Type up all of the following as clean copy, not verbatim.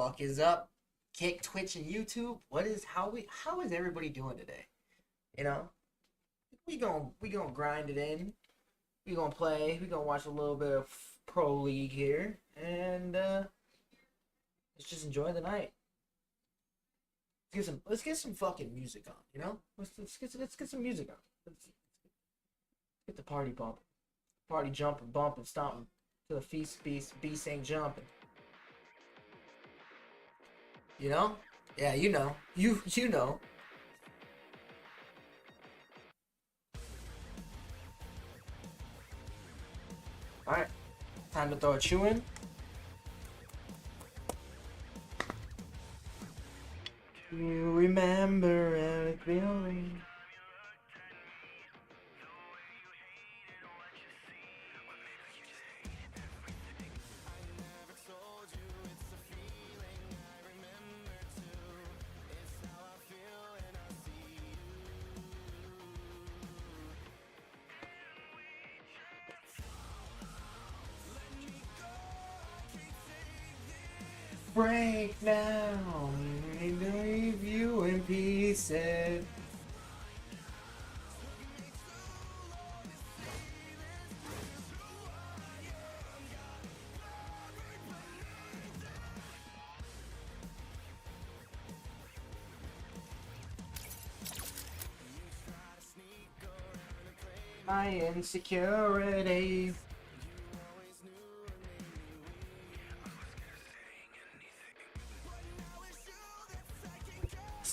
fuck is up? Kick, Twitch, and YouTube. How is everybody doing today? You know, we gonna grind it in. We gonna play. We gonna watch a little bit of pro league here, and let's just enjoy the night. Let's get some fucking music on. You know, let's get some music on. Let's get the party bumping, party jumping, bumping, stomping to the feast, beast ain't jumping. You know? Yeah, you know. You know. Alright. Time to throw a chew in. You remember every feeling. Break now, leave you in pieces. My insecurity.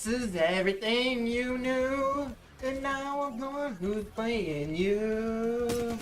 This is everything you knew, and now I'm the one who's playing you.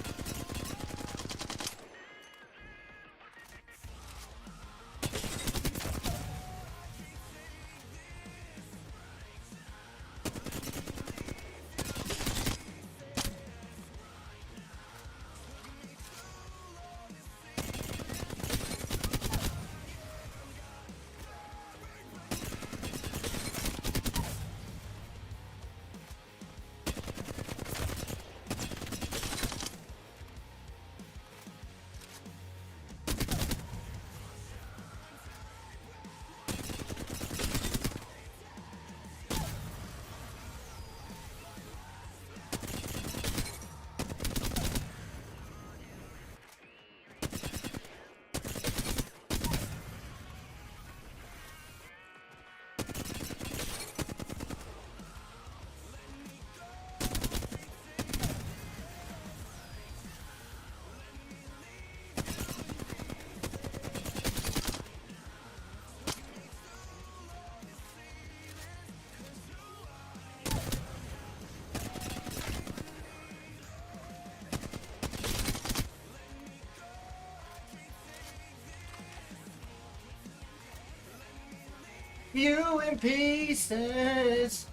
You in pieces.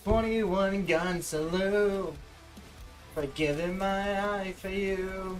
"21 gun salute for giving my eye for you."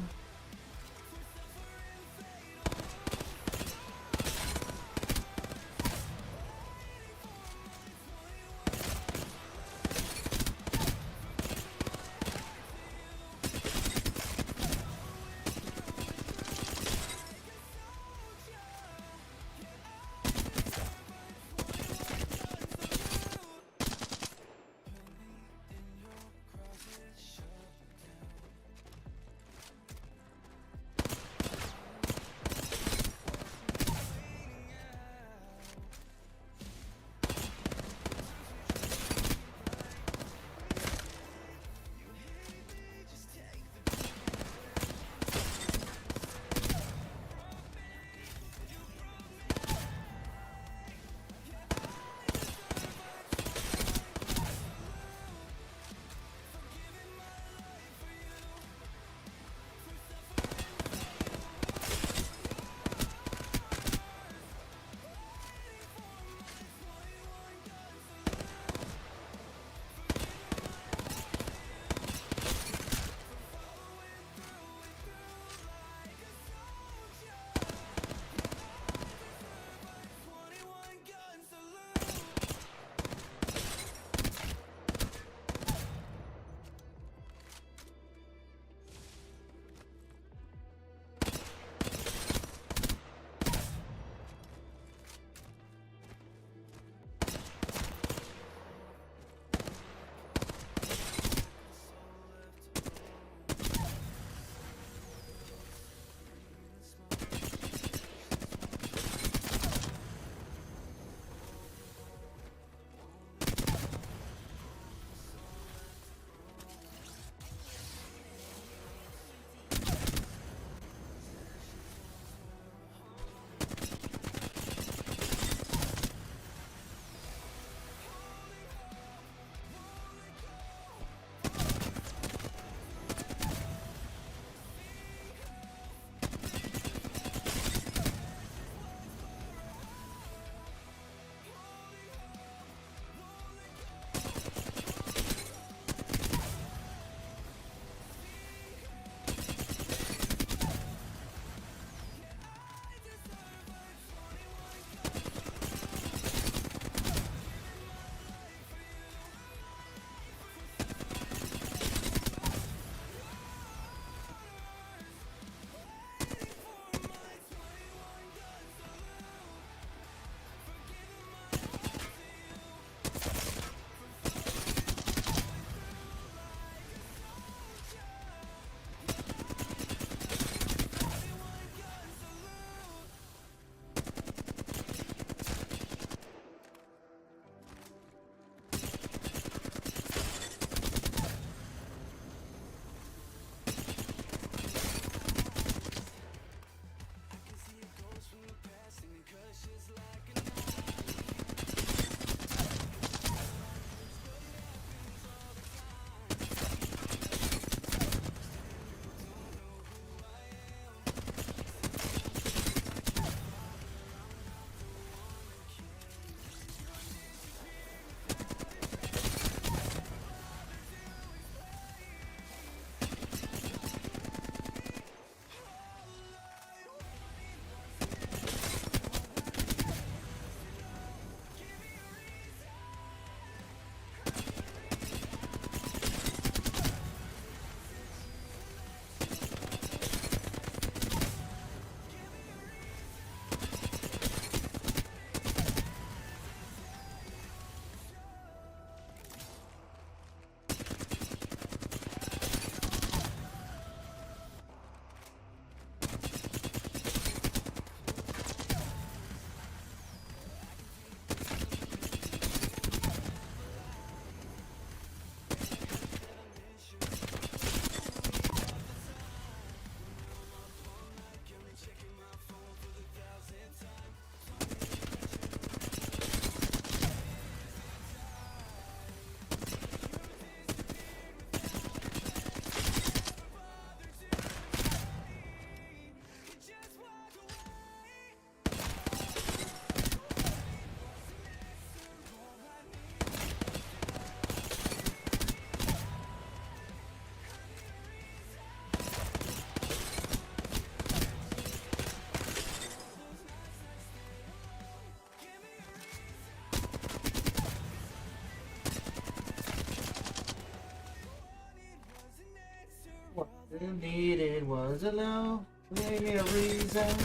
What you needed was a love. Give me a reason.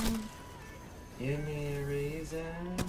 Give me a reason.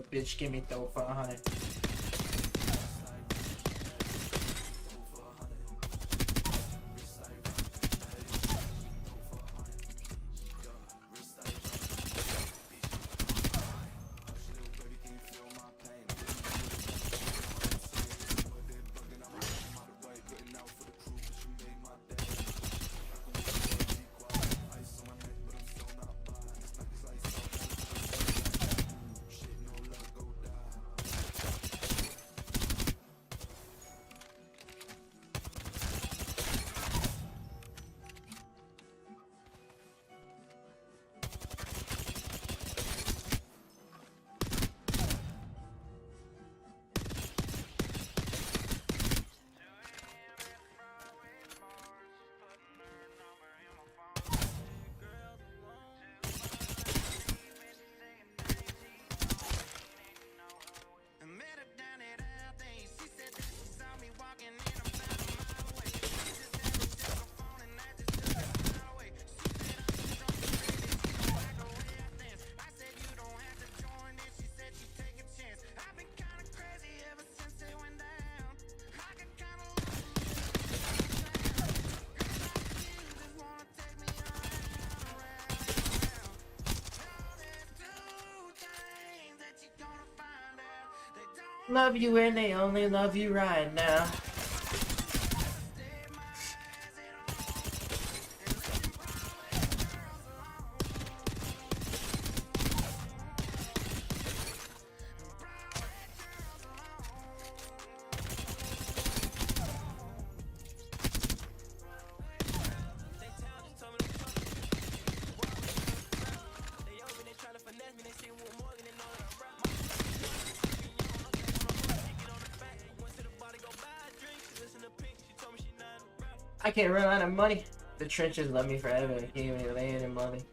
A bitch give me throw for 100. Love you and they only love you right now. I can't run out of money. The trenches love me forever. I can't even lay any money.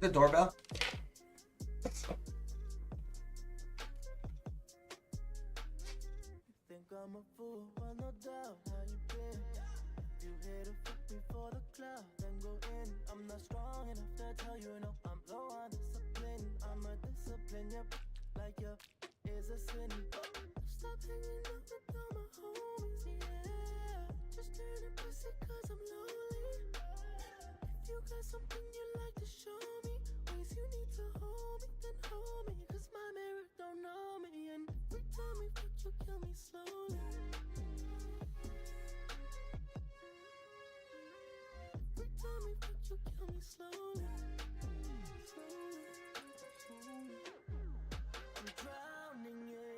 The doorbell? Think I'm a fool, well, no doubt. How you been? You here to fuck me for the cloud, then go in. I'm not strong enough to tell you no. I'm low on discipline. I'm a discipline, yep. Like you is a sin. Stop hanging out with all my homies, yeah. Just turning pussy cause I'm lonely. If you got something you'd like to show me, ways you need to hold me, then hold me. Cause my mirror don't know me. And every time we fuck, you kill me slowly. Every time we fuck, you kill me slowly. Slowly, slowly. I'm drowning, yeah.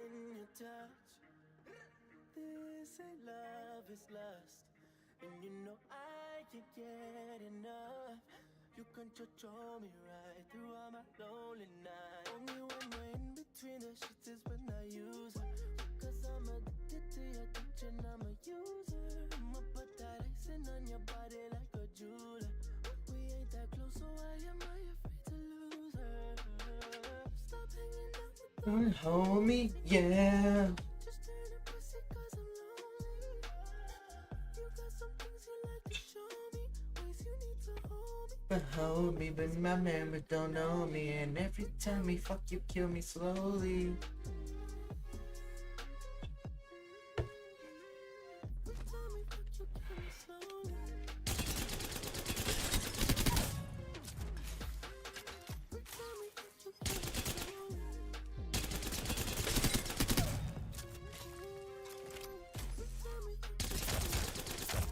say love is lust, and you know I can't get enough. You control me right through all my lonely nights. Only when we're in between the sheets is when I use her. Cause I'm addicted to your touch and I'm a user. I'ma put that icing on your body like a jeweler. We ain't that close, so why am I afraid to lose her? Stop hanging out with the Hold me, yeah. just turn a pussy cause I'm lonely. You got some things you like to show me, ways you need to hold me. But hold me, but my members don't know me. And every time we fuck, you kill me slowly. Every time we fuck, you kill me slowly. Every time we fuck, you kill me slowly. Every time we fuck, you kill me slowly.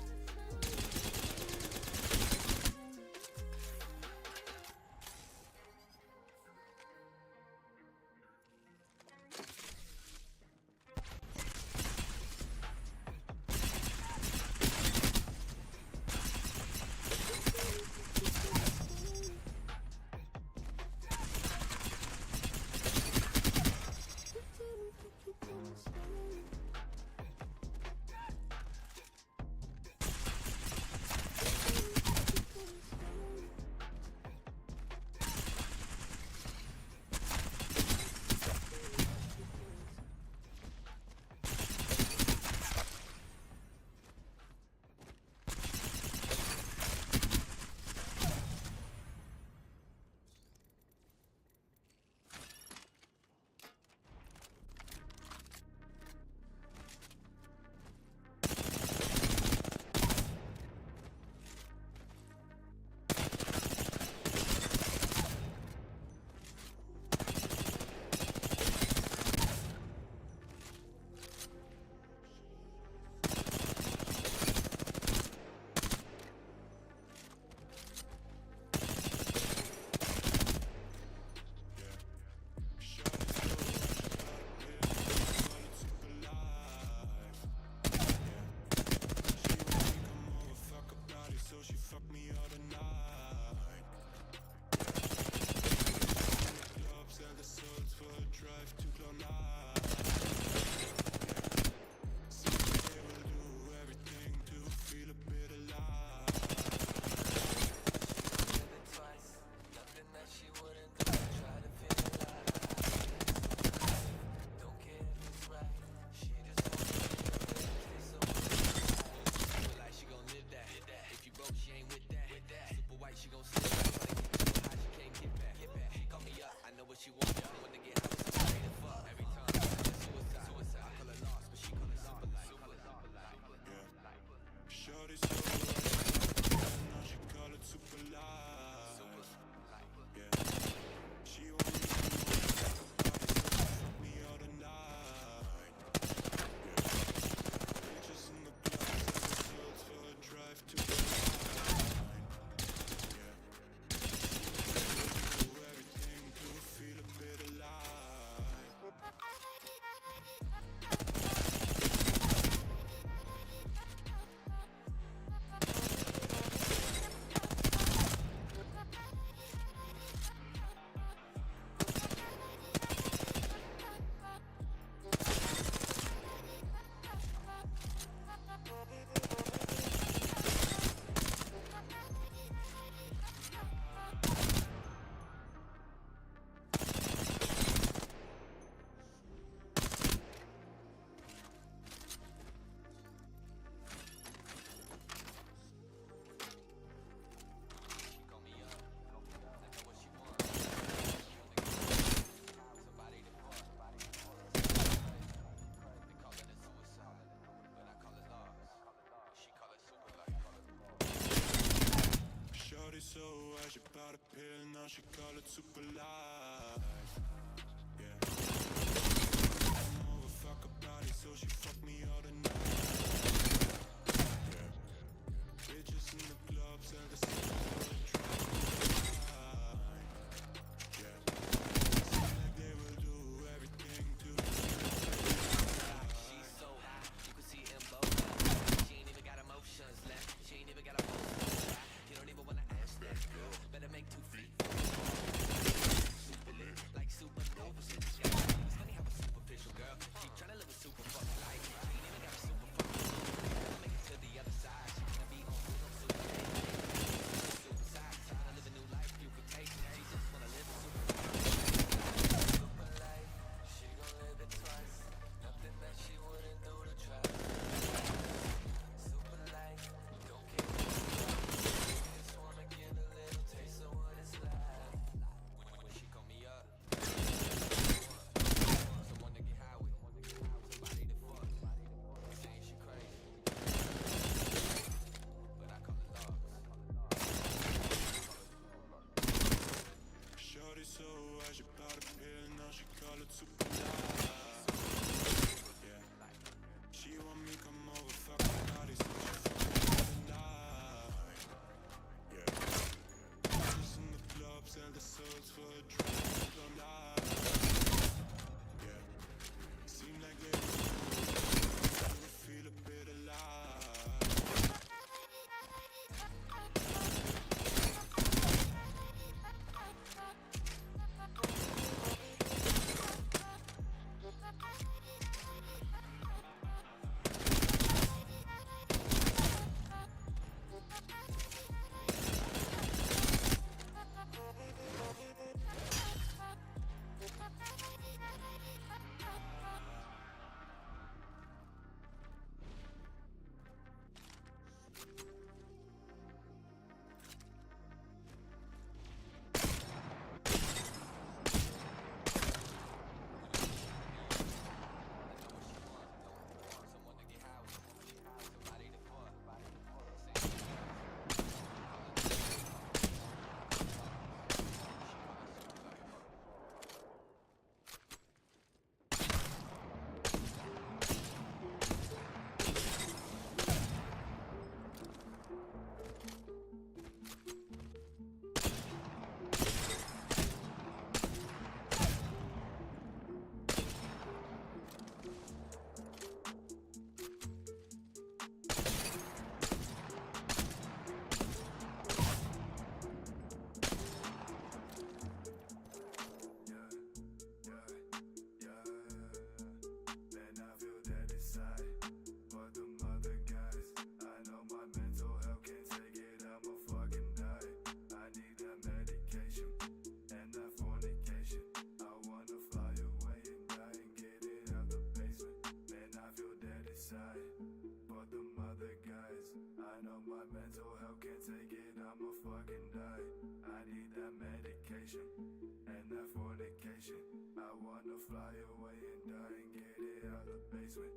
wanna fly away and die and get it out the basement.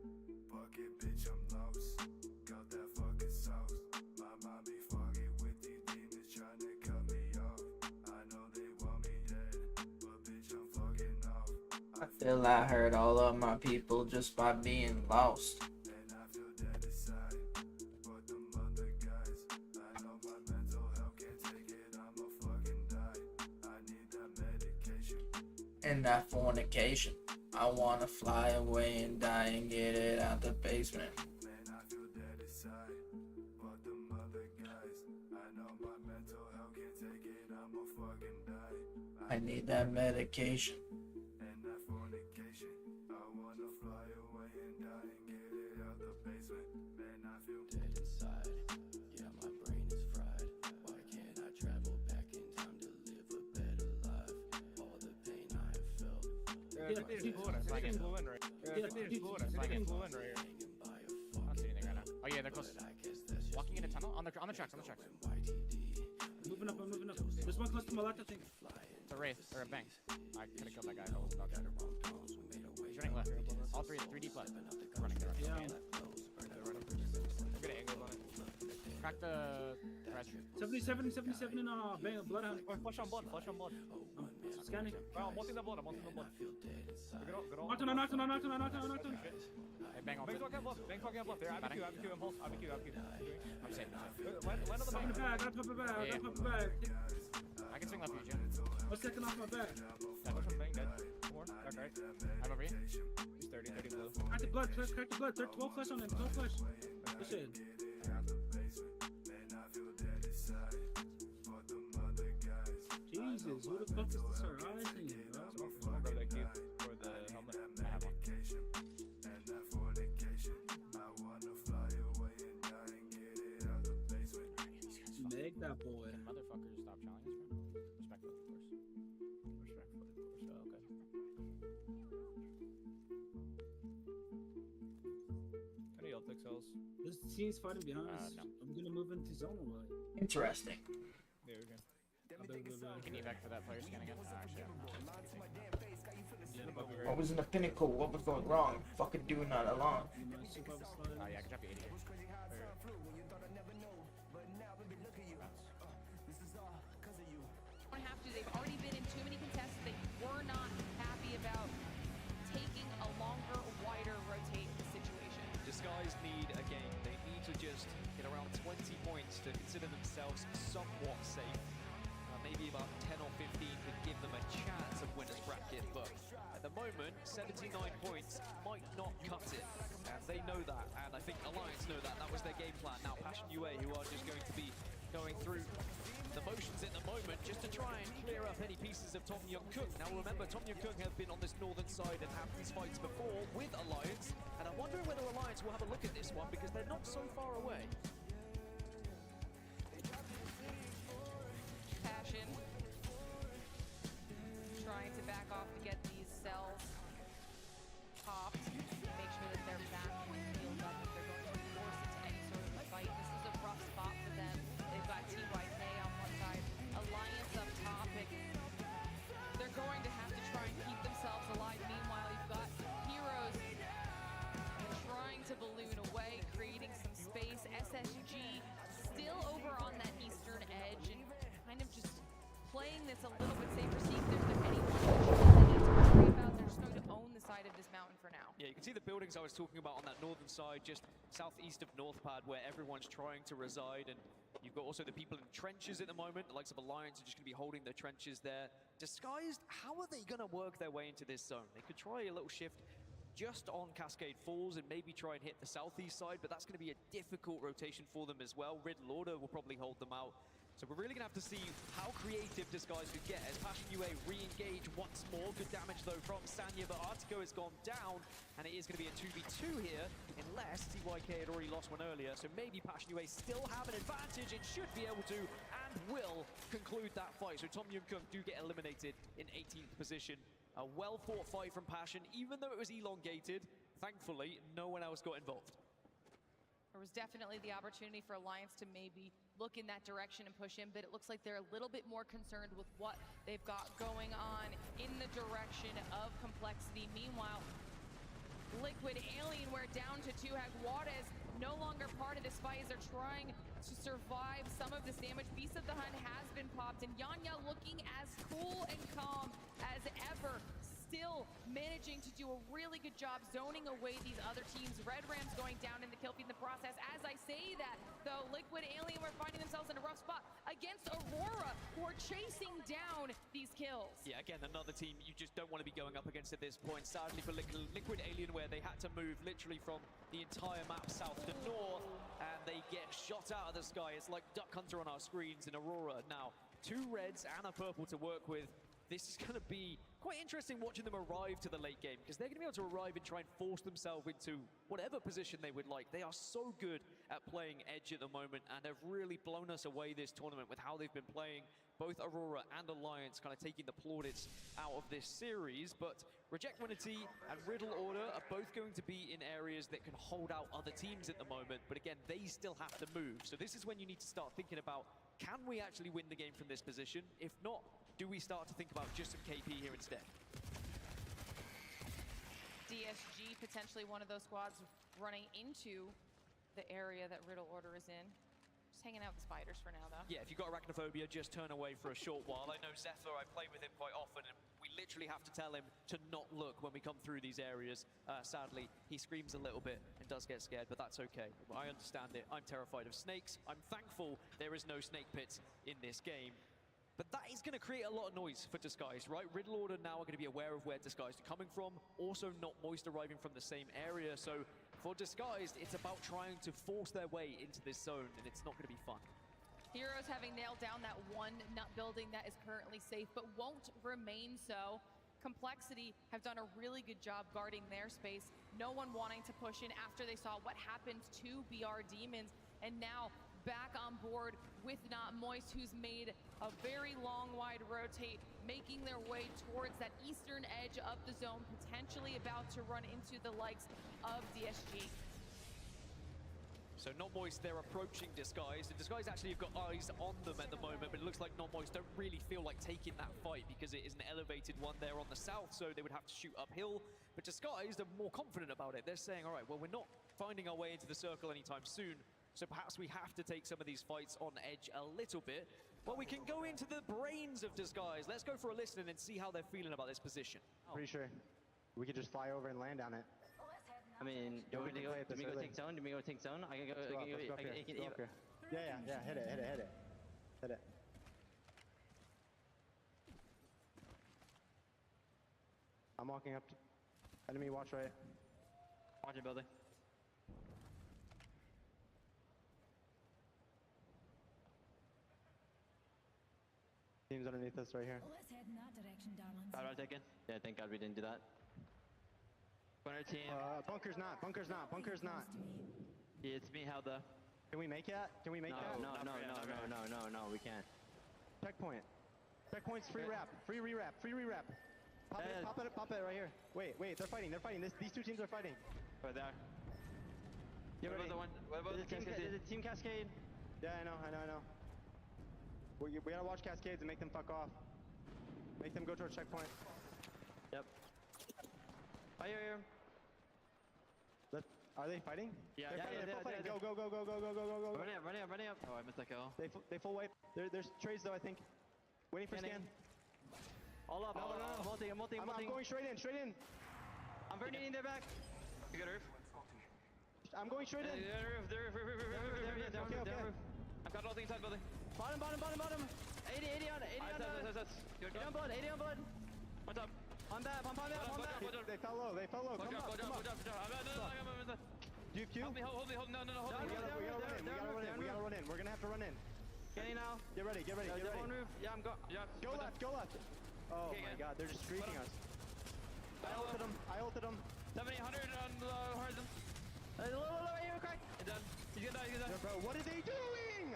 Fuck it, bitch, I'm lost. Got that fucking sauce. My mind be foggy with these demons trying to cut me off. I know they want me dead, but bitch, I'm fucking off. I feel I hurt all of my people just by being lost. And I feel dead inside. But them other guys, I know my mental health can't take it. I'ma fucking die. I need that medication. And that fornication. I wanna fly away and die and get it out the basement. Man, I feel dead inside. But them other guys, I know my mental health can't take it. I'ma fucking die. I need that medication. And that fornication. I wanna fly away and die and get it out the basement. Man, I feel dead inside. Yeah, my brain is fried. Why can't I travel back in time to live a better life? All the pain I have felt. Oh yeah, they're close. Walking in a tunnel on the tracks. Moving up, I'm moving up. There's one close to my left, I think. It's a wraith or a bank. I could have killed that guy if I wasn't dodging. He's running left. All three deep left. They're running. Yeah. We're gonna angle on it. Crack the res. 77 in Bloodhound. Flush on blood. I'm scanning. Well, I'm wanting the blood. Good on. Knocked on. Hey, bang on. Bang's fucking blood. There, IBQ, impulse. I'm safe. Land on the Pop in the back. bag, gotta pop it back, Yeah. gotta pop it back. I can swing left for you, Jim. What's taking off my back? Yeah, push him, bang, dead. One more. Back right. I'm over here. He's 30 blue. Crack the blood, crack the blood. 12 flash on him, 12 flash. Good shit. Jesus, who the fuck is this horizon, bro? Grab that key for the helmet. I have one. And that fornication. I wanna fly away and die and get it out the basement. Meg that boy. Motherfuckers, stop challenging us, bro. Respectfully, of course. Okay. Any ult cells? This team's fighting behind us. No. I'm gonna move into zone or what? Interesting. Yeah, we can. Can you back for that player scan again? Actually, I'm not. Yeah, the bug be I great. was in the pinnacle. What was going wrong? Fucking doing that alone. You might super slide. Yeah, I can drop you 80 here. Don't have to. They've already been in too many contests. They were not happy about taking a longer, wider rotate situation. Disguise need a game. They need to just get around 20 points to consider themselves somewhat safe. Maybe about 10 or 15 could give them a chance of winner's bracket, but at the moment, 79 points might not cut it. And they know that, and I think Alliance know that. That was their game plan. Now, Passion UA, who are just going to be going through the motions at the moment just to try and clear up any pieces of Tom Young-Kung. Now, remember, Tom Young-Kung have been on this northern side and had these fights before with Alliance, and I'm wondering whether Alliance will have a look at this one because they're not so far away. Passion trying to back off to get these cells popped. Make sure that they're back and healed up if they're going to be forced into any sort of a fight. This is a rough spot for them. They've got TYK on one side, Alliance up top, and they're going to have to try and keep themselves alive. Meanwhile, you've got Heroes trying to balloon away, creating some space. SSG still over on that eastern edge and kind of just playing this a little bit safer, seeing if there's been anyone they need to worry about. They're just going to own the side of this mountain for now. Yeah, you can see the buildings I was talking about on that northern side, just southeast of Northpad, where everyone's trying to reside, and you've got also the people in trenches at the moment. The likes of Alliance are just going to be holding their trenches there. Disguised, how are they going to work their way into this zone? They could try a little shift just on Cascade Falls and maybe try and hit the southeast side, but that's going to be a difficult rotation for them as well. Riddle Order will probably hold them out. So we're really going to have to see how creative Disguise could get as Passion UA re-engage once more. Good damage though from Sanya, but Artico has gone down, and it is going to be a 2v2 here, unless TYK had already lost one earlier. So maybe Passion UA still have an advantage and should be able to, and will, conclude that fight. So Tom Young-Kung do get eliminated in 18th position. A well-fought fight from Passion, even though it was elongated. Thankfully, no one else got involved. There was definitely the opportunity for Alliance to maybe look in that direction and push in, but it looks like they're a little bit more concerned with what they've got going on in the direction of Complexity. Meanwhile, Liquid Alienware down to 2. Juarez no longer part of this fight as they're trying to survive some of this damage. Beast of the Hunt has been popped, and Yanya looking as cool and calm as ever, still managing to do a really good job zoning away these other teams. Red Rams going down in the kill feed in the process. As I say that, though, Liquid Alienware finding themselves in a rough spot against Aurora, who are chasing down these kills. Yeah, again, another team you just don't want to be going up against at this point. Sadly for Liquid Alienware, they had to move literally from the entire map south to north, and they get shot out of the sky. It's like Duck Hunter on our screens in Aurora. Now, 2 reds and a purple to work with. This is going to be quite interesting watching them arrive to the late game, because they're going to be able to arrive and try and force themselves into whatever position they would like. They are so good at playing edge at the moment, and they've really blown us away this tournament with how they've been playing. Both Aurora and Alliance kind of taking the plaudits out of this series, but Reject Winity and Riddle Order are both going to be in areas that can hold out other teams at the moment, but again, they still have to move. So this is when you need to start thinking about, can we actually win the game from this position? If not, do we start to think about just some KP here instead? DSG potentially one of those squads running into the area that Riddle Order is in. Just hanging out with the spiders for now, though. Yeah, if you've got arachnophobia, just turn away for a short while. I know Zephyr, I play with him quite often, and we literally have to tell him to not look when we come through these areas. Sadly, he screams a little bit and does get scared, but that's okay. I understand it. I'm terrified of snakes. I'm thankful there is no snake pits in this game. But that is going to create a lot of noise for Disguised, right? Riddle Order now are going to be aware of where Disguised are coming from, also not Moist arriving from the same area. So for Disguised, it's about trying to force their way into this zone, and it's not going to be fun. Heroes having nailed down that one nut building that is currently safe, but won't remain so. Complexity have done a really good job guarding their space. No one wanting to push in after they saw what happened to BR Demons, and now back on board with Not Moist, who's made a very long, wide rotate, making their way towards that eastern edge of the zone, potentially about to run into the likes of DSG. So Not Moist, they're approaching Disguised, and Disguised actually have got eyes on them at the moment, but it looks like Not Moist don't really feel like taking that fight because it is an elevated one there on the south, so they would have to shoot uphill. But Disguised are more confident about it. They're saying, all right, well, we're not finding our way into the circle anytime soon, so perhaps we have to take some of these fights on edge a little bit. Well, we can go into the brains of Disguise. Let's go for a listen and see how they're feeling about this position. Pretty sure we could just fly over and land on it. I mean, do we go take zone? Do we go take zone? I can go. Yeah, hit it. Hit it. I'm walking up to enemy, watch right. Watch it, building. Team's underneath us right here. Let's head in that direction, darlings. Power taken. Yeah, thank God we didn't do that. Corner team. Bunker's not. Yeah, it's me. How the? Can we make it? Can we make that? No, we can't. Checkpoint. Checkpoint's free wrap. Free rewrap. Pop it right here. Wait, they're fighting. These two teams are fighting. Right there. Get ready. What about the team? Is it Team Cascade? Yeah, I know. We gotta watch Cascades and make them fuck off. Make them go to a checkpoint. Yep. I hear him. Are they fighting? Yeah, they're fighting. Yeah. Go. Running up. Oh, I missed that kill. They full wipe. There's trades though, I think. Waiting for scan. All up. No. I'm multing. I'm going straight in. I'm burning in their back. You got a roof? I'm going straight in. The roof. Okay. I've got nothing inside building. Bottom. 80 on blood. 80 on blood. What's up? On that. They fell low. Come up. Do you have Q? Hold me. No. We gotta run in. We're gonna have to run in. Getting now. Get ready. One roof. Yeah, I'm go. Yeah. Go left. Oh my God, they're just streaking us. I ulted him. 700 on the horizon. Low, here, crack. He's done. He's gonna die. Bro, what are they doing?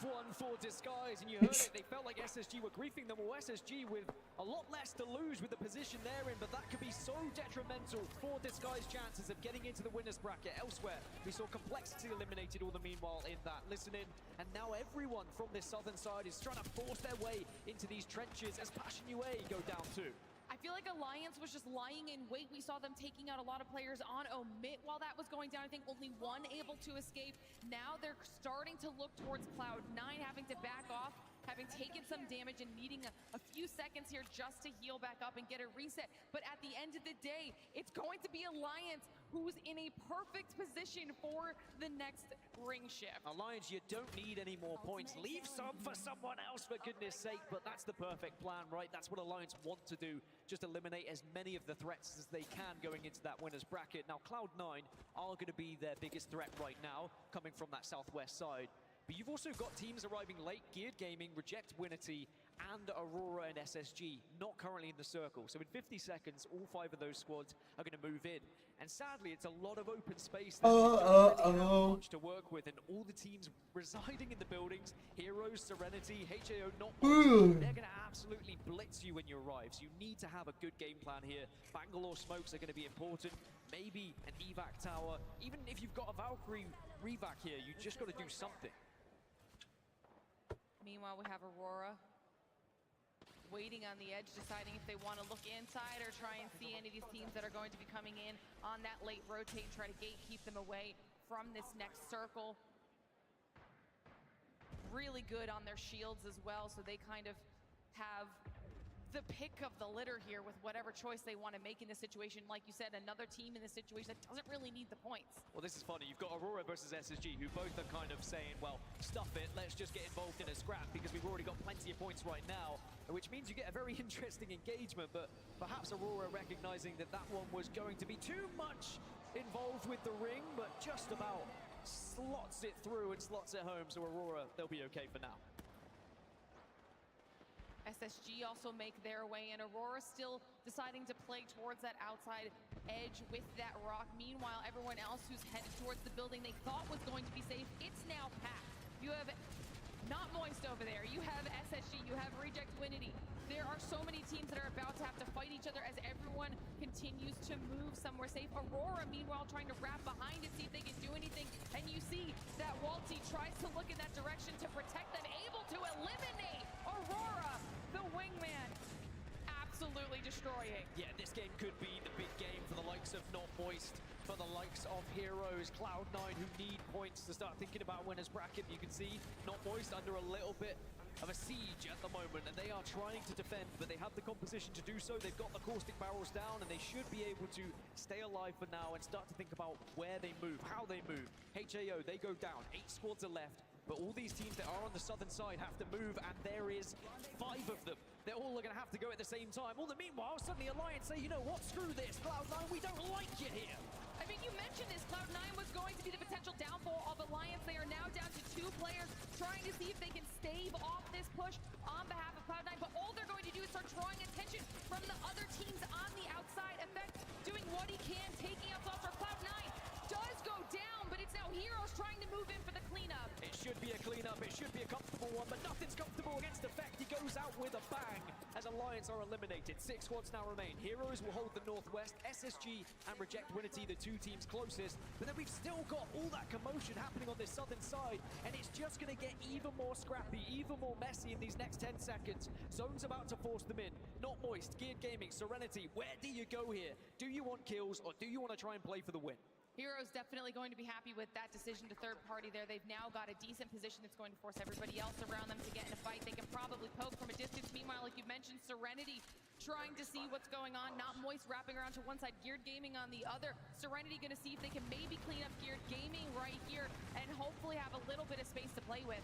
one for Disguise, and you heard it. They felt like SSG were griefing them, or SSG with a lot less to lose with the position they're in, but that could be so detrimental for Disguise chances of getting into the winner's bracket. Elsewhere, we saw Complexity eliminated all the meanwhile in that. Listen in, and now everyone from this southern side is trying to force their way into these trenches as Passion UA go down too. I feel like Alliance was just lying in wait. We saw them taking out a lot of players on Omit while that was going down. I think only one able to escape. Now they're starting to look towards Cloud9, having to back off, having taken some damage and needing a few seconds here just to heal back up and get a reset. But at the end of the day, it's going to be Alliance who's in a perfect position for the next ring shift. Alliance, you don't need any more points. Leave some for someone else, for goodness sake. But that's the perfect plan, right? That's what Alliance want to do. Just eliminate as many of the threats as they can going into that winner's bracket. Now, Cloud9 are going to be their biggest threat right now, coming from that southwest side. But you've also got teams arriving late. Geared Gaming, Reject Winity, and Aurora and SSG, not currently in the circle. So in 50 seconds, all 5 of those squads are going to move in. And sadly, it's a lot of open space that they don't really have much to work with. And all the teams residing in the buildings, Heroes, Serenity, HAO, not much, they're going to absolutely blitz you when you arrive. So you need to have a good game plan here. Bangalore smokes are going to be important. Maybe an evac tower. Even if you've got a Valkyrie revac here, you just got to do something. Meanwhile, we have Aurora waiting on the edge, deciding if they want to look inside or try and see any of these teams that are going to be coming in on that late rotate and try to gatekeep them away from this next circle. Really good on their shields as well, so they kind of have the pick of the litter here with whatever choice they want to make in this situation. Like you said, another team in this situation that doesn't really need the points. Well, this is funny. You've got Aurora versus SSG, who both are kind of saying, well, stuff it, let's just get involved in a scrap because we've already got plenty of points right now, which means you get a very interesting engagement, but perhaps Aurora recognizing that that one was going to be too much involved with the ring, but just about slots it through and slots it home. So Aurora, they'll be okay for now. SSG also make their way, and Aurora still deciding to play towards that outside edge with that rock. Meanwhile, everyone else who's headed towards the building they thought was going to be safe, it's now packed. You have not Moist over there, you have SSG, you have Reject Winity. There are so many teams that are about to have to fight each other as everyone continues to move somewhere safe. Aurora, meanwhile, trying to wrap behind to see if they can do anything. And you see that Walty tries to look in that direction to protect them, able to eliminate Aurora, the wingman. Absolutely destroying. Yeah, this game could be the big game for the likes of Not Moist, for the likes of Heroes, Cloud9, who need points to start thinking about winners bracket. You can see Not Moist under a little bit of a siege at the moment, and they are trying to defend, but they have the composition to do so. They've got the caustic barrels down, and they should be able to stay alive for now and start to think about where they move, how they move. HAO, they go down. 8 squads are left, but all these teams that are on the southern side have to move, and there is 5 of them. They're all going to have to go at the same time. All the meanwhile, suddenly Alliance say, you know what, screw this, Cloud9, we don't like you here. I mean, you mentioned this, Cloud9 was going to be the potential downfall of Alliance. They are now down to 2 players, trying to see if they can stave off this push on behalf of Cloud9, but all they're going to do is start drawing attention from the other teams on the outside. Effect doing what he can, taking out thoughts for Cloud9. Does go down, but it's now Heroes trying to move in for the cleanup. It should be a cleanup, it should be a comfortable one, but nothing's comfortable against Effect. He goes out with a bang as Alliance are eliminated. 6 squads now remain. Heroes will hold the Northwest, SSG and Reject Winity, the 2 teams closest, but then we've still got all that commotion happening on this southern side, and it's just going to get even more scrappy, even more messy in these next 10 seconds. Zone's about to force them in. Not Moist, Geared Gaming, Serenity, where do you go here? Do you want kills, or do you want to try and play for the win? Heroes definitely going to be happy with that decision to third party there. They've now got a decent position that's going to force everybody else around them to get in a fight. They can probably poke from a distance. Meanwhile, like you mentioned, Serenity trying to see what's going on. Not Moist wrapping around to one side, Geared Gaming on the other. Serenity going to see if they can maybe clean up Geared Gaming right here and hopefully have a little bit of space to play with.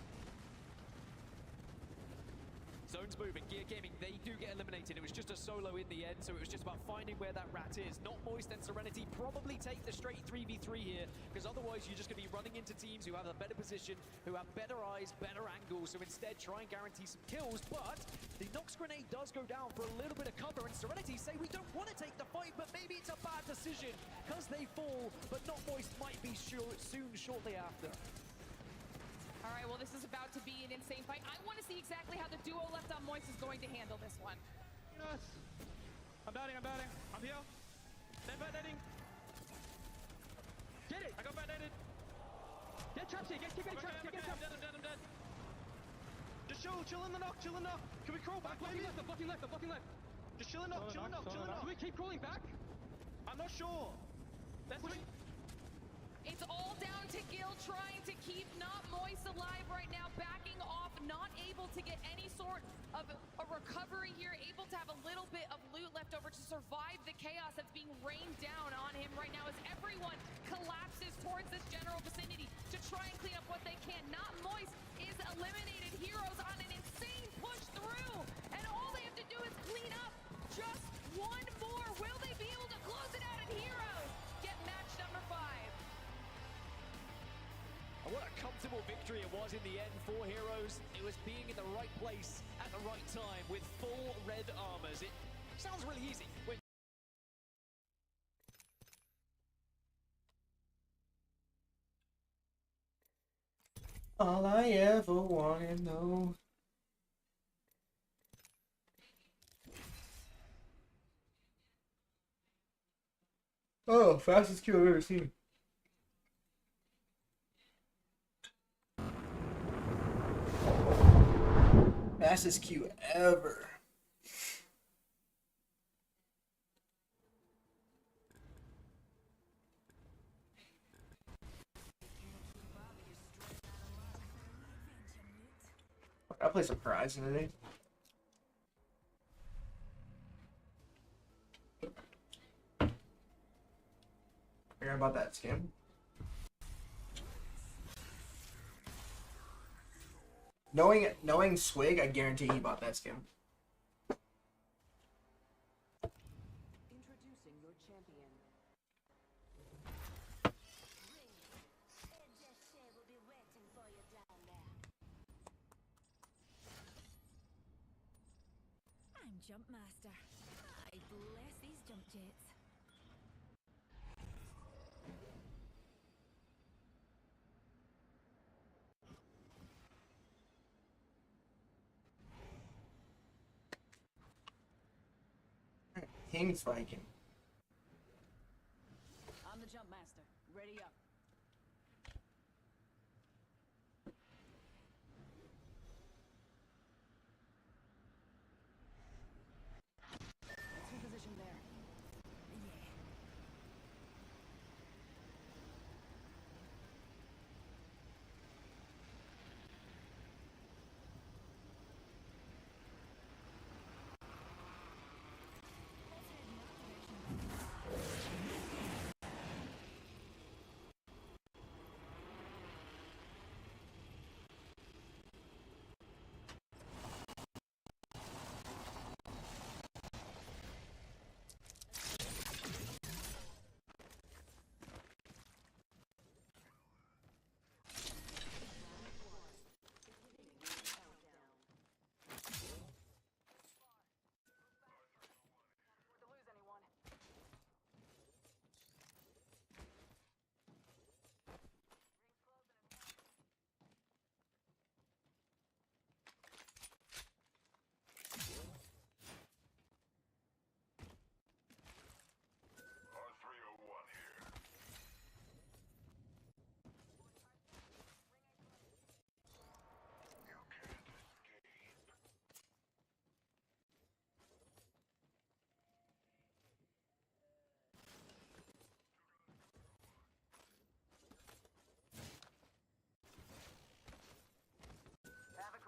Zone's moving, Gear Gaming, they do get eliminated. It was just a solo in the end, so it was just about finding where that rat is. Not Moist and Serenity probably take the straight 3v3 here, because otherwise you're just going to be running into teams who have a better position, who have better eyes, better angles, so instead try and guarantee some kills, but the Nox grenade does go down for a little bit of cover, and Serenity say we don't want to take the fight, but maybe it's a bad decision, because they fall, but Not Moist might be soon shortly after. All right, well, this is about to be an insane fight. I want to see exactly how the duo left on Moist is going to handle this one. Yes. I'm batting. I'm here. They're bad-netting. Get it! I got bad-netted. Get traps here, keep getting traps, I'm dead. Just chill in the knock. Can we crawl back, maybe? I'm blocking left. Just chill in knock. Can we keep crawling back? I'm not sure. It's all down to Gil trying to keep not Moist alive right now, backing off, not able to get any sort of a recovery here, able to have a little bit of loot left over to survive the chaos that's being rained down on him right now as everyone collapses towards this general vicinity to try and clean up what they can. Not Moist is eliminated. Heroes on an insane push through, and all they have to do is clean up just one more. Will they be able to close it out, and Heroes get match number 5? And what a comfortable victory it was in the end for Heroes. It was being in the right place at the right time with full red armors. It sounds really easy when All I ever wanna know. Oh, fastest Q I've ever seen. Fastest Q ever. I play some Horizon today. I heard about that scam. Knowing Swig, I guarantee he bought that scam. Introducing your champion. Will be waiting for you down there. I'm Jump Master. I bless these jump jets. King's Viking. I'm the Jump Master. Ready up. Let's reposition there. Yeah.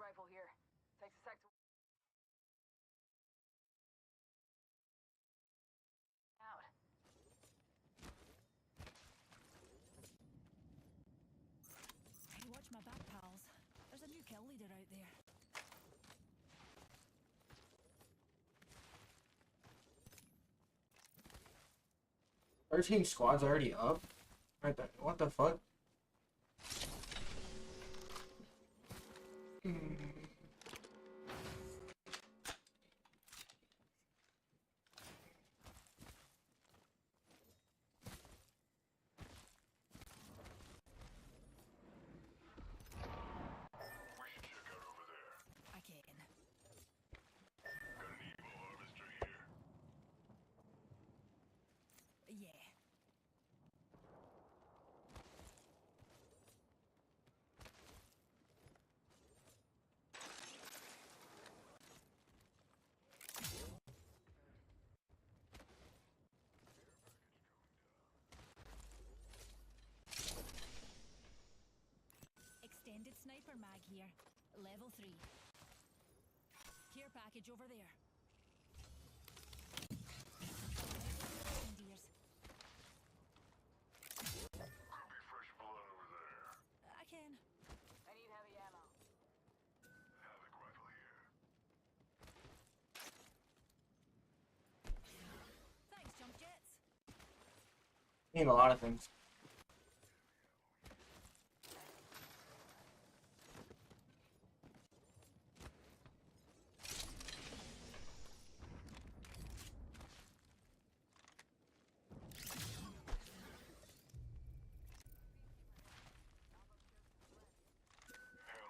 Rifle here. Takes a sec to out. Hey, watch my back, pals. There's a new kill leader out there. Our team squad's already up. Right there. What the fuck? Sniper mag here. Level 3. Care package over there. Dears. Copy fresh blood over there. I can. I need heavy ammo. Havoc rifle here. Thanks, jump jets. Need a lot of things.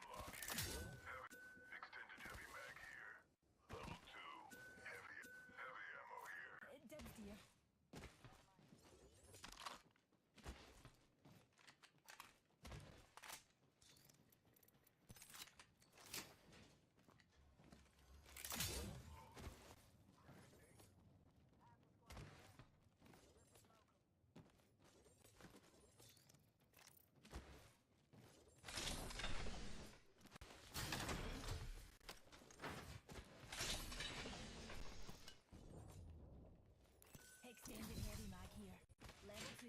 Handlock here. Extended heavy mag here. Level 2. Heavy ammo here. Dibs, dear. Extended heavy mag here. Level 2.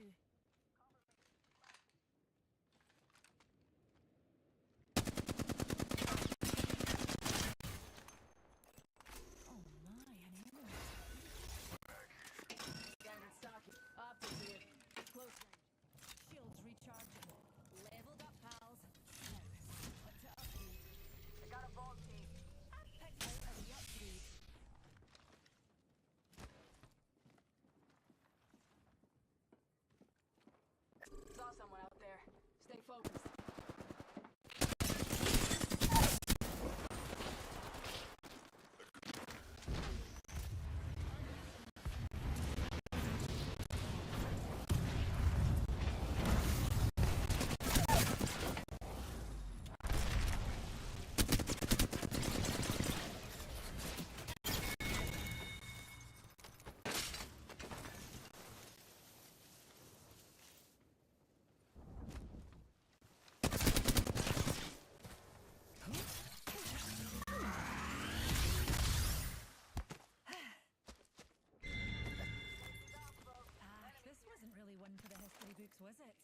Oh my, an enemy. Standard stock. Optics here. Close range. Shields recharging. Leveled up, pals. Now, what to upgrade? I got a vault team. Picked out a re-upgrade. Saw someone out there. Stay focused. This wasn't really one for the history books, was it?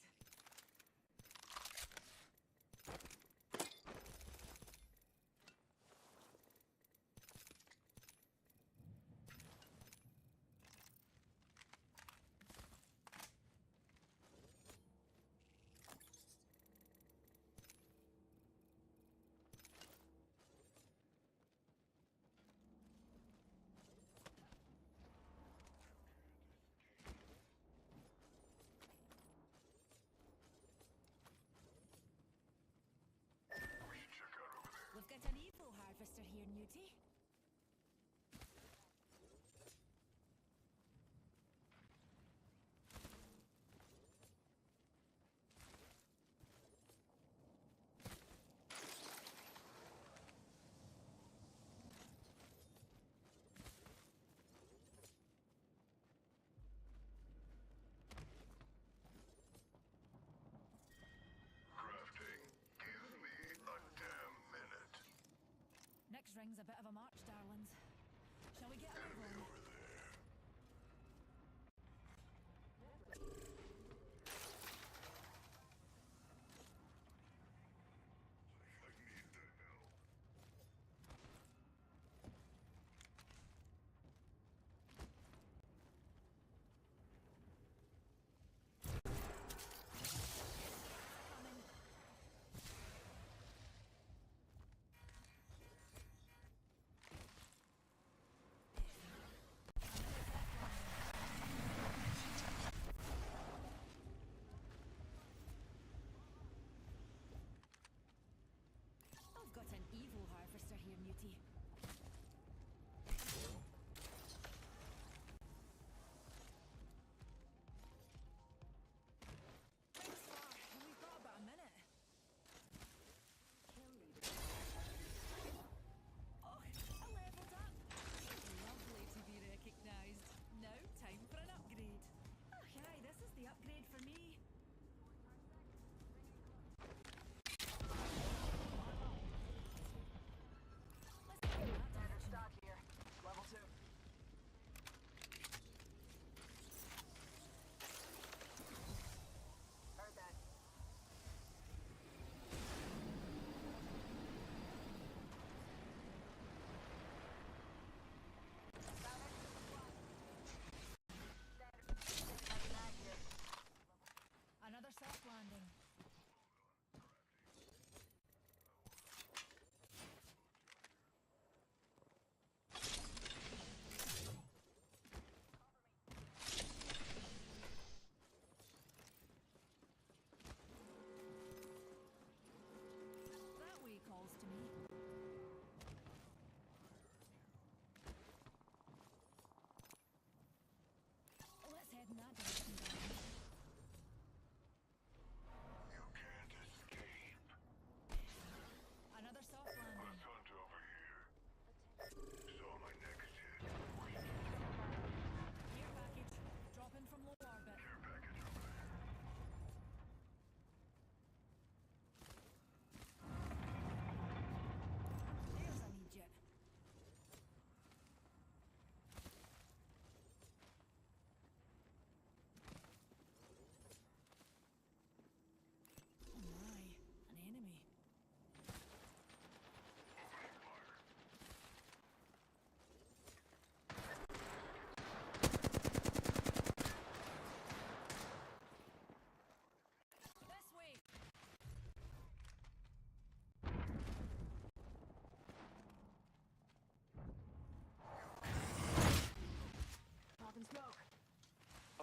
smoke.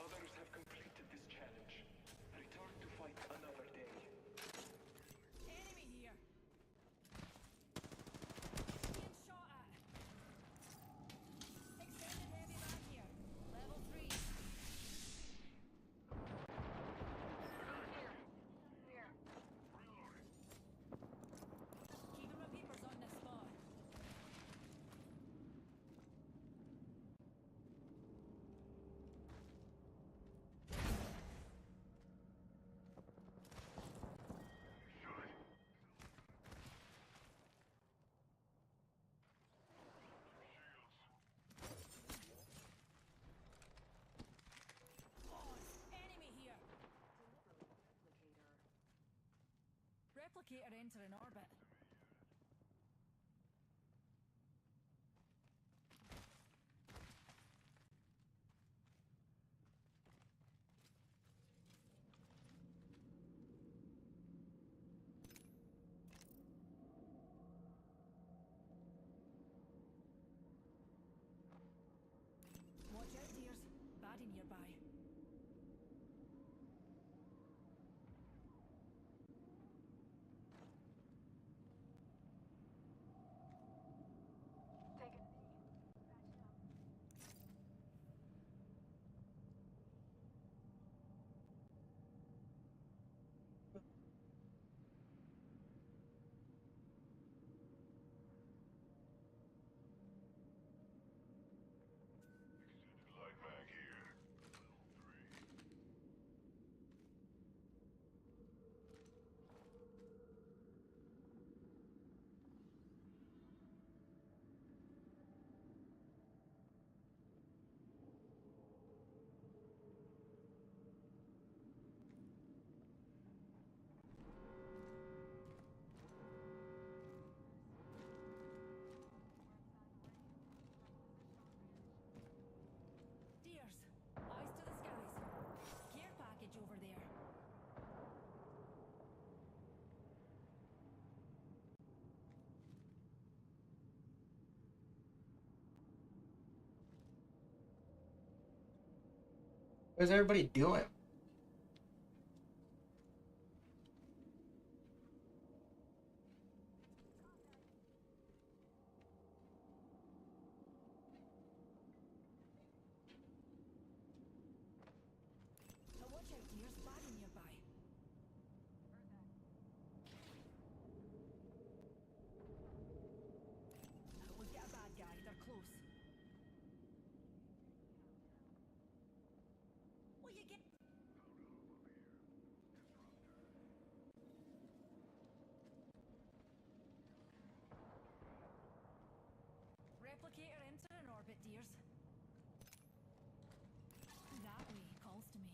Others have completed this challenge. Return to fight another day. Enemy here. Being shot at. Extended heavy mag here. Level 3. Keeping my peepers on this spot. Pause. Enemy here. Replicator entering orbit. Watch out, dears. Baddie nearby. Take it. Light mag here. Dears, eyes to the skies. Care package over there. What is everybody doing? Now watch out, dears. Baddie nearby. We've got a bad guy. They're close. Will you get... Replicator entering orbit, dears. That way calls to me.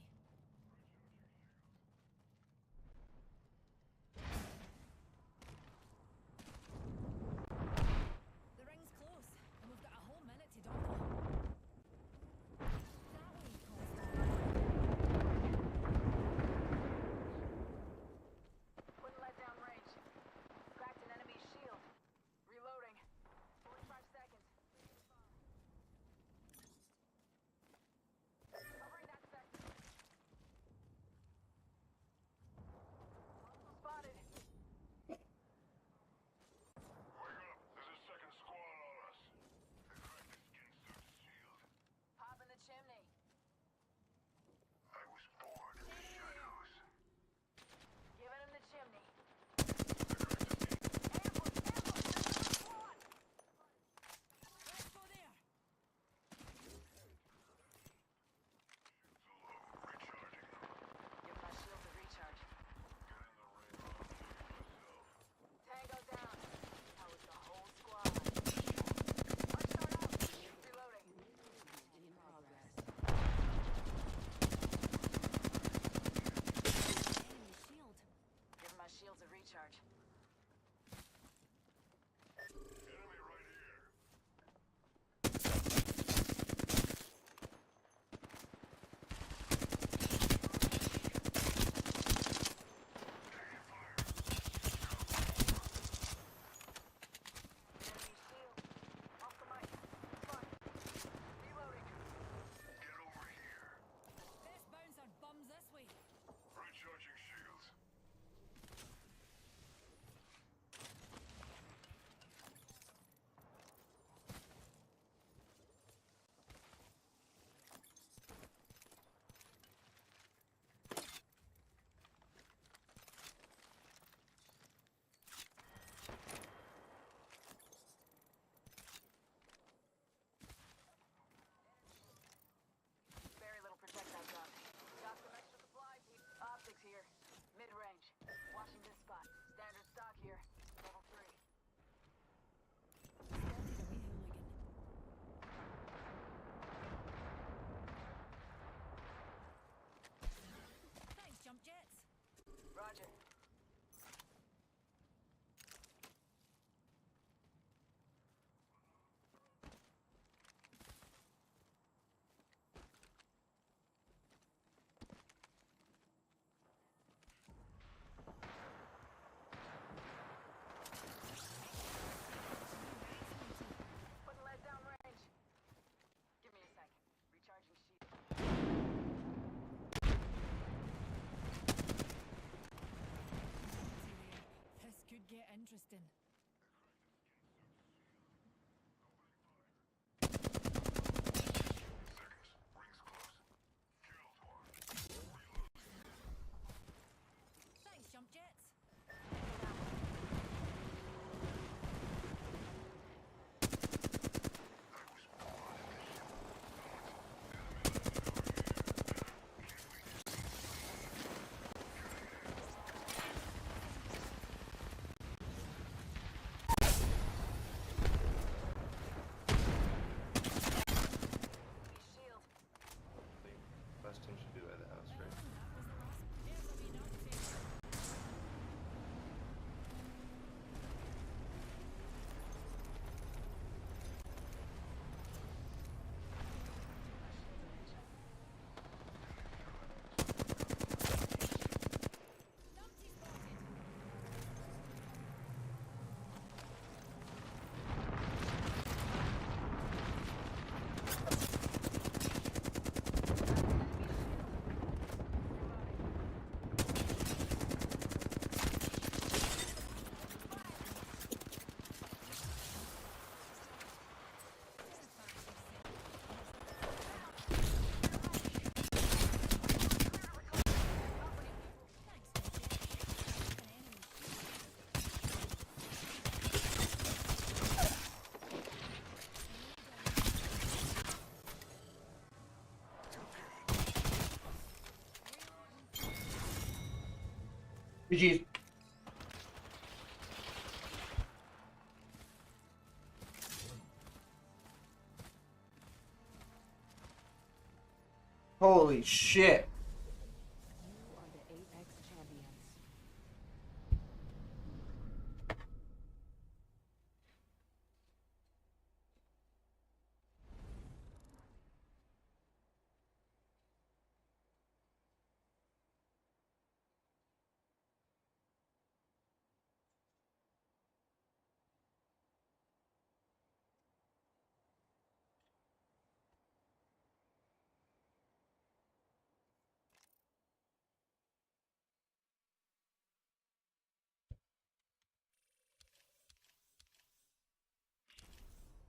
The ring's close, and we've got a whole minute to dock them. That way calls to me. Wouldn't let down range. Cracked an enemy's shield. Reloading. 45 seconds. GG's. Holy shit. You are the Apex champions.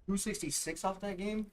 $266 off that game?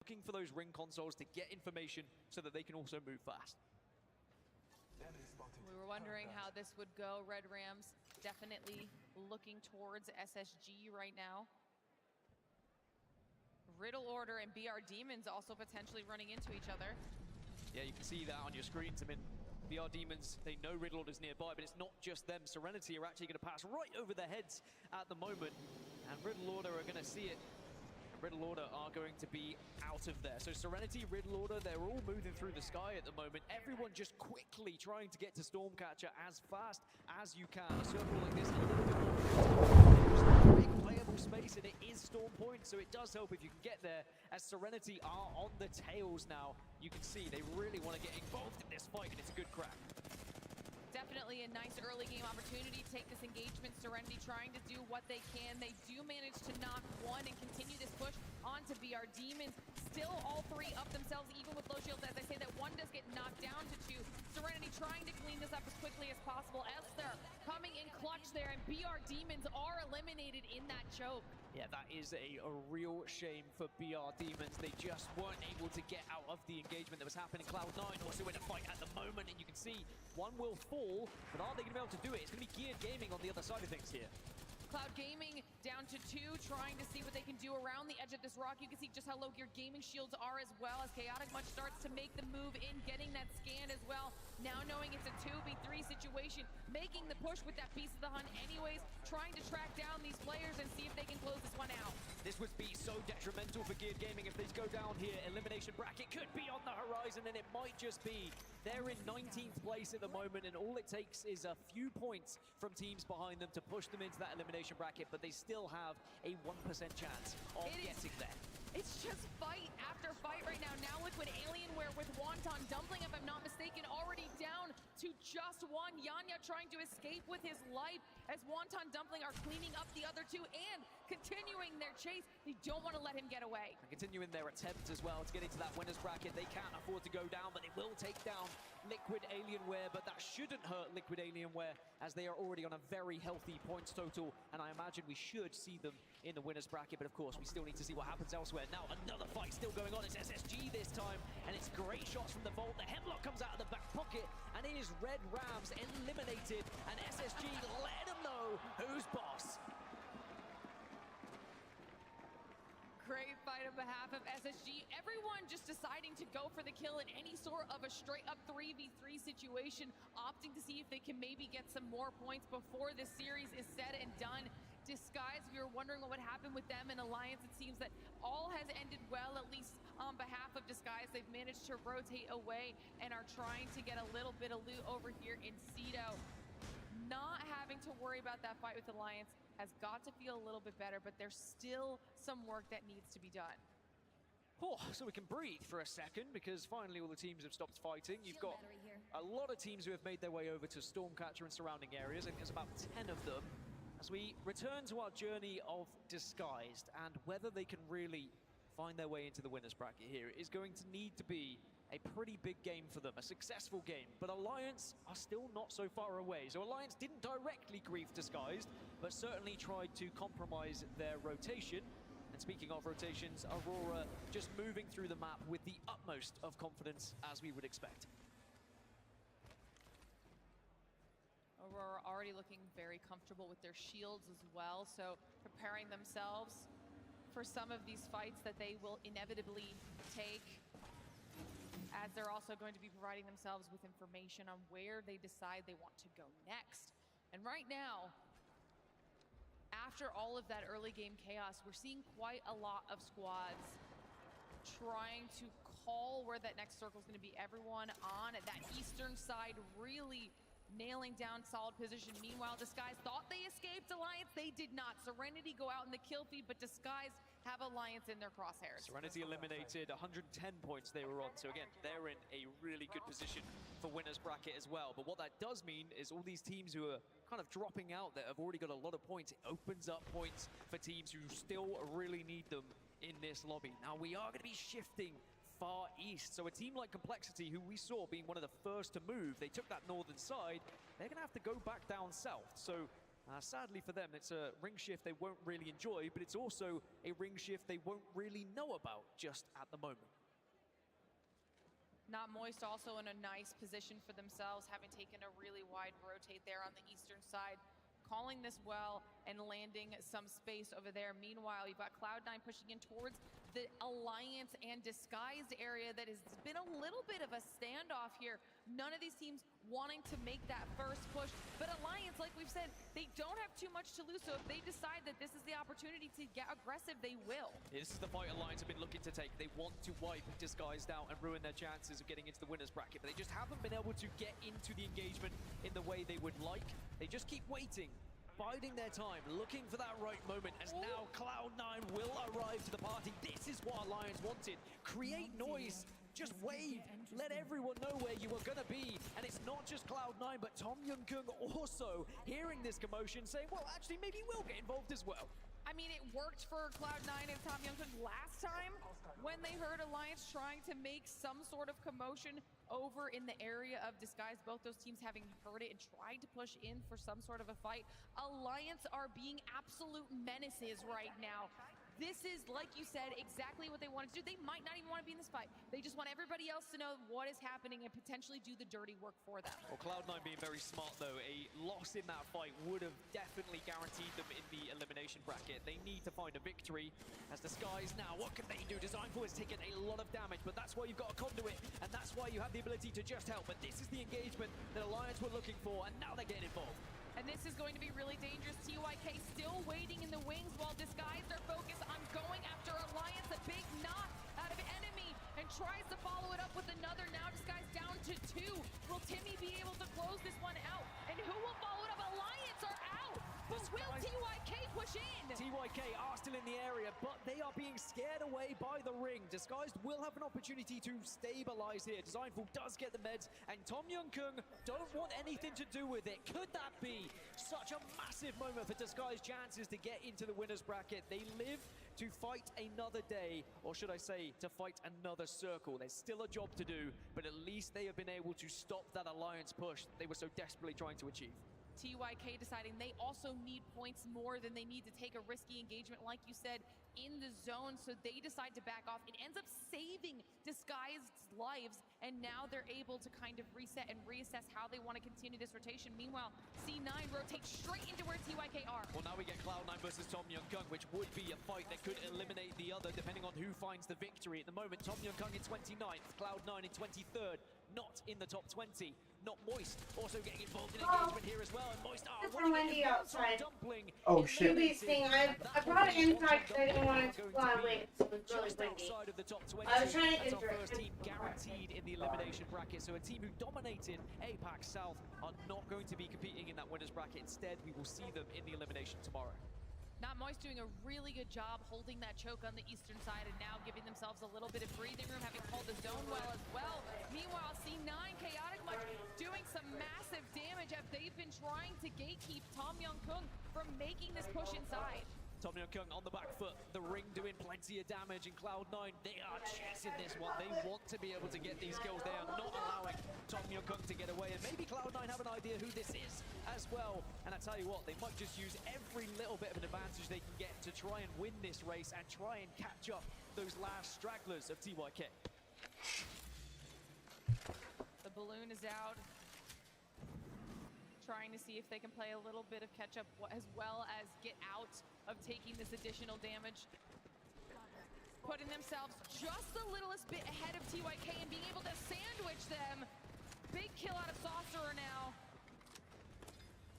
Looking for those ring consoles to get information so that they can also move fast. We were wondering how this would go. Red Rams definitely looking towards SSG right now. Riddle Order and BR Demons also potentially running into each other. Yeah, you can see that on your screens. I mean, BR Demons, they know Riddle Order's nearby, but it's not just them. Serenity are actually going to pass right over their heads at the moment, and Riddle Order are going to see it. Riddle Order are going to be out of there. So Serenity, Riddle Order, they're all moving through the sky at the moment. Everyone just quickly trying to get to Stormcatcher as fast as you can. A circle like this, a little bit more there's a big playable space, and it is Storm Point, so it does help if you can get there. As Serenity are on the tails now, you can see they really want to get involved in this fight, and it's a good crack. Definitely a nice early game opportunity to take this engagement. Serenity trying to do what they can. They do manage to knock one and continue this push onto BR Demons. Still all three up themselves, even with low shields. As I say, that one does get knocked down to two. Serenity trying to clean this up as quickly as possible. Esther coming in clutch there, and BR Demons are eliminated in that choke. Yeah, that is a real shame for BR Demons. They just weren't able to get out of the engagement that was happening. Cloud9 also in a fight at the moment, and you can see one will fall, but are they going to be able to do it? It's going to be Geared Gaming on the other side of things here. Cloud Gaming down to two, trying to see what they can do around the edge of this rock. You can see just how low Gear Gaming shields are as well, as Chaotic Much starts to make the move in, getting that scan as well. Now knowing it's a 2v3 situation, making the push with that piece of the hunt anyways, trying to track down these players and see if they can close this one out. This would be so detrimental for Geared Gaming if they go down here. Elimination bracket could be on the horizon, and it might just be. They're in 19th place at the moment, and all it takes is a few points from teams behind them to push them into that elimination bracket, but they still have a 1% chance of getting there. It's just fight after fight right now. Now Liquid Alienware with Wonton Dumpling, if I'm not mistaken, already down to just one. Yanya trying to escape with his life as Wonton Dumpling are cleaning up the other two and continuing their chase. They don't want to let him get away. And continuing their attempt as well to get into that winner's bracket. They can't afford to go down, but they will take down Liquid Alienware, but that shouldn't hurt Liquid Alienware as they are already on a very healthy points total, and I imagine we should see them in the winner's bracket, but of course we still need to see what happens elsewhere. Now another fight still going on. It's SSG this time, and it's great shots from the vault. The Hemlock comes out of the back pocket, and it is Red Rams eliminated, and SSG let them know who's boss. Great fight on behalf of SSG. Everyone just deciding to go for the kill in any sort of a straight up 3v3 situation, opting to see if they can maybe get some more points before this series is said and done. Disguise, we were wondering what would happen with them in Alliance. It seems that all has ended well, at least on behalf of Disguise. They've managed to rotate away and are trying to get a little bit of loot over here in Cedo. Not having to worry about that fight with Alliance has got to feel a little bit better, but there's still some work that needs to be done. Oh, so we can breathe for a second, because finally all the teams have stopped fighting. You've got a lot of teams who have made their way over to Stormcatcher and surrounding areas. I think there's about 10 of them. As we return to our journey of Disguised, and whether they can really find their way into the winner's bracket here is going to need to be a pretty big game for them, a successful game. But Alliance are still not so far away. So Alliance didn't directly grief Disguised, but certainly tried to compromise their rotation. And speaking of rotations, Aurora just moving through the map with the utmost of confidence, as we would expect. Aurora already looking very comfortable with their shields as well, so preparing themselves for some of these fights that they will inevitably take, as they're also going to be providing themselves with information on where they decide they want to go next. And right now, after all of that early game chaos, we're seeing quite a lot of squads trying to call where that next circle is going to be. Everyone on that eastern side really nailing down solid position. Meanwhile, Disguise thought they escaped Alliance. They did not. Serenity go out in the kill feed, but Disguise have Alliance in their crosshairs. Serenity eliminated 110 points they were on. So again, they're in a really good position for winner's bracket as well. But what that does mean is all these teams who are kind of dropping out that have already got a lot of points, it opens up points for teams who still really need them in this lobby. Now we are going to be shifting far east. So a team like Complexity, who we saw being one of the first to move, they took that northern side, they're going to have to go back down south. So sadly for them, it's a ring shift they won't really enjoy, but it's also a ring shift they won't really know about just at the moment. Not Moist also in a nice position for themselves, having taken a really wide rotate there on the eastern side, calling this well and landing some space over there. Meanwhile, you've got Cloud9 pushing in towards the Alliance and Disguised area that has been a little bit of a standoff here. None of these teams wanting to make that first push, but Alliance, like we've said, they don't have too much to lose, so if they decide that this is the opportunity to get aggressive, they will. Yeah, this is the fight Alliance have been looking to take. They want to wipe Disguised out and ruin their chances of getting into the winner's bracket, but they just haven't been able to get into the engagement in the way they would like. They just keep waiting, biding their time, looking for that right moment, as now Cloud9 will arrive to the party. This is what Alliance wanted. Create noise, just wave, let everyone know where you are gonna be. And it's not just Cloud9, but Tom Young-Kung also hearing this commotion, saying, well, actually, maybe we'll get involved as well. I mean, it worked for Cloud9 and Tom Young-Kung last time when they heard Alliance trying to make some sort of commotion over in the area of Disguise. Both those teams having heard it and tried to push in for some sort of a fight. Alliance are being absolute menaces right now. This is, like you said, exactly what they wanted to do. They might not even want to be in this fight. They just want everybody else to know what is happening and potentially do the dirty work for them. Well, Cloud9 being very smart, though, a loss in that fight would have definitely guaranteed them in the elimination bracket. They need to find a victory. As Disguise now, what can they do? Designful has taken a lot of damage, but that's why you've got a conduit, and that's why you have the ability to just help. But this is the engagement that Alliance were looking for, and now they're getting involved. And this is going to be really dangerous. TYK still waiting in the wings while Disguise are focused on going after Alliance. A big knock out of enemy and tries to follow it up with another. Now Disguise down to 2. Will Timmy be able to close this one out? And who will follow it up? Alliance are out. But will TYK push in? TYK are still in the area, but they are being scared away by the ring. Disguised will have an opportunity to stabilize here. Designful does get the meds, and Tom Young-Kung don't want anything to do with it. Could that be such a massive moment for Disguised chances to get into the winner's bracket? They live to fight another day, or should I say, to fight another circle. There's still a job to do, but at least they have been able to stop that Alliance push they were so desperately trying to achieve. TYK deciding they also need points more than they need to take a risky engagement, like you said, in the zone, so they decide to back off. It ends up saving Disguised's lives, and now they're able to kind of reset and reassess how they want to continue this rotation. Meanwhile, C9 rotates straight into where TYK are. Well, now we get Cloud9 versus Tom Young-Kung, which would be a fight that could eliminate the other, depending on who finds the victory. At the moment, Tom Young-Kung in 29th, Cloud9 in 23rd, not in the top 20. Not Moist, also getting involved in engagement here as well, and Moist are from Wendy outside. Dumpling. Oh shit. Yubi's thing, I brought it inside because I didn't want it to fly away. It was really windy. Outside of the top 20. I was trying to That's our enter first it. team guaranteed in the elimination bracket. So a team who dominated APAC South are not going to be competing in that winners bracket. Instead, we will see them in the elimination tomorrow. Not Moist doing a really good job holding that choke on the eastern side and now giving themselves a little bit of breathing room, having called the zone well as well. Meanwhile, C9, Chaotic Much doing some massive damage as they've been trying to gatekeep Tom Young-Kung from making this push inside. Tom Young on the back foot, the ring doing plenty of damage, and Cloud9, they are chasing this one. They want to be able to get these kills. They are not allowing Tom Young to get away, and maybe Cloud9 have an idea who this is as well. And I tell you what, they might just use every little bit of an advantage they can get to try and win this race and try and catch up those last stragglers of TYK. The balloon is out, trying to see if they can play a little bit of catch up as well as get out of taking this additional damage. Putting themselves just the littlest bit ahead of TYK and being able to sandwich them. Big kill out of Saucerer now.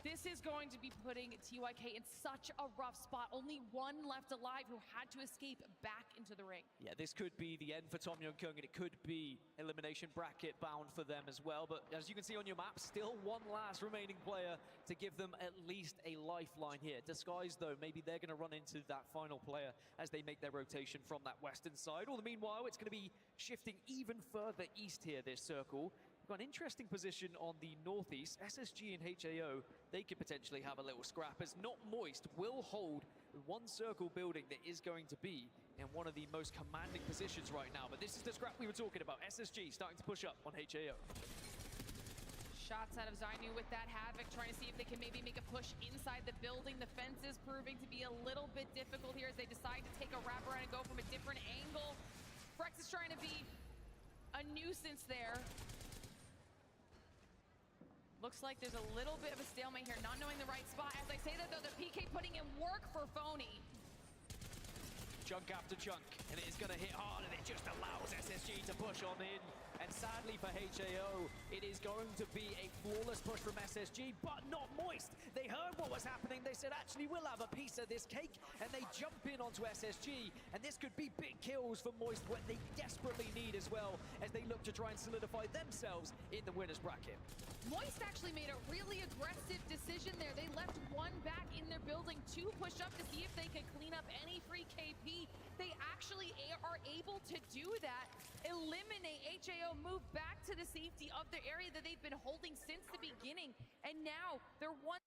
This is going to be putting TYK in such a rough spot. Only one left alive who had to escape back into the ring. Yeah, this could be the end for Tom Young, and it could be elimination bracket bound for them as well. But as you can see on your map, still one last remaining player to give them at least a lifeline here. Disguise, though, maybe they're going to run into that final player as they make their rotation from that western side. All the meanwhile, it's going to be shifting even further east here, this circle. We've got an interesting position on the northeast. SSG and HAO, they could potentially have a little scrap, as Not Moist will hold one circle building that is going to be in one of the most commanding positions right now. But this is the scrap we were talking about. SSG starting to push up on HAO. Shots out of Zainu with that Havoc, trying to see if they can maybe make a push inside the building. The fence is proving to be a little bit difficult here as they decide to take a wraparound and go from a different angle. Frex is trying to be a nuisance there. Looks like there's a little bit of a stalemate here, not knowing the right spot. As I say that, though, the PK putting in work for Phony. Chunk after chunk, and it is going to hit hard, and it just allows SSG to push on in. And sadly for HAO, it is going to be a flawless push from SSG, but Not Moist. They heard what was happening. They said, actually, we'll have a piece of this cake. And they jump in onto SSG. And this could be big kills for Moist, what they desperately need as well, as they look to try and solidify themselves in the winner's bracket. Moist actually made a really aggressive decision there. They left one back in their building to push up to see if they could clean up any free KP. They actually are able to do that, eliminate HAO, move back to the safety of the area that they've been holding since the beginning, and now they're one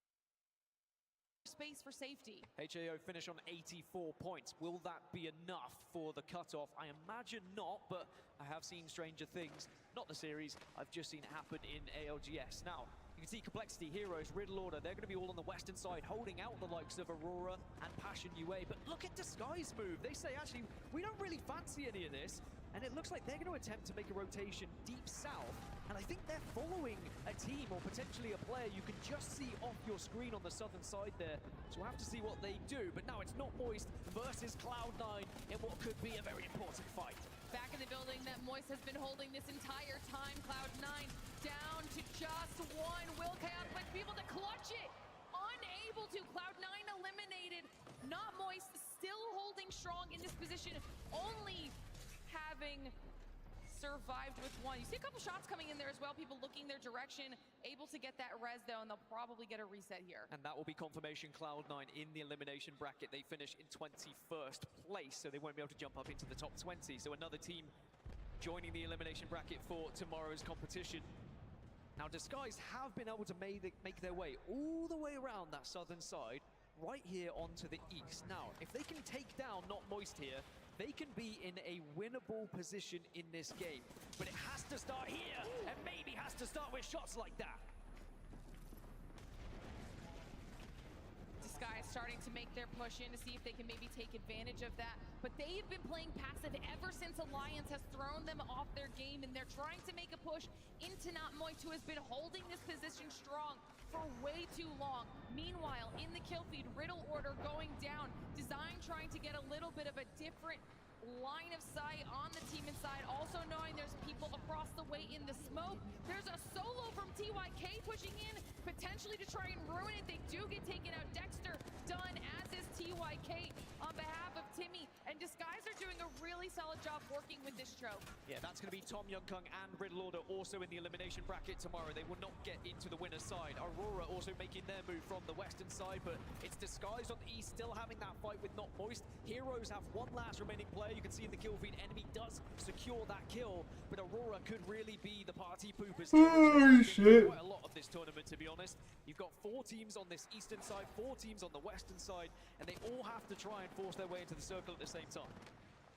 space for safety. HAO finish on 84 points. Will that be enough for the cutoff? I imagine not, but I have seen stranger things. Not the series, I've just seen it happen in ALGS. Now, you can see Complexity, Heroes, Riddle Order, they're going to be all on the western side, holding out the likes of Aurora and Passion UA. But look at Disguise move. They say, actually, we don't really fancy any of this. And it looks like they're going to attempt to make a rotation deep south. And I think they're following a team or potentially a player you can just see off your screen on the southern side there. So we'll have to see what they do. But now it's Not Moist versus Cloud9 in what could be a very important fight. Back in the building that Moist has been holding this entire time. Cloud9 down to just one. Will Chaos might be able to clutch it. Unable to. Cloud9 eliminated. Not Moist still holding strong in this position. Only having survived with one. You see a couple shots coming in there as well. People looking their direction. Able to get that res though, and they'll probably get a reset here. And that will be confirmation Cloud9 in the elimination bracket. They finish in 21st place, so they won't be able to jump up into the top 20. So another team joining the elimination bracket for tomorrow's competition. Now, Disguise have been able to make their way all the way around that southern side, right here onto the east. Now, if they can take down Not Moist here, they can be in a winnable position in this game. But it has to start here, and maybe has to start with shots like that. Disguise starting to make their push in to see if they can maybe take advantage of that. But they've been playing passive ever since Alliance has thrown them off their game, and they're trying to make a push into Not Moist, who has been holding this position strong for way too long. Meanwhile, in the kill feed, Riddle Order going down. Design trying to get a little bit of a different line of sight on the team inside, also knowing there's people across the way in the smoke. There's a solo from TYK pushing in, potentially to try and ruin it. They do get taken out. Dexter done, as is TYK on behalf of Timmy. And Disguise are doing a really solid job working with this trope. Yeah, that's going to be Tom Youngkung and Riddle Order also in the elimination bracket tomorrow. They will not get into the winner's side. Aurora also making their move from the western side, but it's Disguise on the east, still having that fight with Not Moist. Heroes have one last remaining player. You can see in the kill feed, enemy does secure that kill, but Aurora could really be the party poopers here. Holy shit. Quite a lot of this tournament, to be honest. You've got 4 teams on this eastern side, 4 teams on the western side, and and they all have to try and force their way into the circle at the same time.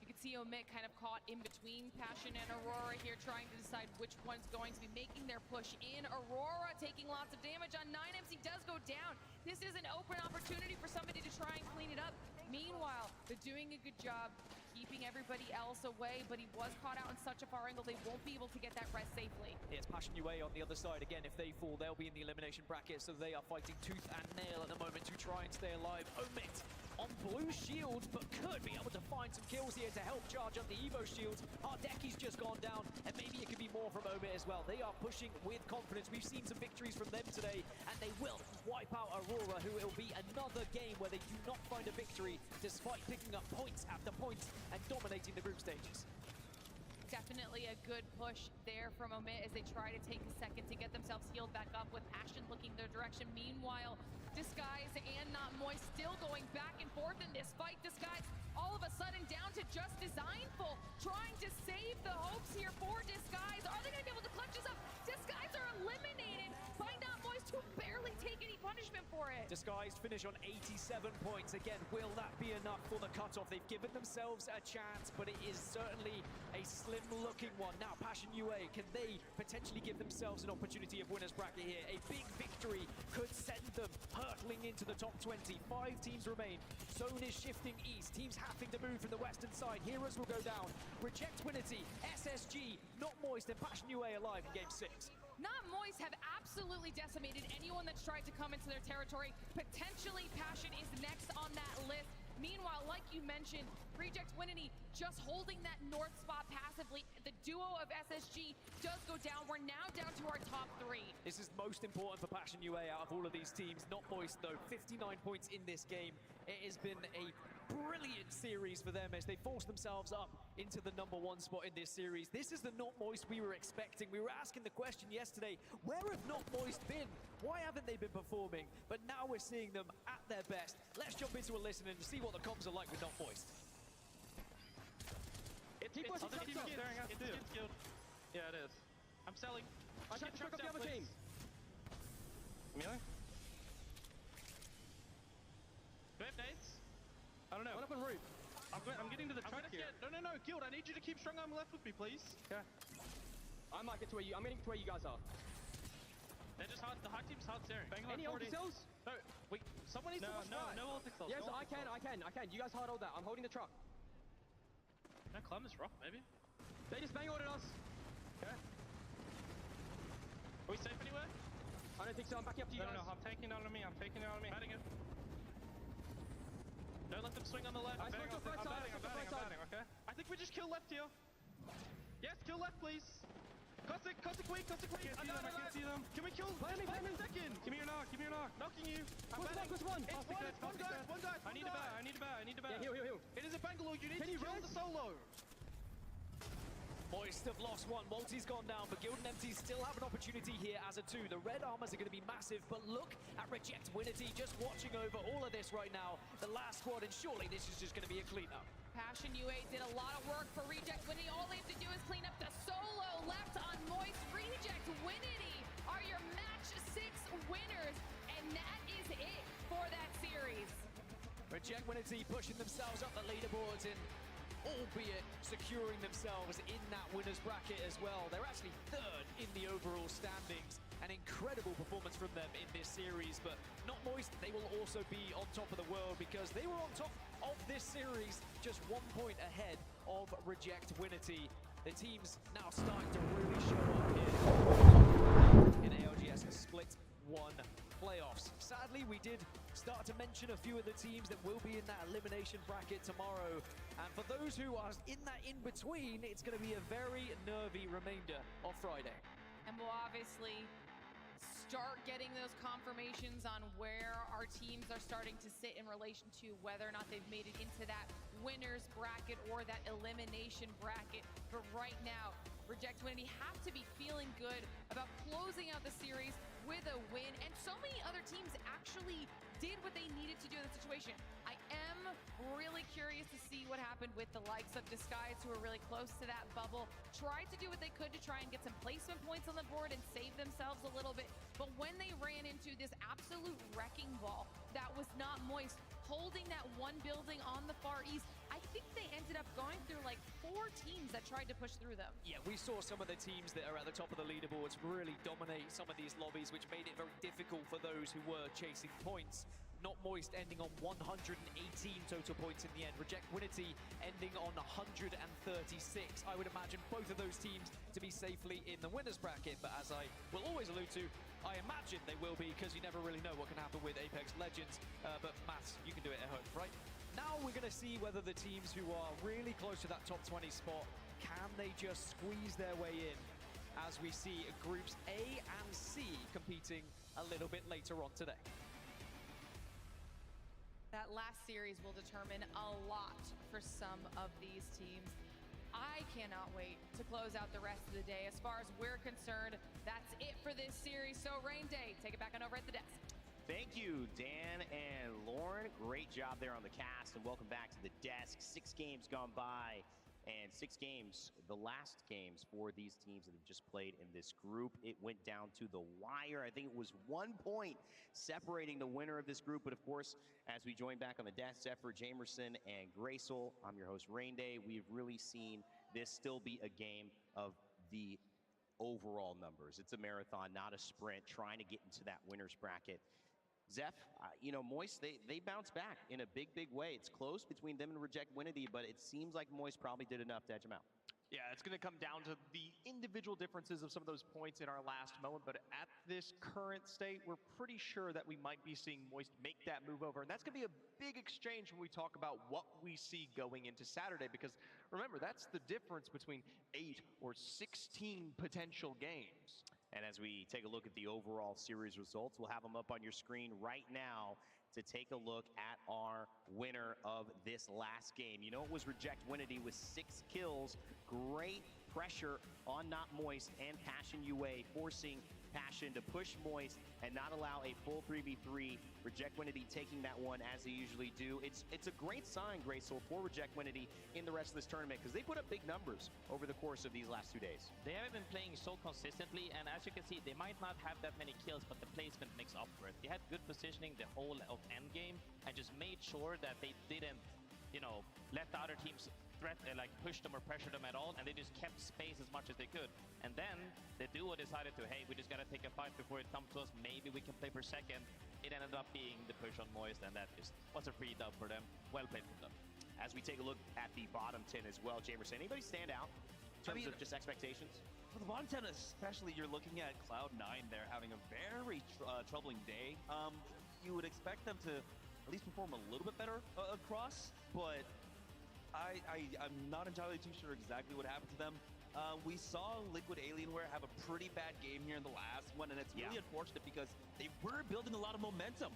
You can see Omit kind of caught in between Passion and Aurora here, trying to decide which one's going to be making their push in. Aurora taking lots of damage on 9MC does go down. This is an open opportunity for somebody to try and clean it up. Meanwhile, they're doing a good job keeping everybody else away, but he was caught out in such a far angle, they won't be able to get that rest safely. It's Passion UA on the other side. Again, if they fall, they'll be in the elimination bracket, so they are fighting tooth and nail at the moment to try and stay alive. Omit on blue shield, but could be able to find some kills here to help charge up the Evo shields. Ardeki's just gone down, and maybe it could be more from Omit as well. They are pushing with confidence. We've seen some victories from them today, and they will wipe out Aurora, who will be another game where they do not find a victory, despite picking up points after points and dominating the group stages. Definitely a good push there from Omit as they try to take a second to get themselves healed back up, with Passion looking their direction. Meanwhile, Disguise and Not Moist still going back and forth in this fight. Disguise all of a sudden down to just Designful, trying to save the hopes here for Disguise. Are they going to be able to clutch this up? Disguise are eliminated by Not Moist, who barely take any punishment for it. Disguised finish on 87 points. Again, will that be enough for the cutoff? They've given themselves a chance, but it is certainly a slim-looking one. Now, Passion UA, can they potentially give themselves an opportunity of winner's bracket here? A big victory could send them hurtling into the top 20. 5 teams remain. Zone is shifting east. Teams having to move from the western side. Heroes will go down. Reject Winity, SSG, Not Moist, and Passion UA alive in Game 6. Not Moist have absolutely decimated anyone that's tried to come into their territory. Potentially Passion is next on that list. Meanwhile, like you mentioned, Reject Winity just holding that north spot passively. The duo of SSG does go down. We're now down to our top 3. This is most important for Passion UA out of all of these teams. Not Moist, though. 59 points in this game. It has been a brilliant series for them as they force themselves up into the #1 spot in this series. This is the Not Moist we were expecting. We were asking the question yesterday, where have Not Moist been? Why haven't they been performing? But now we're seeing them at their best. Let's jump into a listen and see what the comms are like with Not Moist. It's other team staring at it's guild. Yeah, it is. I'm selling. I can truck up the other team. Amelia? Do I have nades? I don't know. One up on roof. I'm getting to the truck here. No, Guild, I need you to keep strong arm left with me, please. Yeah. I'm getting to where you guys are. They're just hard. The hard team's hard staring. Any ulti cells? No, wait. Someone needs to push right. No ulti cells. Yes, I can. You guys hard hold that. I'm holding the truck. No, climb this rock, maybe. They just bang ordered us. Okay. Are we safe anywhere? I don't think so. I'm backing up to you guys. No, I'm taking it on me. Batting it. Don't let them swing on the left. I'm batting, okay? I think we just kill left here. Yes, kill left, please. Cossack weak. I can't see them. Can we kill? Play me. Second. Give me your knock. Knocking you. I'm batting. One dive. I need a bat. Yeah, heal. It is a Bangalore. You need to kill the solo. Moist have lost one. Multi's gone down, but Guild and MT still have an opportunity here as a 2. The red armors are going to be massive, but look at Reject Winity just watching over all of this right now. The last squad, and surely this is just going to be a cleanup. Passion UA did a lot of work for Reject Winity. All they have to do is clean up the solo left on Moist. Reject Winity are your match 6 winners, and that is it for that series. Reject Winity pushing themselves up the leaderboards, and albeit securing themselves in that winner's bracket as well. They're actually 3rd in the overall standings. An incredible performance from them in this series, but Not Moist, they will also be on top of the world because they were on top of this series, just 1 point ahead of Reject Winity. The team's now starting to really show up here in ALGS Split 1 playoffs. Sadly, we did start to mention a few of the teams that will be in that elimination bracket tomorrow. And for those who are in that in-between, it's going to be a very nervy remainder of Friday. And we'll obviously start getting those confirmations on where our teams are starting to sit in relation to whether or not they've made it into that winner's bracket or that elimination bracket. But right now, Reject Winity have to be feeling good about closing out the series with a win. And so many other teams actually did what they needed to do in the situation. I am really curious to see what happened with the likes of Disguise, who are really close to that bubble. Tried to do what they could to try and get some placement points on the board and save themselves a little bit. But when they ran into this absolute wrecking ball, that was Not Moist, holding that one building on the far east. I think they ended up going through like 4 teams that tried to push through them. Yeah, we saw some of the teams that are at the top of the leaderboards really dominate some of these lobbies, which made it very difficult for those who were chasing points. Not Moist ending on 118 total points in the end. Reject Winity ending on 136. I would imagine both of those teams to be safely in the winners bracket, but as I will always allude to, I imagine they will be, because you never really know what can happen with Apex Legends. But Matt, you can do it at home, right? Now we're going to see whether the teams who are really close to that top 20 spot, can they just squeeze their way in, as we see groups A and C competing a little bit later on today. That last series will determine a lot for some of these teams. I cannot wait to close out the rest of the day. As far as we're concerned, that's it for this series. So Rain Day, take it back on over at the desk. Thank you, Dan and Lauren. Great job there on the cast, and welcome back to the desk. 6 games gone by, and 6 games, the last games for these teams that have just played in this group. It went down to the wire. I think it was 1 point separating the winner of this group. But of course, as we join back on the desk, Zephyr, Jamerson, and Graysol, I'm your host, Rain Day. We've really seen this still be a game of the overall numbers. It's a marathon, not a sprint, trying to get into that winner's bracket. Zeph, you know, Moist, they bounce back in a big, big way. It's close between them and Reject Winity, but it seems like Moist probably did enough to edge them out. Yeah, it's going to come down to the individual differences of some of those points in our last moment, but at this current state, we're pretty sure that we might be seeing Moist make that move over, and that's going to be a big exchange when we talk about what we see going into Saturday, because remember, that's the difference between 8 or 16 potential games. And as we take a look at the overall series results, we'll have them up on your screen right now to take a look at our winner of this last game. You know, it was Reject Winity with 6 kills. Great pressure on Not Moist and Passion UA, forcing Passion to push Moist and not allow a full 3v3. Reject Winity taking that one as they usually do. It's a great sign, Graysol, for Reject Winity in the rest of this tournament, because they put up big numbers over the course of these last 2 days. They haven't been playing so consistently, and as you can see, they might not have that many kills, but the placement makes up for it. They had good positioning the whole of endgame and just made sure that they didn't, you know, let the other teams like push them or pressure them at all, and they just kept space as much as they could. And then the duo decided to, hey, we just gotta take a fight before it comes to us. Maybe we can play per second. It ended up being the push on Moist, and that just was a free dub for them. Well played from them. As we take a look at the bottom 10 as well, Jamerson, anybody stand out in terms of just expectations? For the bottom 10 especially, you're looking at Cloud9 there having a very troubling day. You would expect them to at least perform a little bit better across, but I'm not entirely too sure exactly what happened to them. We saw Liquid Alienware have a pretty bad game here in the last one, and it's really unfortunate because they were building a lot of momentum.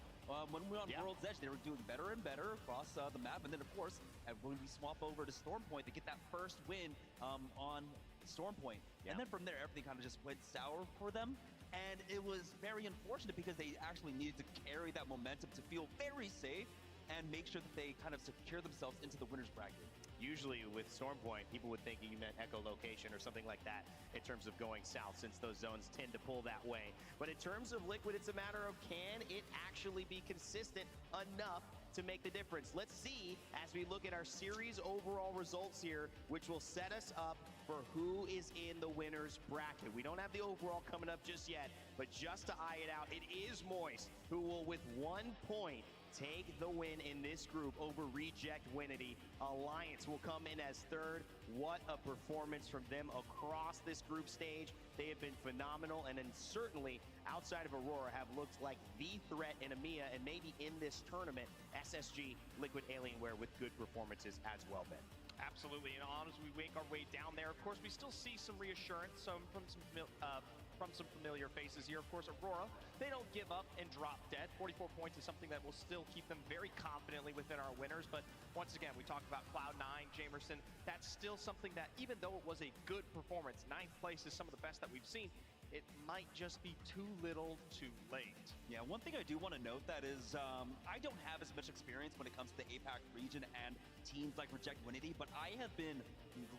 When we were on World's Edge, they were doing better and better across the map, and then of course, when we swap over to Stormpoint, they get that first win on Stormpoint. And then from there, everything kind of just went sour for them. And it was very unfortunate because they actually needed to carry that momentum to feel very safe and make sure that they kind of secure themselves into the winner's bracket. Usually with Stormpoint, people would think you meant echolocation or something like that in terms of going south, since those zones tend to pull that way. But in terms of Liquid, it's a matter of, can it actually be consistent enough to make the difference? Let's see as we look at our series overall results here, which will set us up for who is in the winner's bracket. We don't have the overall coming up just yet, but just to eye it out, it is Moist who will, with 1 point, take the win in this group over Reject Winity. Alliance will come in as 3rd. What a performance from them across this group stage. They have been phenomenal, and then certainly outside of Aurora have looked like the threat in EMEA and maybe in this tournament. SSG, Liquid Alienware with good performances as well, Ben. Absolutely, and as we make our way down there, of course, we still see some reassurance from some familiar faces here. Of course, Aurora, they don't give up and drop dead. 44 points is something that will still keep them very confidently within our winners. But once again, we talk about Cloud9, Jamerson. That's still something that, even though it was a good performance, 9th place is some of the best that we've seen, it might just be too little too late. Yeah, one thing I do want to note that is I don't have as much experience when it comes to the APAC region and teams like Reject Winity, but I have been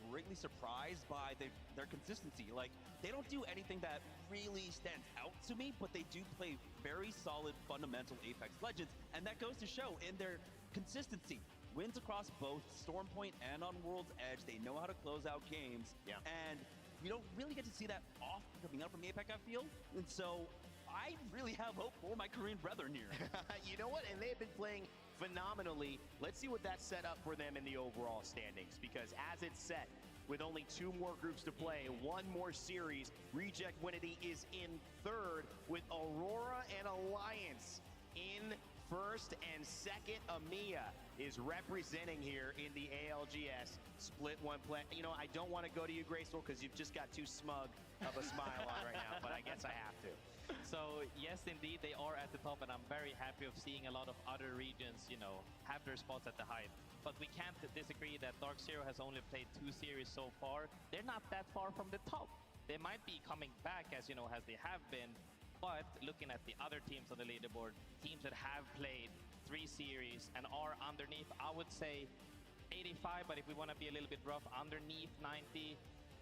greatly surprised by their consistency. Like, they don't do anything that really stands out to me, but they do play very solid, fundamental Apex Legends, and that goes to show in their consistency. Wins across both Storm Point and on World's Edge. They know how to close out games. Yeah. And you don't really get to see that often coming out from APAC, I feel. And so I really have hope for my Korean brethren here. You know what? And they've been playing phenomenally. Let's see what that's set up for them in the overall standings, because as it's set, with only 2 more groups to play, 1 more series, Reject Winity is in 3rd with Aurora and Alliance in 1st, and 2nd, EMEA is representing here in the ALGS split 1 play. You know, I don't want to go to you, Graceful, because you've just got too smug of a smile on right now, but I guess I have to. So yes, indeed, they are at the top, and I'm very happy of seeing a lot of other regions, you know, have their spots at the height. But we can't disagree that Dark Zero has only played 2 series so far. They're not that far from the top. They might be coming back, as you know, as they have been. But looking at the other teams on the leaderboard, teams that have played 3 series and are underneath, I would say 85, but if we want to be a little bit rough, underneath 90,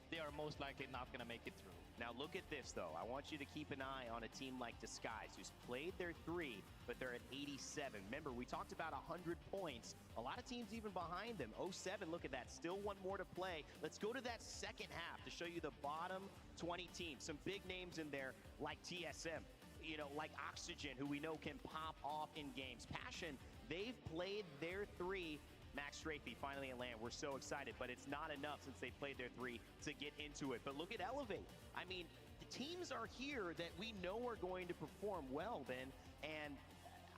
they are most likely not going to make it through. Now look at this, though. I want you to keep an eye on a team like Disguise, who's played their 3, but they're at 87. Remember, we talked about 100 points. A lot of teams even behind them. 07, look at that. Still 1 more to play. Let's go to that second half to show you the bottom 20 teams. Some big names in there like TSM, you know, like Oxygen, who we know can pop off in games. Passion, they've played their 3. Max Strafey finally in land. We're so excited, but it's not enough since they played their 3 to get into it. But look at Elevate. I mean, the teams are here that we know are going to perform well, Ben, and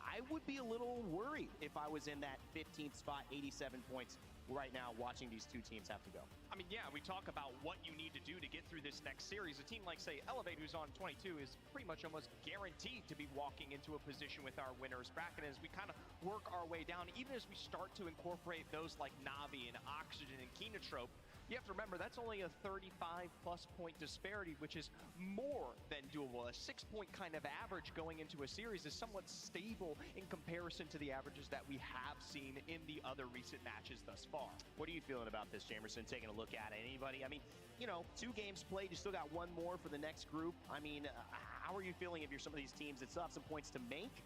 I would be a little worried if I was in that 15th spot, 87 points right now, watching these 2 teams have to go. I mean, yeah, we talk about what you need to do to get through this next series. A team like, say, Elevate, who's on 22, is pretty much almost guaranteed to be walking into a position with our winners bracket as we kind of work our way down. Even as we start to incorporate those like Navi and Oxygen and Kenotrope, you have to remember that's only a 35+ point disparity, which is more than doable. A 6-point kind of average going into a series is somewhat stable in comparison to the averages that we have seen in the other recent matches thus far. What are you feeling about this, Jamerson? Taking a look at it. Anybody? I mean, you know, 2 games played. You still got 1 more for the next group. I mean, how are you feeling if you're some of these teams that still have some points to make,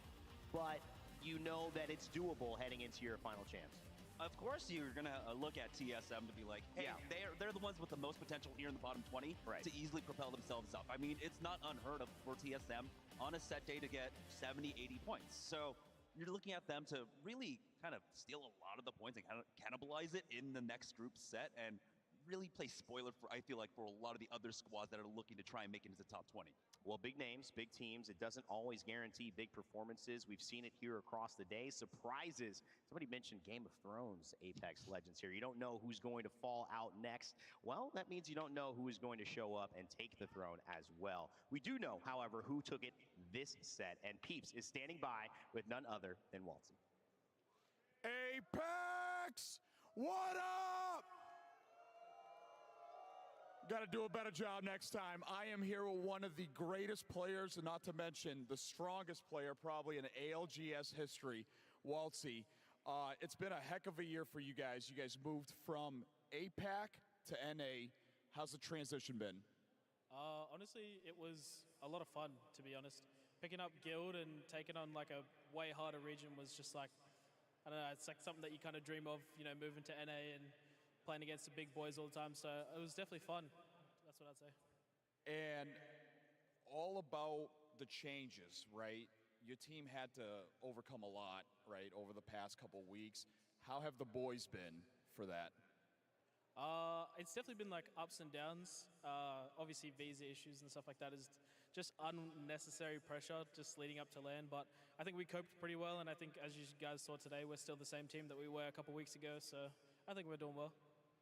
but you know that it's doable heading into your final chance? Of course, you're going to look at TSM to be like, hey, they're the ones with the most potential here in the bottom 20 to easily propel themselves up. I mean, it's not unheard of for TSM on a set day to get 70, 80 points. So you're looking at them to really kind of steal a lot of the points and kind of cannibalize it in the next group set and really play spoiler for, I feel like, for a lot of the other squads that are looking to try and make it into the top 20. Well, big names, big teams. It doesn't always guarantee big performances. We've seen it here across the day. Surprises. Somebody mentioned Game of Thrones Apex Legends here. You don't know who's going to fall out next. Well, that means you don't know who is going to show up and take the throne as well. We do know, however, who took it this set, and Peeps is standing by with none other than Waltzy. Apex, what up? Got to do a better job next time. I am here with one of the greatest players, and not to mention the strongest player probably in ALGS history, Waltzy. It's been a heck of a year for you guys. You guys moved from APAC to NA. How's the transition been? Honestly, it was a lot of fun, to be honest. Picking up Guild and taking on like a way harder region was just like, I don't know, it's like something that you kind of dream of, you know, moving to NA and playing against the big boys all the time. So it was definitely fun. That's what I'd say. And all about the changes, right? Your team had to overcome a lot, right, over the past couple weeks. How have the boys been for that? It's definitely been like ups and downs. Obviously visa issues and stuff like that is just unnecessary pressure just leading up to LAN. But I think we coped pretty well. And I think as you guys saw today, we're still the same team that we were a couple weeks ago. So I think we're doing well.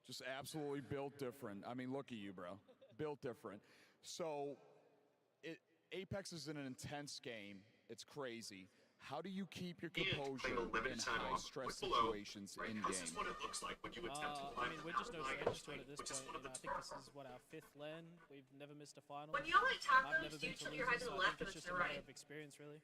Just absolutely built different. I mean, look at you, bro. Built different. So Apex is in an intense game. It's crazy. How do you keep your composure in high-stress situations in game? This is what it looks like when you attempt to I mean, we're just no strangers to it at this point. You know, I think this is, what, our 5th LAN. We've never missed a final. When y'all like I've tacos, never do you been to tilt your head to losers, the so I left think or it's to just the a matter right? of experience, really.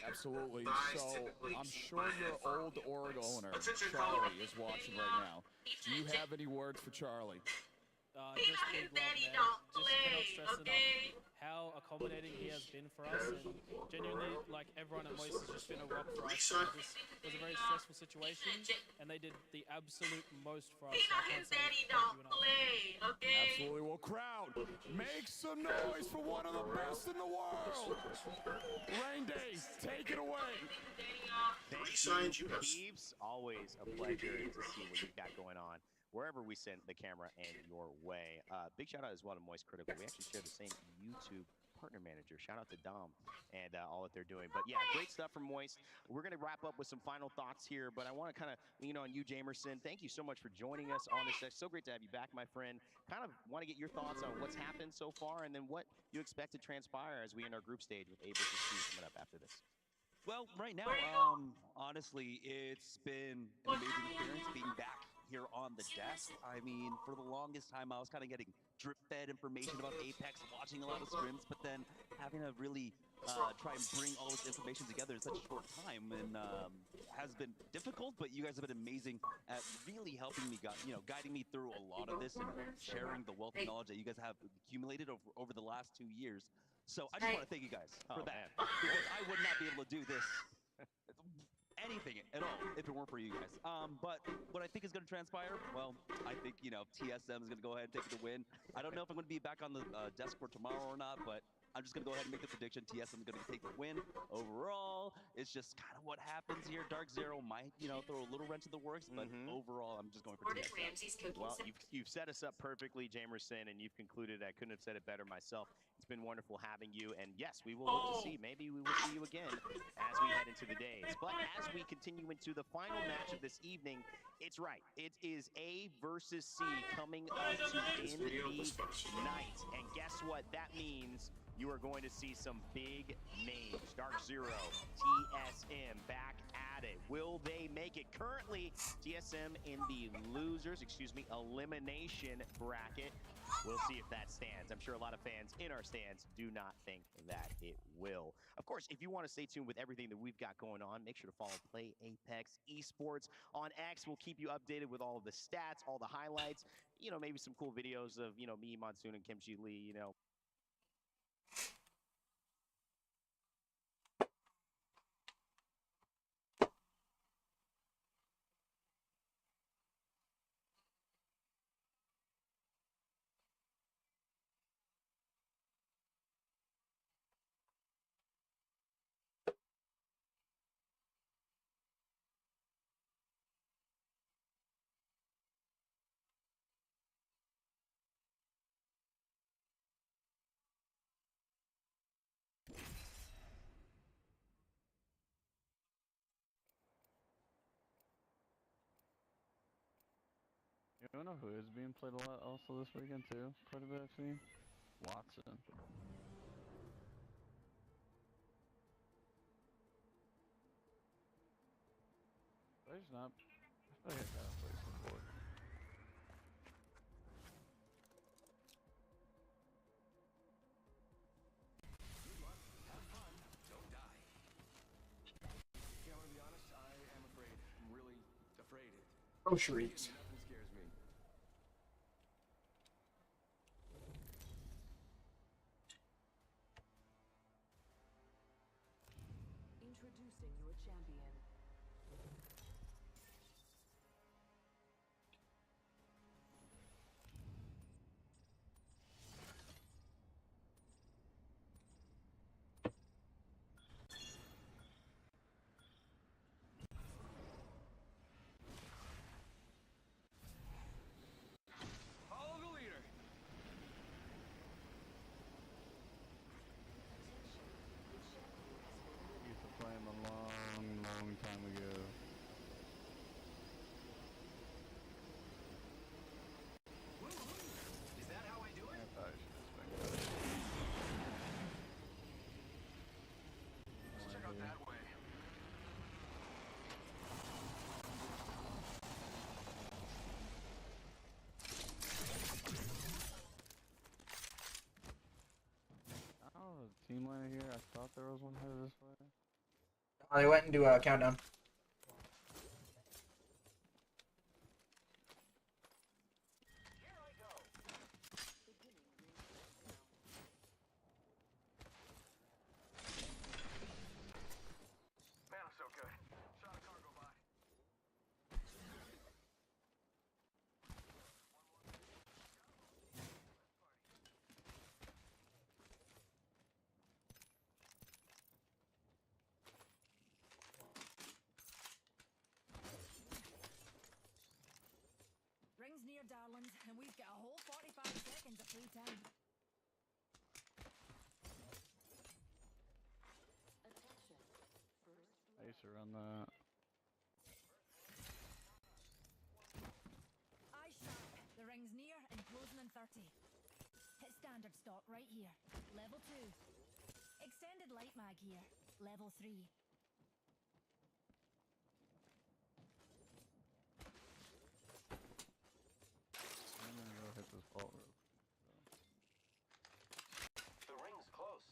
Absolutely. So I'm sure your old Oregoner, Charlie, is watching right now. Do you have any words for Charlie? just big love, man. Just cannot stress enough how accommodating he has been for us, and genuinely, like, everyone at Moist has just been a rock for us. This was a very stressful situation, and they did the absolute most for us. So I can't say thank you enough. Absolutely. Well, crowd, make some noise for one of the best in the world. Rain Day, take it away. Thank you, Peeps. Always a pleasure to see what you've got going on wherever we send the camera and your way. Big shout out as well to Moist Critical. We actually share the same YouTube partner manager. Shout out to Dom and all that they're doing. But yeah, great stuff from Moist. We're going to wrap up with some final thoughts here, but I want to kind of lean on you, Jamerson. Thank you so much for joining us on this. So great to have you back, my friend. Kind of want to get your thoughts on what's happened so far and then what you expect to transpire as we end our group stage with A versus C coming up after this. Well, right now, honestly, it's been an amazing experience being back here on the desk. I mean, for the longest time, I was kind of getting drip-fed information about Apex, watching a lot of scrims, but then having to really try and bring all this information together in such a short time and has been difficult, but you guys have been amazing at really helping me, guiding me through a lot of this and sharing the wealth of knowledge that you guys have accumulated over the last 2 years. So I just want to thank you guys for that, because I would not be able to do this anything at all if it weren't for you guys. But what I think is going to transpire, well, I think, TSM is going to go ahead and take the win. I don't know if I'm going to be back on the desk for tomorrow or not, but I'm just going to go ahead and make the prediction. TSM is going to take the win. Overall, it's just kind of what happens here. Dark Zero might, throw a little wrench in the works, but overall, I'm just going for TSM. Well, you've set us up perfectly, Jamerson, and you've concluded. I couldn't have said it better myself. It's been wonderful having you, and yes, we will look to see. Maybe we will see you again as we head into the days. But as we continue into the final match of this evening, it's right. It is A versus C coming up to end the night. And guess what? That means you are going to see some big names. Dark Zero, TSM back at it. Will they make it? Currently, TSM in the elimination bracket. We'll see if that stands. I'm sure a lot of fans in our stands do not think that it will. Of course, if you want to stay tuned with everything that we've got going on, make sure to follow Play Apex Esports on X. We'll keep you updated with all of the stats, all the highlights, maybe some cool videos of, me, Monsoon, and Kimchi Lee, You know who is being played a lot also this weekend too? Quite a bit, I've seen. Watson. I just not. I feel like I gotta play support. Good luck, have fun, don't die. Yeah, I'm gonna be honest, I am afraid. I'm really afraid. Groceries. Nothing scares me. Introducing your champion. Follow the leader. I used to play him a long time ago. Is that how I do it? I probably should have been good. Let's check out that way. Oh, team line here. I thought there was one headed this way. Oh, they went into a countdown. ring's near, darlings, and we've got a whole 45 seconds of free time. I used to run that. Eyes sharp. The ring's near and closing in 30. Hit standard stock right here. Level 2. Extended light mag here. Level 3. I'm gonna go hit this vault real quick. The ring's close.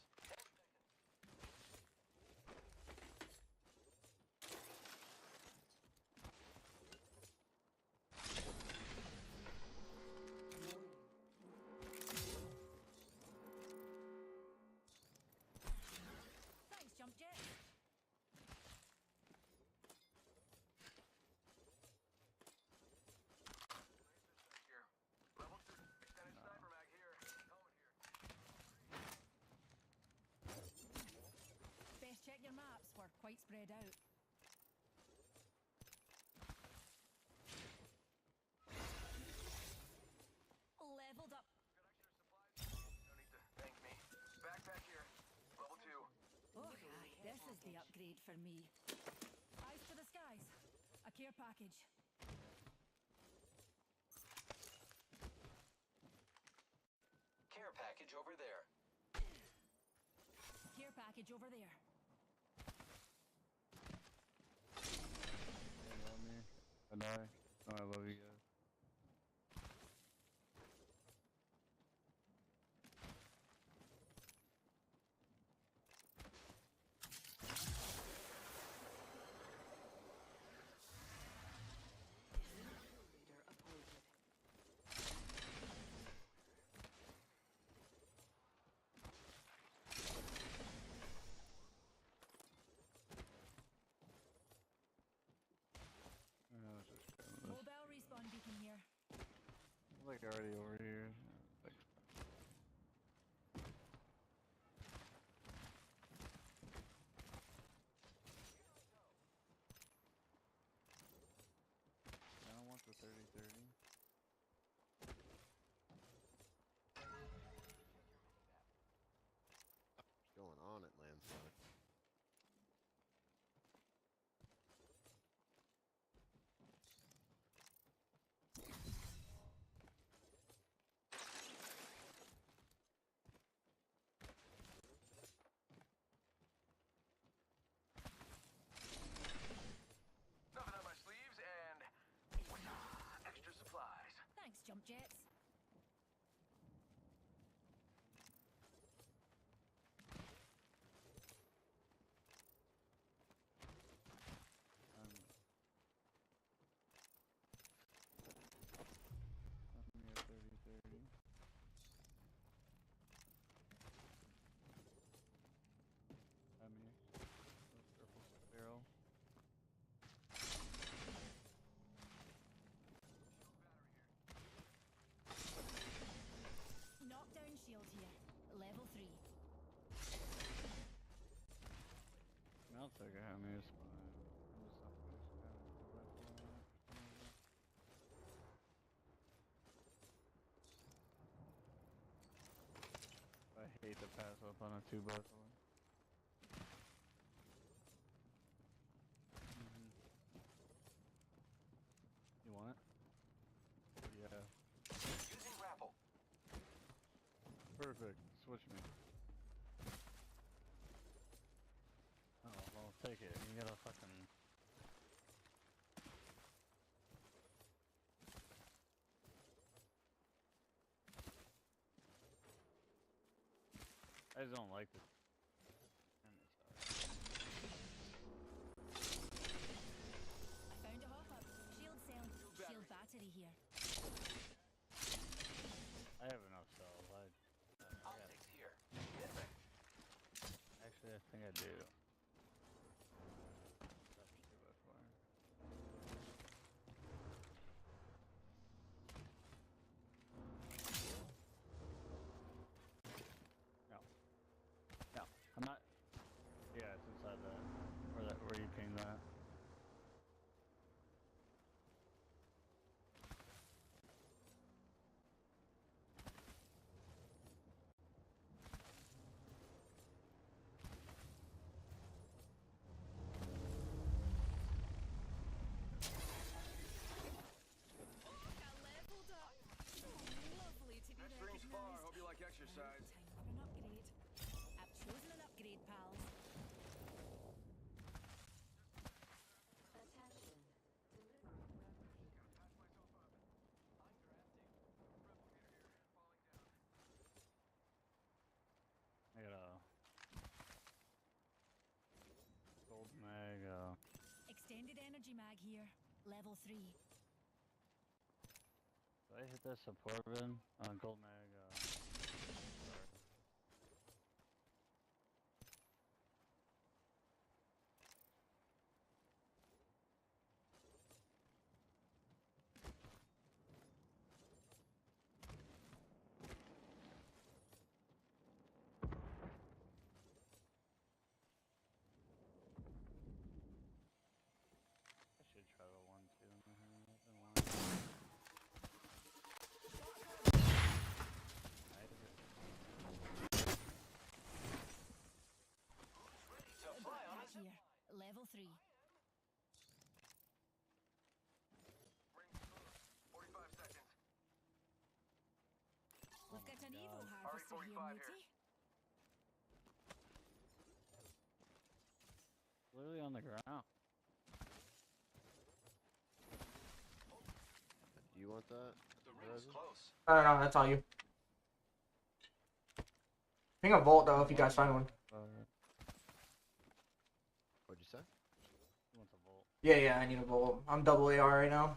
Thanks, jump jet. Here. Level 2. Extended sniper mag here. Helmet here. Best check your maps. We're quite spread out. Leveled up. No need to thank me. Backpack here. Level 2. Oh, aye, this is the upgrade for me. Eyes to the skies. A care package. Care package over there. Care package over there. You love me. I die. No, I love you guys. Mobile respawn beacon here. I'm like already over here. Like, I don't want the 30-30. What's going on at Landstock? Nothing on my sleeves and extra supplies. Thanks, jump jets. Nothing near 30-30. I'm here. Purple barrel. Knockdown shield here. Level 3. I'll take a Hemius, but I'm just not gonna spam it for that for some reason. I hate to pass up on a 2x4. You want it? Yeah. Using grapple. Perfect. Switch me. Oh, well, take it. You gotta fucking... I just don't like this. I found a hop-up. Shield cell. Shield battery here. I have enough cells. Optics here. Actually, I think I do. No. No. I'm not. Yeah, it's inside that. Where you pinged that. side. Time for an upgrade. I've chosen an upgrade, pals. Attention. Delivering replicator. I got a gold mag. Extended energy mag here. Level 3. Did I hit that support bin? Gold mag. I should try the 1-2 in the hand. Here. Level 3. 45 seconds. We've got an Evo harvester here, Mutie. Literally on the ground. You want that? The ring's close. I don't know. That's all you. Bring a Volt though if you guys find one. What'd you say? He wants a Volt. Yeah, yeah, I need a Volt. I'm double AR right now.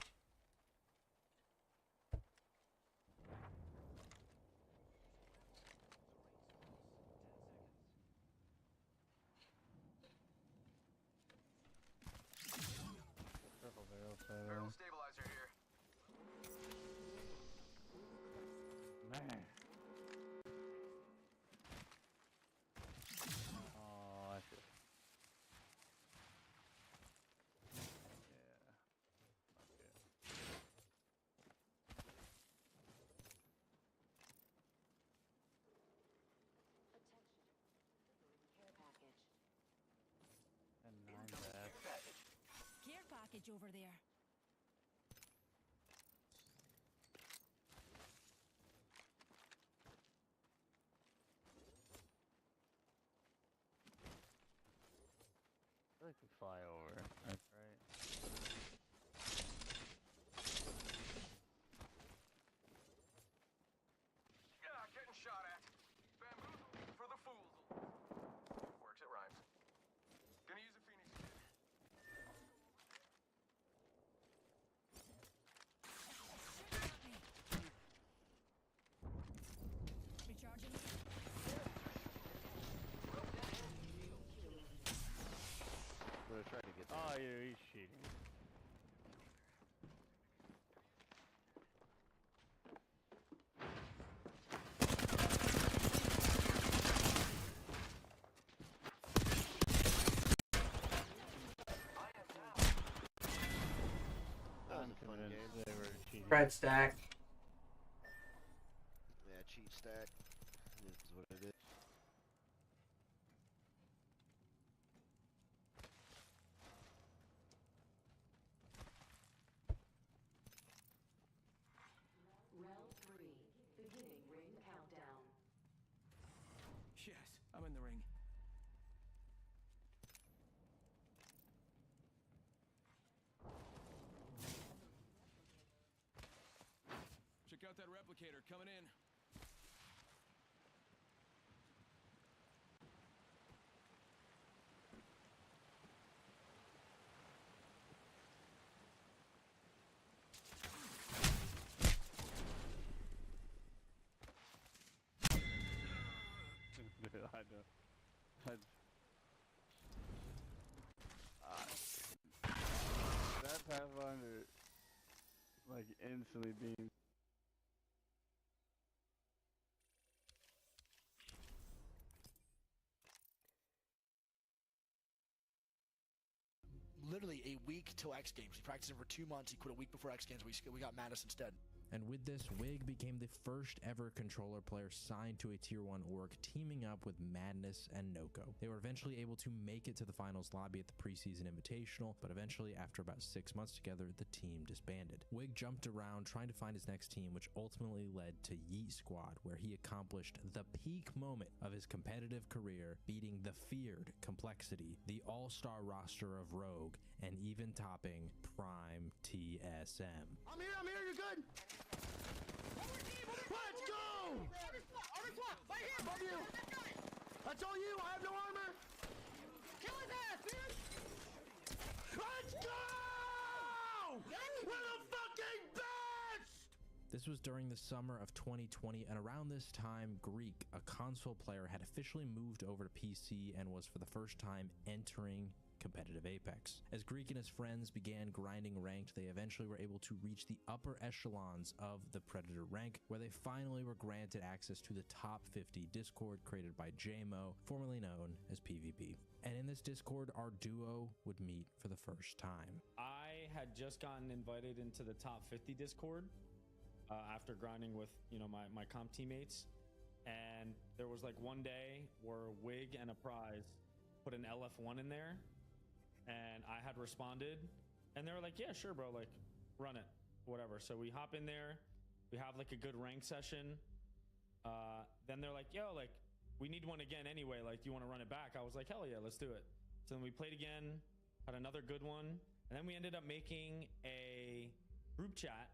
Purple barrel Barrel stabilizer here. Man. Oh, I should. Care package. And 9 bad. Care package over there. I feel like we fly over. That's right. Yeah, getting shot at. Bamboozle for the fools. Works, it rhymes. Gonna use a Phoenix kit. Recharging. I'm gonna try to get there. Oh, yeah, he's cheating. That was I'm a fun convinced game. they were cheating. Red stack. Yeah, cheat stack. This is what it is. Round 3. Beginning ring countdown. Yes, I'm in the ring. Check out that replicator coming in. I know. That Pathfinder, like, instantly being. Literally a week till X Games. He practiced it for 2 months. He quit a week before X Games. We got Mattis instead. And with this, Wig became the first ever controller player signed to a tier 1 org, teaming up with Madness and Noko. They were eventually able to make it to the finals lobby at the preseason invitational, but eventually after about 6 months together, the team disbanded. Wig jumped around trying to find his next team, which ultimately led to Yeet Squad, where he accomplished the peak moment of his competitive career, beating the feared Complexity, the all-star roster of Rogue, and even topping Prime TSM. I'm here, you're good! Let's go! Right here! Above you! That's all you, I have no armor! Kill his ass, man! Let's go! We're the fucking best! This was during the summer of 2020, and around this time, Greek, a console player, had officially moved over to PC and was for the first time entering competitive Apex. As Greek and his friends began grinding ranked, they eventually were able to reach the upper echelons of the Predator rank, where they finally were granted access to the top 50 Discord created by JMO, formerly known as PvP. And in this Discord, our duo would meet for the first time. I had just gotten invited into the top 50 Discord after grinding with, you know, my comp teammates, and there was like one day where Wig and a Prize put an LF1 in there, and I had responded, and they were like, yeah, sure, bro, like, run it, whatever. So we hop in there, we have like a good rank session. Then they're like, yo, like, we need one again anyway, like, you want to run it back? I was like, hell yeah, let's do it. So then we played again, had another good one, and then we ended up making a group chat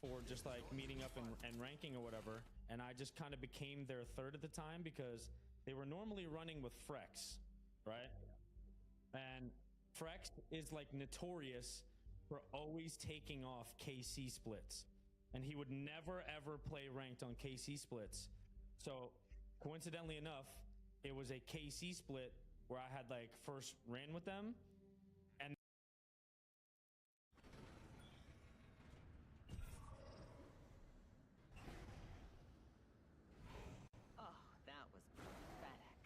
for just like meeting up and ranking or whatever. And I just kind of became their third at the time because they were normally running with Frex, right? And Frex is like notorious for always taking off KC splits. And he would never ever play ranked on KC splits. So coincidentally enough, it was a KC split where I had like first ran with them. And Oh, that was pathetic.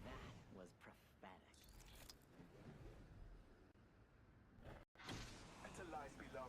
That was prophetic. Better lies below.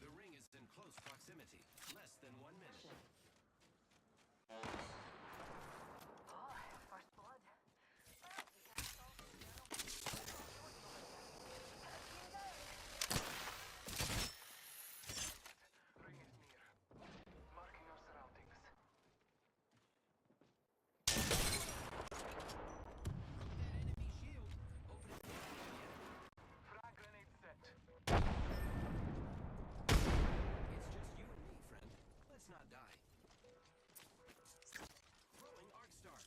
The ring is in close proximity. Less than 1 minute. Oh, first blood. Ring is near. Marking our surroundings. Frag grenade set. It's just you and me, friend. Let's not die. Throwing Arc Star.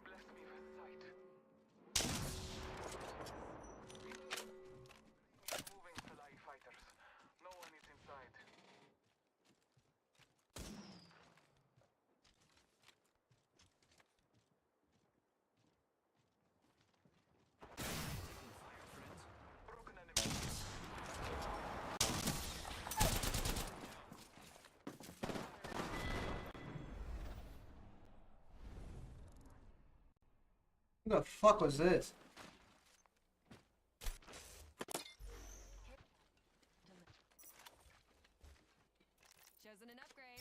Bless me with sight. Moving, Salai fighters. No one is inside. Broken enemy. Who the fuck was this? isn't an upgrade.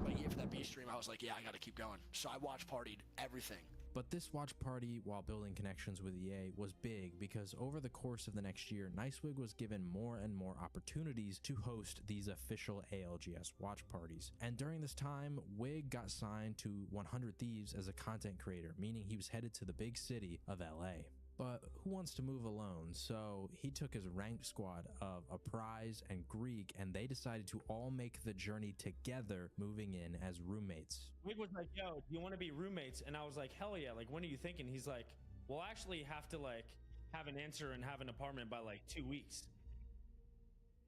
But yeah, for that B stream, I was like, yeah, I gotta keep going. So I watch partied everything. But this watch party, while building connections with EA, was big because over the course of the next year, Nicewig was given more and more opportunities to host these official ALGS watch parties. And during this time, Wig got signed to 100 Thieves as a content creator, meaning he was headed to the big city of LA. But who wants to move alone? So he took his ranked squad of Apprise and Greek, and they decided to all make the journey together, moving in as roommates. Wig was like, yo, do you want to be roommates? And I was like, hell yeah. Like, when are you thinking? He's like, we'll actually have to like have an answer and have an apartment by like 2 weeks.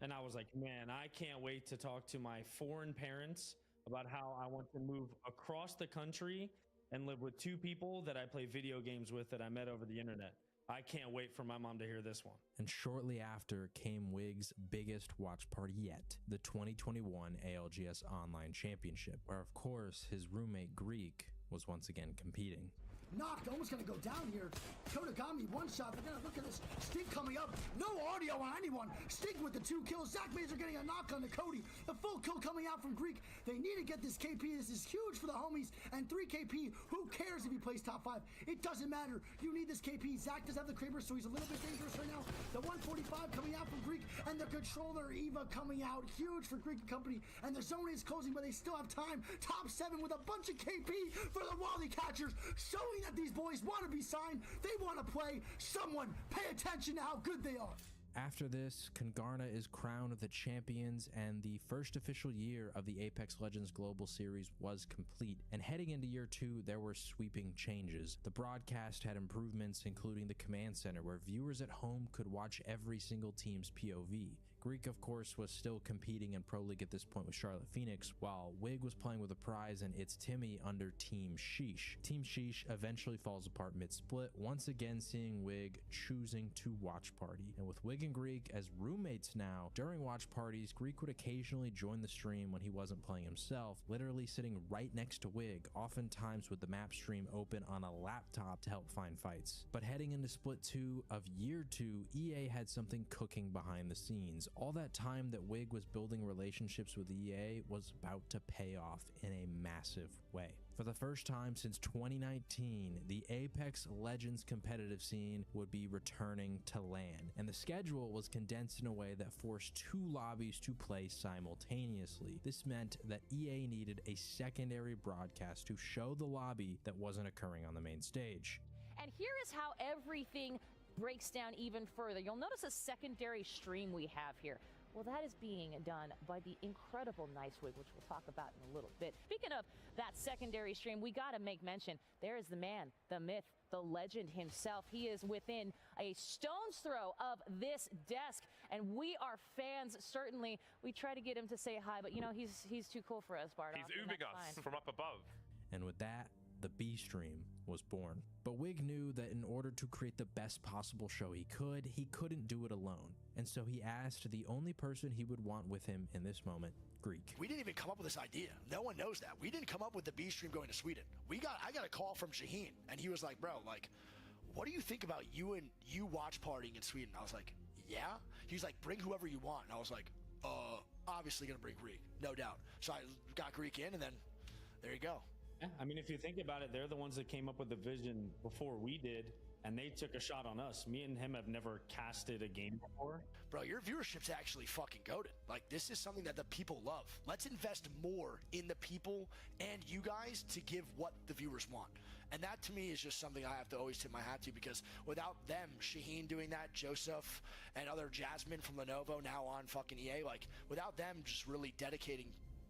And I was like, man, I can't wait to talk to my foreign parents about how I want to move across the country and live with 2 people that I play video games with that I met over the internet. I can't wait for my mom to hear this one. And shortly after came Wig's biggest watch party yet, the 2021 ALGS Online Championship, where of course his roommate Greek was once again competing. Knocked, almost gonna go down here. Coda got me one shot. They're gonna look at this. Stig coming up. No audio on anyone. Stig with the 2 kills. Zach Mazer getting a knock on the Cody. The full kill coming out from Greek. They need to get this KP. This is huge for the homies. And 3 KP. Who cares if he plays top 5? It doesn't matter. You need this KP. Zach does have the Kraber, so he's a little bit dangerous right now. The 145 coming out from Greek. And the controller Eva coming out. Huge for Greek and company. And the zone is closing, but they still have time. Top 7 with a bunch of KP for the Wally catchers. Showing that these boys want to be signed, they want to play. Someone pay attention to how good they are. After this, Congarna is crowned the champions, and the first official year of the Apex Legends Global Series was complete. And heading into year 2, there were sweeping changes. The broadcast had improvements, including the command center, where viewers at home could watch every single team's POV. Greek, of course, was still competing in Pro League at this point with Charlotte Phoenix, while Wig was playing with Apprise and It's Timmy under Team Sheesh. Team Sheesh eventually falls apart mid-split, once again seeing Wig choosing to watch party. And with Wig and Greek as roommates now, during watch parties, Greek would occasionally join the stream when he wasn't playing himself, literally sitting right next to Wig, oftentimes with the map stream open on a laptop to help find fights. But heading into split 2 of year 2, EA had something cooking behind the scenes. All that time that Wig was building relationships with EA was about to pay off in a massive way. For the first time since 2019, the Apex Legends competitive scene would be returning to LAN, and the schedule was condensed in a way that forced 2 lobbies to play simultaneously. This meant that EA needed a secondary broadcast to show the lobby that wasn't occurring on the main stage. And here is how everything breaks down even further. You'll notice a secondary stream we have here. Well, that is being done by the incredible Nicewig, which we'll talk about in a little bit. Speaking of that secondary stream, we got to make mention. There is the man, the myth, the legend himself. He is within a stone's throw of this desk, and we are fans, certainly. We try to get him to say hi, but, you know, he's too cool for us, Bardolph. He's oobing us from up above. And with that, the B stream was born. But Wig knew that in order to create the best possible show he couldn't do it alone. And so he asked the only person he would want with him in this moment, Greek. We didn't even come up with this idea. No one knows that. We didn't come up with the B stream going to Sweden. I got a call from Shaheen, and he was like, bro, like, what do you think about you watch partying in Sweden? I was like, yeah. He's like, bring whoever you want. And I was like, obviously gonna bring Greek, no doubt. So I got Greek in, and then there you go. Yeah, I mean, if you think about it, they're the ones that came up with the vision before we did, and they took a shot on us. Me and him have never casted a game before. Bro, your viewership's actually fucking goated. Like, this is something that the people love. Let's invest more in the people and you guys to give what the viewers want. And that, to me, is just something I have to always tip my hat to, because without them, Shaheen doing that, Joseph, and other Jasmine from Lenovo now on fucking EA, like, without them just really dedicating,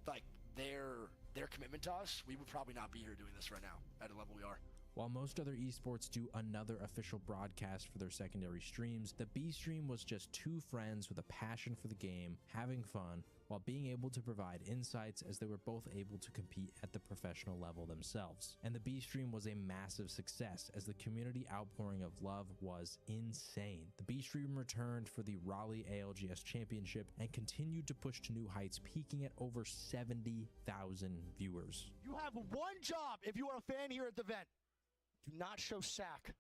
like, their commitment to us, we would probably not be here doing this right now at the level we are. While most other esports do another official broadcast for their secondary streams, the B stream was just 2 friends with a passion for the game, having fun, while being able to provide insights as they were both able to compete at the professional level themselves. And the B stream was a massive success as the community outpouring of love was insane. The B stream returned for the Raleigh ALGS Championship and continued to push to new heights, peaking at over 70,000 viewers. You have one job if you are a fan here at the event. Do not show sack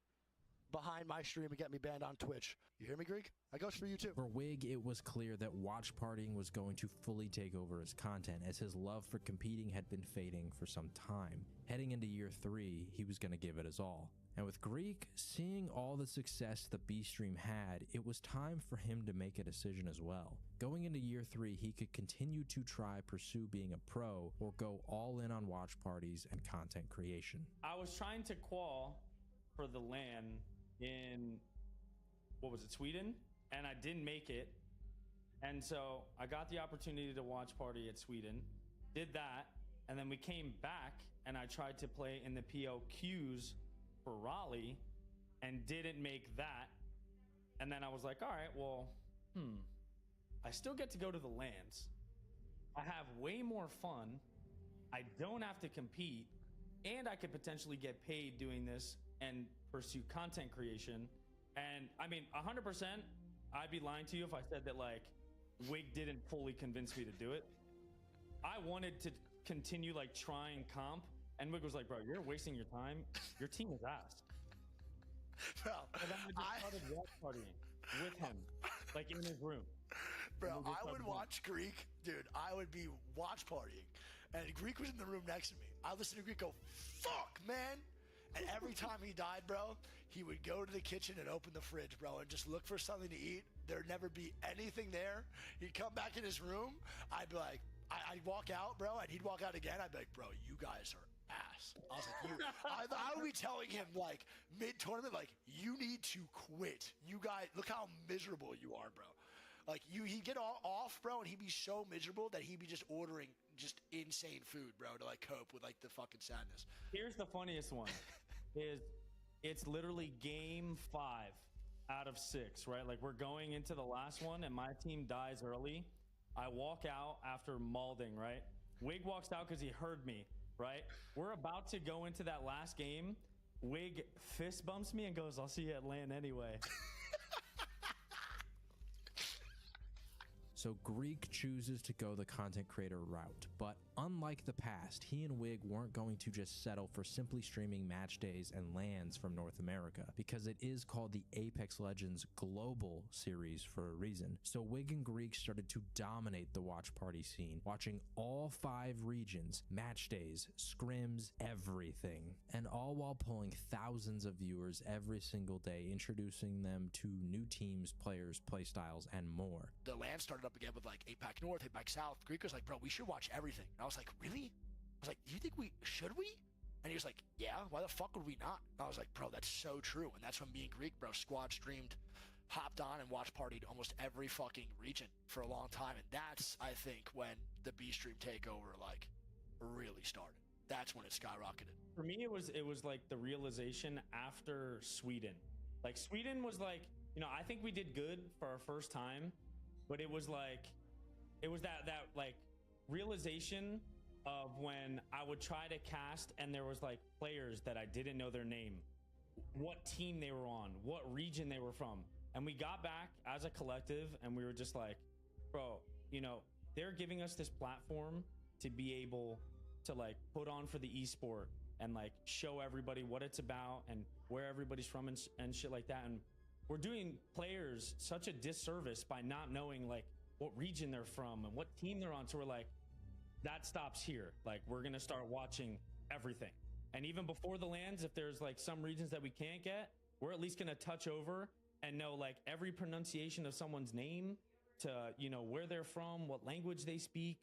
behind my stream and get me banned on Twitch. You hear me, Greek? That goes for you too. For Wig, it was clear that watch partying was going to fully take over his content as his love for competing had been fading for some time. Heading into year 3, he was going to give it his all. And with Greek, seeing all the success the B stream had, it was time for him to make a decision as well. Going into year 3, he could continue to pursue being a pro, or go all in on watch parties and content creation. I was trying to qual for the LAN in, what was it, Sweden? And I didn't make it. And so I got the opportunity to watch party at Sweden, did that, and then we came back and I tried to play in the POQs for Raleigh and didn't make that. And then I was like, all right, well, I still get to go to the lands. I have way more fun. I don't have to compete, and I could potentially get paid doing this and pursue content creation. And I mean, 100%, I'd be lying to you if I said that like Wig didn't fully convince me to do it. I wanted to continue like trying comp, and Wig was like, bro, you're wasting your time. Your team is ass. Bro, and then I just started watch partying with him, like in his room. Bro, I would watch Greek, dude. I would be watch partying, and Greek was in the room next to me. I listened to Greek go, "Fuck, man!" And every time he died, bro, he would go to the kitchen and open the fridge, bro, and just look for something to eat. There'd never be anything there. He'd come back in his room. I'd be like, I'd walk out, bro, and he'd walk out again. I'd be like, bro, you guys are ass. I was like, I would be telling him like mid-tournament, like, you need to quit. You guys, look how miserable you are, bro. Like, he'd get off, bro, and he'd be so miserable that he'd be just ordering just insane food, bro, to like cope with like the fucking sadness. Here's the funniest one is it's literally game 5 out of 6, right? Like we're going into the last one and my team dies early. I walk out after malding, right? Wig walks out because he heard me, right? We're about to go into that last game. Wig fist bumps me and goes, I'll see you at LAN anyway. So Greek chooses to go the content creator route, but unlike the past, he and Wig weren't going to just settle for simply streaming match days and LANs from North America, because it is called the Apex Legends Global Series for a reason. So Wig and Greek started to dominate the watch party scene, watching all 5 regions, match days, scrims, everything, and all while pulling thousands of viewers every single day, introducing them to new teams, players, playstyles, and more. The LAN started up again with like APAC North, APAC South. Greek was like, bro, we should watch everything. And I was like, really? I was like, do you think should we? And he was like, yeah, why the fuck would we not? And I was like, bro, that's so true. And that's when me and Greek, bro, squad streamed, hopped on and watch partied almost every fucking region for a long time. And that's, I think, when the B stream takeover like really started. That's when it skyrocketed. For me, it was like the realization after Sweden. Like Sweden was like, you know, I think we did good for our first time, but it was that like realization of when I would try to cast and there was like players that I didn't know their name, what team they were on, what region they were from. And we got back as a collective and we were just like, bro, you know, they're giving us this platform to be able to like put on for the esport and like show everybody what it's about and where everybody's from and shit like that. And we're doing players such a disservice by not knowing like what region they're from and what team they're on. So we're like, that stops here. Like we're going to start watching everything. And even before the lands, if there's like some regions that we can't get, we're at least going to touch over and know like every pronunciation of someone's name to, you know, where they're from, what language they speak,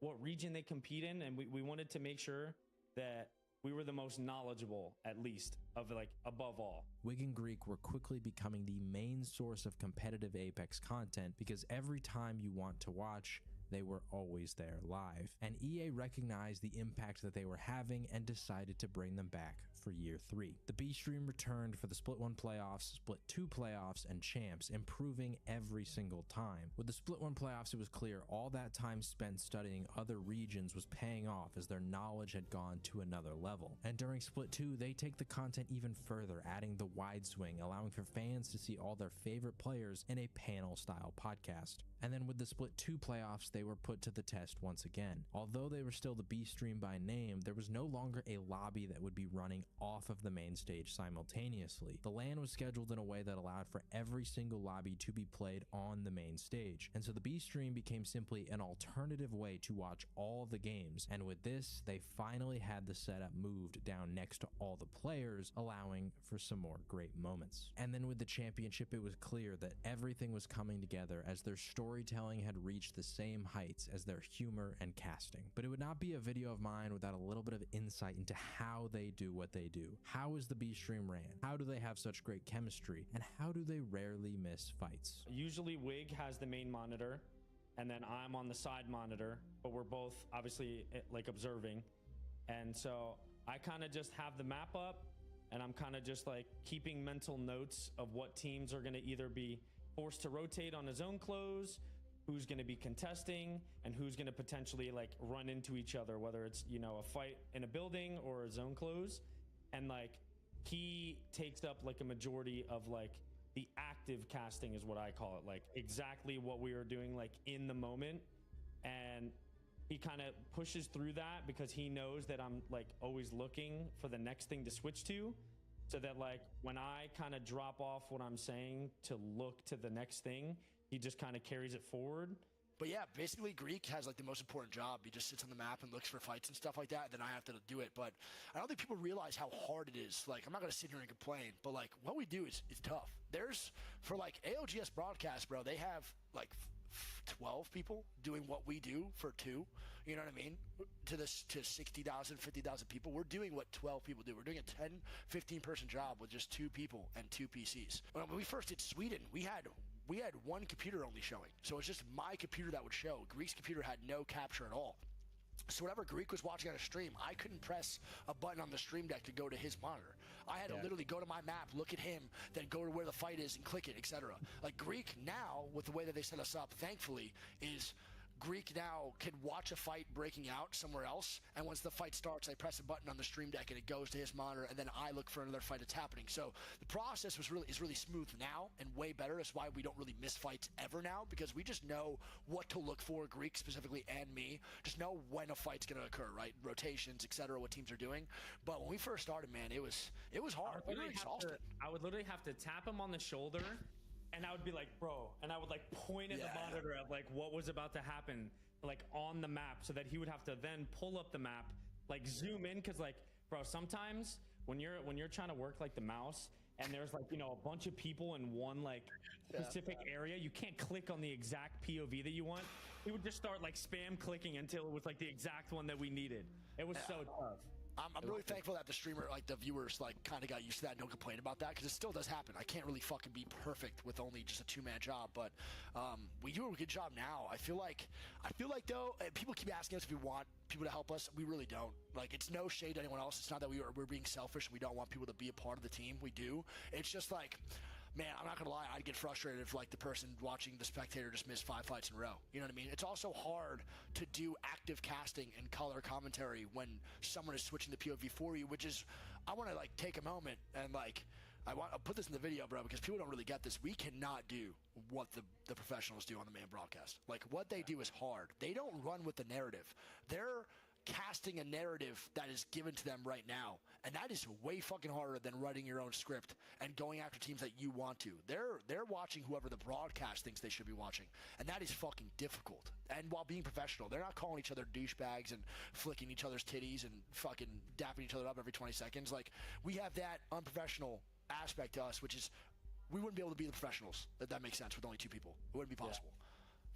what region they compete in. And we wanted to make sure that we were the most knowledgeable, at least, of like above all. Wig and Greek were quickly becoming the main source of competitive Apex content because every time you want to watch, they were always there live. And EA recognized the impact that they were having and decided to bring them back for year 3. The B Stream returned for the Split 1 playoffs, Split 2 playoffs, and champs, improving every single time. With the Split 1 playoffs, it was clear all that time spent studying other regions was paying off as their knowledge had gone to another level. And during Split 2, they take the content even further, adding the wide swing, allowing for fans to see all their favorite players in a panel-style podcast. And then with the Split 2 playoffs, they were put to the test once again. Although they were still the B Stream by name, there was no longer a lobby that would be running off of the main stage simultaneously. The LAN was scheduled in a way that allowed for every single lobby to be played on the main stage. And so the B Stream became simply an alternative way to watch all of the games. And with this, they finally had the setup moved down next to all the players, allowing for some more great moments. And then with the championship, it was clear that everything was coming together as their storytelling had reached the same heights as their humor and casting. But it would not be a video of mine without a little bit of insight into how they do what they do. How is the B Stream ran? How do they have such great chemistry? And how do they rarely miss fights? Usually Wig has the main monitor, and then I'm on the side monitor, but we're both obviously like observing. And so I kind of just have the map up, and I'm kind of just like keeping mental notes of what teams are going to either be forced to rotate on a zone close, who's going to be contesting, and who's going to potentially like run into each other, whether it's, you know, a fight in a building or a zone close. And like he takes up like a majority of like the active casting is what I call it, like exactly what we are doing like in the moment. And he kind of pushes through that because he knows that I'm like always looking for the next thing to switch to, so that like when I kind of drop off what I'm saying to look to the next thing, he just kind of carries it forward. But yeah, basically Greek has like the most important job. He just sits on the map and looks for fights and stuff like that, and then I have to do it. But I don't think people realize how hard it is. Like, I'm not going to sit here and complain, but like what we do is tough. There's, for like ALGS broadcast, bro, they have like 12 people doing what we do for 2, you know what I mean, to 60,000, 50,000 people. We're doing what 12 people do. We're doing a 10, 15 person job with just 2 people and 2 PCs. When we first did Sweden, we had one computer only showing, so it's just my computer that would show. Greek's computer had no capture at all. So whatever Greek was watching on a stream, I couldn't press a button on the stream deck to go to his monitor. I had to literally go to my map, look at him, then go to where the fight is and click it, etc. Like Greek now, with the way that they set us up, thankfully, is Greek now can watch a fight breaking out somewhere else, and once the fight starts, I press a button on the stream deck and it goes to his monitor, and then I look for another fight that's happening. So the process is really smooth now and way better. That's why we don't really miss fights ever now, because we just know what to look for, Greek specifically and me, just know when a fight's going to occur, right? Rotations, etc., what teams are doing. But when we first started, man, it was hard. We were exhausted. I would literally have to tap him on the shoulder, and I would be like, bro, and I would like point at the monitor at like what was about to happen, like on the map, so that he would have to then pull up the map, like zoom in, because like, bro, sometimes when you're trying to work like the mouse and there's like, you know, a bunch of people in one like specific area, you can't click on the exact POV that you want. He would just start like spam clicking until it was like the exact one that we needed. It was so tough. I'm really thankful that the streamer, like the viewers, like kind of got used to that and don't complain about that, because it still does happen. I can't really fucking be perfect with only just a 2-man job, but we do a good job now. I feel like though, people keep asking us if we want people to help us. We really don't. Like, it's no shade to anyone else. It's not that we're being selfish. We don't want people to be a part of the team. We do. It's just like, man, I'm not gonna lie, I'd get frustrated if like the person watching the spectator just missed 5 fights in a row. You know what I mean? It's also hard to do active casting and color commentary when someone is switching the POV for you, which is, I want to like take a moment and like, I'll put this in the video, bro, because people don't really get this. We cannot do what the professionals do on the main broadcast. Like, what they do is hard. They don't run with the narrative. They're casting a narrative that is given to them right now, and that is way fucking harder than writing your own script and going after teams that you want to. They're watching whoever the broadcast thinks they should be watching, and that is fucking difficult. And while being professional, they're not calling each other douchebags and flicking each other's titties and fucking dapping each other up every 20 seconds. Like, we have that unprofessional aspect to us, which is, we wouldn't be able to be the professionals, if that makes sense, with only 2 people. It wouldn't be possible,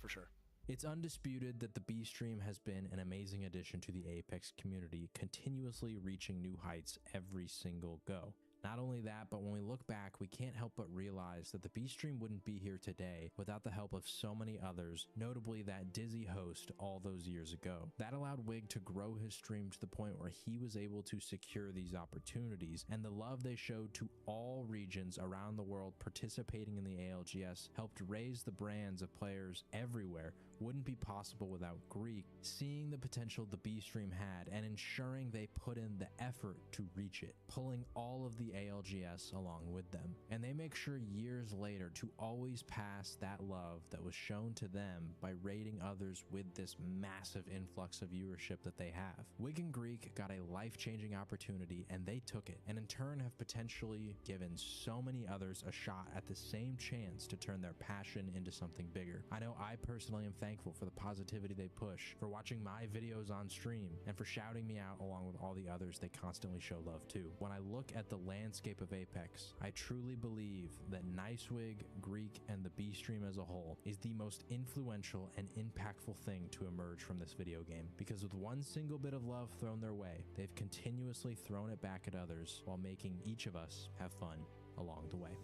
for sure. It's undisputed that the B Stream has been an amazing addition to the Apex community, continuously reaching new heights every single go. Not only that, but when we look back, we can't help but realize that the B stream wouldn't be here today without the help of so many others, notably that Dizzy host all those years ago. That allowed Wig to grow his stream to the point where he was able to secure these opportunities, and the love they showed to all regions around the world participating in the ALGS helped raise the brands of players everywhere. Wouldn't be possible without Greek, seeing the potential the B stream had and ensuring they put in the effort to reach it, pulling all of the ALGS along with them. And they make sure years later to always pass that love that was shown to them by rating others with this massive influx of viewership that they have. Wig and Greek got a life-changing opportunity and they took it, and in turn have potentially given so many others a shot at the same chance to turn their passion into something bigger. I know I personally am thankful for the positivity they push, for watching my videos on stream, and for shouting me out along with all the others they constantly show love to. When I look at the landscape of Apex, I truly believe that Nicewig, Greek, and the B stream as a whole is the most influential and impactful thing to emerge from this video game, because with one single bit of love thrown their way, they've continuously thrown it back at others while making each of us have fun along the way.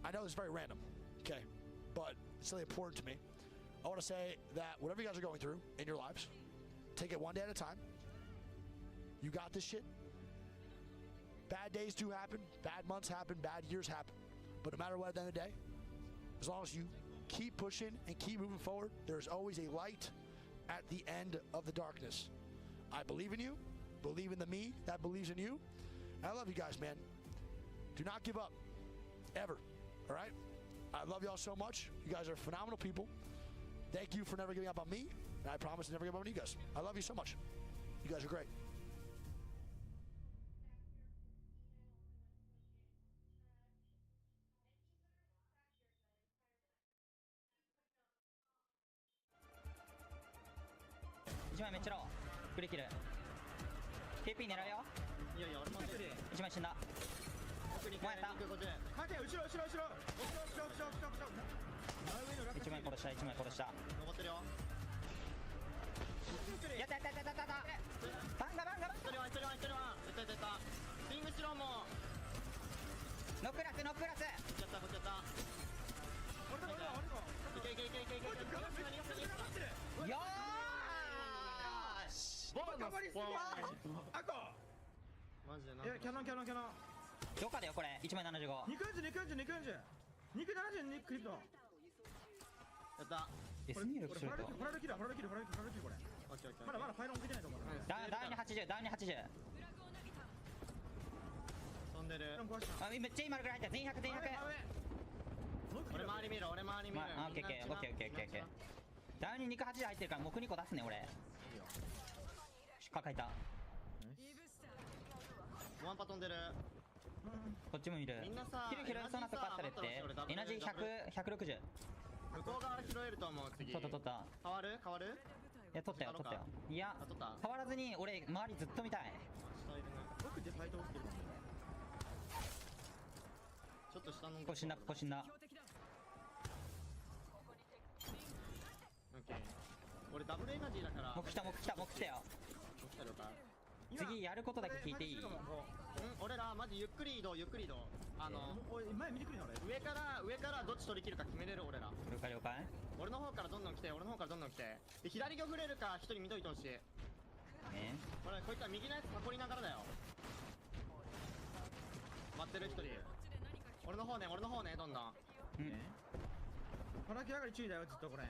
I know it's very random, okay, but it's really important to me. I want to say that whatever you guys are going through in your lives, take it one day at a time. You got this shit. Bad days do happen, bad months happen, bad years happen. But no matter what, at the end of the day, as long as you keep pushing and keep moving forward, there's always a light at the end of the darkness. I believe in you, believe in the me that believes in you. And I love you guys, man. Do not give up, ever, all right? I love y'all so much. You guys are phenomenal people. Thank you for never giving up on me, and I promise to never give up on you guys. I love you so much. You guys are great.1枚めっちゃロークリキル KP 狙うよ。いやいや俺も1枚死んだ。奥にもうやった。後ろ後ろ後ろ後ろ後ろ1枚殺した1枚殺した。登ってるよ。やったやったやったやった。バンガバンガバン。1人は1人は1人は絶対絶対。スイングしろもう。ノックラスノックラス。こっちやったこっちやった。いけいけいけいけいけいけ。よーし。ボーナスポイント。赤。マジでな。いやキャノンキャノンキャノン。どっかだよこれ1枚75。肉40クリプト。やった。これフラルキルこれ。まだまだファイロン受けてないと思う。ダウンに80ダウンに80。飛んでる。あめっちゃいい丸ぐらい入った全員100全員100。俺周り見ろ俺周り見ろ。オッケーオッケーオッケーオッケーオッケー。ダウンに肉80入ってるから木2個出すね俺。抱えた。ワンパ飛んでる。こっちもいる。みんなさ、キル拾えそうなとこあったらってエナジー100、160。向こう側拾えると思う次。取った変わるいや取ったよいや変わらずに俺周りずっと見たい。奥でファイト起きてるかも。ちょっと下のここ死んだオッケー。俺ダブルエナジーだからもう来たよ。次やることだけ聞いていい？俺らマジゆっくり移動前見てくれよ俺。上からどっち取り切るか決めれる俺ら。了解俺の方からどんどん来てで左魚触れるか一人見といてほしい。これこいつは右のやつ囲りながらだよ。待ってる一人。俺の方ねどんどん。腹切上がり注意だよずっとこれ。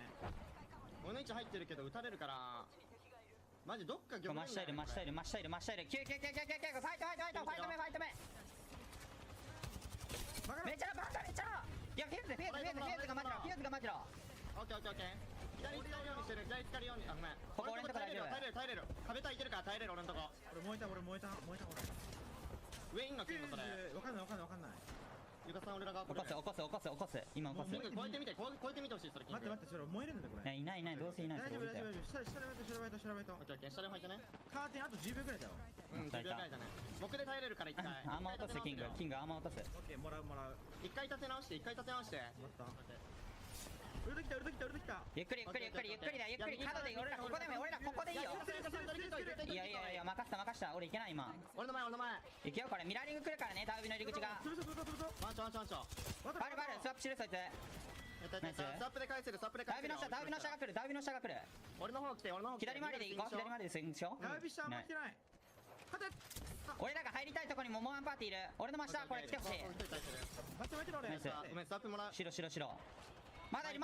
俺の位置入ってるけど撃たれるからマジどっか魚真下いる9ファイト目めっちゃバンダめっちゃいやフェーズがマジロオッケー左使うようにしてるあごめんここ俺のとこ大丈夫。耐えれる壁耐えてるから耐えれる俺のとこ。俺燃えた上いんの金のそれわかんないゆかさん俺らが起こす今起こす。超えてみてほしいそれ。待ってそれ燃えるんだこれ。いないどうせいない。大丈夫下でファイト。オッケー下でファイトね。カーテンあと10秒ぐらいだよ。10秒ぐらいだね。僕で耐えれるから一回。アーマー落とすキングアーマー落とす。オッケーもらう。一回立て直して。もらった。ウルト来た。ゆっくりだ。ゆっくり角で俺らここでいいよ。いやいやいや任せた任せた。俺いけない今。俺の前いくよこれ。ミラーリング来るからね。ダウビの入り口が。ワンチョバルスワップしてるそいつ。ナイス。スワップで返せるダウビの下が来る。俺の方来て左回りで行こう。左回りでスイングしよう。ダウビ下あんま来てない。俺らが入りたいとこにもうワンパーティーいる。俺の真下これ来てほしい。ナイス。ごめんスワップもらう。白まだいる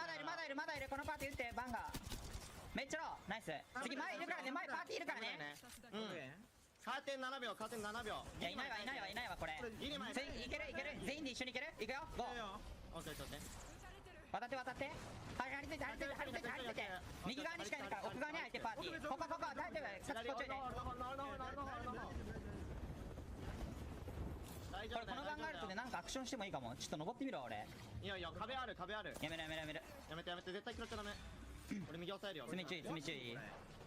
このパーティー打ってバンガーめっちゃロー。ナイス。次前いるからね。前パーティーいるからね。カーテン7秒いやいないわこれ。いける全員で一緒にいける。いくよゴー。オッケー渡って張り付いて右側にしかいないから奥側に入ってパーティー。ここ大丈夫。さっき途中でこれこのバンガールトでなんかアクションしてもいいかも。ちょっと登ってみろ俺。いや壁あるやめる絶対食らっちゃダメ。俺右押さえるよ。罪注意。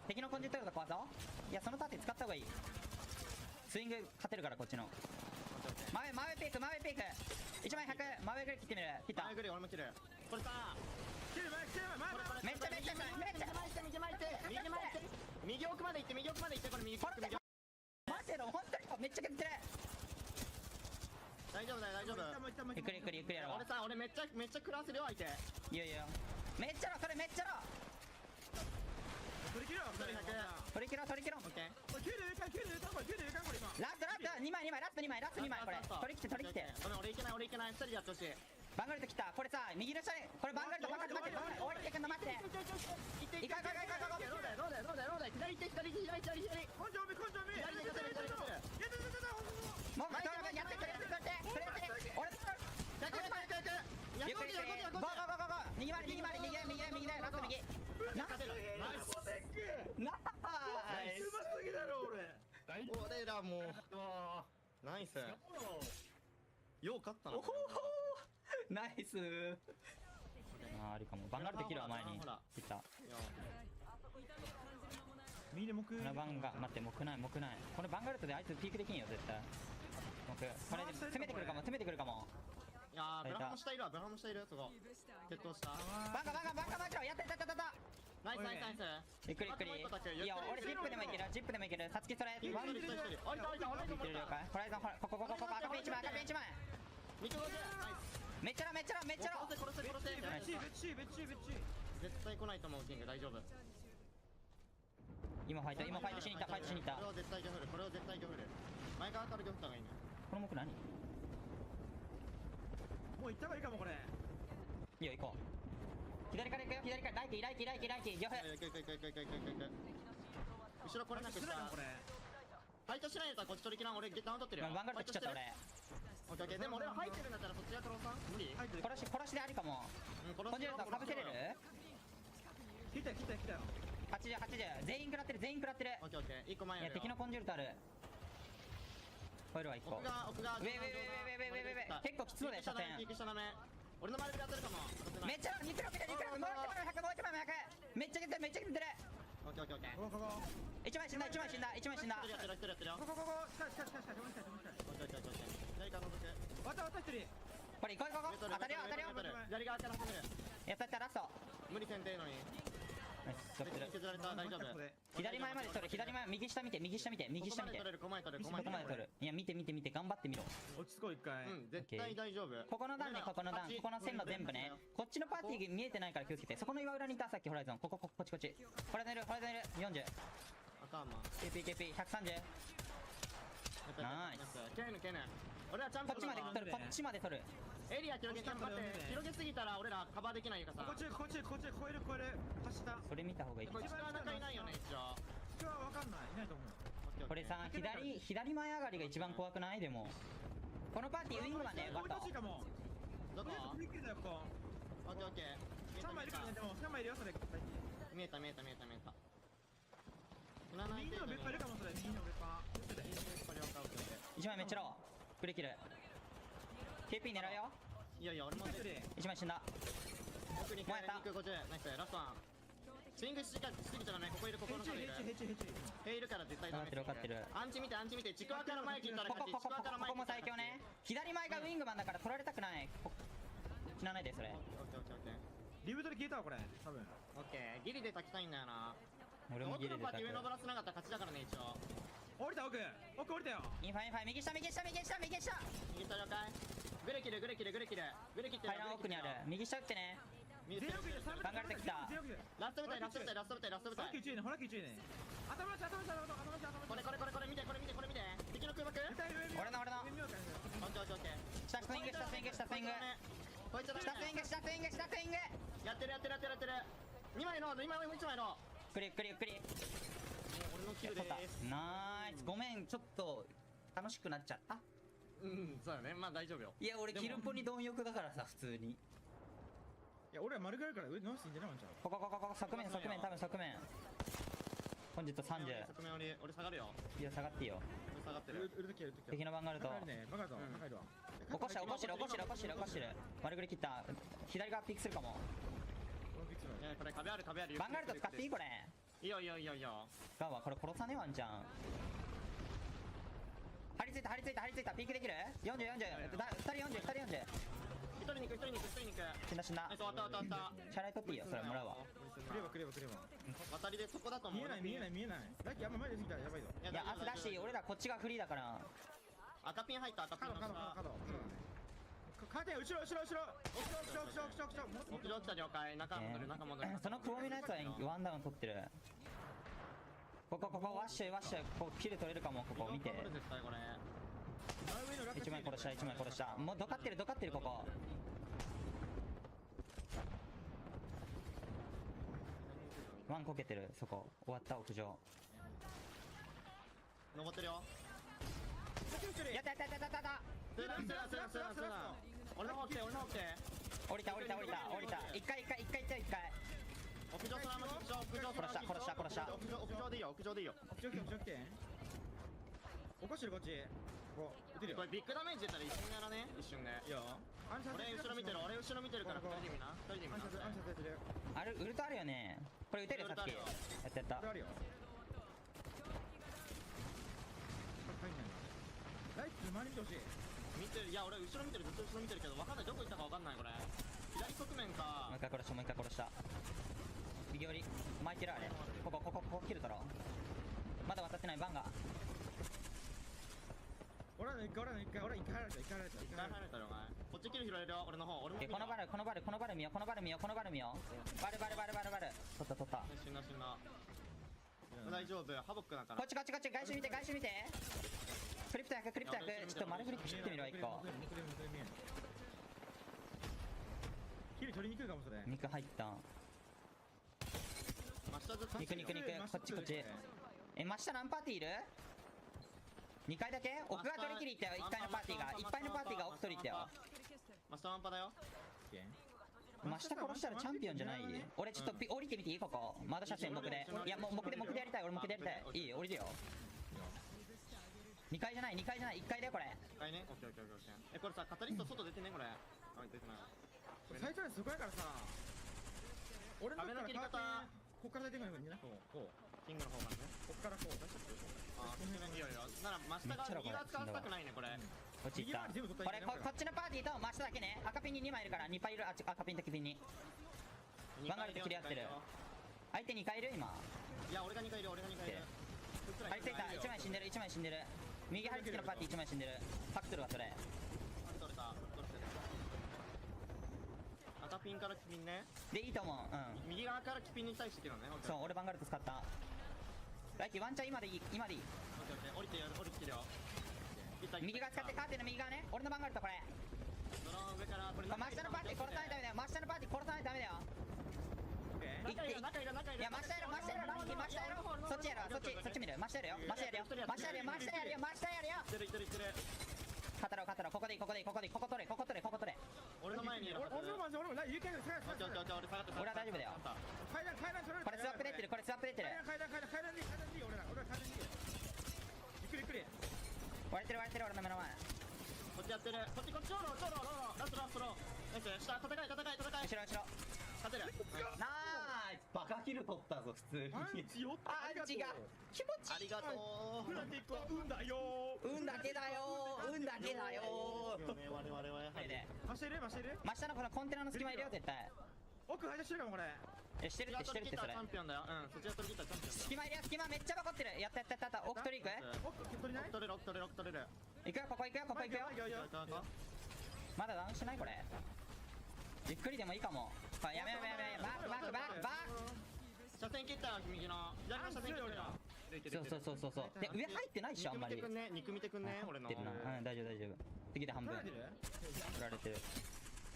敵のコンジュートルと壊そう。いやその盾使った方がいい。スイング勝てるからこっちの。真上ピーク1枚100。真上グリ切ってみる。切った。真上グリ俺も切る。これさめっちゃ右奥まで行ってこれ右マジで本当にめっちゃ削ってる。大丈夫ゆっくりやろう。俺めっちゃ食らわせるよ相手。いやめっちゃロー。取り切ろう。オッケー。ラスト2枚ラスト2枚これ取り切って。俺いけない2人でやってほしい。バンガルト来た。これさ右の下にこれバンガルト待って降りてくんの待って。いかローだ左根性見もうやって俺ゆっくりしてゴー右回りラスト右ナイスうますぎだろ俺らもうナイスよう勝ったな。ナイス。ありかも。バンガルトキルは前に切った。右で木。このバンガ待って木ない。このバンガルトであいつピークできんよ絶対。これで攻めてくるかも。いやブラハム下いるそこ。決闘した。バンガやった。ナイス。ゆっくり。いや俺ジップでもいける。サツキそれ。降りた。ホライゾンここ赤ペンチ前。めっちゃロ殺せ。絶対来ないと思うキング大丈夫。今ファイトしに行った。これを絶対拒フル。前側から拒フった方がいいね。この木何？もう行った方がいいかもこれ。いいよ行こう。左からライキ漁夫。後ろ来れなくした。ファイトしないやつはこっち取り切らん。俺ダウン取ってるよ。バンガルト来ちゃった俺。オッケー。でも俺は入ってるんだったらそっちが黒さん無理。殺しでありかも。コンジュールとかぶせれる？来たよ。80全員食らってる。オッケー。1個前やるよ。敵のコンジュールとある。ホイールは1個。奥が上結構きつそうだよ車線。俺の周りでやってるかも。めっちゃ肉力もう100めっちゃ削ってる。オッケー。1枚死んだ。やってるよ。ここ近い。左から覗く。渡1人。これ行こう。当たるよ。左側から始める。やったラスト。無理せんでいいのに。削られた。大丈夫。左前まで取る。左前右下見て。ここ前取る。いや見て頑張ってみろ。落ち着こう一回。絶対大丈夫。ここの段ここの線路全部ね。こっちのパーティー見えてないから気をつけて。そこの岩裏にいたさっきホライゾン。こっち。ホライゾンいる40。あかんま。KP130。ナイス。ケヌ。俺はチャンプこっちまで取る。エリア広げすぎたら俺らカバーできないからさ。こっち超える走った。それ見た方がいい。一番中いないよね一応。一応わかんない。いないと思う。これさ左前上がりが一番怖くない？でもこのパーティーウィングマンね。バット。どこ？オッケー。3枚いるからね。でも3枚いるよそれ。見えた。右の別パいるかもそれ。右の別パ。1枚めっちゃロー。クリキル。KP 狙うよ。いや俺も1枚死んだ。奥に50。ナイスラストワン。スイングしすぎちゃダメ。ここの中いる。ヘイいるから絶対ダメ。分かってる。アンチ見て。ちくわから前切ったら勝ち。ここも最強ね。左前がウィングマンだから取られたくない。死なないでそれ。リブトで消えたわこれ多分。オッケー。ギリで炊きたいんだよな。俺もギリで炊く。上のブラスなかったら勝ちだからね一応。奥降りたよ。インファ右下右下右下右下右下了解。グレキルグレキルグレキルグレキって階段奥にある。右下打ってね。考えてきた。ラスト部隊ラスト部隊ラスト部隊ラスト部隊。ほら9ねほら9ね。頭出し頭出し頭出し頭出し。これ見てこれ見てこれ見て。敵の空爆。俺の。オッケーオッケーオッケー。下スイング下スイング下スイング。こいつら下スイング下スイング下スイング。やってるやってるやってるやってる。2枚の1枚の。ゆっくりゆっくりゆっくり。俺のキルです。ナイス。ごめんちょっと楽しくなっちゃった。うんそうだねまあ大丈夫よ。いや俺キルポに貪欲だからさ普通に。いや俺は丸があるから上直していいんじゃないワンちゃん。ここ側面多分側面。本日30。側面俺下がるよ。いや下がっていいよ。下がってる。敵のバンガルト。バンガルト高いわ。起こしてる。丸ぐり切った。左側ピックするかも。これ壁ある。バンガルト使っていいこれ。いいよ。ガンはこれ殺さねワンちゃん。張り付いたピークできる ?40 2人40。一人肉。死んだ。終わった。チャラい取っていいよそれもらうわ。クレバ。渡りでそこだと思う。見えない。ラッキーあんま前で過ぎたらやばいぞ。いや汗出して俺らこっちがフリーだから。赤ピン入った赤ピンの下。カーテン後ろ。屋上来た了解。中戻る。そのくぼみのやつはワンダウン取ってる。ここワッシュここキル取れるかも。ここ見て。1枚殺した。もうドカってるここ。ワンこけてるそこ。終わった屋上。登ってるよ。やった。俺の方来て。降りた。一回。屋上そのまま殺した屋上でいいよ。起こしてるこっち。撃てるよ。これビッグダメージ出たら一瞬やらね。一瞬で。いいよ。俺後ろ見てるから2人で見な。あれウルトあるよね。これ撃てるよさっき。やったあるよ。ライツ周り見てほしい。見てる。いや俺後ろ見てる。ずっと後ろ見てるけど分かんない。どこ行ったか分かんないこれ。左側面か。もう一回殺した。右寄り巻いてるあれ。ここ切るだろ。まだ渡ってないバンが。俺ら一回入られたよお前。こっちキル拾えるよ俺の方。俺もこのバル見よ。バル。取った。死んだ。大丈夫。ハボックなんかな。こっち外周見て。クリプト役。ちょっと丸フリップ切ってみろ1個。キル取りにくいかもそれ。肉入った。肉。こっち。真下何パーティーいる？2回だけ？奥が取り切り行ったよ。1回のパーティーが奥取り行ったよ。マスターワンパだよ。真下殺したらチャンピオンじゃない？俺ちょっと降りてみていい？ここ窓車線僕で。いやもう僕でやりたい。俺僕でやりたい。いい？降りるよ。2階じゃない1階だよこれ。1階ね。オッケー。これさカタリスト外出てねこれ。出てない。最初はそこやからさ。俺の切り方。こっから出てくるのにな。こう。キングの方からね。こっからこう。いやなら真下が右側使わせたくないねこれ。こっち行った。これこっちのパーティーと真下だけね。赤ピンに2枚いるから2枚いる。赤ピンと黄ピンにバンガルと切り合ってる。相手2回いる今。いや俺が2回いる。張り付いた。1枚死んでる。右張り付きのパーティー1枚死んでる。パクトルはそれ。取れた。赤ピンから黄ピンね。でいいと思う。右側から黄ピンに対してけどね。そう俺バンガルト使った。ライキーワンチャン今でいい。降りてきてるよ。右側使ってカーテンの右側ね。俺のバンガルトこれ。その上からこれ。真下のパーティー殺さないとダメだよ。いや真下やろラッキー真下やろ。そっち見る。真下やるよ。いってる。カタロここでいい。ここ取れ。俺の前にいる。俺もライユーキャン下がって。俺は大丈夫だよ。階段取られる。これスワップ出てる。階段でいい。俺ら階段でいいよ。ゆっくり。割れてる俺の目の前。こっちやってる。こっちローラストロー。下戦い。後ろ。勝てる。ナイス。バカキル取ったぞ普通に。アンチが気持ちいい。ありがとう。フナティックは運だよ。運だけだよ。我々は真下のこのコンテナの隙間いるよ絶対。奥入ってしてるかもこれ。してるってそれ。チャンピオンだよ。うん、そっちが取り切ったチャンピオンだよ。隙間いるよ、隙間めっちゃ残ってる。やった。奥取り行く？奥取りない？取れる、奥取れる、奥取れる。行くよ、ここ行くよ。まだダウンしてないこれ。ゆっくりでもいいかも。やめ。バック。車線切ったよ、右の。左の車線切ったよ。そう。で、上入ってないっしょ、あんまり。肉見てくんね、俺の。うん、大丈夫。次で半分。取られてる。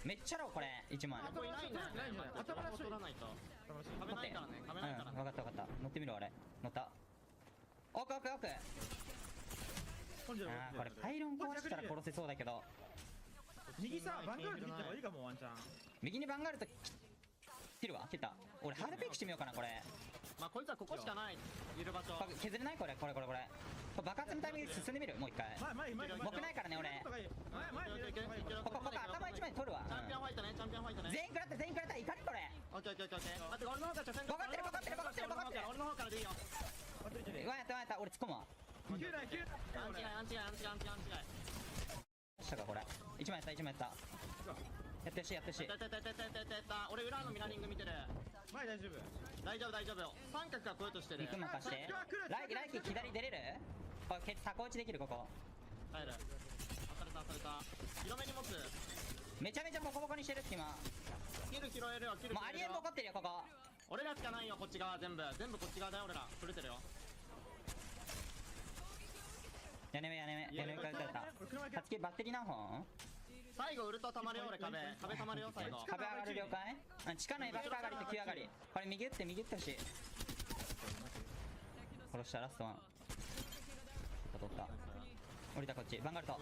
めっちゃローこれ、1枚。これいないんだよね。頭取らないと。壁ないからね、壁ないからね。分かった。乗ってみろ、俺。乗った。奥。これパイロン壊したら殺せそうだけど。右さ、バンガールで切った方がいいかも、ワンチャン。右にバンガールと切るわ、切った。俺ハードペイクしてみようかな、これ。まあこいつはここしかない、いる場所。削れないこれ。爆発のタイミングで進んでみる、もう一回。僕ないからね、俺。ここ頭一枚取るわ。チャンピオンファイトね。全員食らった、いかにこれ。オッケー。待って、俺の方から車線ボコってる。俺の方からでいいよ。わやった、俺突っ込むわ。アンチガイ。したかこれ。1枚やった。やってほしい。俺裏のミラーリング見てる。前大丈夫。三角が来ようとしてる。肉任して。来季左出れる？これタコ打ちできるここ。入る。当たれた。広めに持つ。めちゃめちゃボコボコにしてる隙間。キル拾えるよ。もうありえんボコってるよここ。俺らしかないよこっち側全部こっち側だよ俺ら。取れてるよ。屋根目から撃たれた。たつきバッテリー何本？最後ウルト溜まるよ俺壁溜まるよ最後。壁上がる了解？地下のエバック上がりと急上がり。これ右打ってほしい。殺したラストワン。取った。降りたこっち。バンガルト。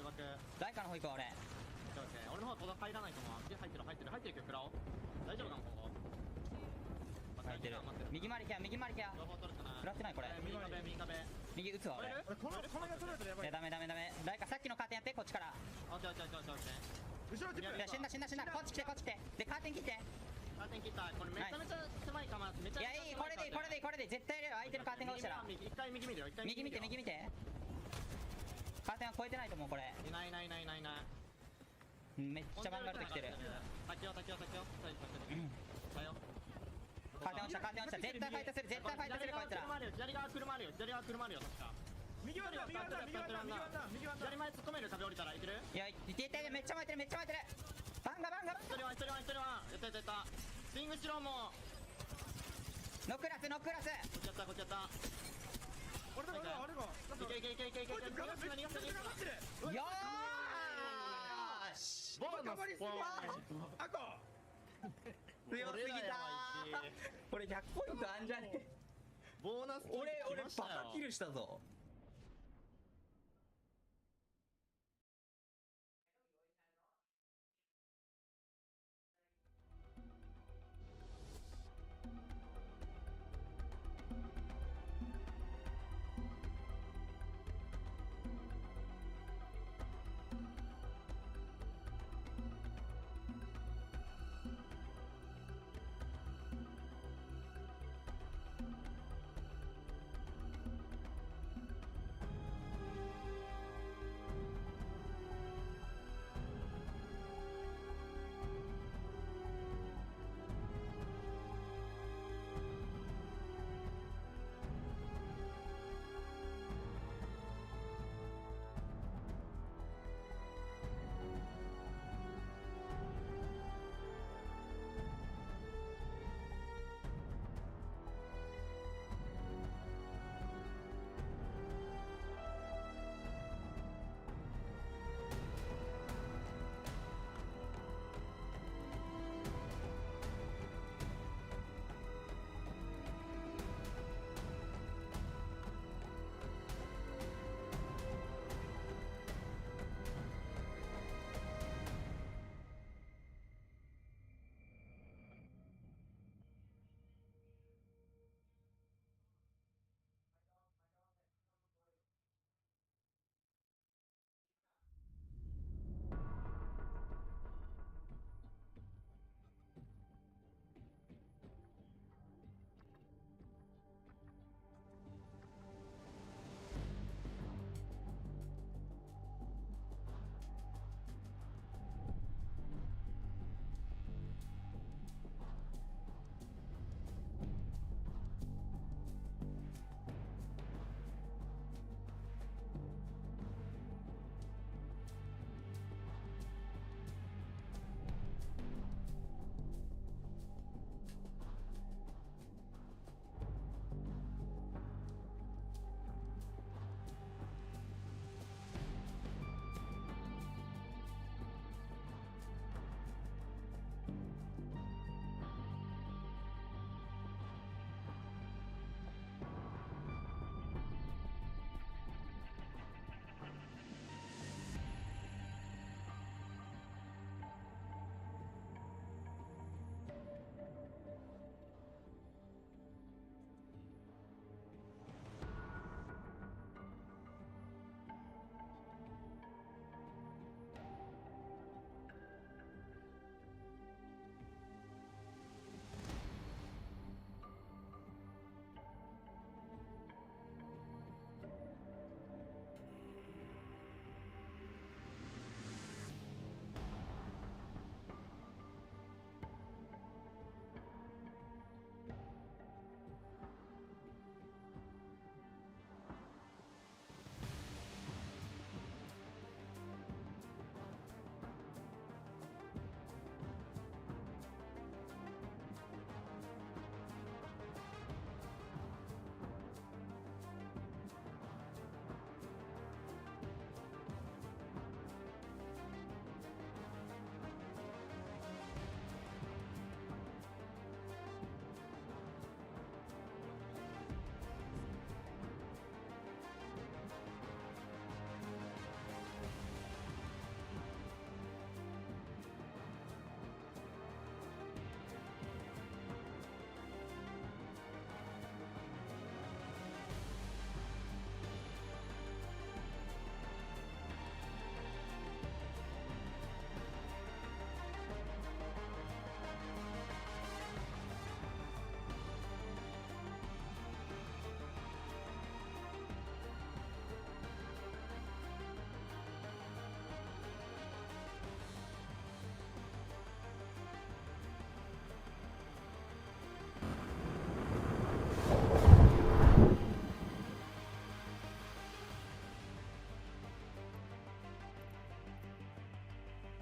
ライカの方行こう俺。俺の方入らないと思う。入ってるけど食らおう。大丈夫かなここ。入ってる。右回りきゃ。食らってないこれ。右打つわ俺。このが取られたらやばい。ダメ。ライカさっきのカーテンやってこっちから。オッケー。後ろ切って。死んだ。こっち来て。でカーテン切って。カーテン切った。これめちゃめちゃ狭いかま。めちゃ。いやいいこれで絶対やるよ。相手のカーテンが落ちたら。一回右見るよ。右見て。カーテンは超えてないと思うこれ。いない。めっちゃバンガルト来てる。滝よ。カーテン落ちた。絶対ファイトするこいつら。左側車あるよ確か。右ワンだ。左前突っ込める。壁降りたらいける？いやいてめっちゃ巻いてる。バンガ。一人はやったスイングしろもう。ノックラス。こっちやった俺がいけよーしボーナスポインあこ強すぎたこれ100ポイントあんじゃねボーナス俺バカキルしたぞ。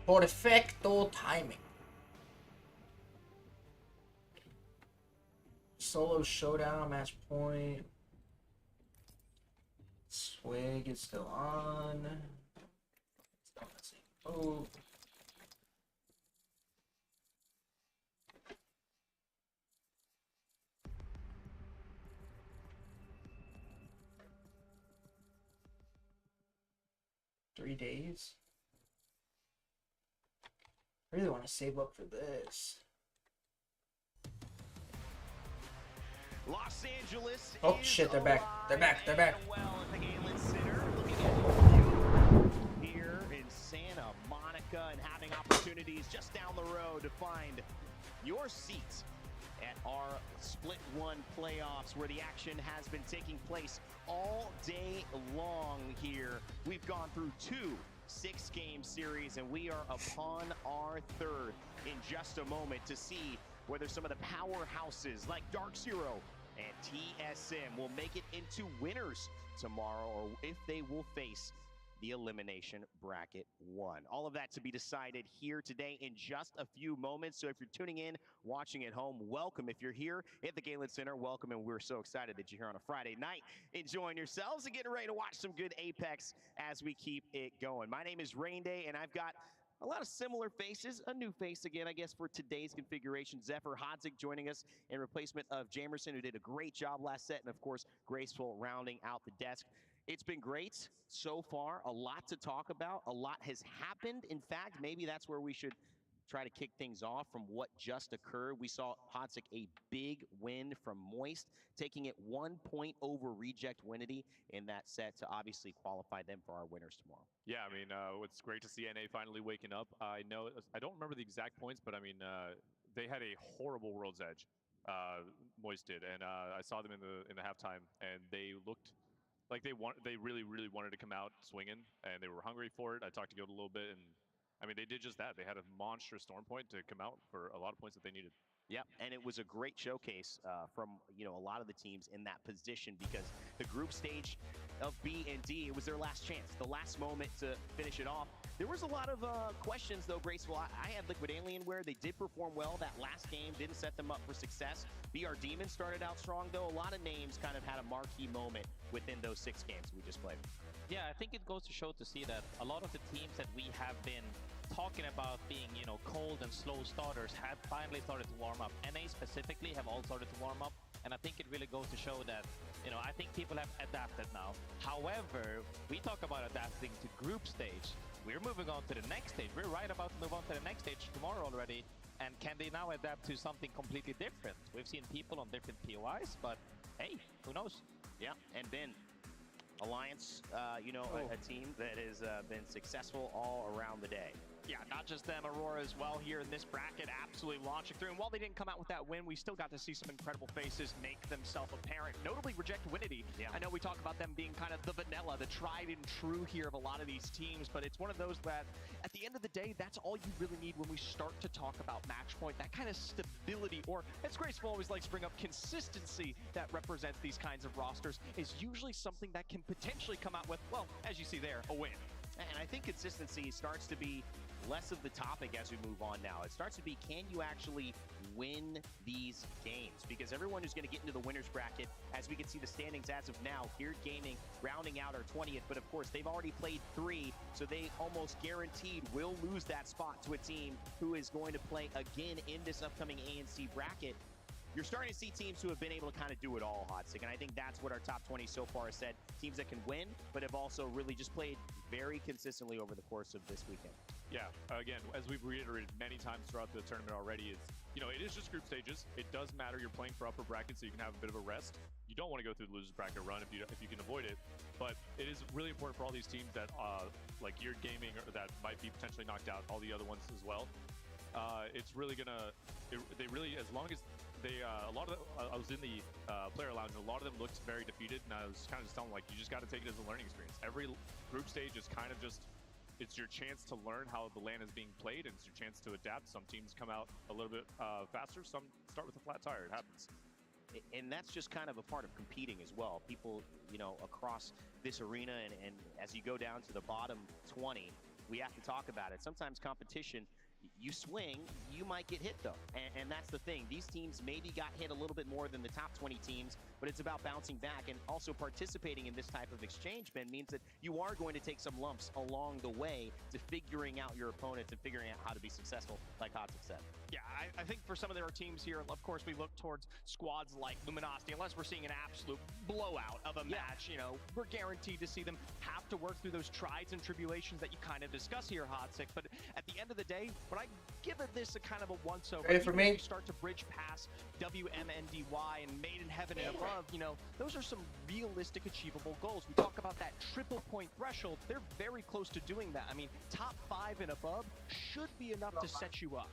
Perfecto timing. Solo showdown, match point. Swig is still on. Still on the same boat. Three days. I really want to save up for this. Los Angeles. Oh shit, they're back. They're back. They're back. Well, at the Galen Center, looking at you here in Santa Monica and having opportunities just down the road to find your seat at our Split 1 playoffs, where the action has been taking place all day long here. We've gone through 2 6-game series, and we are upon our 3rd in just a moment to see whether some of the powerhouses like Dark Zero and TSM will make it into winners tomorrow, or if they will face the Elimination Bracket 1. All of that to be decided here today in just a few moments. So if you're tuning in, watching at home, welcome. If you're here at the Galen Center, welcome, and we're so excited that you're here on a Friday night, enjoying yourselves and getting ready to watch some good Apex as we keep it going. My name is Rain Day, and I've got a lot of similar faces, a new face again, I guess, for today's configuration. Zephyr Hodzik joining us in replacement of Jamerson, who did a great job last set, and of course, Graceful rounding out the desk. It's been great so far, a lot to talk about, a lot has happened. In fact, maybe that's where we should try to kick things off from what just occurred. We saw Hodzik a big win from Moist, taking it 1 point over Reject Winity in that set to obviously qualify them for our winners tomorrow. Yeah, I mean, it's great to see NA finally waking up. I know, I don't remember the exact points, but I mean, they had a horrible World's Edge, Moist did, and I saw them in the halftime, and they looked like they really wanted to come out swinging, and they were hungry for it. I talked to Guild a little bit, and I mean, they did just that. They had a monstrous storm point to come out for a lot of points that they needed. Yep, and it was a great showcase from a lot of the teams in that position, because the group stage of B and D, it was their last chance, the last moment to finish it off. There was a lot of questions, though, Graceful. I had Liquid Alienware. They did perform well. That last game didn't set them up for success. BR Demon started out strong, though. A lot of names kind of had a marquee moment within those 6 games we just played. Yeah, I think it goes to show to see that a lot of the teams that we have been talking about being, cold and slow starters have finally started to warm up. NA specifically have all started to warm up, and I think it really goes to show that, I think people have adapted now. However, we talk about adapting to group stage. We're moving on to the next stage. We're right about to move on to the next stage tomorrow already, and can they now adapt to something completely different? We've seen people on different POIs, but hey, who knows? Yeah, and Ben, Alliance, a team that has been successful all around the day. Yeah, not just them, Aurora as well here in this bracket, absolutely launching through. And while they didn't come out with that win, we still got to see some incredible faces make themselves apparent, notably Reject Winity. Yeah. I know we talk about them being kind of the vanilla, the tried and true here of a lot of these teams, but it's one of those that, at the end of the day, that's all you really need when we start to talk about match point, that kind of stability, or as Graceful always likes to bring up, consistency that represents these kinds of rosters is usually something that can potentially come out with, well, as you see there, a win. And I think consistency starts to be less of the topic as we move on now. It starts to be, can you actually win these games? Because everyone who's going to get into the winner's bracket, as we can see the standings as of now, Geared Gaming rounding out our 20th, but of course they've already played 3, so they almost guaranteed will lose that spot to a team who is going to play again in this upcoming ANC bracket. You're starting to see teams who have been able to kind of do it all, Hodzik, and I think that's what our top 20 so far has said. Teams that can win, but have also really just played very consistently over the course of this weekend. Yeah, again, as we've reiterated many times throughout the tournament already, it's, it is just group stages. It does matter you're playing for upper bracket, so you can have a bit of a rest. You don't want to go through the loser's bracket run if you can avoid it, but it is really important for all these teams that, like Geared Gaming, or that might be potentially knocked out, all the other ones as well. It's really gonna, they really, as long as they, a lot of them, I was in the player lounge, and a lot of them looked very defeated, and I was kind of just telling them, like, you just got to take it as a learning experience. Every group stage is kind of just, it's your chance to learn how the LAN is being played, and it's your chance to adapt. Some teams come out a little bit faster, some start with a flat tire. It happens. And that's just kind of a part of competing as well. People, across this arena, and as you go down to the bottom 20, we have to talk about it. Sometimes competition, you swing, you might get hit though. And that's the thing. These teams maybe got hit a little bit more than the top 20 teams, but it's about bouncing back. And also participating in this type of exchange, Ben, means that you are going to take some lumps along the way to figuring out your opponents and figuring out how to be successful, like Hodzic said. Yeah, I think for some of their teams here, of course, we look towards squads like Luminosity. Unless we're seeing an absolute blowout of a match, you know, we're guaranteed to see them have to work through those trials and tribulations that you kind of discuss here, Hodzic. But at the end of the day, when I give it this a kind of a once-over, ready for me? You start to bridge past WMNDY and Made in Heaven and above, you know, those are some realistic, achievable goals. We talk about that triple point threshold. They're very close to doing that. I mean, top 5 and above should be enough to set you up.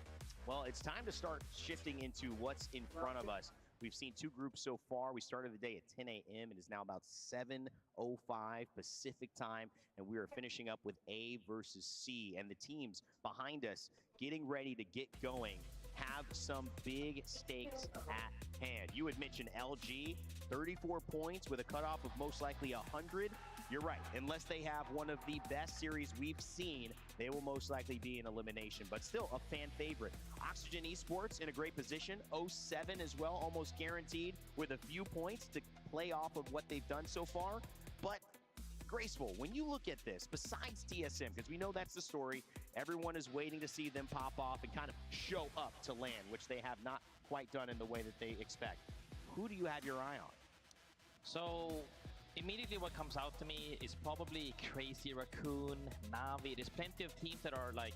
Well, it's time to start shifting into what's in front of us. We've seen 2 groups so far. We started the day at 10 a.m. It is now about 7:05 Pacific time, and we are finishing up with A versus C. And the teams behind us getting ready to get going have some big stakes at hand. You had mentioned LG, 34 points with a cutoff of most likely 100. You're right. Unless they have one of the best series we've seen, they will most likely be in elimination, but still a fan favorite. Oxygen Esports in a great position. 07 as well, almost guaranteed with a few points to play off of what they've done so far. But Graceful, when you look at this, besides TSM, because we know that's the story, everyone is waiting to see them pop off and kind of show up to land, which they have not quite done in the way that they expect. Who do you have your eye on? So immediately what comes out to me is probably Crazy Raccoon, Navi. There's plenty of teams that are like,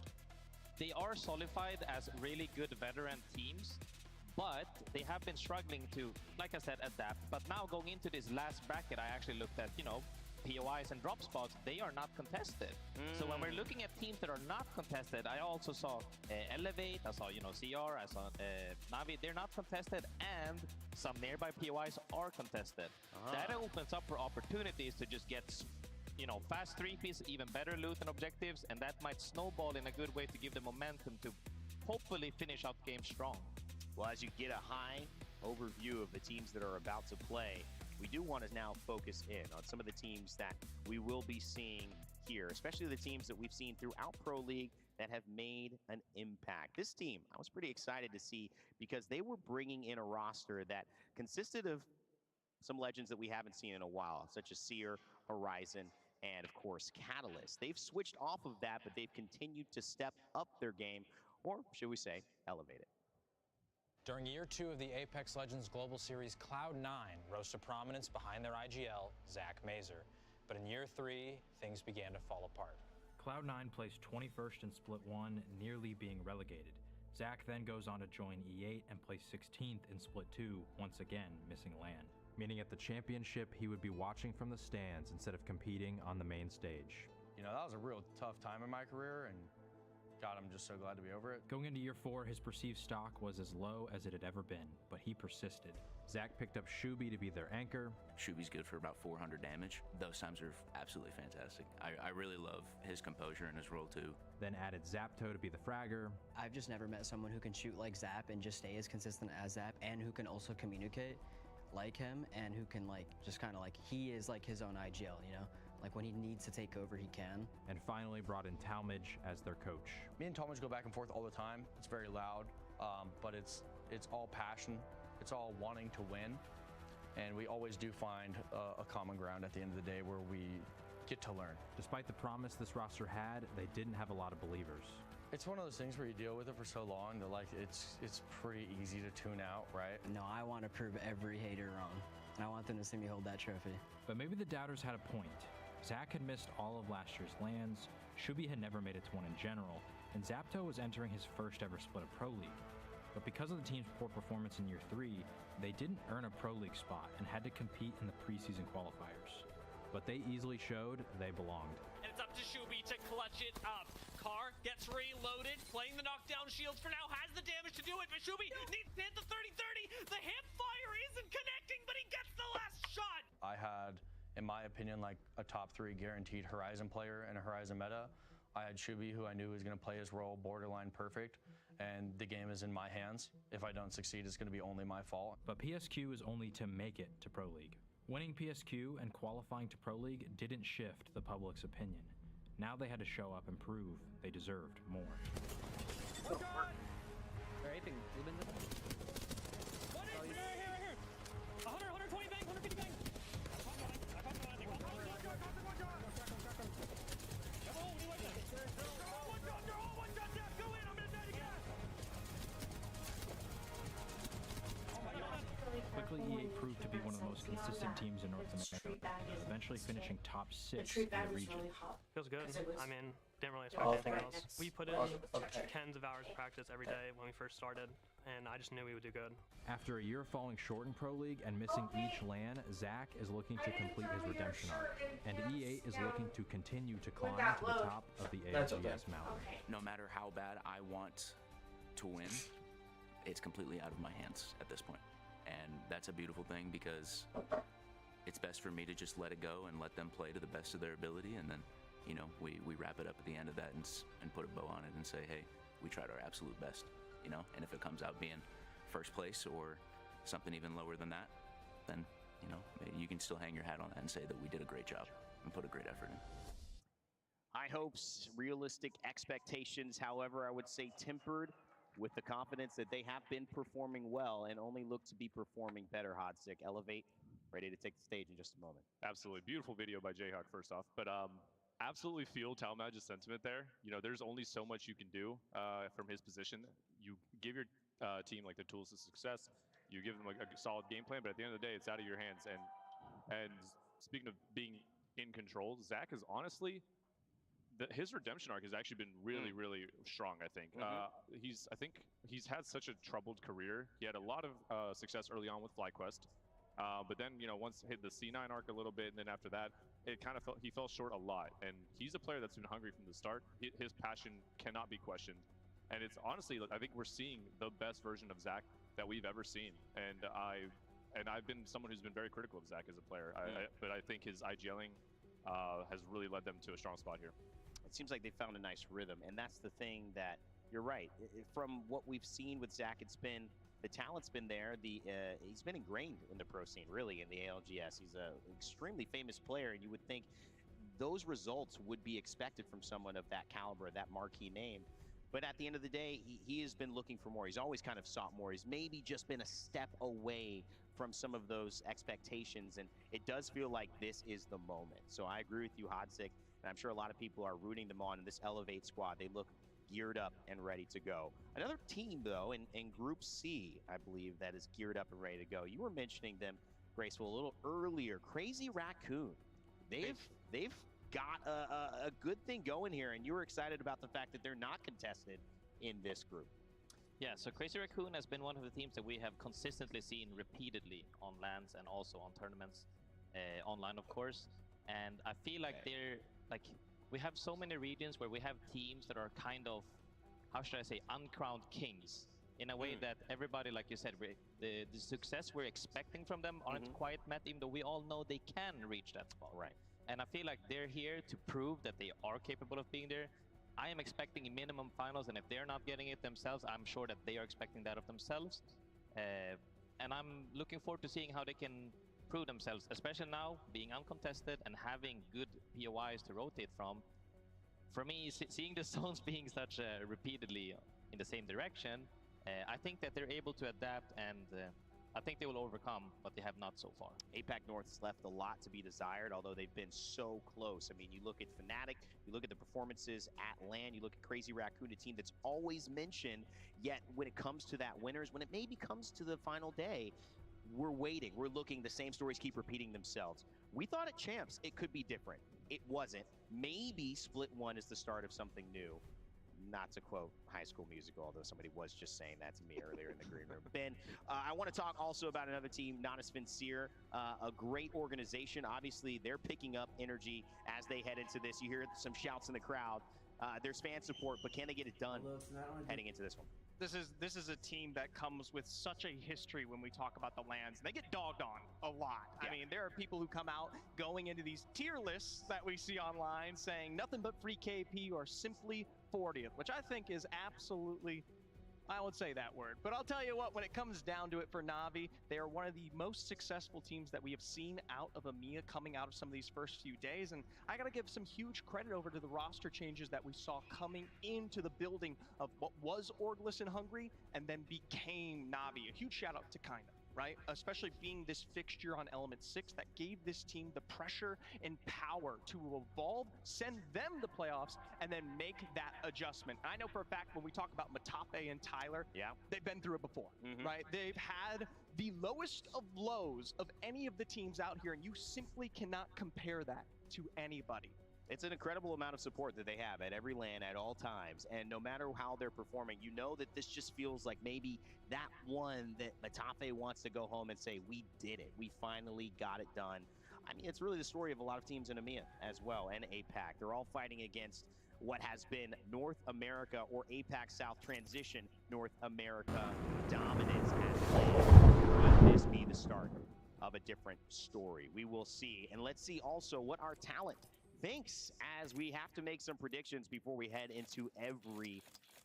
they are solidified as really good veteran teams, but they have been struggling to, like I said, adapt. But now going into this last bracket, I actually looked at, you know, POIs and drop spots, they are not contested. So when we're looking at teams that are not contested, I also saw Elevate, I saw, you know, CR, I saw Navi, they're not contested, and some nearby POIs are contested. That opens up for opportunities to just get, you know, fast 3Ps, even better loot and objectives, and that might snowball in a good way to give them momentum to hopefully finish out games strong. Well, as you get a high overview of the teams that are about to play, we do want to now focus in on some of the teams that we will be seeing here, especially the teams that we've seen throughout Pro League that have made an impact. This team, I was pretty excited to see because they were bringing in a roster that consisted of some legends that we haven't seen in a while, such as Seer, Horizon, and of course, Catalyst. They've switched off of that, but they've continued to step up their game, or should we say, elevate it. During year 2 of the Apex Legends Global Series, Cloud9 rose to prominence behind their IGL, Zach Mazer. But in year 3, things began to fall apart. Cloud9 placed 21st in Split 1, nearly being relegated. Zach then goes on to join E8 and place 16th in Split 2, once again missing LAN. Meaning at the championship, he would be watching from the stands instead of competing on the main stage. You know, that was a real tough time in my career, and God, I'm just so glad to be over it. Going into year 4, his perceived stock was as low as it had ever been, but he persisted. Zach picked up SBKYUBI to be their anchor. SBKYUBI's good for about 400 damage. Those times are absolutely fantastic. I really love his composure in his role too. Then added Zapto to be the fragger. I've just never met someone who can shoot like Zap and just stay as consistent as Zap, and who can also communicate like him, and who can like just kind of like, he is like his own IGL, you know? Like when he needs to take over, he can. And finally brought in Talmadge as their coach. Me and Talmadge go back and forth all the time. It's very loud, but it's all passion. It's all wanting to win. And we always do find a common ground at the end of the day where we get to learn. Despite the promise this roster had, they didn't have a lot of believers. It's one of those things where you deal with it for so long that like it's pretty easy to tune out, right? No, I want to prove every hater wrong. And I want them to see me hold that trophy. But maybe the doubters had a point. Zach had missed all of last year's LANs, SBKYUBI had never made it to one in general, and Zapto was entering his first ever split of Pro League. But because of the team's poor performance in year 3, they didn't earn a Pro League spot and had to compete in the preseason qualifiers. But they easily showed they belonged. And it's up to SBKYUBI to clutch it up. Carr gets reloaded, playing the knockdown shields for now, has the damage to do it, but SBKYUBI needs to hit the 30-30. The hip fire isn't connecting, but he gets the last shot. I had, in my opinion, like a top 3 guaranteed Horizon player in a Horizon meta. I had SBKYUBI, who I knew was going to play his role borderline perfect, and the game is in my hands. If I don't succeed, it's going to be only my fault. But PSQ is only to make it to Pro League. Winning PSQ and qualifying to Pro League didn't shift the public's opinion. Now they had to show up and prove they deserved more. Right, bang, blue bin. What is right here? 100, 120 bang, 150 bang. Quickly, EA proved to be one of the most consistent teams in North America, eventually finishing top 6 in the region. Feels good. I mean, didn't really expect anything else. We put in tens of hours of practice every day when we first started, and I just knew we would do good. After a year falling short in Pro League and missing each LAN, Zach is looking to complete his redemption arc, and EA is looking to continue to climb to the top of the ALGS mountain. No matter how bad I want to win, it's completely out of my hands at this point. And that's a beautiful thing because it's best for me to just let it go and let them play to the best of their ability, and then, you know, we wrap it up at the end of that and put a bow on it and say, hey, we tried our absolute best, you know? And if it comes out being first place or something even lower than that, then, you know, maybe you can still hang your hat on that and say that we did a great job and put a great effort in. High hopes, realistic expectations, however, I would say tempered with the confidence that they have been performing well and only look to be performing better. Hodsick, Elevate, ready to take the stage in just a moment. Absolutely. Beautiful video by Jayhawk, first off. But absolutely feel Talmadge's sentiment there. You know, there's only so much you can do from his position. You give your team like the tools to success. You give them like a solid game plan, but at the end of the day, it's out of your hands. And speaking of being in control, Zach is honestly, his redemption arc has actually been really, really strong, I think. I think he's had such a troubled career. He had a lot of success early on with FlyQuest. But then, you know, once hit the C9 arc a little bit, and then after that, it kind of he fell short a lot. And he's a player that's been hungry from the start. His passion cannot be questioned. And it's honestly, I think we're seeing the best version of Zach that we've ever seen. And I've been someone who's been very critical of Zach as a player. But I think his IGLing has really led them to a strong spot here. It seems like they found a nice rhythm, and that's the thing that you're right. From what we've seen with Zach, the talent's been there. He's been ingrained in the pro scene, really, in the ALGS. He's an extremely famous player, and you would think those results would be expected from someone of that caliber, that marquee name. But at the end of the day, he has been looking for more. He's always kind of sought more. He's maybe just been a step away from some of those expectations, and it does feel like this is the moment. So I agree with you, Hodsick, and I'm sure a lot of people are rooting them on in this Elevate squad. They look geared up and ready to go. Another team, though, in Group C, I believe, that is geared up and ready to go. You were mentioning them, Graceful, a little earlier. Crazy Raccoon. They've got a good thing going here, and you were excited about the fact that they're not contested in this group. Yeah, so Crazy Raccoon has been one of the teams that we have consistently seen repeatedly on LANs and also on tournaments, online, of course. And I feel like we have so many regions where we have teams that are kind of, how should I say, uncrowned kings. In a way that everybody, like you said, the success we're expecting from them aren't quite met, even though we all know they can reach that spot. Right. And I feel like they're here to prove that they are capable of being there. I am expecting a minimum finals, and if they're not getting it themselves, I'm sure that they are expecting that of themselves. And I'm looking forward to seeing how they can prove themselves, especially now being uncontested and having good POIs to rotate from. For me, seeing the zones being such repeatedly in the same direction, I think that they're able to adapt, and I think they will overcome, but they have not so far. APAC North has left a lot to be desired, although they've been so close. I mean, you look at Fnatic, you look at the performances at LAN, you look at Crazy Raccoon, a team that's always mentioned, yet when it comes to that winners, when it maybe comes to the final day, we're waiting, we're looking, the same stories keep repeating themselves. We thought at Champs it could be different. It wasn't. Maybe Split 1 is the start of something new. Not to quote High School Musical, although somebody was just saying that to me earlier in the green room. Ben, I want to talk also about another team, Not As Sincere, a great organization. Obviously, they're picking up energy as they head into this. You hear some shouts in the crowd. There's fan support, but can they get it done heading into this one? This is a team that comes with such a history when we talk about the LANs. They get dogged on a lot. Yeah. I mean, there are people who come out going into these tier lists that we see online saying nothing but free KP or simply 40th, which I think is absolutely I won't say that word, but I'll tell you what, when it comes down to it for Na'Vi, they are one of the most successful teams that we have seen out of EMEA coming out of some of these first few days, and I gotta give some huge credit over to the roster changes that we saw coming into the building of what was Orglis in Hungary and then became Na'Vi. A huge shout out to Kinda. Right? Especially being this fixture on Element 6 that gave this team the pressure and power to evolve, send them the playoffs, and then make that adjustment. I know for a fact when we talk about Matape and Tyler, they've been through it before, right? They've had the lowest of lows of any of the teams out here, and you simply cannot compare that to anybody. It's an incredible amount of support that they have at every LAN at all times, and no matter how they're performing, you know that this just feels like maybe that one that Matafe wants to go home and say, we did it. We finally got it done. I mean, it's really the story of a lot of teams in EMEA as well, and APAC. They're all fighting against what has been North America or APAC South transition, North America dominance at LAN. Will this be the start of a different story? We will see, and let's see also what our talent thinks as we have to make some predictions before we head into every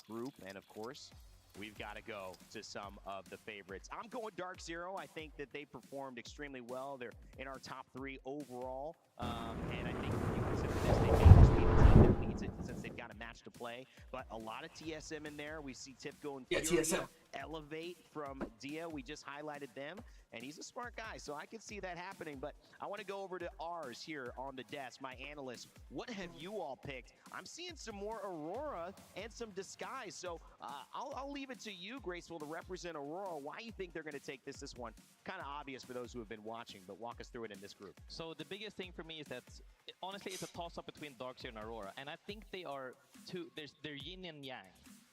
group. And of course, we've got to go to some of the favorites. I'm going Dark Zero. I think that they performed extremely well. They're in our top 3 overall. And I think if you consider this, they may just be the team that leads it since they've got a match to play. But a lot of TSM in there. We see Tifko and Fury TSM. elevate from Dia. We just highlighted them. And he's a smart guy, so I can see that happening. But I want to go over to ours here on the desk, my analysts. What have you all picked? I'm seeing some more Aurora and some Disguise. So I'll leave it to you, Graceful, to represent Aurora. Why you think they're going to take this one? Kind of obvious for those who have been watching, but walk us through it in this group. So the biggest thing for me is that, honestly, it's a toss-up between Dark Zero and Aurora. And I think they are they're yin and yang.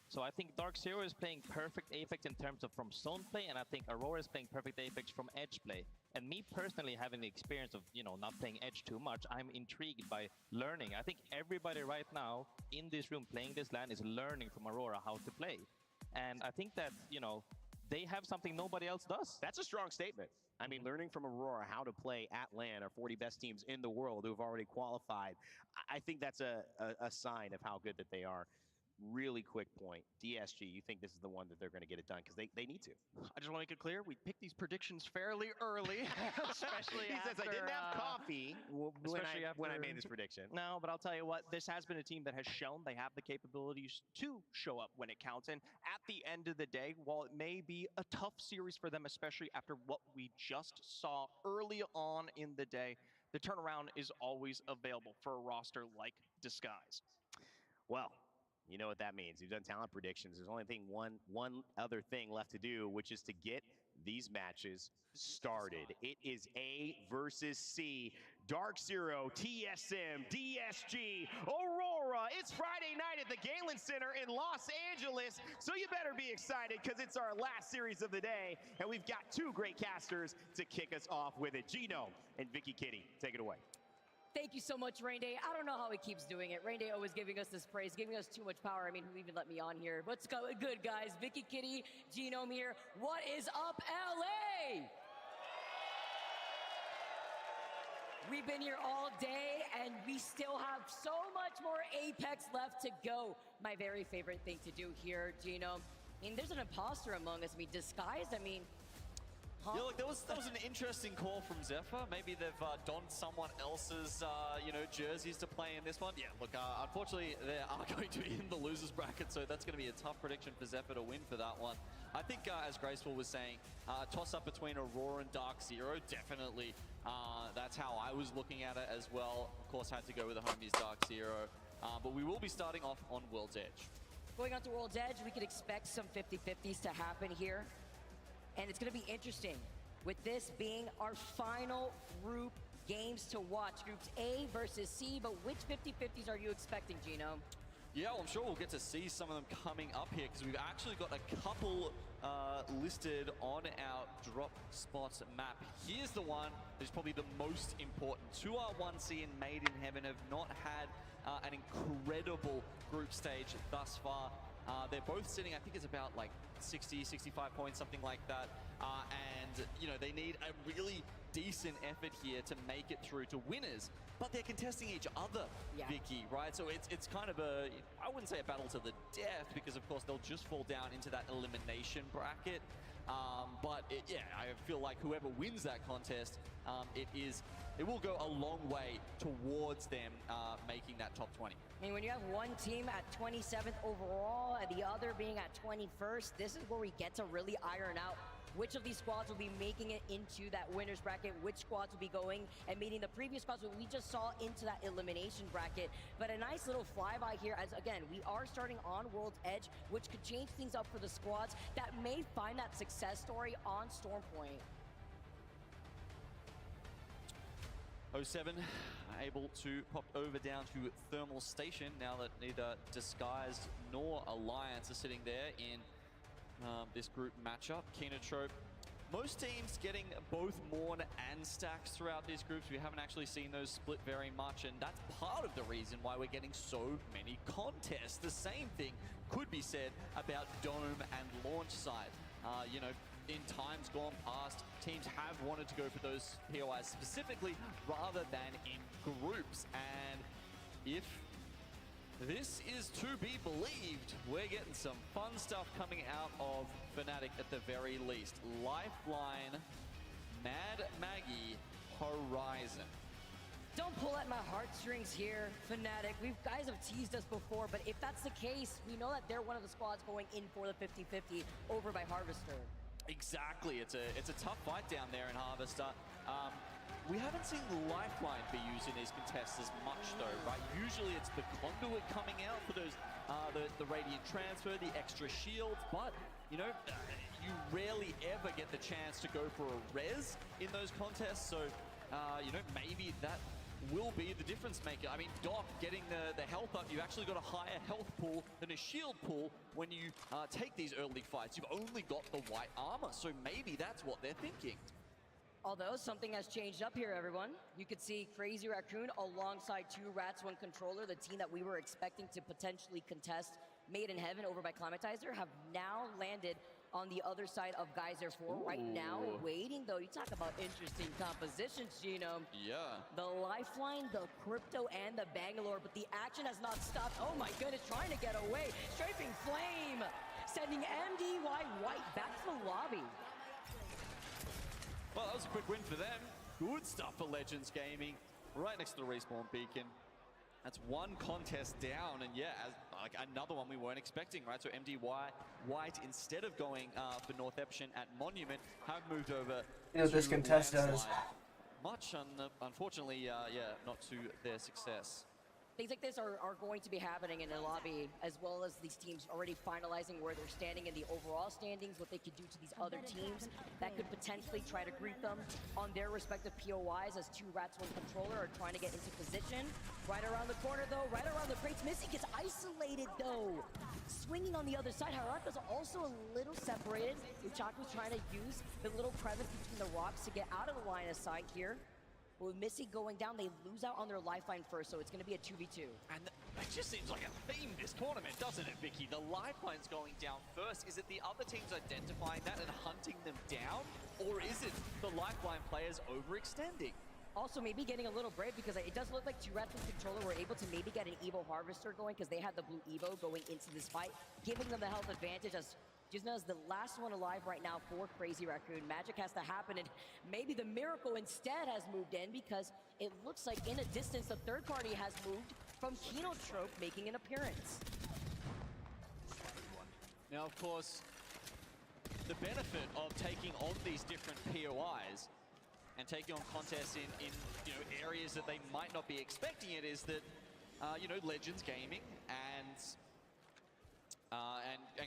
So I think Dark Zero is playing perfect Apex in terms of from zone play, and I think Aurora is playing perfect Apex from edge play. And me personally, having the experience of, not playing edge too much, I'm intrigued by learning. I think everybody right now in this room playing this LAN is learning from Aurora how to play. And I think that, they have something nobody else does. That's a strong statement. I mean, learning from Aurora how to play at LAN, our 40 best teams in the world who have already qualified, I think that's a sign of how good that they are. Really quick point. DSG, you think this is the one that they're going to get it done? Because they need to. I just want to make it clear, we picked these predictions fairly early. Especially he after, says, I didn't have coffee when I made this prediction. No, but I'll tell you what, this has been a team that has shown they have the capabilities to show up when it counts. And at the end of the day, while it may be a tough series for them, especially after what we just saw early on in the day, the turnaround is always available for a roster like Disguise. Well, you know what that means. We've done talent predictions. There's only one other thing left to do, which is to get these matches started. It is A versus C. Dark Zero, TSM, DSG, Aurora. It's Friday night at the Galen Center in Los Angeles, so you better be excited because it's our last series of the day, and we've got 2 great casters to kick us off with it. Gino and Vicky Kitty, take it away. Thank you so much, Rain Day. I don't know how he keeps doing it. Rain Day always giving us this praise, giving us too much power. I mean, who even let me on here? What's going good, guys? Vicky Kitty, Genome here. What is up, LA? We've been here all day, and we still have so much more Apex left to go. My very favorite thing to do here, Genome. I mean, there's an imposter among us. I mean, Disguise, I mean, huh? Yeah, look, that was an interesting call from Zephyr. Maybe they've donned someone else's, jerseys to play in this one. Yeah, look, unfortunately, they are going to be in the losers bracket, so that's going to be a tough prediction for Zephyr to win for that one. I think, as Graceful was saying, toss-up between Aurora and Dark Zero, definitely. That's how I was looking at it as well. Of course, had to go with the homies Dark Zero. But we will be starting off on World's Edge. Going on to World's Edge, we could expect some 50-50s to happen here. And it's going to be interesting with this being our final group games to watch. Groups A versus C, but which 50-50s are you expecting, Gino? Yeah, well, I'm sure we'll get to see some of them coming up here because we've actually got a couple listed on our drop spots map. Here's the one that's probably the most important. 2R1C and Made in Heaven have not had an incredible group stage thus far. They're both sitting, I think it's about like 60, 65 points, something like that. And and you know they need a really decent effort here to make it through to winners. But they're contesting each other, Vicky, right? So it's kind of a, I wouldn't say a battle to the death, because of course they'll just fall down into that elimination bracket. But yeah, I feel like whoever wins that contest, it will go a long way towards them making that top 20. I mean, when you have one team at 27th overall and the other being at 21st, this is where we get to really iron out which of these squads will be making it into that winner's bracket, which squads will be going and meeting the previous squads that we just saw into that elimination bracket. But a nice little flyby here, as again, we are starting on World's Edge, which could change things up for the squads that may find that success story on Stormpoint. 07 able to pop over down to Thermal Station now that neither Disguised nor Alliance are sitting there in this group matchup. Kinotrope, most teams getting both Morn and Stacks throughout these groups. We haven't actually seen those split very much, and that's part of the reason why we're getting so many contests. The same thing could be said about Dome and Launch Site. You know, in times gone past, teams have wanted to go for those POIs specifically rather than in groups. And if this is to be believed, we're getting some fun stuff coming out of Fnatic at the very least. Lifeline, Mad Maggie, Horizon. Don't pull at my heartstrings here, Fnatic. We guys have teased us before, but if that's the case, we know that they're one of the squads going in for the 50-50 over by Harvester. Exactly, it's a tough fight down there in Harvester. We haven't seen Lifeline be used in these contests as much though, right? Usually it's the Conduit coming out for those, the Radiant Transfer, the extra shield, but you know, you rarely ever get the chance to go for a res in those contests, so you know, maybe that will be the difference maker. I mean, Doc getting the health up, you actually got a higher health pool than a shield pool when you take these early fights. You've only got the white armor, so maybe that's what they're thinking. Although something has changed up here, everyone. You could see Crazy Raccoon alongside 2 Rats 1 Controller, the team that we were expecting to potentially contest Made in Heaven over by Climatizer, have now landed on the other side of Geyser 4 right now, waiting though. You talk about interesting compositions, Genome. Yeah. The Lifeline, the Crypto, and the Bangalore, but the action has not stopped. Oh my goodness, trying to get away. Strafing Flame, sending MDY White back to the lobby. Well, that was a quick win for them. Good stuff for Legends Gaming, right next to the Respawn Beacon. That's one contest down, and yeah, like another one we weren't expecting, right? So MDY White, instead of going for North Eption at Monument, have moved over. You know what this contest does? Much, unfortunately, yeah, not to their success. Things like this are going to be happening in the lobby, as well as these teams already finalizing where they're standing in the overall standings, what they could do to these other teams that could potentially try to greet them on their respective POIs, as 2 Rats 1 Controller are trying to get into position. Right around the corner though, right around the crates. Missy gets isolated though. Swinging on the other side, Haraka's also a little separated. Uchaku's trying to use the little crevice between the rocks to get out of the line of sight here. With Missy going down, they lose out on their lifeline first, so it's going to be a 2v2. And it just seems like a theme this tournament, doesn't it, Vicky? The lifeline's going down first. Is it the other teams identifying that and hunting them down? Or is it the lifeline players overextending? Also, maybe getting a little brave, because it does look like 2 Rats 1 Controller were able to maybe get an Evo Harvester going, because they had the blue Evo going into this fight, giving them the health advantage, as Gisna is the last one alive right now for Crazy Raccoon. Magic has to happen, and maybe the miracle instead has moved in, because it looks like in a distance the third party has moved from Kinotrope making an appearance. Now, of course, the benefit of taking on these different POIs and taking on contests in you know, areas that they might not be expecting it is that you know, Legends Gaming and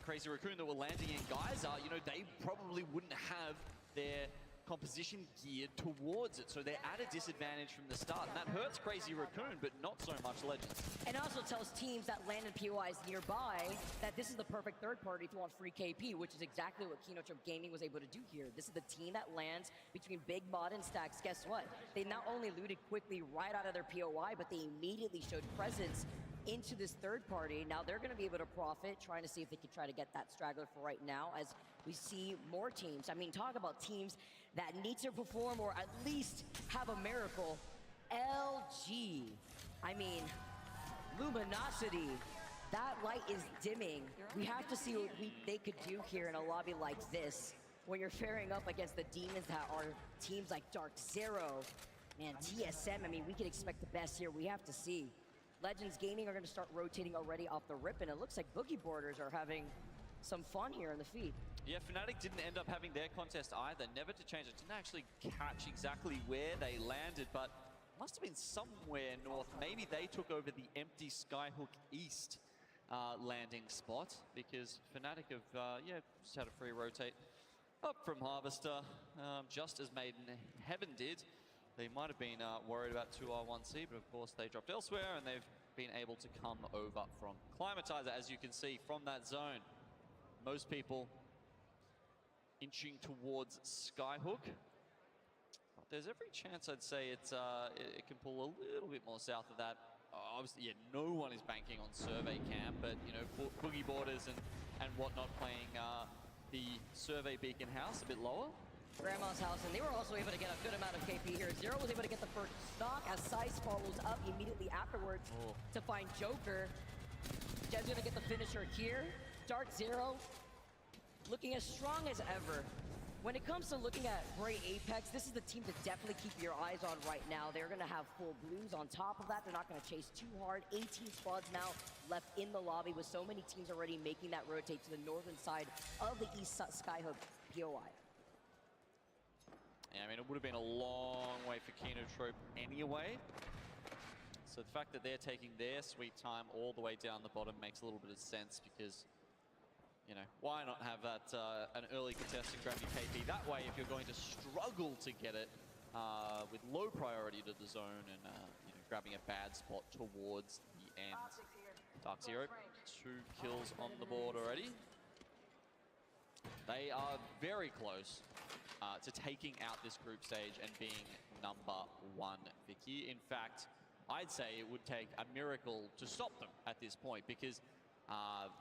Crazy Raccoon that were landing in Geyser, you know, they probably wouldn't have their composition geared towards it, so they're at a disadvantage from the start, and that hurts Crazy Raccoon, but not so much Legends. And also tells teams that landed POIs nearby that this is the perfect third party to want free KP, which is exactly what Kinotrope Gaming was able to do here. This is the team that lands between Big Mod and Stacks. Guess what? They not only looted quickly right out of their POI, but they immediately showed presence into this third party. Now they're going to be able to profit, trying to see if they can try to get that straggler for right now as we see more teams. I mean, talk about teams that need to perform or at least have a miracle. LG. I mean, luminosity. That light is dimming. We have to see what they could do here in a lobby like this when you're faring up against the demons that are teams like Dark Zero. Man, TSM, I mean, we can expect the best here. We have to see. Legends Gaming are going to start rotating already off the rip, and it looks like Boogie Boarders are having some fun here in the feed. Yeah, Fnatic didn't end up having their contest either. Never to change it. Didn't actually catch exactly where they landed, but must have been somewhere north. Maybe they took over the empty Skyhook East landing spot, because Fnatic have, just had a free rotate up from Harvester, just as Maiden Heaven did. They might have been worried about 2R1C, but of course they dropped elsewhere, and they've been able to come over from Climatizer, as you can see from that zone. Most people inching towards Skyhook. But there's every chance, I'd say, it can pull a little bit more south of that. Obviously, yeah, no one is banking on Survey Camp, but, you know, Boogie Boarders and whatnot playing the Survey Beacon House a bit lower. Grandma's house, and they were also able to get a good amount of KP here. Zero was able to get the first stock as Sice follows up immediately afterwards to find Joker. Jed's gonna get the finisher here. Dark Zero looking as strong as ever. When it comes to looking at Bray Apex, this is the team to definitely keep your eyes on right now. They're gonna have full blues on top of that. They're not gonna chase too hard. 18 squads now left in the lobby with so many teams already making that rotate to the northern side of the East Skyhook POI. Yeah, I mean, it would have been a long way for Kino Trope anyway. So the fact that they're taking their sweet time all the way down the bottom makes a little bit of sense, because, you know, why not have that an early contest and grab your KP? That way, if you're going to struggle to get it with low priority to the zone and you know, grabbing a bad spot towards the end. Dark Zero, 2 kills on the board already. They are very close to taking out this group stage and being number 1, Vicky. In fact, I'd say it would take a miracle to stop them at this point, because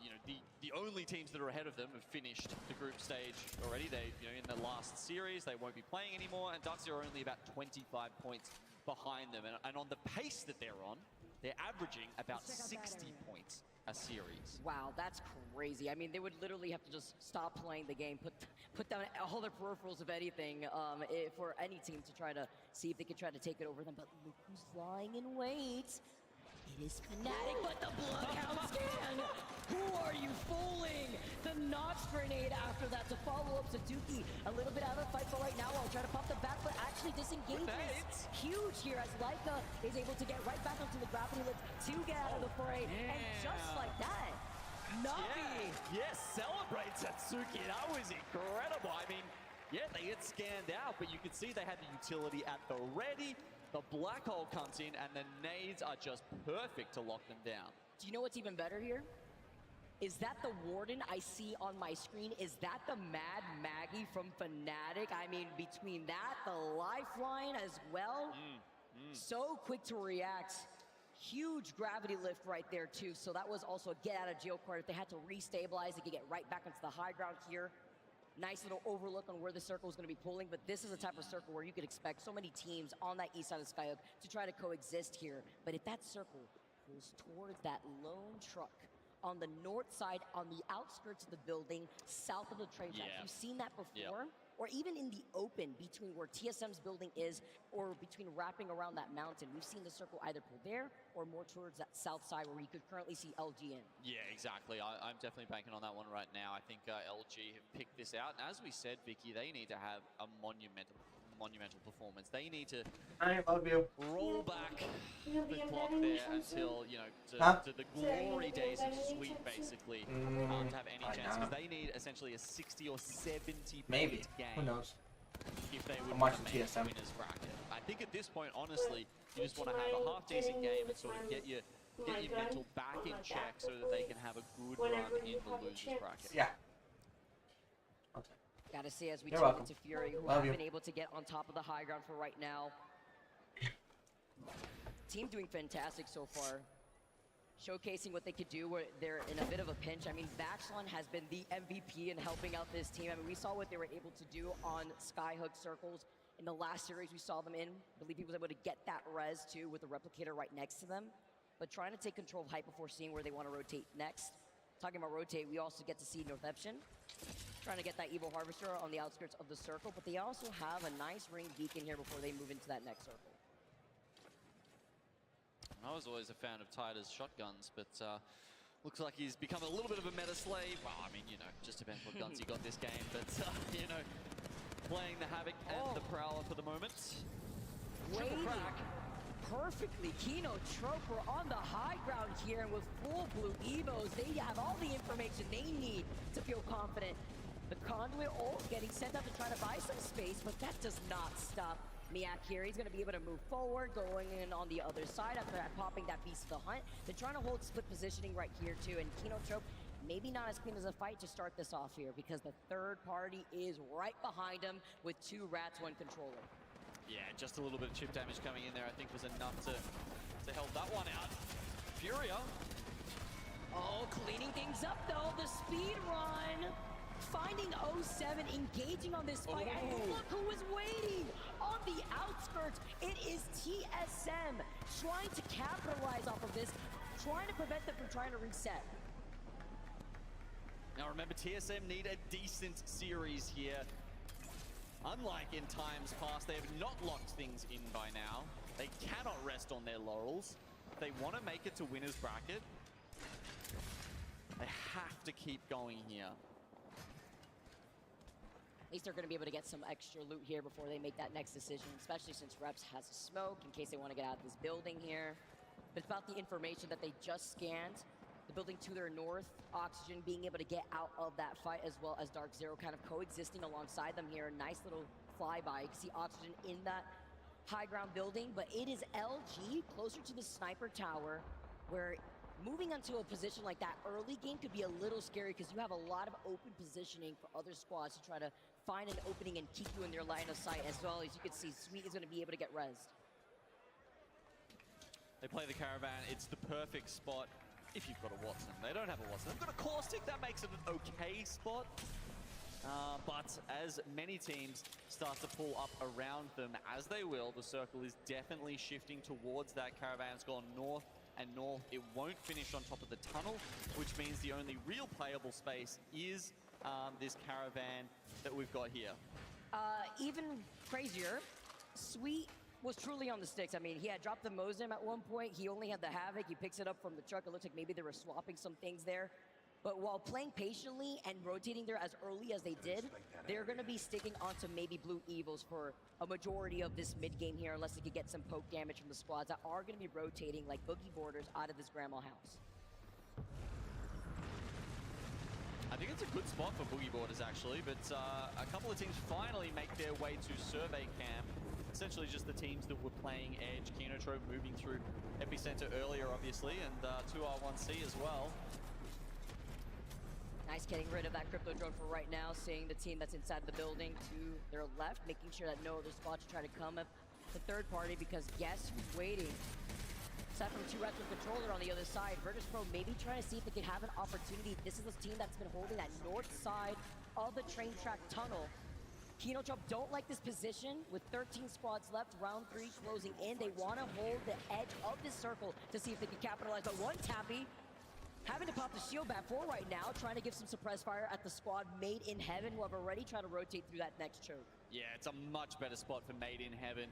you know, the only teams that are ahead of them have finished the group stage already. They, you know, in the last series, they won't be playing anymore, and Dark Zero are only about 25 points behind them. And on the pace that they're on, they're averaging about 60 points a series. Wow, that's crazy. I mean, they would literally have to just stop playing the game, put down all their peripherals, if anything, for any team to try to see if they could try to take it over them. But look who's lying in wait. It is Fnatic, but the Bloodhound scan! Who are you fooling? The Nox grenade after that to follow up Suzuki. A little bit out of the fight for right now. I'll try to pop the back, but actually disengages. Huge here as Laika is able to get right back onto the gravity lift to get out of the fray. And just like that, Navi! Yes, celebrate Satsuki. That was incredible. I mean, yeah, they get scanned out, but you can see they had the utility at the ready. The black hole comes in, and the nades are just perfect to lock them down. Do you know what's even better here? Is that the Warden I see on my screen? Is that the Mad Maggie from Fnatic? I mean, between that, the Lifeline as well. So quick to react. Huge gravity lift right there, too. So that was also a get out of jail card. If they had to restabilize, they could get right back into the high ground here. Nice little overlook on where the circle is going to be pulling, but this is the type of circle where you could expect so many teams on that east side of Skyhook to try to coexist here. But if that circle pulls towards that lone truck on the north side, on the outskirts of the building, south of the train tracks, you've seen that before? Or even in the open between where TSM's building is or between wrapping around that mountain. We've seen the circle either pull there or more towards that south side where you could currently see LG in. Yeah, exactly. I'm definitely banking on that one right now. I think LG have picked this out. And as we said, Vicky, they need to have a monumental performance. They need to roll back the clock there until, you know, to the glory days of Sweet, basically, to have any chance. Because they need essentially a 60 or 70 point game. Who knows? If they would I'm want to watching make TSM. winners bracket. I think at this point, honestly, you just want to have a half-decent game and sort of get your mental back in check so that they can have a good run in the losers bracket. Yeah. Gotta see as we You're tune welcome. into Fury, who Love have you. been able to get on top of the high ground for right now. Team doing fantastic so far. showcasing what they could do where they're in a bit of a pinch. I mean, Vaxlon has been the MVP in helping out this team. I mean, we saw what they were able to do on Skyhook circles in the last series we saw them in. I believe he was able to get that res too with the replicator right next to them. But trying to take control of height before seeing where they want to rotate next. Talking about rotate, we also get to see Northeption trying to get that Evil Harvester on the outskirts of the circle, but they also have a nice ring beacon here before they move into that next circle. I was always a fan of Tider's shotguns, but looks like he's become a little bit of a meta slave. Well, I mean, you know, just depends what guns you got this game, but, you know, playing the Havoc and the Prowler for the moment. Triple crack. Perfectly. Kino Troper on the high ground here, and with full blue Evos, they have all the information they need to feel confident. The Conduit ult getting sent up to try to buy some space, but that does not stop Miak here. He's going to be able to move forward, going in on the other side after popping that Beast of the Hunt. They're trying to hold split positioning right here too, and Kino Trope maybe not as clean as a fight to start this off here, because the third party is right behind him with 2 rats, 1 controller. Yeah, just a little bit of chip damage coming in there, I think was enough to help that one out. Furia. Oh, cleaning things up though, the speed run. Finding 07, engaging on this fight, and look who was waiting on the outskirts. It is TSM trying to capitalize off of this, trying to prevent them from trying to reset. Now remember, TSM need a decent series here. Unlike in times past, they have not locked things in by now. They cannot rest on their laurels. If they want to make it to winner's bracket, they have to keep going here. At least they're going to be able to get some extra loot here before they make that next decision, especially since Reps has a smoke in case they want to get out of this building here. But it's about the information that they just scanned. The building to their north, Oxygen being able to get out of that fight, as well as Dark Zero kind of coexisting alongside them here. Nice little flyby. You can see Oxygen in that high ground building, but it is LG closer to the sniper tower, where moving onto a position like that early game could be a little scary because you have a lot of open positioning for other squads to try to find an opening and keep you in their line of sight, as well as you can see Sweet is going to be able to get rezzed. They play the Caravan. It's the perfect spot if you've got a Watson. They don't have a Watson. They've got a Caustic. That makes it an okay spot. But as many teams start to pull up around them, as they will, the circle is definitely shifting towards that Caravan. It's gone north and north. It won't finish on top of the tunnel, which means the only real playable space is this Caravan that we've got here. Even crazier, Sweet was truly on the sticks. I mean, he had dropped the Mosem at one point. He only had the Havoc. He picks it up from the truck. It looks like maybe they were swapping some things there. But while playing patiently and rotating there as early as they did, they're going to be sticking onto maybe Blue Evils for a majority of this mid-game here, unless they could get some poke damage from the squads that are going to be rotating like Boogie Borders out of this grandma house. I think it's a good spot for Boogie Borders, actually, but a couple of teams finally make their way to Survey Camp. Essentially just the teams that were playing Edge. Kinotrope moving through Epicenter earlier, obviously, and 2R1C as well. Nice getting rid of that crypto drone for right now, seeing the team that's inside the building to their left, making sure that no other squad should try to come up the third party, because guess who's waiting? Aside from 2 rats with controller on the other side, Virtus Pro maybe trying to see if they can have an opportunity. This is a team that's been holding that north side of the train track tunnel. Kinotrop don't like this position. With 13 squads left, round 3 closing in. They want to hold the edge of this circle to see if they can capitalize. But one tappy having to pop the shield back for right now, trying to give some suppressed fire at the squad Made in Heaven, who have already tried to rotate through that next choke. Yeah, it's a much better spot for Made in Heaven.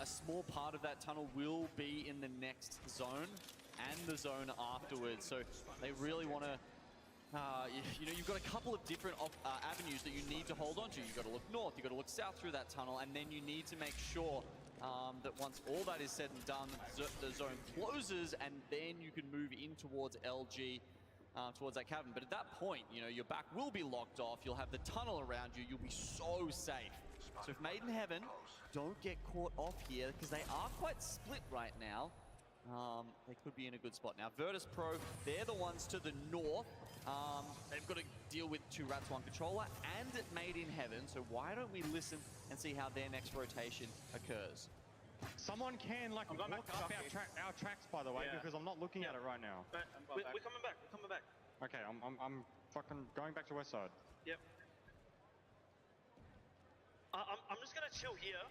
A small part of that tunnel will be in the next zone and the zone afterwards. So they really want to, you know, you've got a couple of different avenues that you need to hold on to. You've got to look north, you've got to look south through that tunnel, and then you need to make sure that once all that is said and done, the zone closes, and then you can move in towards LG, towards that cavern. But at that point, you know, your back will be locked off. You'll have the tunnel around you. You'll be so safe. So if Made in Heaven don't get caught off here, because they are quite split right now, they could be in a good spot. Now, Virtus Pro, they're the ones to the north. They've got to deal with 2 rats, 1 controller, and Made in Heaven. So why don't we listen and see how their next rotation occurs? Someone can like walk up our tracks, by the way, because I'm not looking at it right now. We're coming back. We're coming back. Okay, I'm fucking going back to west side. Yep. I'm just gonna chill here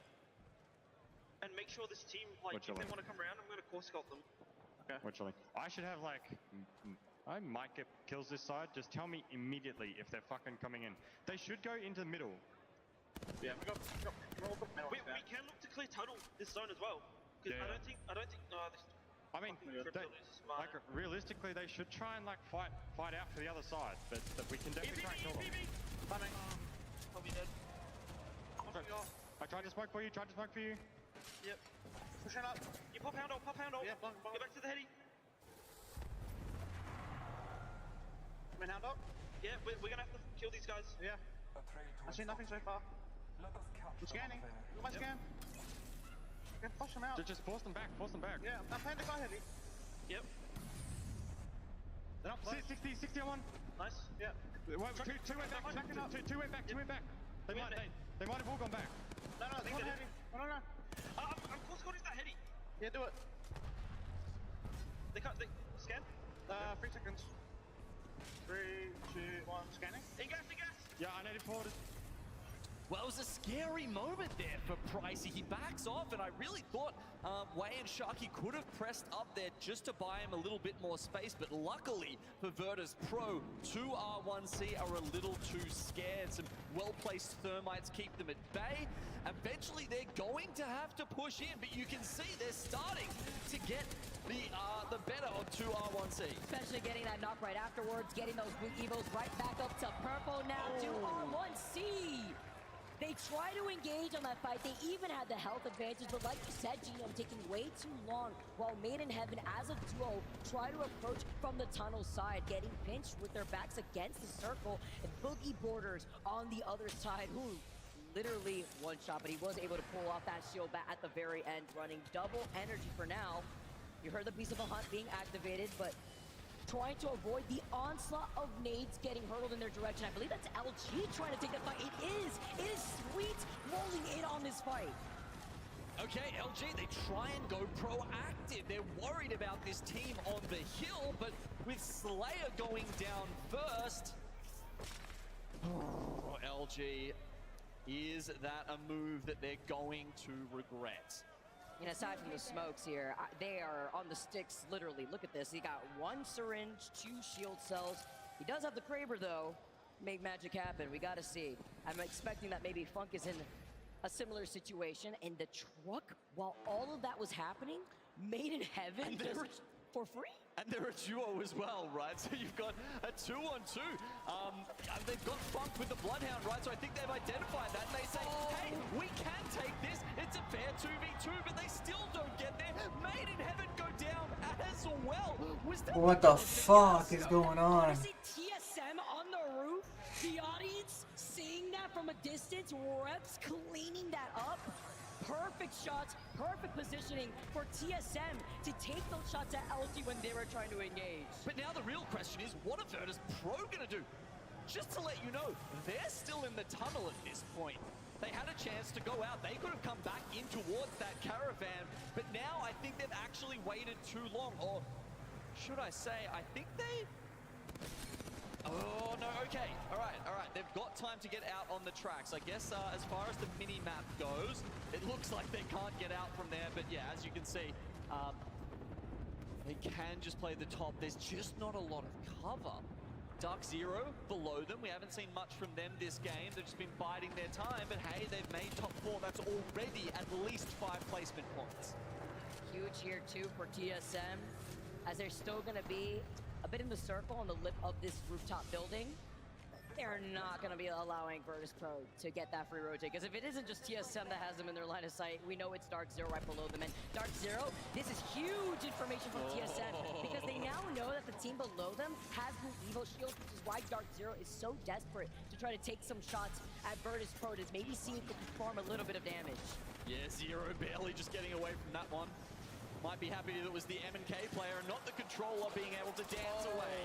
and make sure this team, like, if they want to come around, I'm gonna core scout them. Okay. Literally. I should have like, I might get kills this side. Just tell me immediately if they're fucking coming in. They should go into the middle. Yeah, we can look to clear tunnel this zone as well. Because I don't think. I mean, like realistically, they should try and like fight out for the other side, but we can definitely try and kill them. Probably dead. I tried to smoke for you. Yep. Pushing up. You pop handle. Yeah, bong. Get back to the heady. Main handle. Yeah, we're gonna have to kill these guys. Yeah. I see nothing so far. I'm scanning. Look at my scan. Okay, push them out. Just force them back. Yeah, I'm playing the guy heavy. Yep. They're not close. 60 on one. Nice. Yeah. Two went back. They might have all gone back. No, they got heady. No. I'm close calling that heady. Yeah, do it. They scan. 3 seconds. 3, 2, 1, scanning. In gas. Yeah, I native forwarded. Well, it was a scary moment there for Pricey. He backs off, and I really thought Wei and Sharky could have pressed up there just to buy him a little bit more space, but luckily for Virtus Pro, 2R1C are a little too scared. Some well-placed thermites keep them at bay. Eventually, they're going to have to push in, but you can see they're starting to get the better of 2R1C. Especially getting that knock right afterwards, getting those blue evos right back up to purple. Now 2R1C. They try to engage on that fight. They even had the health advantage, but like you said, Genome, taking way too long while Made in Heaven as a duo try to approach from the tunnel side, getting pinched with their backs against the circle, and Boogie Borders on the other side, who literally one shot, but he was able to pull off that shield back at the very end, running double energy for now. You heard the Beast of a Hunt being activated, but trying to avoid the onslaught of nades getting hurled in their direction. I believe that's LG trying to take that fight. It is Sweet rolling in on this fight. Okay, LG, they try and go proactive. They're worried about this team on the hill, but with Slayer going down first, LG, is that a move that they're going to regret? And aside from the smokes here, they are on the sticks, literally. Look at this. He got 1 syringe, 2 shield cells. He does have the Kraber, though. Make magic happen. We got to see. I'm expecting that maybe Funk is in a similar situation. And the truck, while all of that was happening, Made in Heaven just for free. And they're a duo as well, right? So you've got a 2-on-2. They've got Funk with the Bloodhound, right? So I think they've identified that, and they say, hey, we can take this. It's a fair 2v2, but they still don't get there. Made in Heaven go down as well. What the fuck is going on? See TSM on the roof, the audience seeing that from a distance, reps cleaning that up. Perfect shots, perfect positioning for TSM to take those shots at LG when they were trying to engage. But now the real question is, what are Virtus Pro gonna do? Just to let you know, they're still in the tunnel at this point. They had a chance to go out. They could have come back in towards that caravan, but now I think they've actually waited too long. Or should I say, I think they... Oh, no, okay. All right. They've got time to get out on the tracks. I guess as far as the mini-map goes, it looks like they can't get out from there. But yeah, as you can see, they can just play the top. There's just not a lot of cover. Dark Zero below them. We haven't seen much from them this game. They've just been biding their time. But hey, they've made top 4. That's already at least 5 placement points. Huge here, too, for TSM, as they're still going to be a bit in the circle on the lip of this rooftop building. They're not going to be allowing Virtus Pro to get that free rotate, because if it isn't just TSM that has them in their line of sight, we know it's Dark Zero right below them. And Dark Zero, this is huge information from TSM, because they now know that the team below them has Blue Evo shields, which is why Dark Zero is so desperate to try to take some shots at Virtus Pro to maybe see if they can farm a little bit of damage. Yeah, Zero barely just getting away from that one. Might be happy that it was the M&K player and not the controller being able to dance away.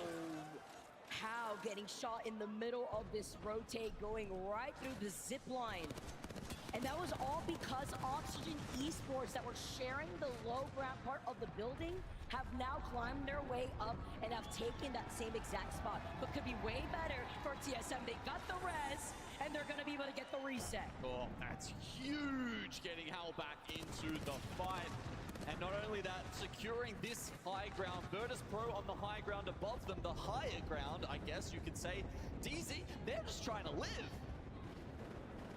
How getting shot in the middle of this rotate, going right through the zip line. And that was all because Oxygen Esports that were sharing the low ground part of the building have now climbed their way up and have taken that same exact spot. But could be way better for TSM. They got the res, and they're gonna be able to get the reset. Oh, that's huge, getting Hal back into the fight. And not only that, securing this high ground. Virtus Pro on the high ground above them, the higher ground, I guess you could say. DZ, they're just trying to live.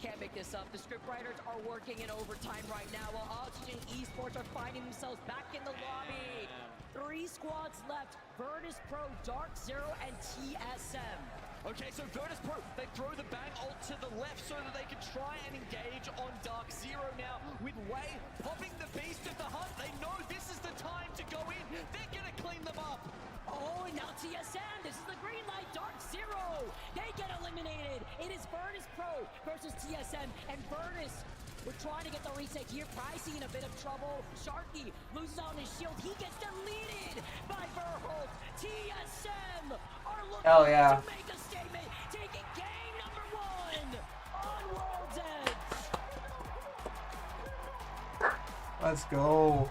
Can't make this up. The scriptwriters are working in overtime right now while Oxygen Esports are finding themselves back in the lobby. 3 squads left. Virtus Pro, Dark Zero, and TSM. Okay, so Virtus Pro, they throw the bang ult to the left so that they can try and engage on Dark Zero now. With Wei popping the Beast of the Hunt, they know this is the time to go in. They're gonna clean them up. Oh, and now TSM, this is the green light, Dark Zero. They get eliminated. It is Virtus Pro versus TSM, and Virtus, we're trying to get the reset here. Pricey in a bit of trouble. Sharky loses out on his shield. He gets deleted by Verholt. TSM are looking to make a statement, taking game number 1 on World's Edge. Let's go.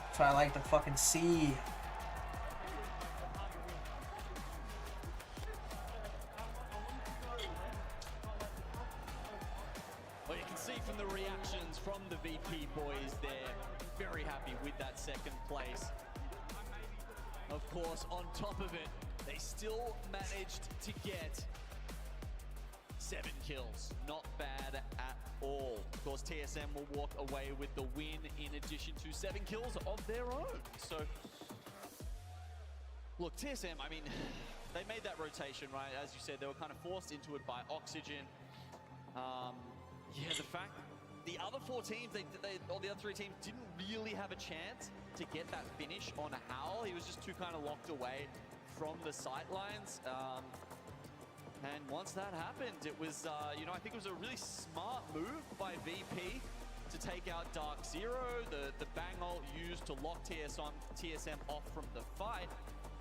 That's what I like to fucking see. Well, you can see from the reactions from the VP boys, they're very happy with that second place. Of course, on top of it, they still managed to get 7 kills. Not bad at all. Of course, TSM will walk away with the win in addition to 7 kills of their own. So, look, TSM, I mean, they made that rotation, right? As you said, they were kind of forced into it by Oxygen. Yeah, the fact the other 4 teams, or the other 3 teams didn't really have a chance to get that finish on Howl. He was just too kind of locked away from the sightlines. And once that happened, it was, you know, I think it was a really smart move by VP to take out Dark Zero, the bang ult used to lock TSM off from the fight.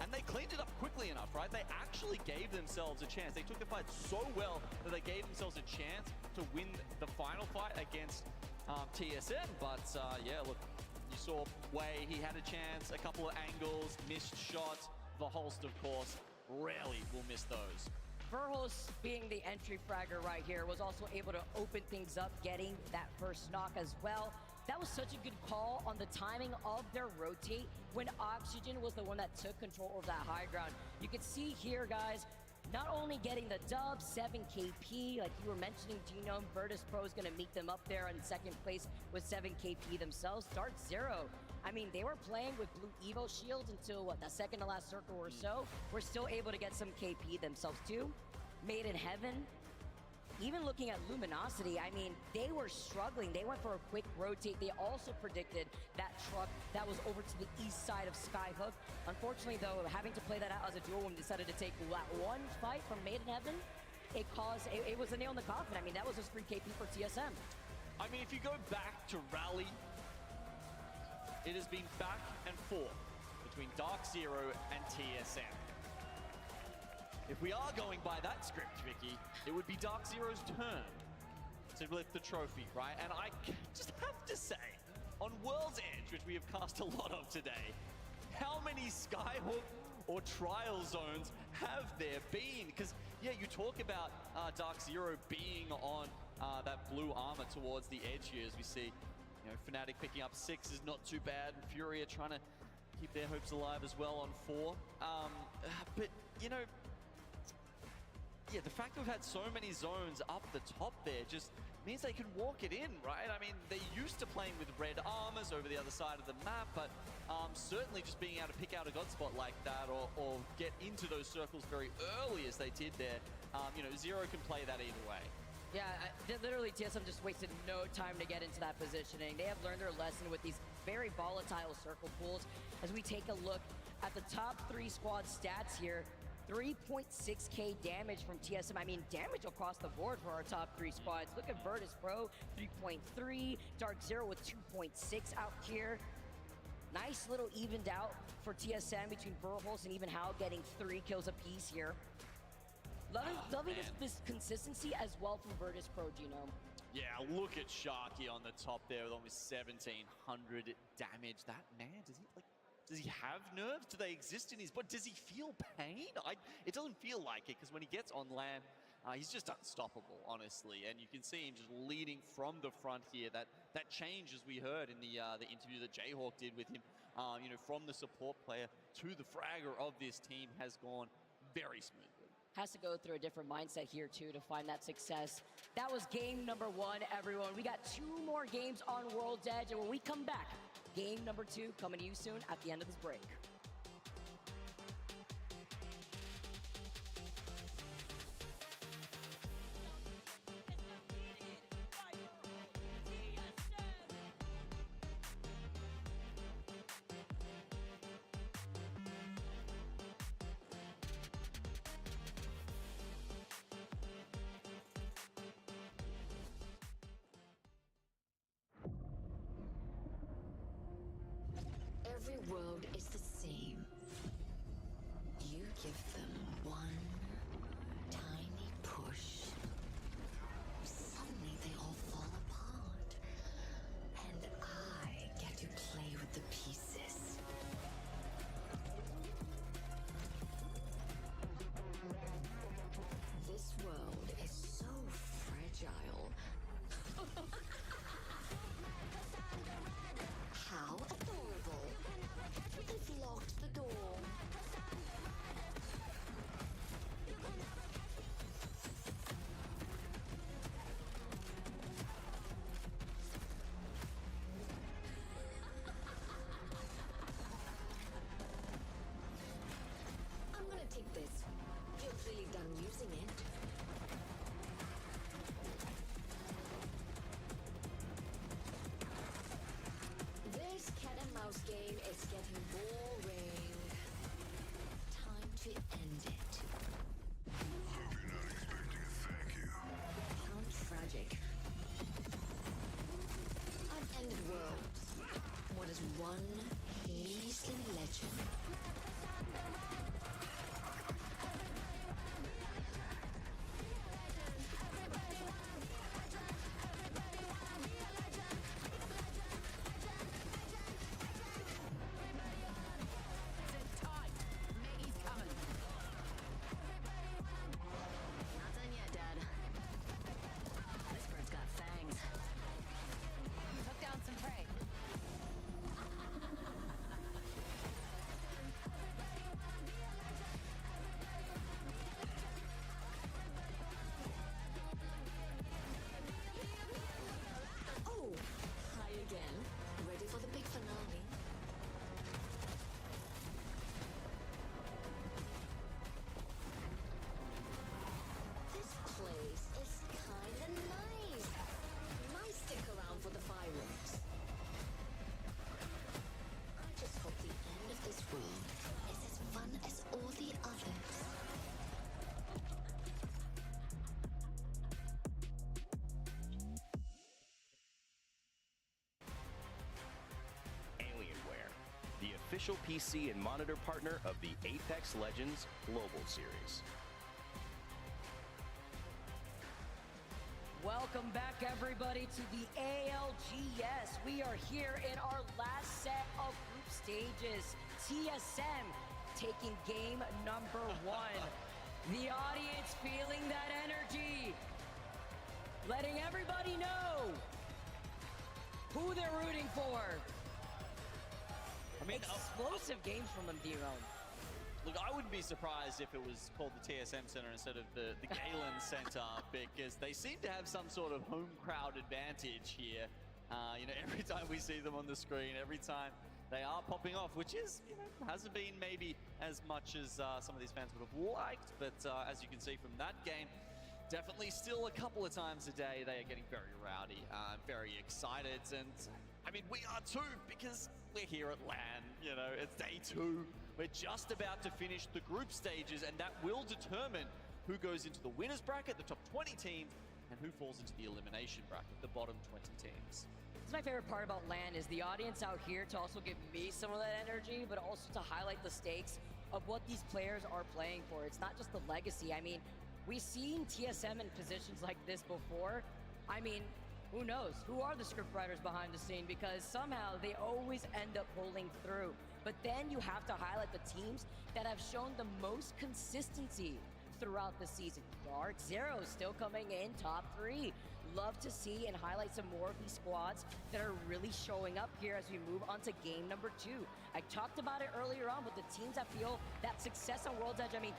And they cleaned it up quickly enough, right? They actually gave themselves a chance. They took the fight so well that they gave themselves a chance to win the final fight against TSM. But yeah, look, you saw Wei, he had a chance, a couple of angles, missed shots. Verholst, of course, rarely will miss those. Verholst, being the entry fragger right here, was also able to open things up, getting that first knock as well. That was such a good call on the timing of their rotate when Oxygen was the one that took control of that high ground. You can see here, guys, not only getting the dub, 7 KP, like you were mentioning, Genome, Virtus Pro is going to meet them up there in second place with 7 KP themselves. Dark Zero, I mean, they were playing with blue Evo shields until, what, the second to last circle or so. We're still able to get some KP themselves too. Made in Heaven. Even looking at Luminosity, I mean, they were struggling. They went for a quick rotate. They also predicted that truck that was over to the east side of Skyhook. Unfortunately, though, having to play that out as a duel when we decided to take that one fight from Made in Heaven, it was a nail in the coffin. I mean, that was just free KP for TSM. I mean, if you go back to Rally, it has been back and forth between Dark Zero and TSM. If we are going by that script, Vicky, it would be Dark Zero's turn to lift the trophy, right? And I just have to say, on World's Edge, which we have cast a lot of today, how many Skyhook or trial zones have there been? Because, yeah, you talk about Dark Zero being on that blue armor towards the edge here, as we see, you know, Fnatic picking up 6 is not too bad. Furia trying to keep their hopes alive as well on 4. But, you know, yeah, the fact we've had so many zones up the top there just means they can walk it in, right? I mean, they're used to playing with red armors over the other side of the map, but certainly just being able to pick out a god spot like that or get into those circles very early as they did there, you know, Zero can play that either way. Yeah, literally TSM just wasted no time to get into that positioning. They have learned their lesson with these very volatile circle pools. As we take a look at the top 3 squad stats here, 3.6k damage from TSM. I mean, damage across the board for our top 3 squads. Look at Virtus Pro, 3.3. Dark Zero with 2.6 out here. Nice little evened out for TSM between Verholst and even Hal getting 3 kills apiece here. Loving this consistency as well from Virtus Pro, Genome. Yeah, look at Sharky on the top there with almost 1,700 damage. That man, does he have nerves? Do they exist in his body? Does he feel pain? It doesn't feel like it, because when he gets on land, he's just unstoppable, honestly. And you can see him just leading from the front here. That change, as we heard in the interview that Jayhawk did with him, from the support player to the fragger of this team, has gone very smoothly. Has to go through a different mindset here, too, to find that success. That was game number 1, everyone. We got 2 more games on World's Edge, and when we come back, game number 2 coming to you soon at the end of this break. Every world is the same. You give them one tiny push. Suddenly they all fall apart. And I get to play with the pieces. This world is so fragile. How adorable. They've locked the door. I'm gonna take this. You're clearly done using it. This cat and mouse game is getting boring. Time to end it. Hope you're not expecting a thank you. How tragic. I've ended worlds. What is one measly legend? Not done yet, Dad. This bird's got fangs. Took down some prey. Oh, hi again. Ready for the big finale? This place is kinda nice. Might stick around for the fireworks. I just hope the end of this world is as fun as all the others. Alienware, the official PC and monitor partner of the Apex Legends Global Series. Welcome back, everybody, to the ALGS. We are here in our last set of group stages. TSM taking game number 1. The audience feeling that energy. Letting everybody know who they're rooting for. I mean, explosive games from them, D-Rome. Look, I wouldn't be surprised if it was called the TSM Center instead of the Galen Center, because they seem to have some sort of home crowd advantage here. Every time we see them on the screen, every time they are popping off, which is, hasn't been maybe as much as some of these fans would have liked, but as you can see from that game, definitely still a couple of times a day they are getting very rowdy, very excited, and I mean, we are too, because we're here at LAN, it's day 2. We're just about to finish the group stages, and that will determine who goes into the winners bracket, the top 20 teams, and who falls into the elimination bracket, the bottom 20 teams. It's my favorite part about LAN is the audience out here to also give me some of that energy, but also to highlight the stakes of what these players are playing for. It's not just the legacy. I mean, We've seen TSM in positions like this before. I mean, who knows? Who are the scriptwriters behind the scene? Because somehow they always end up pulling through. But then you have to highlight the teams that have shown the most consistency throughout the season. Dark Zero still coming in top 3. Love to see and highlight some more of these squads that are really showing up here as we move on to game number 2. I talked about it earlier on with the teams that feel that success on World's Edge. I mean,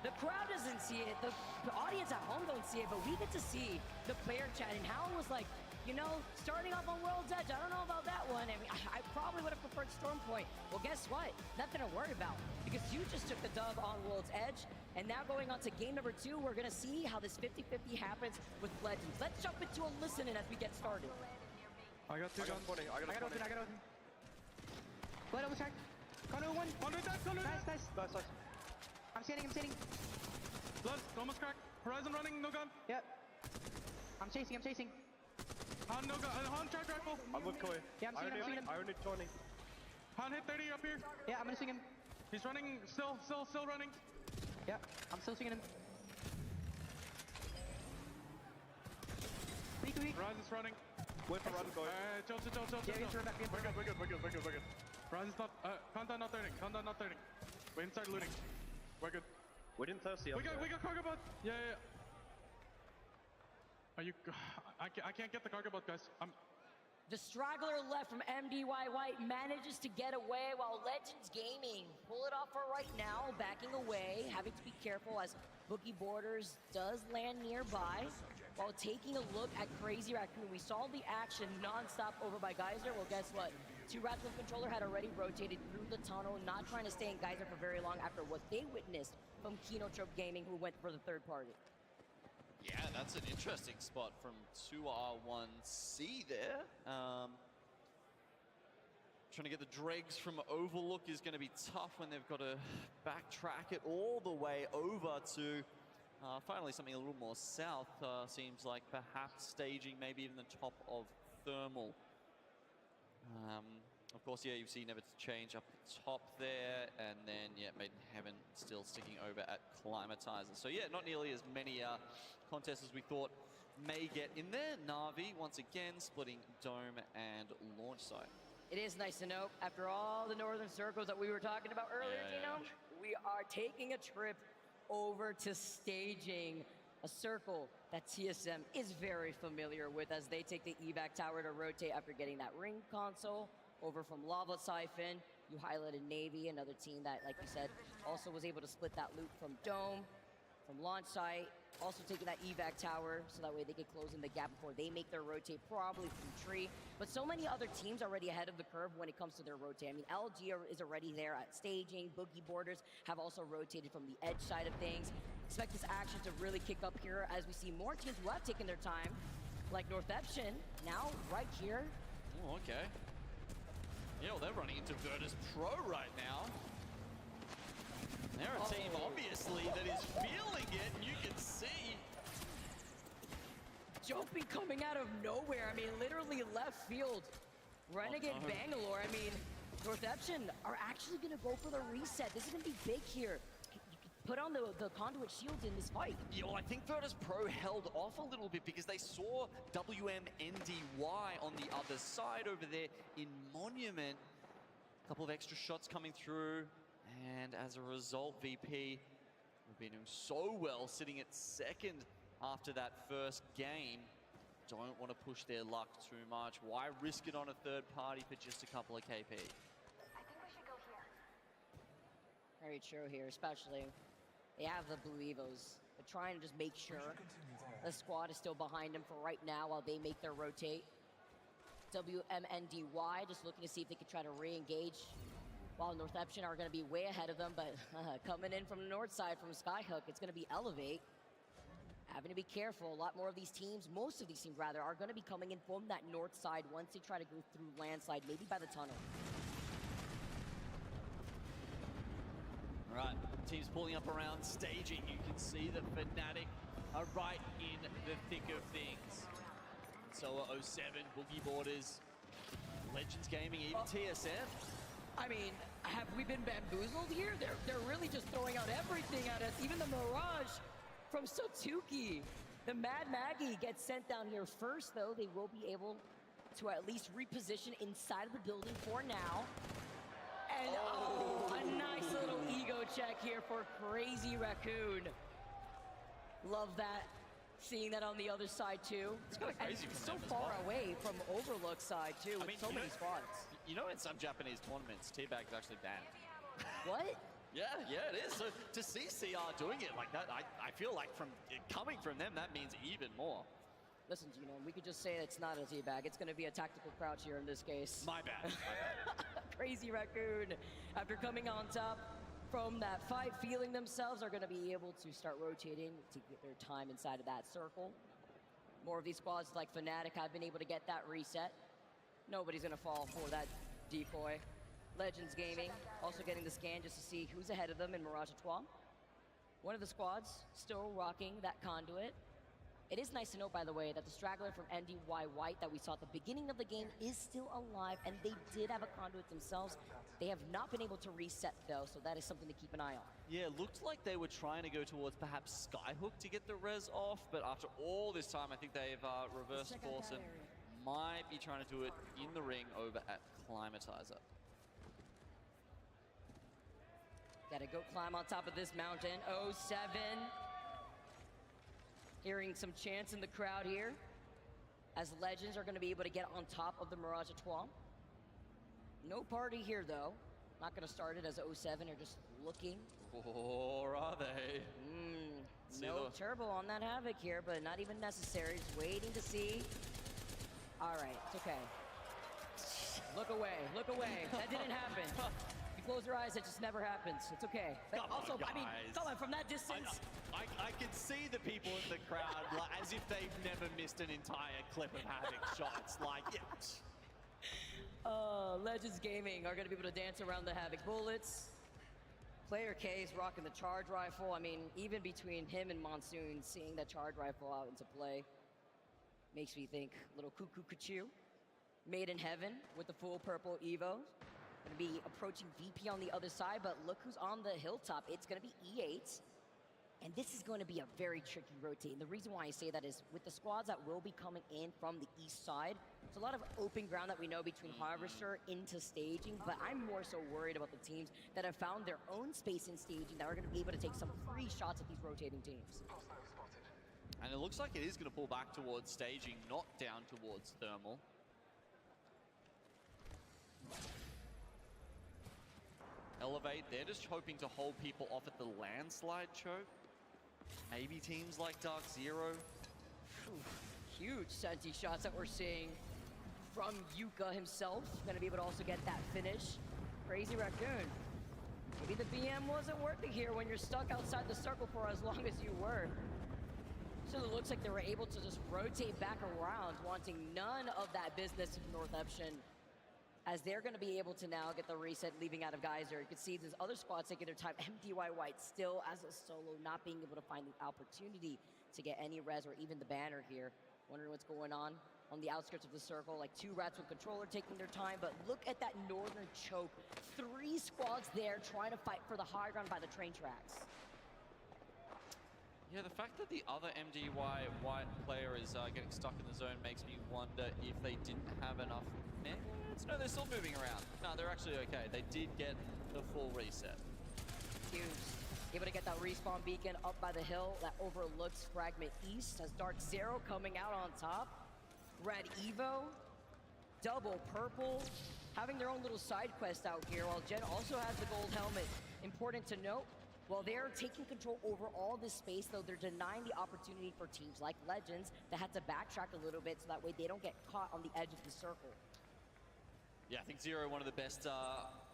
the crowd doesn't see it, the audience at home don't see it, but we get to see the player chat and how it was like, you know, starting off on World's Edge, I don't know about that one. I mean, I probably would have preferred Stormpoint. Well, guess what? Nothing to worry about because you just took the dub on World's Edge. And now going on to game number 2, we're going to see how this 50-50 happens with Legends. Let's jump into a listening as we get started. I got 2 guns. I got open. Let over check. Corner 1. Nice. I'm standing. Plus, almost cracked. Horizon running, no gun. Yep. I'm chasing. Han, no gun. Han, charge rifle. I'm with Koi. Yeah, I'm seeing him. I only 20. Han hit 30 up here. Yeah, I'm gonna swing him. He's running, still running. Yeah, I'm still swinging him. Weak. Horizon's running. Wait for run, Koi. Chill. We're good. Horizon's not, Countdown not turning. We're inside looting. We're good. We didn't thirsty. We got cargo bot. Yeah. Are you? I can't get the cargo bot, guys. The straggler left from MDY White manages to get away while Legends Gaming pull it off for right now, backing away, having to be careful as Boogie Borders does land nearby. While taking a look at Crazy Raccoon, we saw the action non-stop over by Geyser. Well, guess what? 2 Rats with controller had already rotated through the tunnel, not trying to stay in Geyser for very long after what they witnessed from Kinotrope Gaming, who went for the 3rd party. Yeah, that's an interesting spot from 2R1C there. Trying to get the dregs from Overlook is going to be tough when they've got to backtrack it all the way over to finally something a little more south. Seems like perhaps staging maybe even the top of Thermal. Of course, yeah, you've seen Never to Change up the top there, and then, yeah, Maiden Heaven still sticking over at Climatizer. So, yeah, not nearly as many contests as we thought may get in there. Na'Vi, once again, splitting Dome and Launch Site. It is nice to know, after all the northern circles that we were talking about earlier, we are taking a trip over to staging, a circle that TSM is very familiar with as they take the evac tower to rotate after getting that ring console over from Lava Siphon. You highlighted Navy, another team that, like you said, also was able to split that loot from Dome, from Launch Site, also taking that evac tower so that way they can close in the gap before they make their rotate, probably from Tree. But so many other teams already ahead of the curve when it comes to their rotate. I mean, LG is already there at staging. Boogie Borders have also rotated from the edge side of things. Expect this action to really kick up here as we see more teams who have taken their time, like North Eption, now right here. Oh, okay. Yeah, well, they're running into Virtus Pro right now. They're a team, obviously, that is feeling it, and you can see. Jumping coming out of nowhere. I mean, literally left field. Renegade Bangalore. I mean, North Eption are actually going to go for the reset. This is going to be big here. Put on the conduit shields in this fight. Yo, I think Virtus Pro held off a little bit because they saw WMNDY on the other side over there in Monument. A couple of extra shots coming through, and as a result, VP have been doing so well, sitting at 2nd after that first game. Don't want to push their luck too much. Why risk it on a 3rd party for just a couple of KP? I think we should go here. Very true here, especially. They have the Blue Evos. They're trying to just make sure the squad is still behind them for right now while they make their rotate. WMNDY just looking to see if they can try to re-engage while North Eption are going to be way ahead of them, but coming in from the north side from Skyhook, it's going to be Elevate. Having to be careful. A lot more of these teams, most of these teams rather, are going to be coming in from that north side once they try to go through landslide, maybe by the tunnel. All right, teams pulling up around staging. You can see that Fnatic are right in the thick of things. So are 07, Boogie Borders, Legends Gaming, even TSM. I mean, have we been bamboozled here? They're really just throwing out everything at us. Even the Mirage from Sotuki. The Mad Maggie gets sent down here first, though. They will be able to at least reposition inside of the building for now. And a nice little ego check here for Crazy Raccoon. Love that. Seeing that on the other side too. It's going crazy and from so them as far well. away from Overlook side too, with so many squads. You know, in some Japanese tournaments, teabag is actually banned. What? Yeah, it is. So to see CR doing it like that, I feel like coming from them, that means even more. Listen, Gino, we could just say it's not a teabag. It's going to be a tactical crouch here in this case. My bad. Crazy Raccoon, after coming on top from that fight, feeling themselves, are going to be able to start rotating to get their time inside of that circle. More of these squads like Fnatic have been able to get that reset. Nobody's going to fall for that decoy. Legends Gaming also getting the scan just to see who's ahead of them in Mirage à Trois. One of the squads still rocking that conduit. It is nice to note, by the way, that the straggler from NDY White that we saw at the beginning of the game is still alive, and they did have a conduit themselves. They have not been able to reset, though, so that is something to keep an eye on. Yeah, looked like they were trying to go towards perhaps Skyhook to get the res off, but after all this time, I think they've reversed course and might be trying to do it in the ring over at Climatizer. Gotta go climb on top of this mountain. 07. Hearing some chants in the crowd here, as Legends are going to be able to get on top of the Mirage à Trois. No party here, though. Not going to start it as 07 are just looking. Or are they? No turbo on that Havoc here, but not even necessary. Just waiting to see. All right, it's okay. Look away, look away. That didn't happen. You close your eyes, it just never happens. It's okay. But also, I mean, come on, from that distance. I can see the people in the crowd like, as if they've never missed an entire clip of Havoc shots. Like, Legends Gaming are going to be able to dance around the Havoc bullets. Player K is rocking the charge rifle. I mean, even between him and Monsoon, seeing that charge rifle out into play makes me think little cuckoo cuckoo. Made in Heaven with the full purple Evo. Going to be approaching VP on the other side, but look who's on the hilltop. It's going to be E8. And this is going to be a very tricky rotate. And the reason why I say that is with the squads that will be coming in from the east side, it's a lot of open ground that we know between Harvester into staging, but I'm more so worried about the teams that have found their own space in staging that are going to be able to take some free shots at these rotating teams. and it looks like it is going to pull back towards staging, not down towards thermal. Elevate, they're just hoping to hold people off at the landslide choke. Maybe teams like Dark Zero. Huge Senti shots that we're seeing from Yuka himself. Gonna be able to also get that finish. Crazy Raccoon. Maybe the BM wasn't worth it here when you're stuck outside the circle for as long as you were. So it looks like they were able to just rotate back around, wanting none of that business of North Eption, as they're going to be able to now get the reset leaving out of Geyser. You can see there's other squads taking their time. MDY White still as a solo, not being able to find the opportunity to get any res or even the banner here. Wondering what's going on the outskirts of the circle. Like two rats with controller taking their time, but look at that northern choke. 3 squads there trying to fight for the high ground by the train tracks. Yeah, the fact that the other MDY White player is getting stuck in the zone makes me wonder if they didn't have enough meds. No, they're still moving around. No, they're actually okay. They did get the full reset. Huge. Able to get that respawn beacon up by the hill that overlooks Fragment East as Dark Zero coming out on top. Red Evo, double purple, having their own little side quest out here, while Jen also has the gold helmet. Important to note, while they're taking control over all this space, though, they're denying the opportunity for teams like Legends that had to backtrack a little bit so that way they don't get caught on the edge of the circle. Yeah, I think Zero, one of the best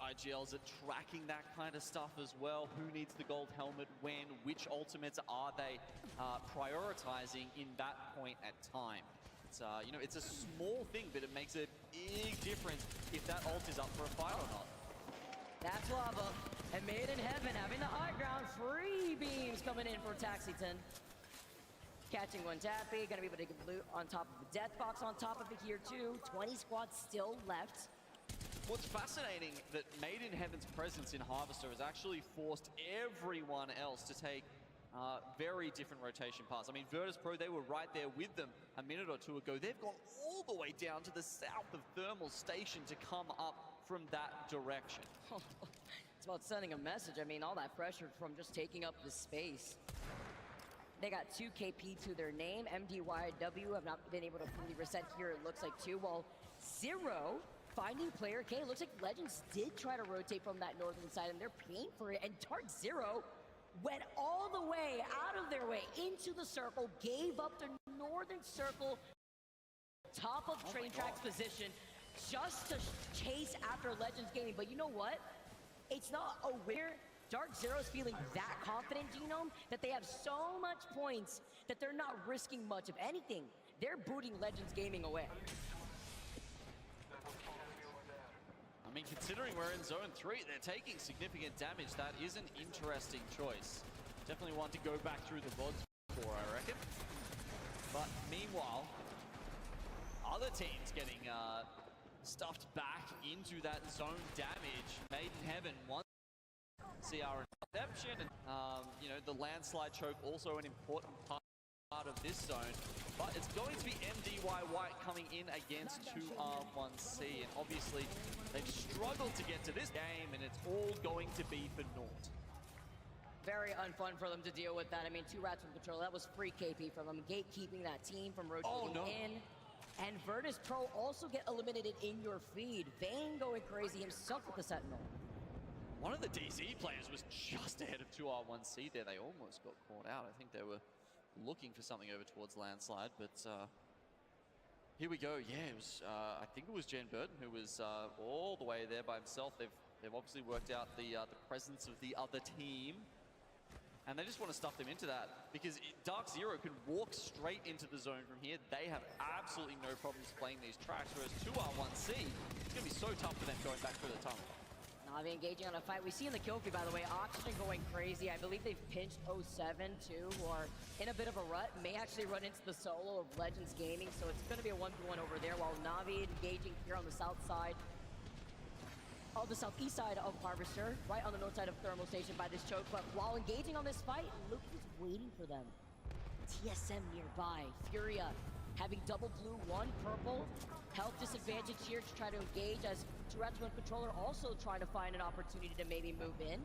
IGLs at tracking that kind of stuff as well. Who needs the gold helmet when? Which ultimates are they prioritizing in that point at time? It's, you know, it's a small thing, but it makes a big difference if that ult is up for a fight or not. That's Lava, and Made in Heaven having the high ground. Free beams coming in for Taxiton. Catching one Tappy, gonna be able to get loot on top of the death box on top of it here too. 20 squads still left. What's fascinating that Made in Heaven's presence in Harvester has actually forced everyone else to take Very different rotation paths. I mean, Virtus Pro, they were right there with them a minute or two ago. They've gone all the way down to the south of Thermal Station to come up from that direction. It's about sending a message. I mean, all that pressure from just taking up the space. They got 2 KP to their name. MDYW have not been able to fully reset here, it looks like, too. While Zero finding player K. It looks like Legends did try to rotate from that northern side, and they're paying for it. And Dark Zero went all the way out of their way into the circle, gave up the northern circle, top of train tracks position, just to chase after Legends Gaming. But you know what? It's not a winner. Dark Zero's feeling that confident, Genome, that they have so much points that they're not risking much of anything. They're booting Legends Gaming away. I mean, considering we're in Zone 3, they're taking significant damage. That is an interesting choice. Definitely one to go back through the VODs for, I reckon. But meanwhile, other teams getting stuffed back into that zone damage. Made in Heaven, one CR Inception, and you know, the landslide choke also an important part of this zone. But it's going to be MDY White coming in against 2R1C, and obviously they've struggled to get to this game, and it's all going to be for naught. Very unfun for them to deal with that. I mean, 2 rats from control. That was free KP from them, gatekeeping that team from rotating in. And Virtus Pro also get eliminated in your feed. Vayne going crazy himself with the Sentinel. One of the DZ players was just ahead of 2R1C there. They almost got caught out. I think they were looking for something over towards landslide, but here we go. Yeah, it was, I think it was Jen Burton who was all the way there by himself. They've obviously worked out the presence of the other team, and they just want to stuff them into that because Dark Zero can walk straight into the zone from here. They have absolutely no problems playing these tracks, whereas 2R1C, it's going to be so tough for them going back through the tunnel. Navi engaging on a fight. We see in the kill feed, by the way, Oxygen going crazy. I believe they've pinched 07 too, who are in a bit of a rut. May actually run into the solo of Legends Gaming, so it's going to be a 1v1 over there, while Navi engaging here on the south side. Oh, the southeast side of Harvester, right on the north side of Thermal Station by this choke. But while engaging on this fight, Luke is waiting for them. TSM nearby. Furia having double blue, 1 purple. Health disadvantage here to try to engage, as 2 rats one controller also trying to find an opportunity to maybe move in.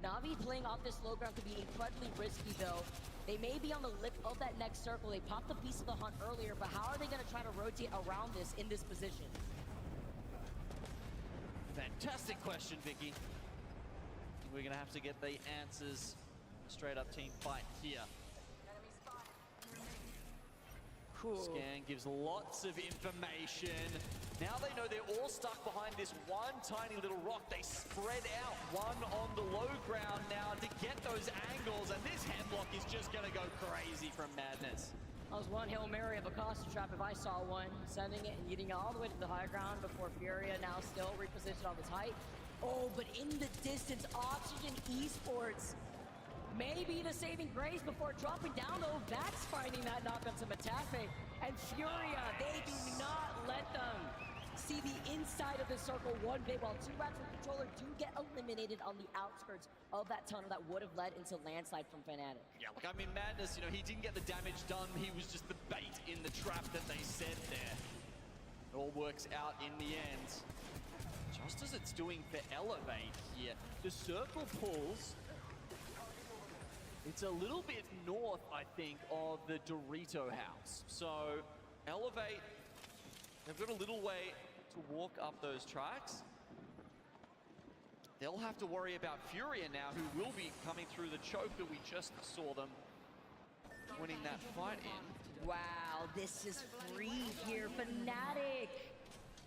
Navi playing off this low ground could be incredibly risky though. They may be on the lip of that next circle. They popped the Beast of the Hunt earlier, but how are they going to try to rotate around this in this position? Fantastic question, Vicky. We're going to have to get the answers. Straight up team fight here. Cool. Scan gives lots of information. Now they know they're all stuck behind this one tiny little rock. They spread out, one on the low ground now to get those angles, and this headlock is just going to go crazy from Madness. That was one Hail Mary of a Costa Trap if I saw one, sending it and getting it all the way to the high ground before Furia now still repositioned on his height. Oh, but in the distance, Oxygen Esports may be the saving grace before dropping down though. Vax finding that knock on some attack bait. And Furia, they do not let them see the inside of the circle one bit, while 2 rats from controller do get eliminated on the outskirts of that tunnel that would have led into landslide from Fnatic. Yeah, look, I mean, Madness, you know, he didn't get the damage done. He was just the bait in the trap that they set there. It all works out in the end. Just as it's doing for Elevate here, the circle pulls. It's a little bit north, I think, of the Dorito house. So, Elevate, they've got a little way to walk up those tracks. They'll have to worry about Furia now, who will be coming through the choke that we just saw them winning that fight in. Wow, this is free here. Fnatic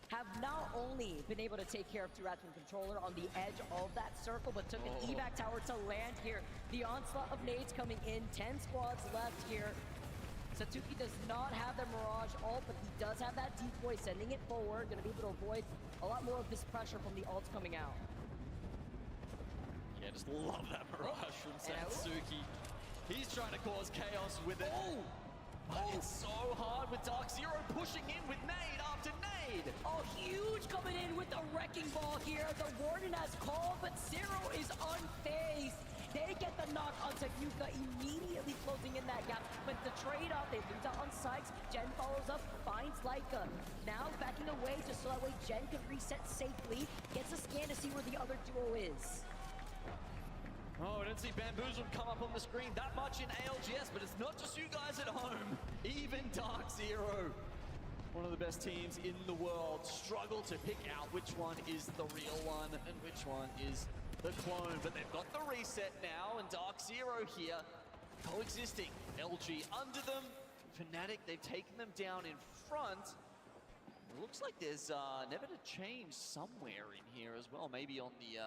have not only been able to take care of 2 rats from controller on the edge of that circle, but took an evac tower to land here. The onslaught of nades coming in, 10 squads left here. Satuki does not have the Mirage ult, but he does have that decoy sending it forward. Gonna be able to avoid a lot more of this pressure from the ults coming out. Yeah, just love that Mirage from Satsuki. He's trying to cause chaos with it. But it's so hard with Dark Zero pushing in with nade after nade. Oh, huge coming in with the wrecking ball here. The Warden has called, but Zero is unfazed. They get the knock onto Yuka, immediately closing in that gap. But the trade-off, they lose out on Sykes. Jen follows up, finds Leica. Now backing away just so that way Jen can reset safely. Gets a scan to see where the other duo is. Oh, I didn't see Bamboozled come up on the screen that much in ALGS, but it's not just you guys at home. Even Dark Zero, one of the best teams in the world, struggle to pick out which one is the real one and which one is the clone. But they've got the reset now, and Dark Zero here coexisting. LG under them. Fnatic, they've taken them down in front. It looks like there's never to change somewhere in here as well. Maybe on the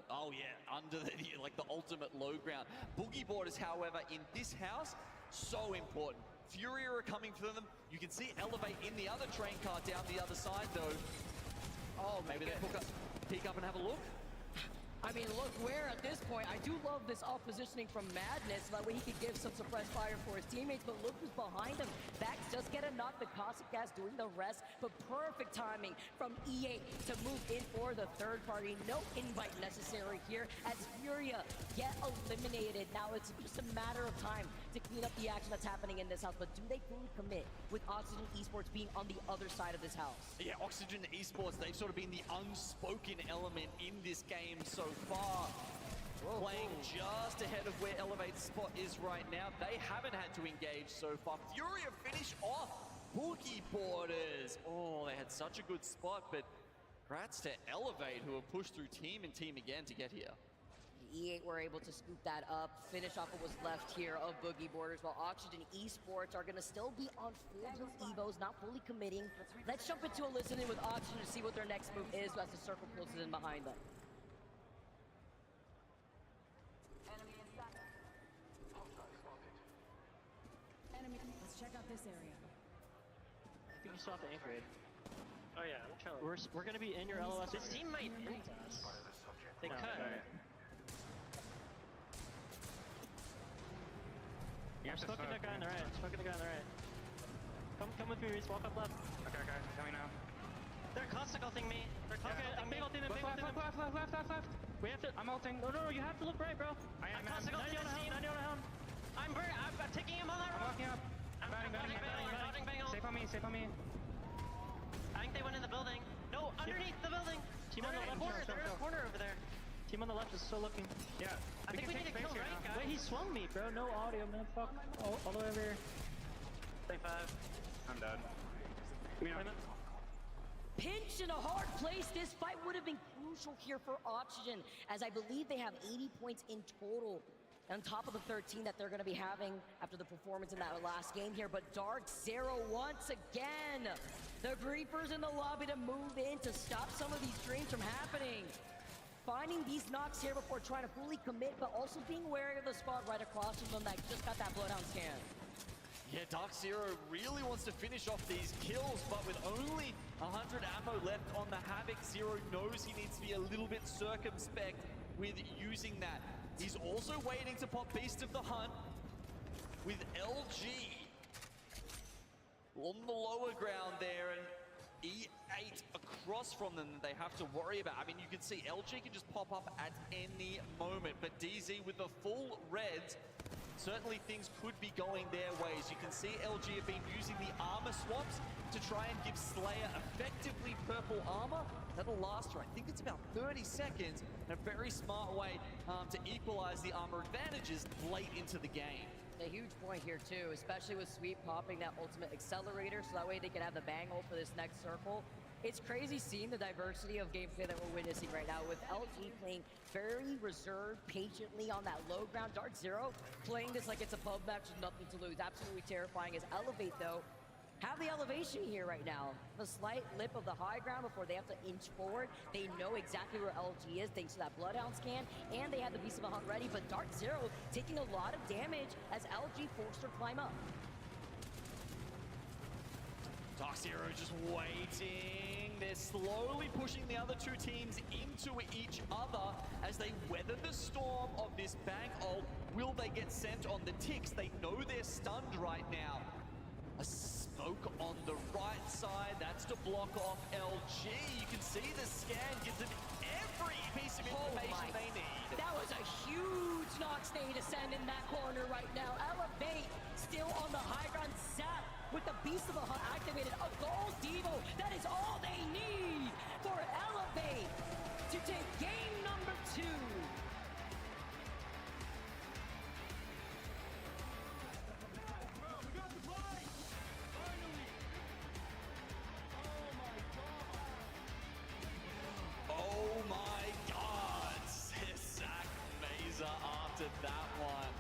oh yeah, under the like the ultimate low ground. Boogie Borders, however, in this house, so important. Furia are coming for them. You can see Elevate in the other train car down the other side though. Oh, maybe they peek up and have a look. I mean, look where at this point. I do love this off positioning from Madness, so that way he could give some suppressed fire for his teammates, but look who's behind him. Vax does get a knock, the Cossack Gas doing the rest, but perfect timing from E8 to move in for the third party. No invite necessary here as Furia get eliminated. Now it's just a matter of time to clean up the action that's happening in this house, but do they fully commit with Oxygen Esports being on the other side of this house? Yeah, Oxygen Esports, they've sort of been the unspoken element in this game so far. Playing just ahead of where Elevate's spot is right now. They haven't had to engage so far. Furia finish off Boogie Borders. Oh, they had such a good spot, but congrats to Elevate, who have pushed through team and team again to get here. E8 were able to scoop that up, finish off what was left here of Boogie Borders, while Oxygen Esports are going to still be on full blue Evos, not fully committing. Let's jump into a listen-in with Oxygen to see what their next move is as the circle closes in behind them. Enemy, let's check out this area. I think you still have to anchor it. Oh yeah, I'm chilling. We're gonna be in your LOS. This team might end us. They could. Smoking the guy on the right. Smoking the guy on the right. Come with me, Reese. Walk up left. Okay, coming now. They're Cossack ulting me. They're Cossack. Yeah, I'm big ulting them. Left. We have to. I'm ulting. No, you have to look right, bro. I'm Cossack ulting this team. I'm taking him on that road. I'm walking up. I'm dodging Bangle. Safe on me. I think they went in the building. No, underneath the building. Team on the left. They're in a corner over there. Team on the left is still looking. Yeah. I think we need to kill right, guys. Wait, he swung me, bro. No audio, man. Fuck. All the way over here. 25. I'm done. Pinch in a hard place. This fight would have been crucial here for Oxygen, as I believe they have 80 points in total on top of the 13 that they're going to be having after the performance in that last game here. But Dark Zero once again, the Griefers in the lobby to move in to stop some of these streams from happening. Finding these knocks here before trying to fully commit, but also being wary of the spot right across from them that just got that Bloodhound scan. Yeah, Dark Zero really wants to finish off these kills, but with only 100 ammo left on the Havoc, Zero knows he needs to be a little bit circumspect with using that. He's also waiting to pop Beast of the Hunt with LG on the lower ground there, and E8 across from them that they have to worry about. I mean, you can see LG can just pop up at any moment, but DZ with the full reds, certainly things could be going their ways. You can see LG have been using the armor swaps to try and give Slayer effectively purple armor. That'll last for, I think it's about 30 seconds, and a very smart way to equalize the armor advantages late into the game. A huge point here too, especially with Sweep popping that ultimate accelerator, so that way they can have the bang ult for this next circle. It's crazy seeing the diversity of gameplay that we're witnessing right now, with LG playing very reserved, patiently on that low ground. Dark Zero playing this like it's a pub match with nothing to lose. Absolutely terrifying. As Elevate, though, have the elevation here right now. The slight lip of the high ground before they have to inch forward. They know exactly where LG is thanks to that Bloodhound scan, and they had the Beast of the Hunt ready, but Dark Zero taking a lot of damage as LG forced her climb up. Dark Zero just waiting. They're slowly pushing the other two teams into each other as they weather the storm of this bang ult. Will they get sent on the ticks? They know they're stunned right now. A smoke on the right side, that's to block off LG. You can see the scan gives them every piece of information they need. That was a huge knock with the Beast of the Hunt activated. A gold Devo, that is all they need for Elevate to take game number 2. Oh my God, says Zach Meza after that one.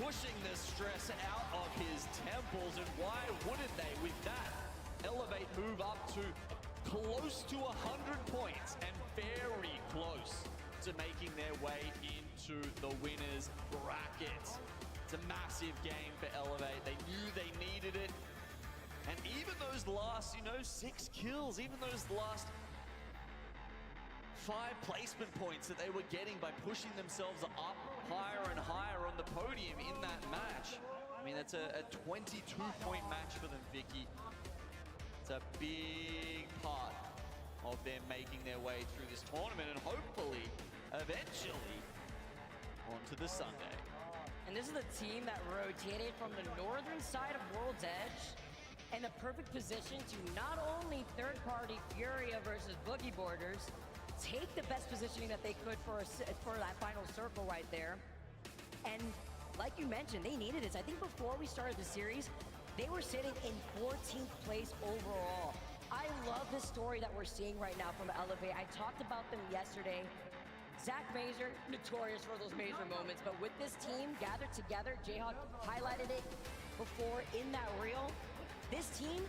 Pushing the stress out of his temples, and why wouldn't they with that? Elevate move up to close to 100 points and very close to making their way into the winner's bracket. It's a massive game for Elevate. They knew they needed it. And even those last, 6 kills, even those last 5 placement points that they were getting by pushing themselves up higher and higher on the podium in that match. I mean, that's a 22-point match for them, Vicky. It's a big part of them making their way through this tournament and hopefully, eventually, onto the Sunday. And this is the team that rotated from the northern side of World's Edge in the perfect position to not only third-party Furia versus Boogie Borders, take the best positioning that they could for that final circle right there. And like you mentioned, they needed this. I think before we started the series, they were sitting in 14th place overall. I love this story that we're seeing right now from Elevate. I talked about them yesterday. Zach Major, notorious for those major moments, but with this team gathered together, Jayhawk highlighted it before in that reel. This team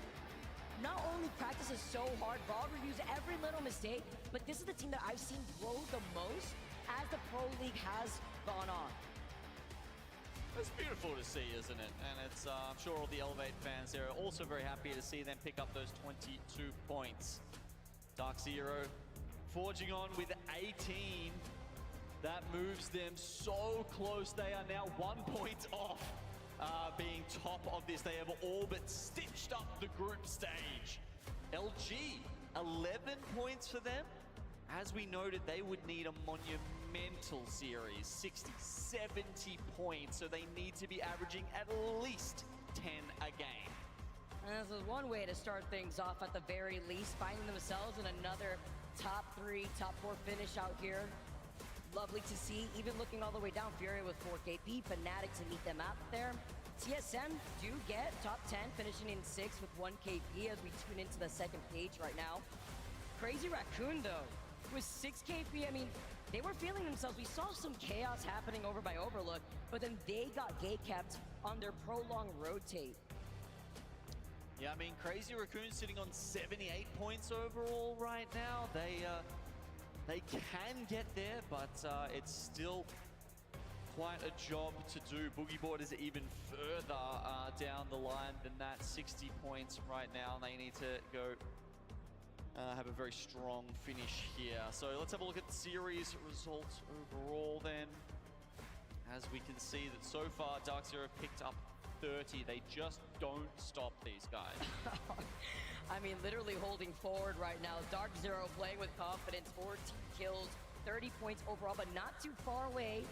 not only practices so hard, Ball reviews every little mistake, but this is the team that I've seen grow the most as the Pro League has gone on. It's beautiful to see, isn't it? And it's, I'm sure all the Elevate fans there are also very happy to see them pick up those 22 points. Dark Zero forging on with 18. That moves them so close. They are now 1 point off being top of this. They have all but stitched up the group stage. LG, 11 points for them. As we noted, they would need a monumental series, 60, 70 points, so they need to be averaging at least 10 a game. And this is one way to start things off at the very least, finding themselves in another top 3, top 4 finish out here. Lovely to see, even looking all the way down, Furia with 4 KP, Fnatic to meet them out there. TSM do get top 10, finishing in 6th with 1 KP as we tune into the second page right now. Crazy Raccoon, though, with 6 KP, I mean, they were feeling themselves. We saw some chaos happening over by Overlook, but then they got gate-kept on their prolonged rotate. Yeah, I mean, Crazy Raccoon sitting on 78 points overall right now. They can get there, but it's still quite a job to do. Boogie Board is even further down the line than that, 60 points right now. They need to go have a very strong finish here. So let's have a look at the series results overall then. As we can see that so far, Dark Zero picked up 30. They just don't stop these guys. I mean, literally holding forward right now. Dark Zero playing with confidence, 14 kills, 30 points overall, but not too far away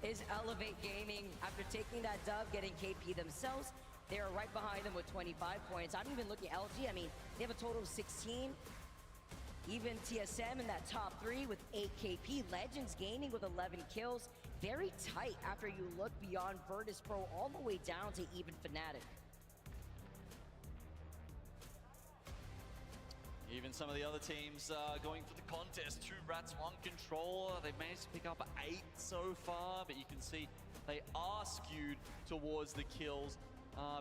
is Elevate Gaming. After taking that dub, getting KP themselves, they are right behind them with 25 points. I'm even looking at LG. I mean, they have a total of 16. Even TSM in that top 3 with 8 KP. Legends Gaming with 11 kills. Very tight after you look beyond Virtus Pro all the way down to even Fnatic. Even some of the other teams going for the contest. 2 Rats, 1 Controller. They've managed to pick up 8 so far, but you can see they are skewed towards the kills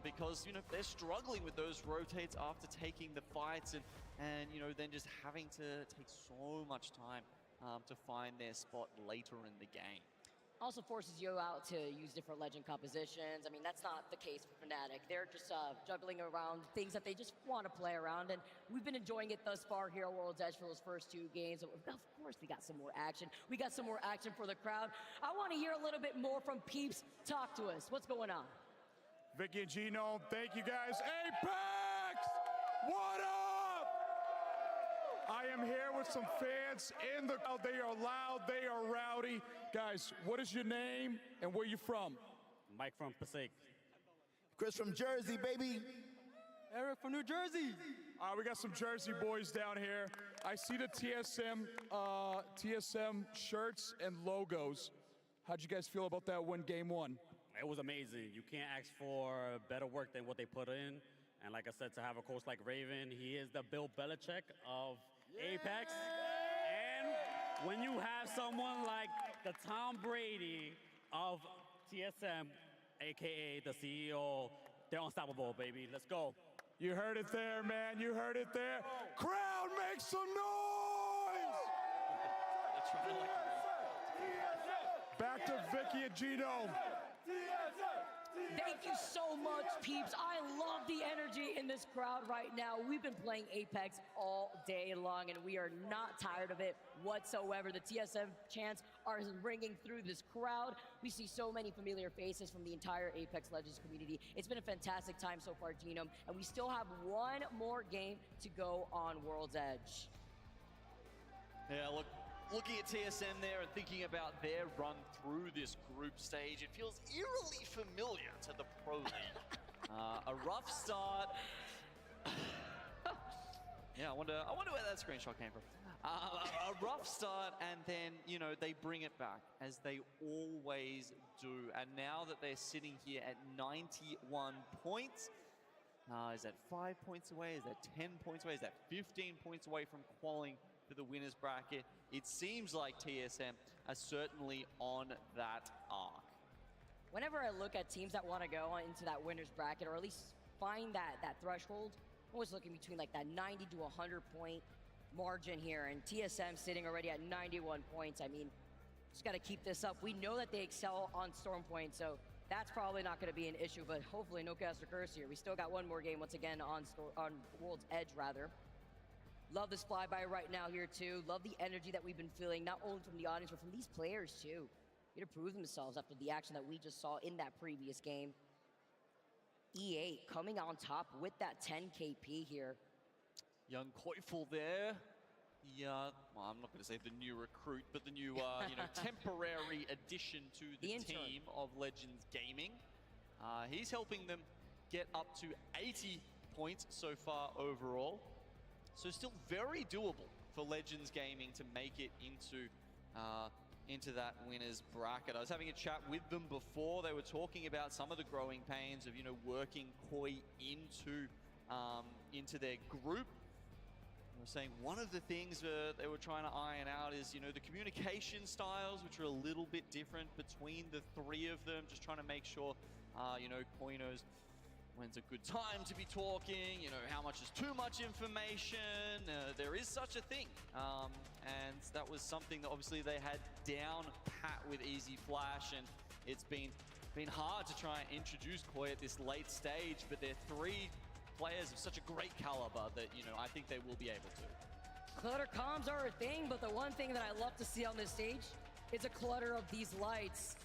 because, you know, they're struggling with those rotates after taking the fights and you know, then just having to take so much time to find their spot later in the game. Also forces you out to use different legend compositions. I mean, that's not the case for Fnatic. They're just juggling around things that they just want to play around, and we've been enjoying it thus far here at World's Edge for those first 2 games. Of course, we got some more action. We got some more action for the crowd. I want to hear a little bit more from Peeps. Talk to us. What's going on? Vicky and Gino, thank you guys. Apex! What up? I am here with some fans in the crowd. They are loud, they are rowdy. Guys, what is your name and where you from? Mike from Passaic. Chris from Jersey, baby. Eric from New Jersey. We got some Jersey boys down here. I see the TSM shirts and logos. How'd you guys feel about that win game one? It was amazing. You can't ask for better work than what they put in. And like I said, to have a coach like Raven, he is the Bill Belichick of Apex. And when you have someone like the Tom Brady of TSM, AKA the CEO, they're unstoppable, baby. Let's go. You heard it there, man. You heard it there. Crowd, make some noise! Back to Vicky and Gino. Thank you so much, peeps. I love the energy in this crowd right now. We've been playing Apex all day long, and we are not tired of it whatsoever. The TSM chants are ringing through this crowd. We see so many familiar faces from the entire Apex Legends community. It's been a fantastic time so far, Genome, and we still have one more game to go on World's Edge. Yeah, looking at TSM there and thinking about their run through this group stage, it feels eerily familiar to the Pro League. A rough start. Yeah, I wonder where that screenshot came from. A rough start, and then, you know, they bring it back, as they always do. And now that they're sitting here at 91 points, is that 5 points away? Is that 10 points away? Is that 15 points away from qualifying for the winners bracket? It seems like TSM are certainly on that arc. Whenever I look at teams that want to go into that winners bracket, or at least find that threshold, I'm always looking between like that 90 to 100 point margin here, and TSM sitting already at 91 points. I mean, just got to keep this up. We know that they excel on Storm Point, so that's probably not going to be an issue, but hopefully no cast or curse here. We still got one more game once again on World's Edge, rather. Love this flyby right now here too. Love the energy that we've been feeling, not only from the audience, but from these players too. Here to prove themselves after the action that we just saw in that previous game. E8 coming on top with that 10 KP here. Young Koifel there. Well, I'm not going to say the new recruit, but the new, temporary addition to the team of Legends Gaming. He's helping them get up to 80 points so far overall. So still very doable for Legends Gaming to make it into that winners bracket. I was having a chat with them before. They were talking about some of the growing pains of, working Koi into their group. They were saying one of the things they were trying to iron out is, the communication styles, which are a little bit different between the three of them. Just trying to make sure, Koi knows when's a good time to be talking, how much is too much information. There is such a thing. And that was something that obviously they had down pat with Easy Flash, and it's been hard to try and introduce Koi at this late stage, but they're three players of such a great caliber that, I think they will be able to. Clutter comms are a thing, but the one thing that I love to see on this stage is a clutter of these lights.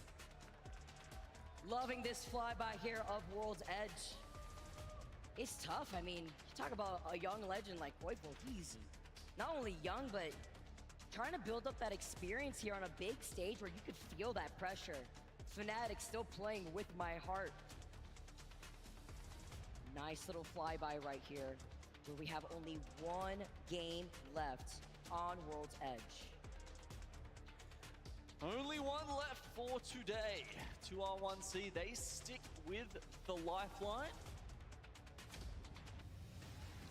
Loving this flyby here of World's Edge. It's tough. I mean, you talk about a young legend like Koifel. He's not only young, but trying to build up that experience here on a big stage where you could feel that pressure. Fnatic still playing with my heart. Nice little flyby right here, where we have only one game left on World's Edge. Only one left for today. 2R1C, they stick with the lifeline.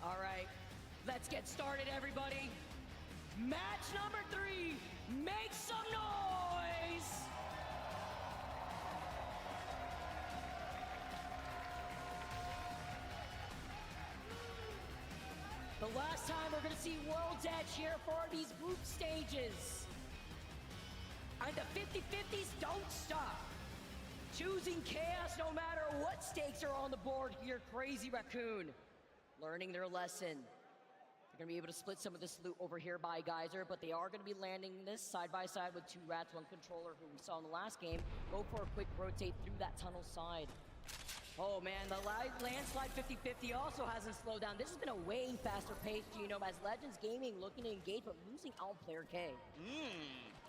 All right, let's get started, everybody. Match number 3, make some noise! The last time we're gonna see World's Edge here for these group stages. And the 50-50s don't stop. Choosing chaos no matter what stakes are on the board here, Crazy Raccoon. Learning their lesson. They're gonna be able to split some of this loot over here by Geyser, but they are gonna be landing this side by side with 2 rats, 1 controller, who we saw in the last game. Go for a quick rotate through that tunnel side. Oh man, the landslide 50-50 also hasn't slowed down. This has been a way faster pace, as Legends Gaming looking to engage, but losing out player K.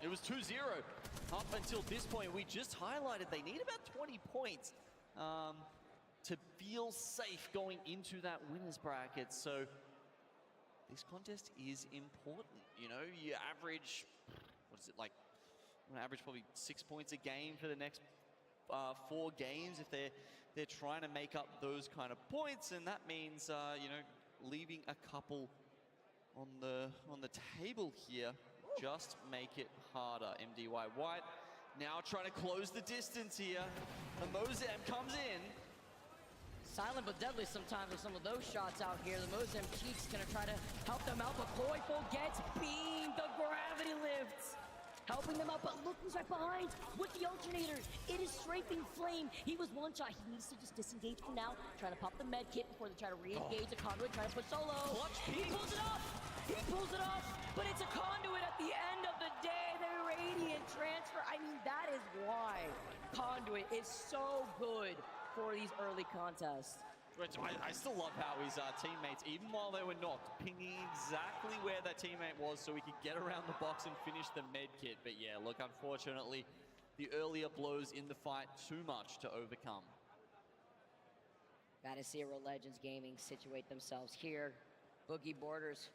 It was 2-0 up until this point. We just highlighted they need about 20 points to feel safe going into that winners bracket. So this contest is important. You know, you average, what is it, like, on average probably 6 points a game for the next 4 games if they're trying to make up those kind of points, and that means you know, leaving a couple on the table here just make it harder. MDY White now trying to close the distance here. The Mozam comes in. Silent but deadly sometimes with some of those shots out here. The Mozam Cheeks gonna try to help them out, but Koiful gets beamed. The gravity lifts, helping them out, but look who's right behind with the alternator. It is Strafing Flame. He was one shot. He needs to just disengage for now, trying to pop the med kit before they try to re-engage the conduit, trying to push solo. Clutch He pulls it off. He pulls it off, but it's a conduit at the end of the day. The Radiant transfer. I mean, that is why conduit is so good for these early contests. Which I still love how his teammates, even while they were knocked, pinging exactly where their teammate was so he could get around the box and finish the med kit. But yeah, look, unfortunately, the earlier blows in the fight too much to overcome. Gotta see Real Legends Gaming situate themselves here. Boogie Borders,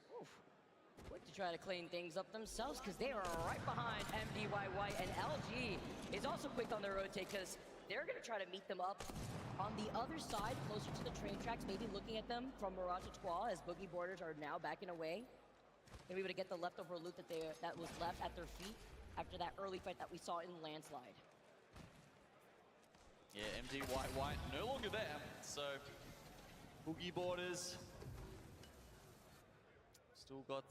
quick to try to clean things up themselves because they are right behind MDY White, and LG is also quick on their rotate because they're gonna try to meet them up on the other side, closer to the train tracks, maybe looking at them from Mirage Squall as Boogie Borders are now backing away. Maybe able to get the leftover loot that was left at their feet after that early fight that we saw in Landslide. Yeah, MDY White no longer there, so Boogie Borders still got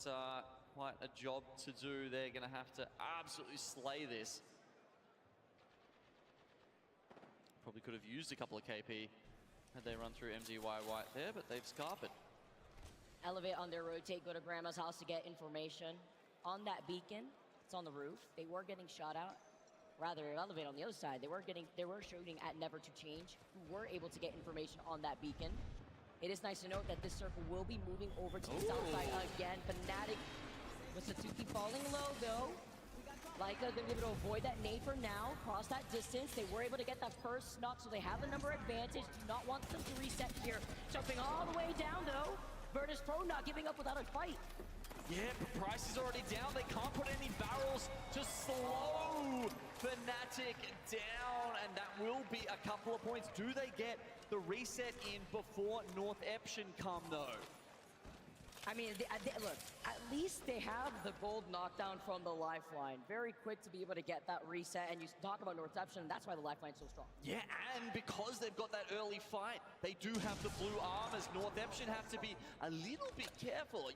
quite a job to do. They're gonna have to absolutely slay this. Probably could have used a couple of KP had they run through MDY White there, but they've scarpered. Elevate on their rotate, go to Grandma's house to get information. On that beacon, it's on the roof. They were getting shot out. Rather, Elevate on the other side, they were shooting at Never to Change, who were able to get information on that beacon. It is nice to note that this circle will be moving over to the south side again. Fnatic with Satsuki falling low though. Leica gonna be able to avoid that nade for now, cross that distance. They were able to get that first knock, so they have the number advantage. Do not want them to reset here. Jumping all the way down though. Virtus Pro not giving up without a fight. Yeah, but Price is already down. They can't put any barrels to slow Fnatic down, and that will be a couple of points. Do they get the reset in before North Eption come though? I mean, look, at least they have the gold knockdown from the lifeline. Very quick to be able to get that reset, and you talk about Northception, that's why the lifeline's so strong. Yeah, and because they've got that early fight, they do have the blue armors. Northception have to be a little bit careful.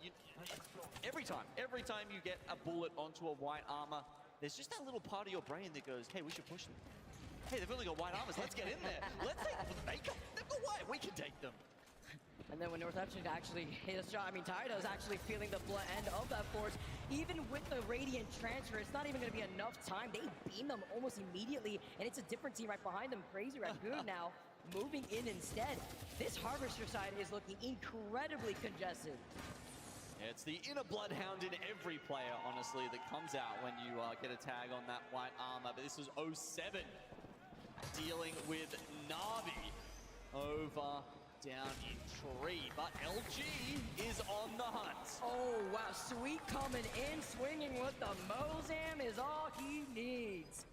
Every time you get a bullet onto a white armor, there's just that little part of your brain that goes, hey, we should push them. Hey, they've only got white armors, let's get in there. Let's take them for the makeup. They've got white, we can take them. And then when Northception actually hit a shot, I mean, Tidal's actually feeling the blunt end of that force. Even with the Radiant transfer, it's not even going to be enough time. They beam them almost immediately, and it's a different team right behind them. Crazy Raccoon now moving in instead. This Harvester side is looking incredibly congested. Yeah, it's the inner Bloodhound in every player, honestly, that comes out when you get a tag on that white armor. But this is 07 dealing with Na'Vi over down in tree, but LG is on the hunt. Oh, wow. Sweet coming in, swinging with the Mozam is all he needs.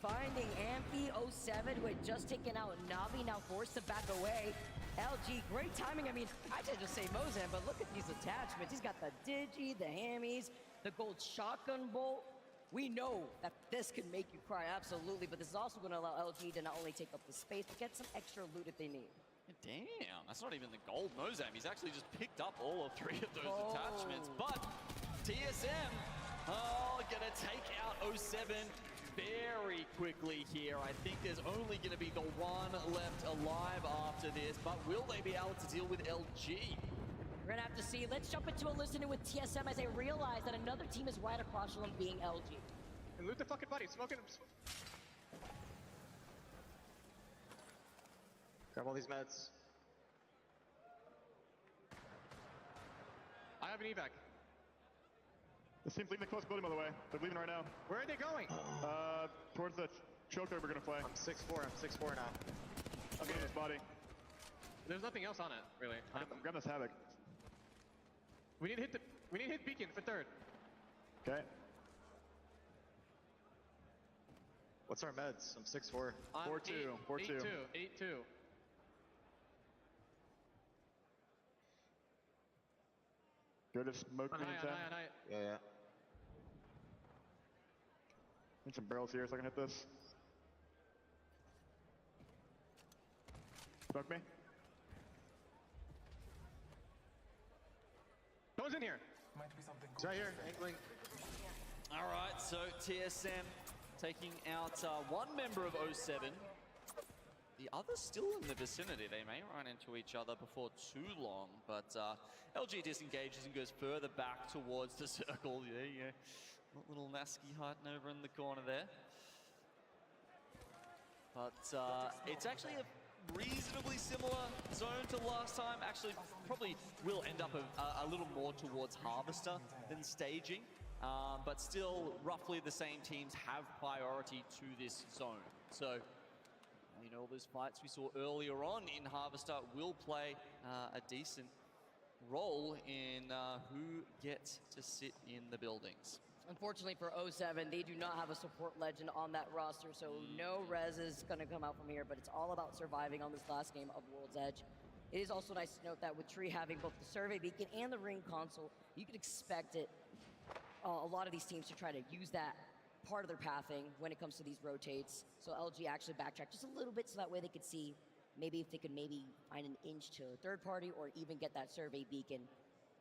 Finding Amphi 07, who had just taken out Na'Vi, now forced to back away. LG, great timing. I mean, I did just say Mozam, but look at these attachments. He's got the Digi, the Hammies, the gold shotgun bolt. We know that this can make you cry, absolutely, but this is also going to allow LG to not only take up the space, but get some extra loot if they need. Damn, that's not even the gold Mozam. He's actually just picked up all of 3 of those attachments. But TSM, gonna take out 07 very quickly here. I think there's only gonna be the one left alive after this, but will they be able to deal with LG? We're gonna have to see. Let's jump into a listening with TSM as they realize that another team is right across from them, being LG. And loot the fucking buddy, smoking him. Grab all these meds. I have an evac. This team's leaving the close building, by the way. They're leaving right now. Where are they going? Towards the choke that we're gonna play. I'm 6'4", I'm 6'4" now. I'm getting his body. There's nothing else on it, really. Grab this Havoc. We need to hit Beacon for third. Okay. What's our meds? I'm 6'4". 4-2. 4-2. 8-2. Go to smoke me inside. Yeah. Need some barrels here so I can hit this. Smoke me. Goes in here. He's right here, angling. All right, so TSM taking out one member of 07. The other's still in the vicinity. They may run into each other before too long, but LG disengages and goes further back towards the circle. Yeah. Little Nasky hiding over in the corner there. But it's actually a reasonably similar zone to last time. Actually, probably will end up a little more towards Harvester than staging. But still, roughly the same teams have priority to this zone. So, you know, those fights we saw earlier on in Harvester will play a decent role in who gets to sit in the buildings. Unfortunately for 07, they do not have a support legend on that roster, so no res is going to come out from here, but it's all about surviving on this last game of World's Edge. It is also nice to note that with Tree having both the survey beacon and the ring console, you could expect it, a lot of these teams to try to use that part of their pathing when it comes to these rotates. So LG actually backtracked just a little bit so that way they could see maybe if they could find an inch to a third party or even get that survey beacon.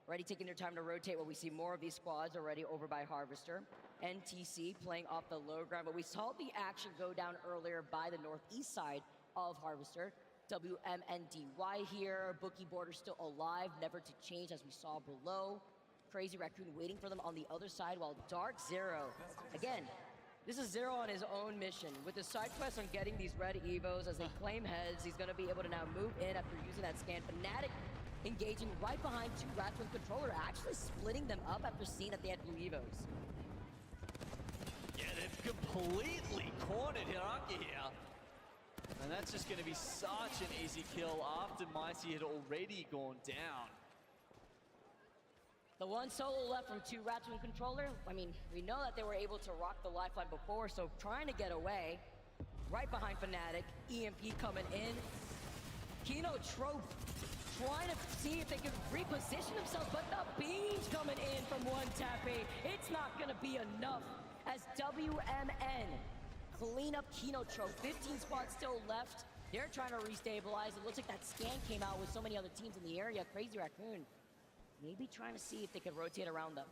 Already taking their time to rotate where we see more of these squads already over by Harvester. NTC playing off the low ground, but we saw the action go down earlier by the northeast side of Harvester. WMNDY here, Bookie Border still alive, never to change as we saw below. Crazy Raccoon waiting for them on the other side, while Dark Zero, again, this is Zero on his own mission. With the side quest on getting these red Evos as they claim heads, he's gonna be able to now move in after using that scan. Fnatic engaging right behind two rats with controller, actually splitting them up after seeing that they had blue Evos. Yeah, they've completely cornered Hiraki here. And that's just gonna be such an easy kill after Micey had already gone down. The one solo left from two rats with controller, I mean, we know that they were able to rock the lifeline before, so trying to get away. Right behind Fnatic, EMP coming in. Kino Trope trying to see if they can reposition themselves, but the beams coming in from one tappy. It's not gonna be enough as WMN clean up Kino Trope. 15 spots still left. They're trying to restabilize. It looks like that scan came out with so many other teams in the area. Crazy Raccoon maybe trying to see if they can rotate around them.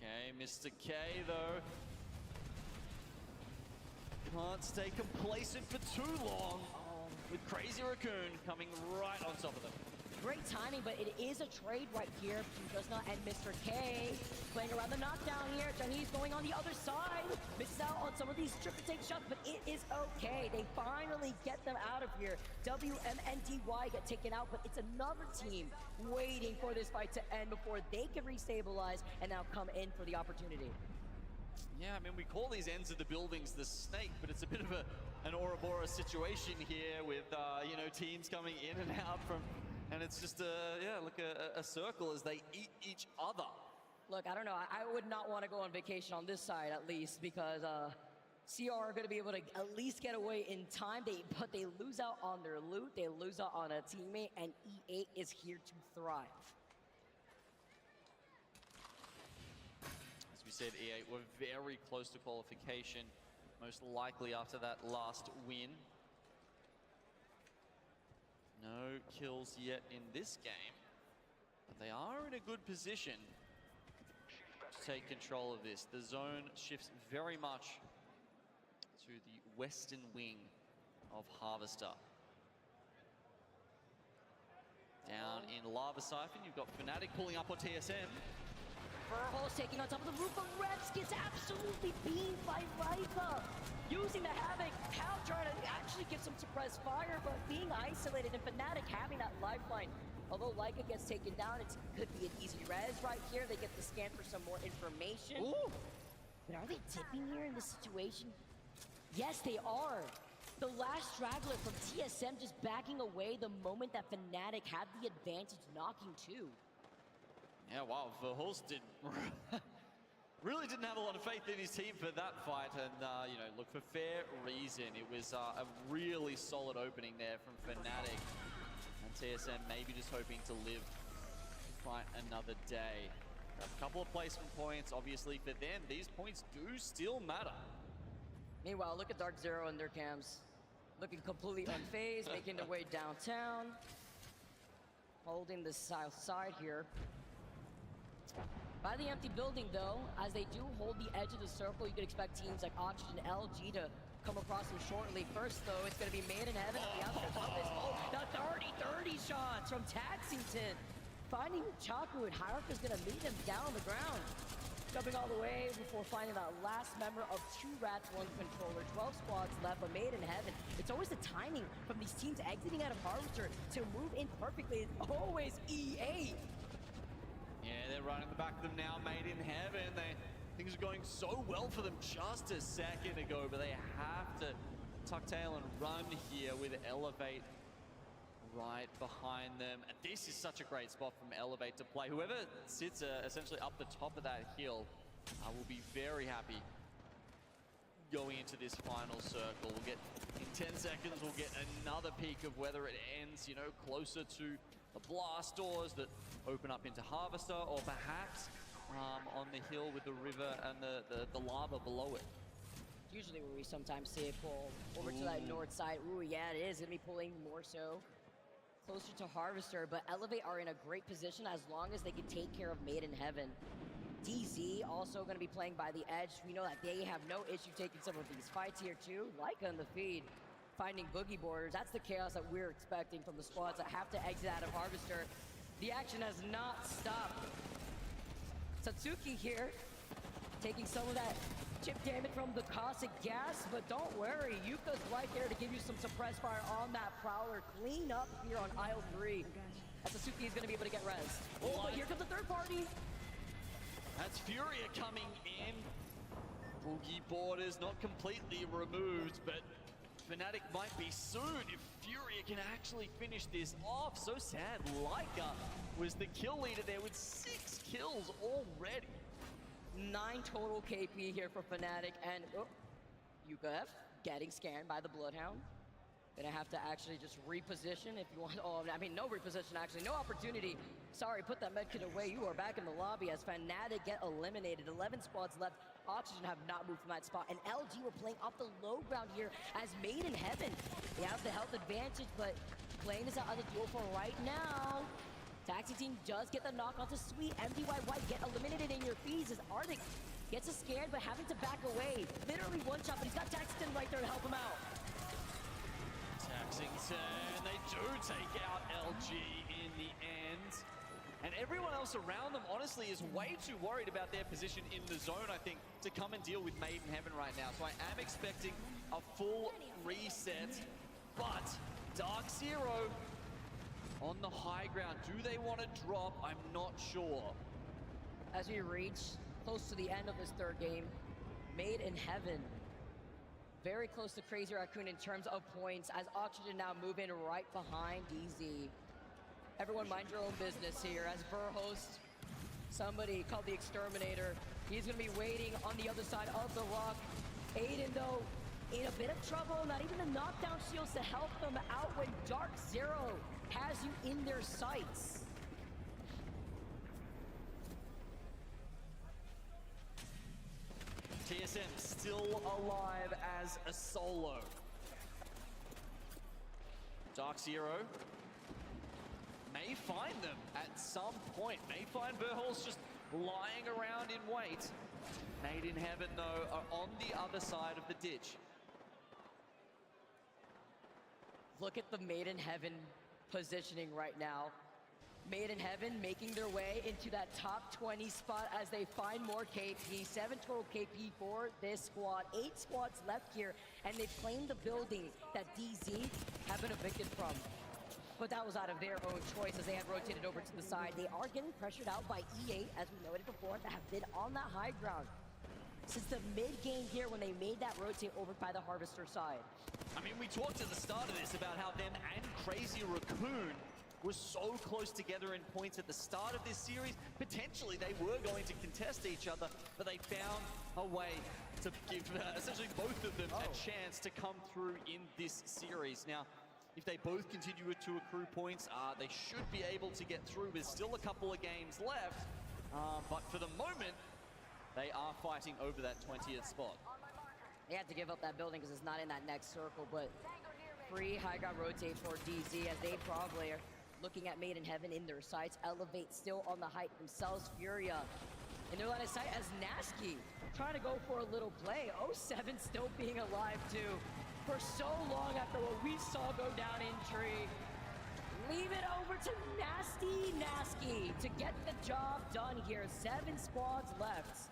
Okay, Mr. K though. Can't stay complacent for too long. With Crazy Raccoon coming right on top of them. Great timing, but it is a trade right here between Just Not and Mr. K. Playing around the knockdown here. Chinese going on the other side. Misses out on some of these triple take shots, but it is okay. They finally get them out of here. WMNDY get taken out, but it's another team waiting for this fight to end before they can restabilize and now come in for the opportunity. Yeah, I mean, we call these ends of the buildings the snake, but it's a bit of an Ouroboros situation here with, you know, teams coming in and out from, and it's just a circle as they eat each other. Look, I don't know. I would not want to go on vacation on this side at least because CR are going to be able to at least get away in time. But they lose out on their loot. They lose out on a teammate, and E8 is here to thrive. As we said, E8 were very close to qualification, most likely after that last win. No kills yet in this game, but they are in a good position to take control of this. The zone shifts very much to the western wing of Harvester. Down in Lava Siphon, you've got Fnatic pulling up on TSM. Furhol's taking on top of the roof, but Reps gets absolutely beamed by Leica. Using the Havoc, Hal trying to actually get some suppressed fire, but being isolated and Fnatic having that lifeline. Although Leica gets taken down, it could be an easy res right here. They get the scan for some more information. Ooh. But are they tipping here in this situation? Yes, they are. The last straggler from TSM just backing away the moment that Fnatic had the advantage, knocking two. Yeah, wow, Verhulst did really didn't have a lot of faith in his team for that fight, and you know, look, for fair reason. It was a really solid opening there from Fnatic, and TSM maybe just hoping to live to fight another day. A couple of placement points, obviously for them, these points do still matter. Meanwhile, look at Dark Zero and their cams. Looking completely unfazed, making their way downtown. Holding the south side here. By the empty building, though, as they do hold the edge of the circle, you could expect teams like Oxygen and LG to come across them shortly. First, though, it's going to be Made in Heaven at the outskirts of this. Oh, the 30-30 shots from Taxington. Finding Chaku, and Hierarch is going to meet him down on the ground. Jumping all the way before finding that last member of 2 Rats, 1 Controller. 12 squads left, but Made in Heaven. It's always the timing from these teams exiting out of Harvester to move in perfectly. It's always EA. Yeah, they're running the back of them now, Made in Heaven. Things are going so well for them just a second ago, but they have to tuck tail and run here with Elevate right behind them. And this is such a great spot from Elevate to play. Whoever sits essentially up the top of that hill will be very happy going into this final circle. We'll get, in 10 seconds, we'll get another peek of whether it ends, you know, closer to the blast doors that open up into Harvester, or perhaps on the hill with the river and the lava below it. Usually where we sometimes see it pull over to that north side. Ooh, yeah, it is going to be pulling more so closer to Harvester, but Elevate are in a great position as long as they can take care of Made in Heaven. DZ also going to be playing by the edge. We know that they have no issue taking some of these fights here too. Like on the feed, finding boogie borders. That's the chaos that we're expecting from the squads that have to exit out of Harvester. The action has not stopped. Satsuki here, taking some of that chip damage from the caustic gas, but don't worry, Yuka's right there to give you some suppressed fire on that Prowler. Clean up here on aisle 3. Satsuki is going to be able to get res. Oh, but here comes the third party. That's Furia coming in. Boogie borders not completely removed, but Fnatic might be soon if Furia can actually finish this off. So sad, Leica was the kill leader there with 6 kills already. 9 total KP here for Fnatic, and Yuka F getting scanned by the Bloodhound. Gonna have to actually just reposition if you want. Oh, I mean, no reposition actually, no opportunity. Sorry, put that medkit away. You are back in the lobby as Fnatic get eliminated. 11 squads left. Oxygen have not moved from that spot, and LG were playing off the low ground here as Made in Heaven. They have the health advantage, but playing this out of the duel for right now. Taxi team does get the knock onto Sweet. MDY White get eliminated in your fees as Arctic gets a scared, but having to back away. Literally one shot, but he's got Taxington right there to help him out. Taxington, they do take out LG in the end. And everyone else around them, honestly, is way too worried about their position in the zone, I think, to come and deal with Made in Heaven right now. So I am expecting a full reset, but Dark Zero on the high ground. Do they want to drop? I'm not sure. As we reach close to the end of this third game, Made in Heaven very close to Crazy Raccoon in terms of points, as Oxygen now move in right behind DZ. Everyone mind your own business here, as Verhulst, somebody called the Exterminator, he's going to be waiting on the other side of the rock. Aiden, though, in a bit of trouble, not even the knockdown shields to help them out when Dark Zero has you in their sights. TSM still alive as a solo. Dark Zero may find them at some point. May find Verhulst just lying around in wait. Made in Heaven, though, are on the other side of the ditch. Look at the Made in Heaven positioning right now. Made in Heaven making their way into that top 20 spot as they find more KP. 7 total KP for this squad. 8 squads left here, and they've claimed the building that DZ have been evicted from. But that was out of their own choice as they had rotated over to the side. They are getting pressured out by E8, as we noted before, that have been on that high ground since the mid-game here when they made that rotate over by the Harvester side. I mean, we talked at the start of this about how them and Crazy Raccoon were so close together in points at the start of this series. Potentially, they were going to contest each other, but they found a way to give essentially both of them a chance to come through in this series. Now, if they both continue to accrue points, they should be able to get through with still a couple of games left. But for the moment, they are fighting over that 20th spot. They had to give up that building because it's not in that next circle, but free high ground rotate for DZ as they probably are looking at Made in Heaven in their sights. Elevate still on the height themselves. Furia in their line of sight as Nasky trying to go for a little play. 07 still being alive too for so long after what we saw go down in Tree. Leave it over to Nasky to get the job done here. 7 squads left.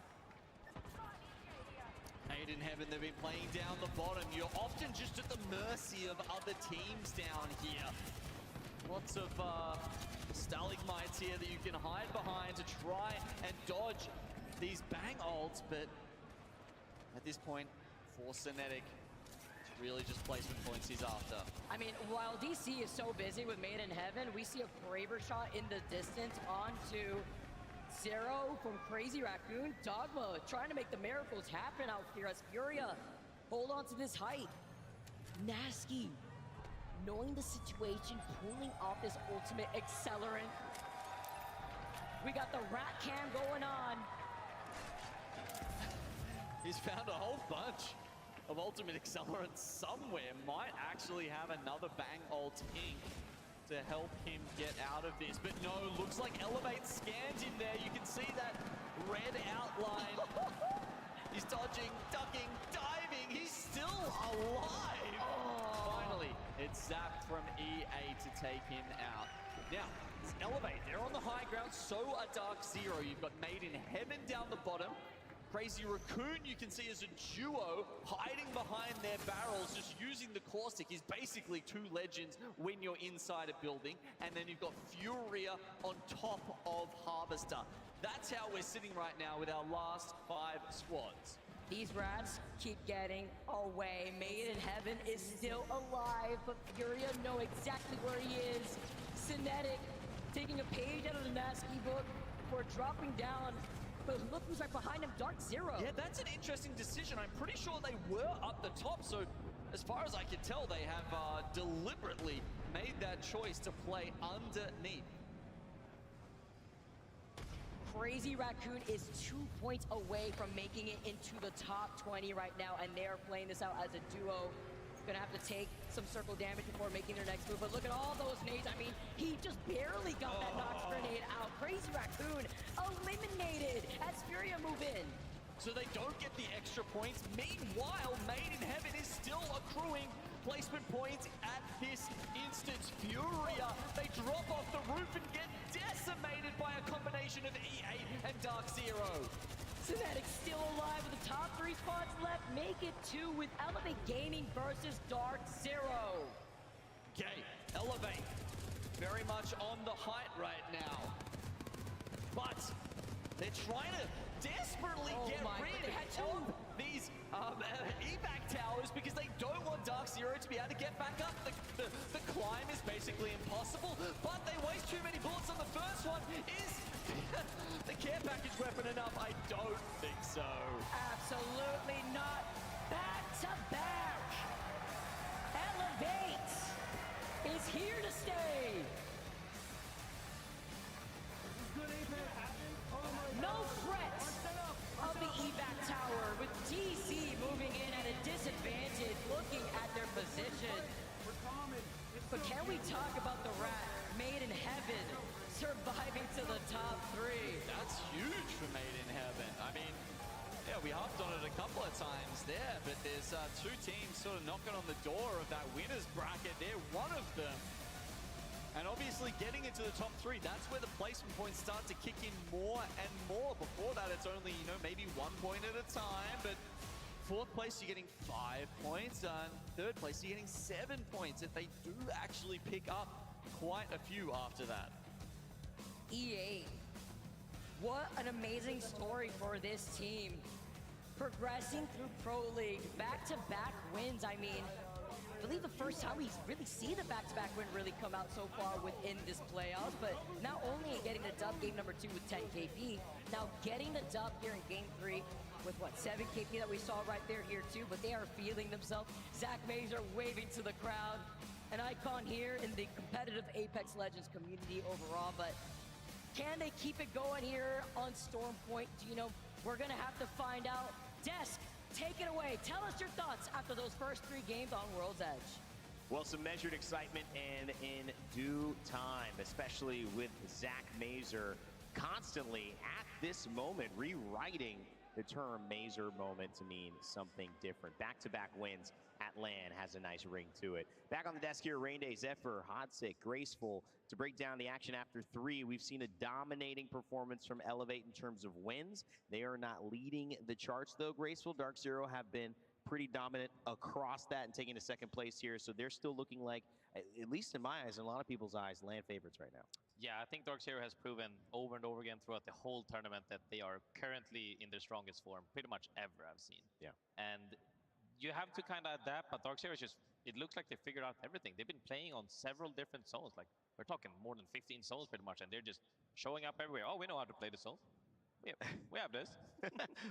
Made in Heaven, they've been playing down the bottom. You're often just at the mercy of other teams down here. Lots of stalagmites here that you can hide behind to try and dodge these bang ults, but at this point, for Synetic, it's really just placement points he's after. I mean, while DC is so busy with Made in Heaven, we see a braver shot in the distance onto Zero from Crazy Raccoon. Dogma trying to make the miracles happen out here as Furia hold on to this height. Nasky, knowing the situation, pulling off this ultimate accelerant. We got the rat cam going on. He's found a whole bunch of ultimate accelerants somewhere. Might actually have another bang ult ink to help him get out of this. But no, looks like Elevate scanned him there. You can see that red outline. He's dodging, ducking, diving. He's still alive. Finally, it's zapped from EA to take him out. Now, it's Elevate. They're on the high ground. So are Dark Zero. You've got Made in Heaven down the bottom. Crazy Raccoon, you can see as a duo hiding behind their barrels, just using the claw stick. He's basically 2 legends when you're inside a building. And then you've got Furia on top of Harvester. That's how we're sitting right now with our last 5 squads. These rats keep getting away. Made in Heaven is still alive, but Furia know exactly where he is. Synetic taking a page out of the Nasky book for dropping down. But look who's right behind him, Dark Zero. Yeah, that's an interesting decision. I'm pretty sure they were up the top, so as far as I can tell, they have deliberately made that choice to play underneath. Crazy Raccoon is 2 points away from making it into the top 20 right now, and they are playing this out as a duo. Gonna have to take some circle damage before making their next move, but look at all those nades. I mean, he just barely got that Nox grenade out. Crazy Raccoon eliminated as Furia move in. So they don't get the extra points. Meanwhile, Made in Heaven is still accruing placement points at this instance. Furia, they drop off the roof and get decimated by a combination of EA and Dark Zero. Synetic still alive with the top 3 spots left. Make it 2 with Elevate Gaming versus Dark Zero. Okay, Elevate, very much on the height right now. But they're trying to desperately get rid of these evac towers because they don't want Dark Zero to be able to get back up. The climb is basically impossible, but they waste too many bullets on the first one. Is the care package weapon enough? I don't think so. Absolutely not. Back to back. Elevate is here to stay. No threat of the evac tower with DC moving in at a disadvantage, looking at their position. But can we talk about the rat, Made in Heaven, surviving to the top 3? That's huge for Made in Heaven. I mean, yeah, we hopped on it a couple of times there, but there's 2 teams sort of knocking on the door of that winner's bracket. They're one of them. And obviously getting into the top 3, that's where the placement points start to kick in more and more. Before that, it's only, you know, maybe 1 point at a time, but 4th place, you're getting 5 points, and 3rd place, you're getting 7 points if they do actually pick up quite a few after that. EA, what an amazing story for this team. Progressing through Pro League, back-to-back wins. I mean, believe the first time we really see the back-to-back win really come out so far within this playoffs. But not only getting the dub game number 2 with 10 KP, now getting the dub here in game 3 with what, 7 KP that we saw right there here too, but they are feeling themselves. Zach Mazer waving to the crowd. An icon here in the competitive Apex Legends community overall, but can they keep it going here on Storm Point? Gino, we're gonna have to find out. Desk, take it away. Tell us your thoughts after those first 3 games on World's Edge. Well, some measured excitement and in due time, especially with Zach Mazer constantly at this moment rewriting the term Mazer moment to mean something different. Back-to-back wins at LAN has a nice ring to it. Back on the desk here, Rainday, Zephyr, Hodsick, Graceful. To break down the action after 3, we've seen a dominating performance from Elevate in terms of wins. They are not leading the charts, though. Graceful, Dark Zero have been pretty dominant across that and taking a second place here. So they're still looking like, at least in my eyes and a lot of people's eyes, LAN favorites right now. Yeah, I think Dark Zero has proven over and over again throughout the whole tournament that they are currently in their strongest form pretty much ever I've seen. Yeah. And you have to kind of adapt, but Dark Zero is just, it looks like they figured out everything. They've been playing on several different zones. Like, we're talking more than 15 zones pretty much, and they're just showing up everywhere. Oh, we know how to play the zone. We have this.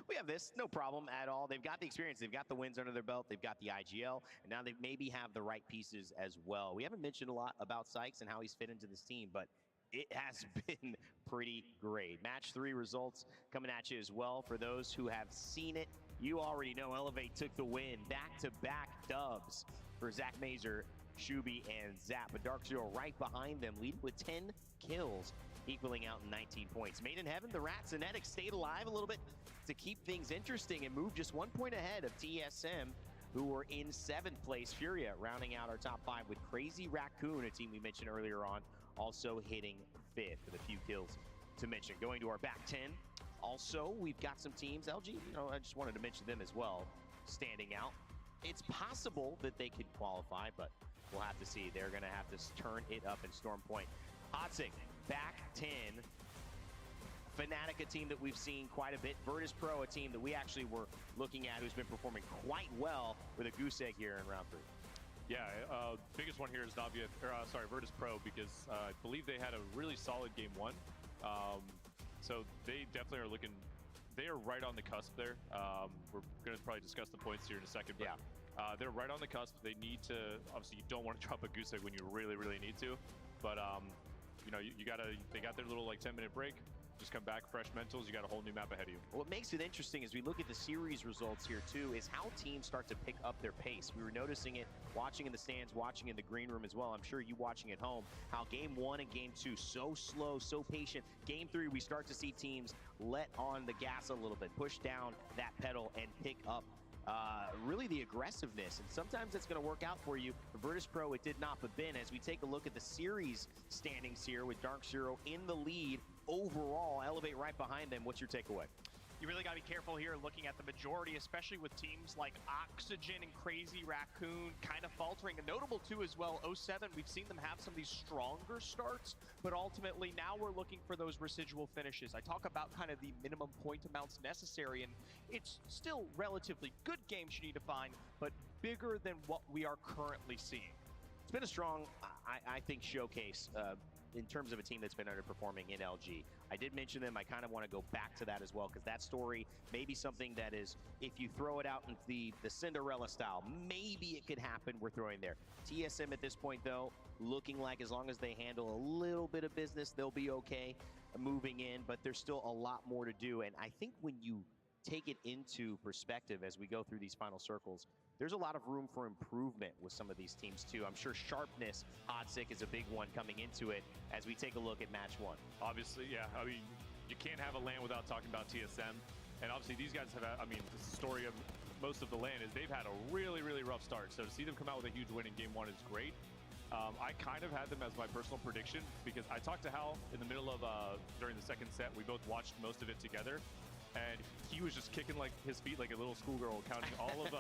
We have this, no problem at all. They've got the experience, they've got the wins under their belt, they've got the IGL, and now they maybe have the right pieces as well. We haven't mentioned a lot about Sykes and how he's fit into this team, but it has been pretty great. Match 3 results coming at you as well. For those who have seen it, you already know Elevate took the win. Back-to-back dubs for Zach Mazer, SBKYUBI, and Zap. But Dark Zero right behind them, leading with 10 kills, equaling out in 19 points. Made in Heaven, the Rats and Netics stayed alive a little bit to keep things interesting and moved just 1 point ahead of TSM, who were in 7th place. Furia rounding out our top 5 with Crazy Raccoon, a team we mentioned earlier on, also hitting 5th with a few kills to mention. Going to our back 10. Also, we've got some teams, LG, I just wanted to mention them as well, standing out. It's possible that they could qualify, but we'll have to see. They're going to have to turn it up in Storm Point. Hotzing, back 10. Fnatic, a team that we've seen quite a bit. Virtus Pro, a team that we actually were looking at who's been performing quite well with a goose egg here in round 3. Yeah, biggest one here is Virtus Pro, because I believe they had a really solid game 1. So they definitely are looking, they are right on the cusp there. We're going to probably discuss the points here in a second, but they're right on the cusp. They need to, obviously you don't want to drop a goose egg when you really, really need to, but you gotta, they got their little like 10-minute break. Just come back, fresh mentals, you got a whole new map ahead of you. What makes it interesting as we look at the series results here too is how teams start to pick up their pace. We were noticing it watching in the stands, watching in the green room as well. I'm sure you watching at home, how game 1 and game 2, so slow, so patient. Game 3, we start to see teams let on the gas a little bit, push down that pedal and pick up really the aggressiveness, and sometimes it's going to work out for you. For Virtus Pro, it did not, but Ben, as we take a look at the series standings here with Dark Zero in the lead overall, Elevate right behind them, what's your takeaway? You really got to be careful here looking at the majority, especially with teams like Oxygen and Crazy Raccoon kind of faltering. And notable too as well, 07, we've seen them have some of these stronger starts, but ultimately now we're looking for those residual finishes. I talk about kind of the minimum point amounts necessary, and it's still relatively good games you need to find, but bigger than what we are currently seeing. It's been a strong, I think, showcase in terms of a team that's been underperforming in LG. I did mention them. I kind of want to go back to that as well, because that story may be something that is, if you throw it out in the Cinderella style, maybe it could happen. We're throwing there. TSM at this point, though, looking like as long as they handle a little bit of business, they'll be okay moving in, but there's still a lot more to do. And I think when you take it into perspective as we go through these final circles, there's a lot of room for improvement with some of these teams too. I'm sure sharpness, Hodsick is a big one coming into it as we take a look at match 1. Obviously, yeah. I mean, you can't have a LAN without talking about TSM. And obviously these guys have, I mean, the story of most of the LAN is they've had a really, really rough start. So to see them come out with a huge win in game 1 is great. I kind of had them as my personal prediction because I talked to Hal in the middle of, during the second set. We both watched most of it together. And he was just kicking like his feet like a little schoolgirl, counting all of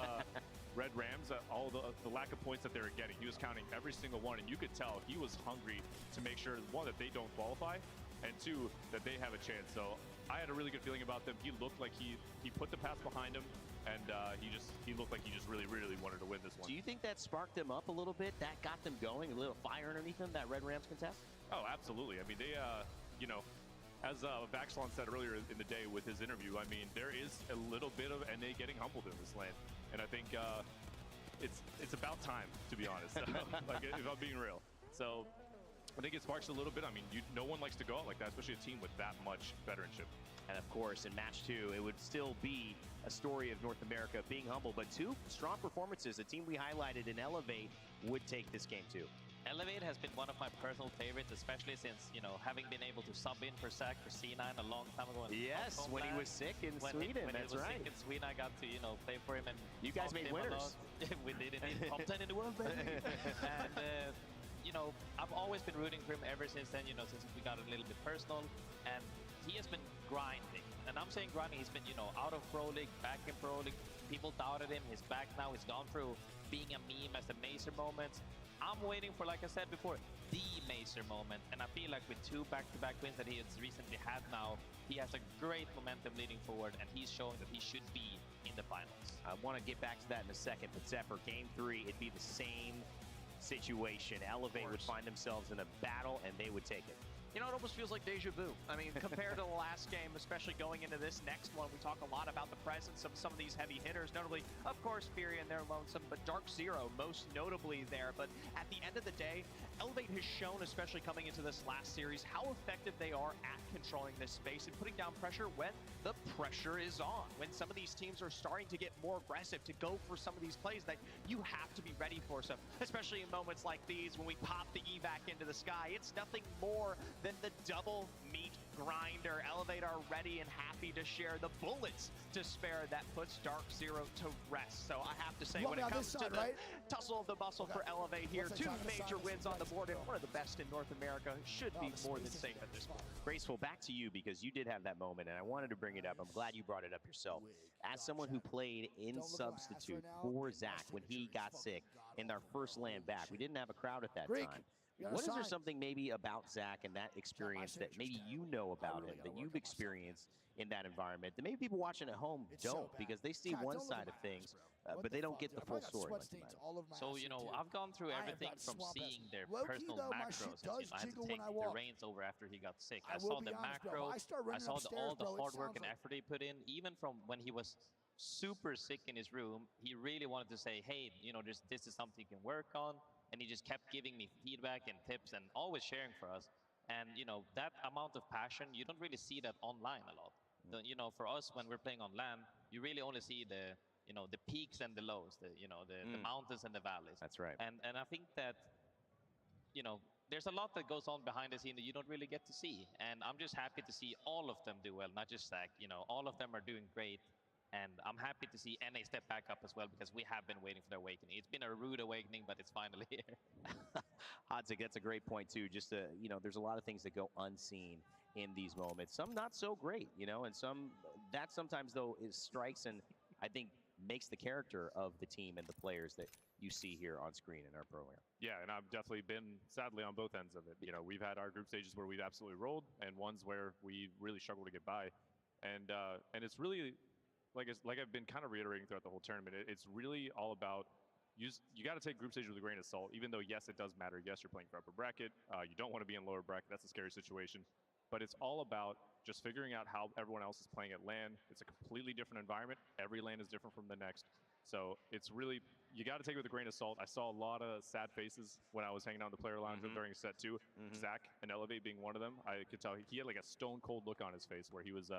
Red Rams, all the lack of points that they were getting. He was counting every single one, and you could tell he was hungry to make sure, one, that they don't qualify, and 2, that they have a chance. So I had a really good feeling about them. He looked like he put the pass behind him, and he looked like he just really wanted to win this one. Do you think that sparked them up a little bit? That got them going? A little fire underneath them, that Red Rams contest? Oh, absolutely. I mean, they, you know, as Vaxlon said earlier in the day with his interview, I mean, there is a little bit of NA getting humbled in this lane. And I think it's about time, to be honest, like, if I'm being real. So I think it sparks a little bit. I mean, no one likes to go out like that, especially a team with that much veteranship. And of course, in match 2, it would still be a story of North America being humble, but 2 strong performances. The team we highlighted in Elevate would take this game too. Elevate has been one of my personal favorites, especially since, you know, having been able to sub in for Zach for C9 a long time ago. Yes, when he was sick in Sweden, when that's he was right. sick in Sweden, I got to, you know, play for him. And you guys made winners. We did indeed. Top 10 in the world, baby. And, you know, I've always been rooting for him ever since then, you know, since we got a little bit personal. And he has been grinding. And I'm saying grinding, he's been, you know, out of Pro League, back in Pro League. People doubted him. He's back now. He's gone through being a meme as the Mazer moments. I'm waiting for, like I said before, the Mazer moment. And I feel like with 2 back-to-back wins that he has recently had now, he has a great momentum leading forward, and he's showing that he should be in the finals. I want to get back to that in a second, but Zephyr, game 3, it'd be the same situation. Elevate would find themselves in a battle, and they would take it. You know, it almost feels like deja vu. I mean, compared to the last game, especially going into this next one, we talk a lot about the presence of some of these heavy hitters, notably, of course, Fury and their Lonesome, but Dark Zero most notably there. But at the end of the day, Elevate has shown, especially coming into this last series, how effective they are at controlling this space and putting down pressure when the pressure is on. When some of these teams are starting to get more aggressive to go for some of these plays that you have to be ready for. So, especially in moments like these, when we pop the evac into the sky, it's nothing more than the double meat grinder. Elevate are ready and happy to share the bullets to spare that puts Dark Zero to rest. So I have to say, when it comes to the tussle of the muscle for Elevate here, 2 major wins on the board and one of the best in North America should be more than safe at this point. Graceful, back to you, because you did have that moment, and I wanted to bring it up. I'm glad you brought it up yourself. As someone who played in substitute for Zach when he got sick in our first land back, we didn't have a crowd at that time. What is there something maybe about Zach and that experience that maybe you know about him, that you've experienced in that environment, that maybe people watching at home don't, because they see one side of things, but they don't get the full story. So, you know, I've gone through everything from seeing their personal macros. You know, I had to take the reins over after he got sick. I saw the macros, I saw all the hard work and effort he put in, even from when he was super sick in his room. He really wanted to say, hey, you know, this is something you can work on. And he just kept giving me feedback and tips and always sharing for us. And, you know, that amount of passion, you don't really see that online a lot. You know, for us, when we're playing on land, you really only see the, you know, the peaks and the lows, the mountains and the valleys. That's right. And I think that, you know, there's a lot that goes on behind the scene that you don't really get to see. And I'm just happy to see all of them do well, not just Zach. You know, all of them are doing great. And I'm happy to see NA step back up as well, because we have been waiting for their awakening. It's been a rude awakening, but it's finally here. Hodzik, that's a great point too. Just you know, there's a lot of things that go unseen in these moments. Some not so great, you know, and some that sometimes though strikes and I think makes the character of the team and the players that you see here on screen in our program. Yeah, and I've definitely been sadly on both ends of it. You know, we've had our group stages where we've absolutely rolled, and ones where we really struggle to get by, and it's really. Like I've been kind of reiterating throughout the whole tournament, it's really all about you got to take group stage with a grain of salt, even though, yes, it does matter. Yes, you're playing for upper bracket. You don't want to be in lower bracket. That's a scary situation. But it's all about just figuring out how everyone else is playing at LAN. It's a completely different environment. Every LAN is different from the next. So it's really, you got to take it with a grain of salt. I saw a lot of sad faces when I was hanging out in the player lounge during set 2. Zach and Elevate being one of them. I could tell he had like a stone cold look on his face where he was,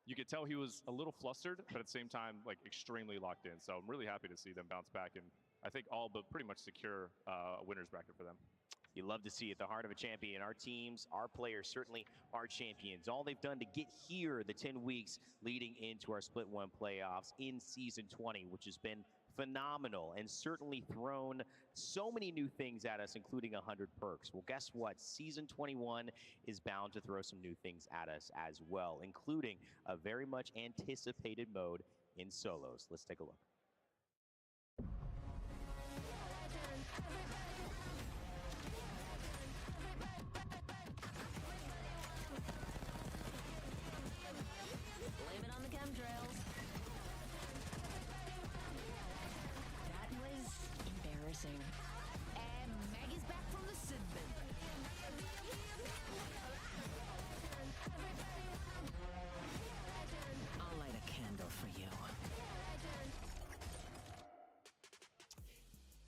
you could tell he was a little flustered, but at the same time, like extremely locked in. So I'm really happy to see them bounce back, and I think all but pretty much secure a winner's bracket for them. You love to see it, the heart of a champion. Our teams, our players certainly are champions. All they've done to get here the 10 weeks leading into our Split 1 playoffs in Season 20, which has been phenomenal and certainly thrown so many new things at us, including 100 perks. Well, guess what? Season 21 is bound to throw some new things at us as well, including a very much anticipated mode in solos. Let's take a look.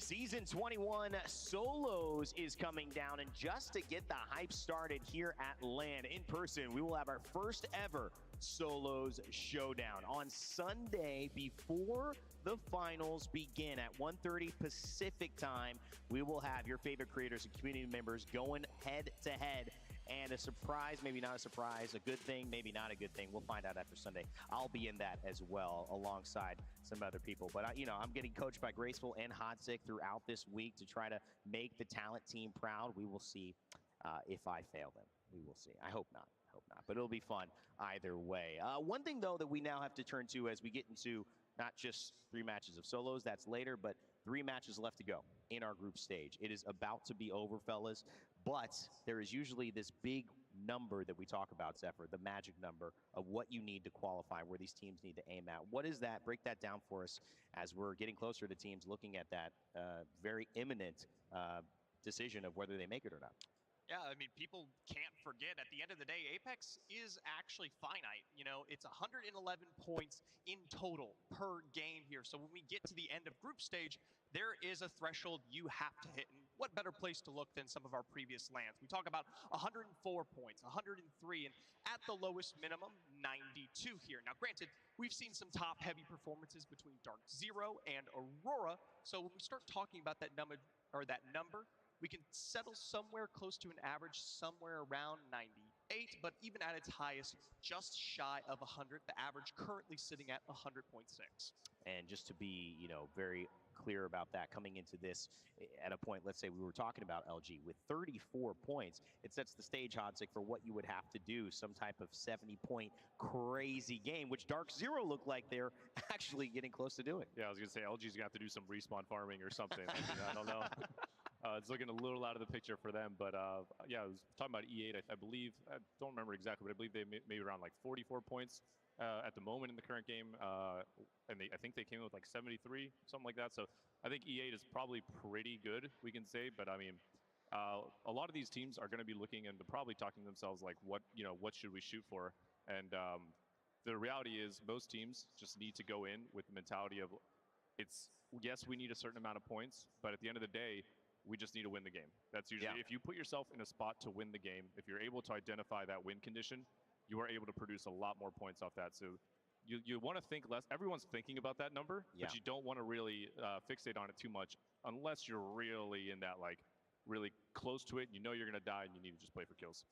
Season 21 Solos is coming down, and just to get the hype started here at LAN in person, we will have our first ever Solos Showdown on Sunday before the finals begin at 1:30 Pacific time. We will have your favorite creators and community members going head to head. And a surprise, maybe not a surprise, a good thing, maybe not a good thing. We'll find out after Sunday. I'll be in that as well, alongside some other people. But, I'm getting coached by Graceful and Hodzik throughout this week to try to make the talent team proud. We will see if I fail them. We will see. I hope not. But it'll be fun either way. One thing, though, that we now have to turn to as we get into not just 3 matches of solos, that's later, but 3 matches left to go in our group stage. It is about to be over, fellas. But there is usually this big number that we talk about, Zephyr, the magic number of what you need to qualify, where these teams need to aim at. What is that? Break that down for us as we're getting closer to teams looking at that very imminent decision of whether they make it or not. Yeah, I mean, people can't forget, at the end of the day, Apex is actually finite. It's 111 points in total per game here. So when we get to the end of group stage, there is a threshold you have to hit. And what better place to look than some of our previous lands? We talk about 104 points, 103, and at the lowest minimum, 92 here. Now, granted, we've seen some top-heavy performances between Dark Zero and Aurora. So when we start talking about that number, we can settle somewhere close to an average, somewhere around 98, but even at its highest, just shy of 100, the average currently sitting at 100.6. And just to be, very clear about that, coming into this at a point, let's say we were talking about LG, with 34 points, it sets the stage, Hodzik, for what you would have to do, some type of 70-point crazy game, which Dark Zero looked like they're actually getting close to doing. Yeah, I was going to say, LG's going to have to do some respawn farming or something. I don't know. It's looking a little out of the picture for them, but yeah, I was talking about E8, I believe, I don't remember exactly, but I believe they maybe around like 44 points at the moment in the current game, and I think they came in with like 73, something like that, so I think E8 is probably pretty good, we can say, but I mean, a lot of these teams are going to be looking and probably talking to themselves like, what should we shoot for, and the reality is most teams just need to go in with the mentality of, yes, we need a certain amount of points, but at the end of the day, we just need to win the game. That's usually, if you put yourself in a spot to win the game, if you're able to identify that win condition, you are able to produce a lot more points off that. So you want to think less. Everyone's thinking about that number, but you don't want to really fixate on it too much unless you're really in that, like, really close to it. You know you're going to die and you need to just play for kills.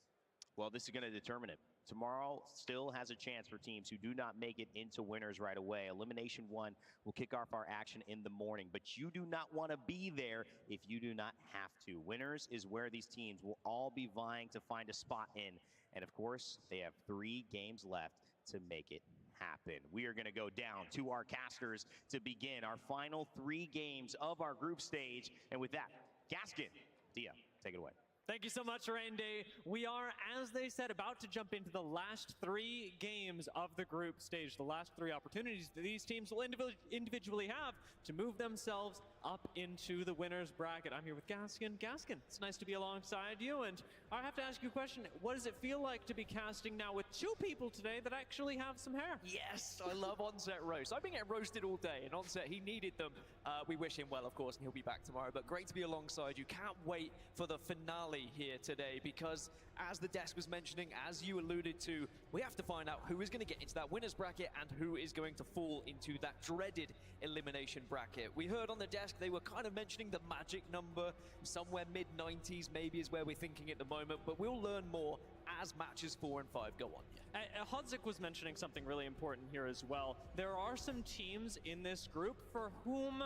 Well, this is going to determine it. Tomorrow still has a chance for teams who do not make it into winners right away. Elimination 1 will kick off our action in the morning, but you do not want to be there if you do not have to. Winners is where these teams will all be vying to find a spot in. And of course, they have 3 games left to make it happen. We are going to go down to our casters to begin our final 3 games of our group stage. And with that, Gaskin, Dia, take it away. Thank you so much, Randy. We are, as they said, about to jump into the last 3 games of the group stage, the last 3 opportunities that these teams will individually have to move themselves up into the winner's bracket. I'm here with Gaskin. Gaskin, it's nice to be alongside you, and I have to ask you a question. What does it feel like to be casting now with 2 people today that actually have some hair? Yes, I love Onset roast. I've been getting roasted all day, and Onset, he needed them. We wish him well, of course, and he'll be back tomorrow, but great to be alongside you. Can't wait for the finale here today, because as the desk was mentioning, as you alluded to, we have to find out who is going to get into that winner's bracket and who is going to fall into that dreaded elimination bracket. We heard on the desk they were kind of mentioning the magic number, somewhere mid-90s maybe is where we're thinking at the moment, but we'll learn more as matches 4 and 5 go on. Hodzik was mentioning something really important here as well. There are some teams in this group for whom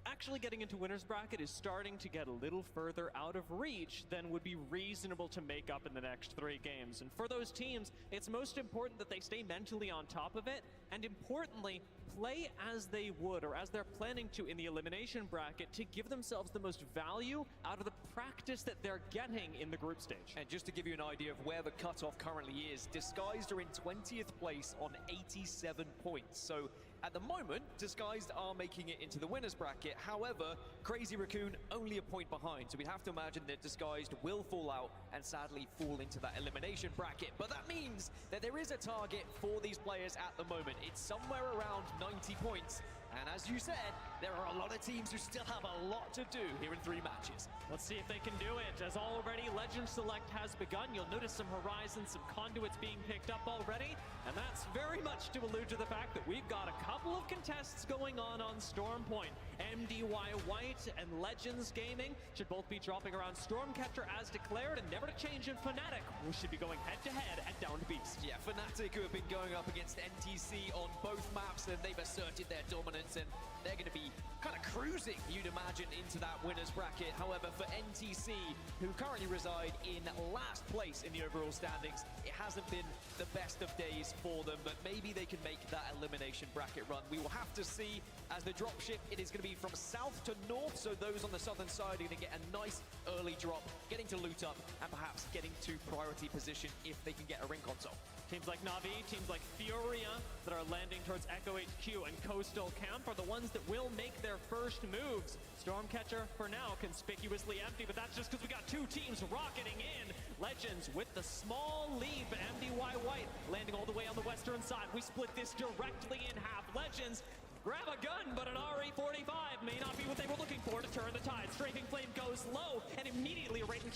actually getting into winner's bracket is starting to get a little further out of reach than would be reasonable to make up in the next 3 games. And for those teams, it's most important that they stay mentally on top of it, and importantly, play as they would, or as they're planning to in the elimination bracket, to give themselves the most value out of the practice that they're getting in the group stage. And just to give you an idea of where the cutoff currently is, Disguised are in 20th place on 87 points. So at the moment, Disguised are making it into the winner's bracket. However, Crazy Raccoon only a point behind. So we'd have to imagine that Disguised will fall out and sadly fall into that elimination bracket. But that means that there is a target for these players at the moment. It's somewhere around 90 points. And as you said, there are a lot of teams who still have a lot to do here in 3 matches. Let's see if they can do it. As already Legend Select has begun, you'll notice some Horizons, some Conduits being picked up already. And that's very much to allude to the fact that we've got a couple of contests going on Storm Point. MDY White and Legends Gaming should both be dropping around Stormcatcher as declared, and never to change in Fnatic, who should be going head-to-head at Down to Beast. Yeah, Fnatic, who have been going up against NTC on both maps, and they've asserted their dominance, and they're going to be kind of cruising, you'd imagine, into that winner's bracket. However, for NTC, who currently reside in last place in the overall standings, it hasn't been the best of days for them, but maybe they can make that elimination bracket run. We will have to see. As the dropship, it is going to be from south to north, so those on the southern side are going to get a nice early drop, getting to loot up, and perhaps getting to priority position if they can get a ring console. Teams like Na'Vi, teams like Furia that are landing towards Echo HQ and Coastal Camp are the ones that will make their first moves. Stormcatcher, for now, conspicuously empty, but that's just because we got 2 teams rocketing in. Legends with the small lead, but MDY White landing all the way on the western side. We split this directly in half. Legends grab a gun, but an RE45 may not be what they were looking for to turn the tide. Strafing Flame goes low, and immediately a Radiant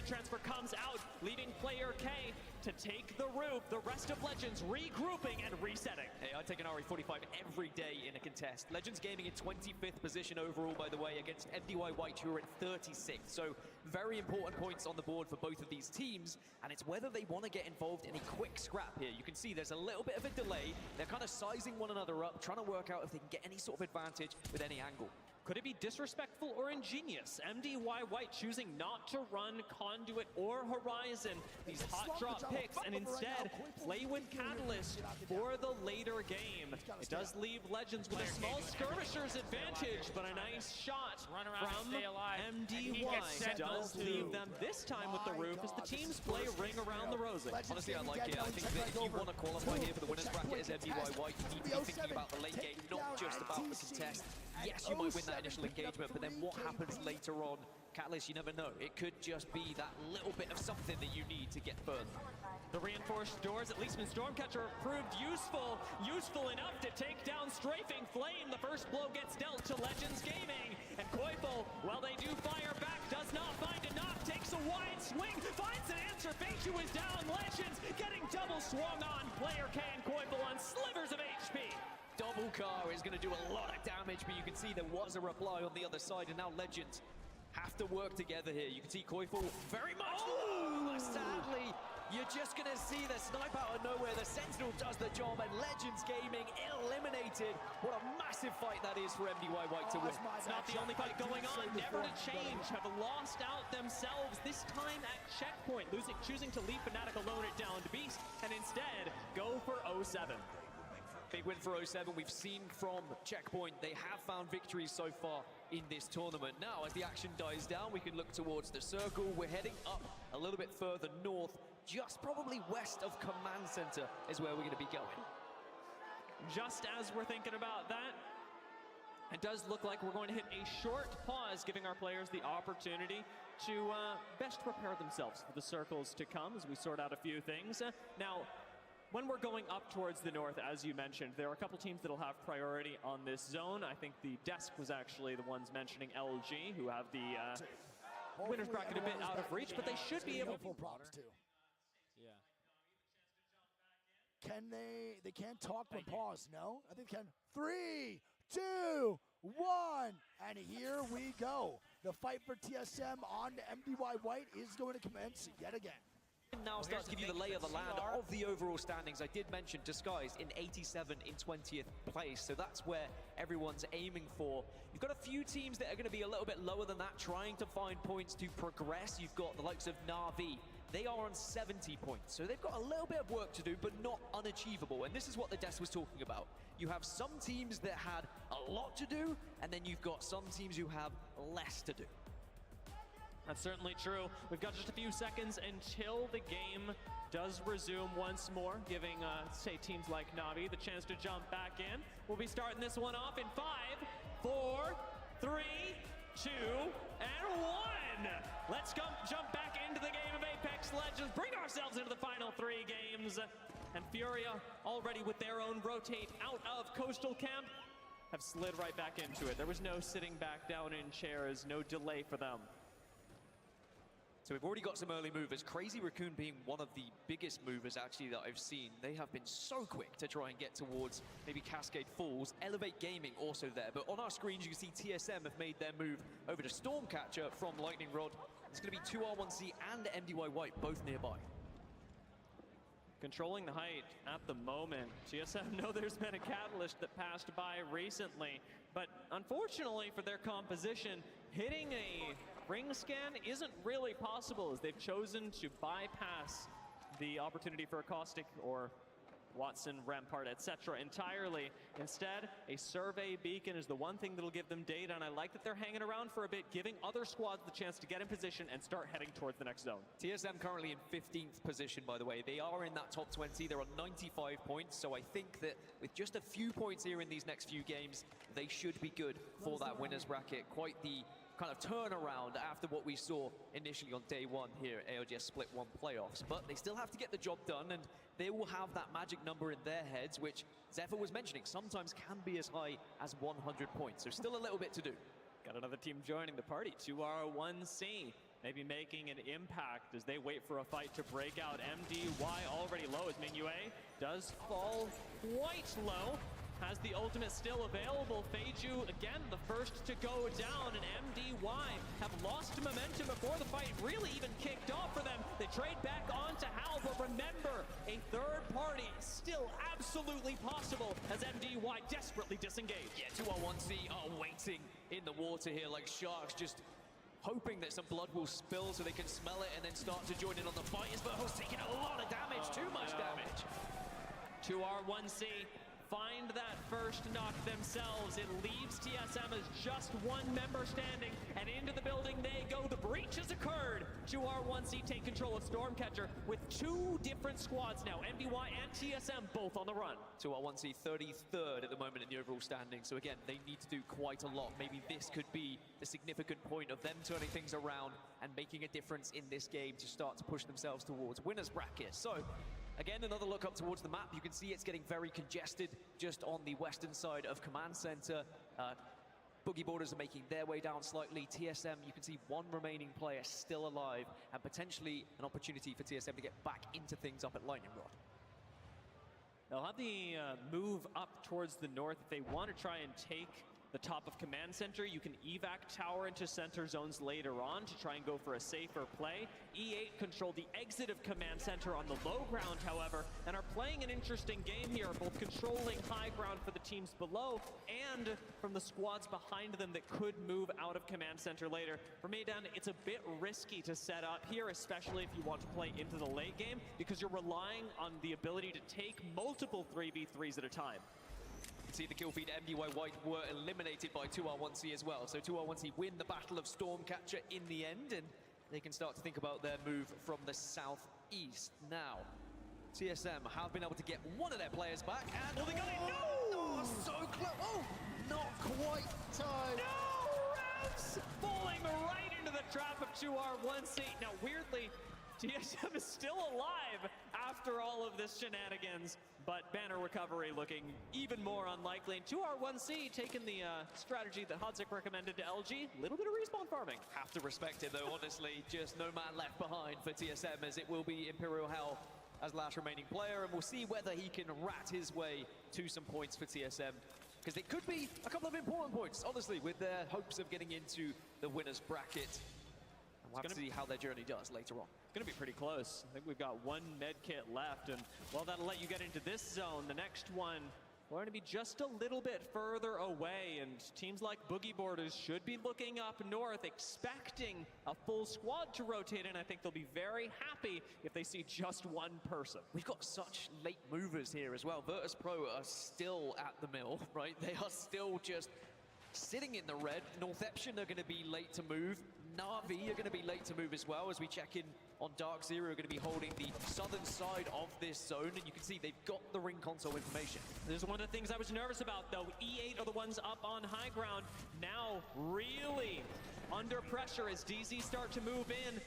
Transfer comes out, leaving player K to take the roof. The rest of Legends regrouping and resetting. Hey, I'd take an RE45 every day in a contest. Legends Gaming in 25th position overall, by the way, against MDY White, who are in 36th. So very important points on the board for both of these teams, and it's whether they want to get involved in a quick scrap here. You can see there's a little bit of a delay. They're kind of sizing one another up, trying to work out if they can get any sort of advantage with any angle. Could it be disrespectful or ingenious? MDY White choosing not to run Conduit or Horizon, these hot drop picks, and instead play with Catalyst for the later game. It does leave Legends with a small skirmisher's advantage, but a nice shot from MDY does leave them this time with the roof as the teams play Ring Around the Rosy. Honestly, I like it. I think that if you want to qualify here for the winner's bracket as MDY White, you need to be thinking about the late game, not just about the contest. Yes, you might win that initial engagement, but then what happens later on? Catalyst, you never know. It could just be that little bit of something that you need to get further. The reinforced doors, at least when Stormcatcher proved useful enough to take down Strafing Flame. The first blow gets dealt to Legends Gaming, and Koifel, while they do fire back, does not find enough, takes a wide swing, finds an answer. Feichu is down. Legends getting double swung on. Player K and Koifel on slivers of HP. Double car is going to do a lot of damage, but you can see there was a reply on the other side, and now Legends have to work together here. You can see Koifel very much. Oh, sadly, you're just going to see the snipe out of nowhere. The Sentinel does the job, and Legends Gaming eliminated. What a massive fight that is for MDY White to win. It's not the only fight going on. Never to change have lost out themselves, this time at checkpoint, choosing to leave Fnatic alone at Down to Beast, and instead go for 0-7. Big win for 0-7. We've seen from Checkpoint, they have found victories so far in this tournament. Now, as the action dies down, we can look towards the circle. We're heading up a little bit further north, just probably west of Command Center is where we're going to be going. Just as we're thinking about that, it does look like we're going to hit a short pause, giving our players the opportunity to best prepare themselves for the circles to come as we sort out a few things. Now, when we're going up towards the north, as you mentioned, there are a couple teams that'll have priority on this zone. I think the desk was actually the ones mentioning LG, who have the winner's bracket a bit out of reach, but they should be able to. Full props too. Yeah. Can they can't talk when paused, no? I think they can. 3, 2, 1, and here we go. The fight for TSM on MDY White is going to commence yet again. Now starts to give you the lay of the land of the overall standings. I did mention Disguised in 87 in 20th place, so that's where everyone's aiming for. You've got a few teams that are going to be a little bit lower than that, trying to find points to progress. You've got the likes of Na'Vi. They are on 70 points, so they've got a little bit of work to do, but not unachievable. And this is what the desk was talking about. You have some teams that had a lot to do, and then you've got some teams who have less to do. That's certainly true. We've got just a few seconds until the game does resume once more, giving, say, teams like Na'Vi the chance to jump back in. We'll be starting this one off in 5, 4, 3, 2, and 1. Let's jump back into the game of Apex Legends, bring ourselves into the final 3 games. And Furia already with their own rotate out of Coastal Camp. have slid right back into it. There was no sitting back down in chairs, no delay for them. So we've already got some early movers. Crazy Raccoon being one of the biggest movers actually that I've seen. They have been so quick to try and get towards maybe Cascade Falls. Elevate Gaming also there. But on our screens, you can see TSM have made their move over to Stormcatcher from Lightning Rod. It's going to be 2R1C and MDY White both nearby. Controlling the height at the moment. TSM know there's been a catalyst that passed by recently, but unfortunately for their composition, hitting a ring scan isn't really possible as they've chosen to bypass the opportunity for a Caustic or Watson, Rampart, etc. entirely. Instead, a survey beacon is the one thing that'll give them data, and I like that they're hanging around for a bit, giving other squads the chance to get in position and start heading towards the next zone. TSM currently in 15th position, by the way. They are in that top 20. They're on 95 points, so I think that with just a few points here in these next few games, they should be good for that winners bracket. Quite the kind of turnaround after what we saw initially on day one here at ALGS Split 1 playoffs. But they still have to get the job done, and they will have that magic number in their heads, which Zephyr was mentioning sometimes can be as high as 100 points. So still a little bit to do. Got another team joining the party, 2R1C. Maybe making an impact as they wait for a fight to break out. MDY already low as Mingyue does fall quite low. Has the ultimate still available. Feiju, again, the first to go down, and MDY have lost momentum before the fight really even kicked off for them. They trade back on to Hal, but remember, a third party still absolutely possible as MDY desperately disengaged. Yeah, 2R1C are waiting in the water here like sharks, just hoping that some blood will spill so they can smell it and then start to join in on the fight. Isberho's taking a lot of damage, too much damage. 2R1C find that first knock themselves. It leaves TSM as just one member standing, and into the building they go. The breach has occurred. 2R1C take control of Stormcatcher with two different squads now. MDY and TSM both on the run. 2R1C 33rd at the moment in the overall standing, so again, they need to do quite a lot. Maybe this could be the significant point of them turning things around and making a difference in this game to start to push themselves towards winners bracket. So again, another look up towards the map. You can see it's getting very congested just on the western side of Command Center. Boogie Boarders are making their way down slightly. TSM, you can see one remaining player still alive, and potentially an opportunity for TSM to get back into things up at Lightning Rod. They'll have the move up towards the north if they want to try and take the top of Command Center. You can evac tower into center zones later on to try and go for a safer play. E8 control the exit of Command Center on the low ground, however, and are playing an interesting game here, both controlling high ground for the teams below and from the squads behind them that could move out of Command Center later. For Meidan, it's a bit risky to set up here, especially if you want to play into the late game, because you're relying on the ability to take multiple 3v3s at a time. See the kill feed. MDY White were eliminated by 2R1C as well. So 2R1C win the Battle of Stormcatcher in the end, and they can start to think about their move from the southeast. Now, TSM have been able to get one of their players back, and oh, they got it! No! Oh, so close! Oh, not quite time! No! Rams falling right into the trap of 2R1C. Now, weirdly, TSM is still alive after all of this shenanigans, but banner recovery looking even more unlikely. And 2R1C taking the strategy that Hodzik recommended to LG, a little bit of respawn farming. Have to respect it though, honestly. Just no man left behind for TSM, as it will be Imperial Hell as last remaining player, and we'll see whether he can rat his way to some points for TSM, because it could be a couple of important points, honestly, with their hopes of getting into the winners bracket. We'll have to see how their journey does later on. It's going to be pretty close. I think we've got one med kit left, and well, that'll let you get into this zone. The next one, we're going to be just a little bit further away, and teams like Boogie Boarders should be looking up north, expecting a full squad to rotate in. I think they'll be very happy if they see just one person. We've got such late movers here as well. Virtus Pro are still at the mill, right? They are still just sitting in the red. Northeption are going to be late to move. Na'Vi are going to be late to move as well, as we check in on Dark Zero, are going to be holding the southern side of this zone, and you can see they've got the ring console information. This is one of the things I was nervous about, though. E8 are the ones up on high ground, now really under pressure as DZ start to move in.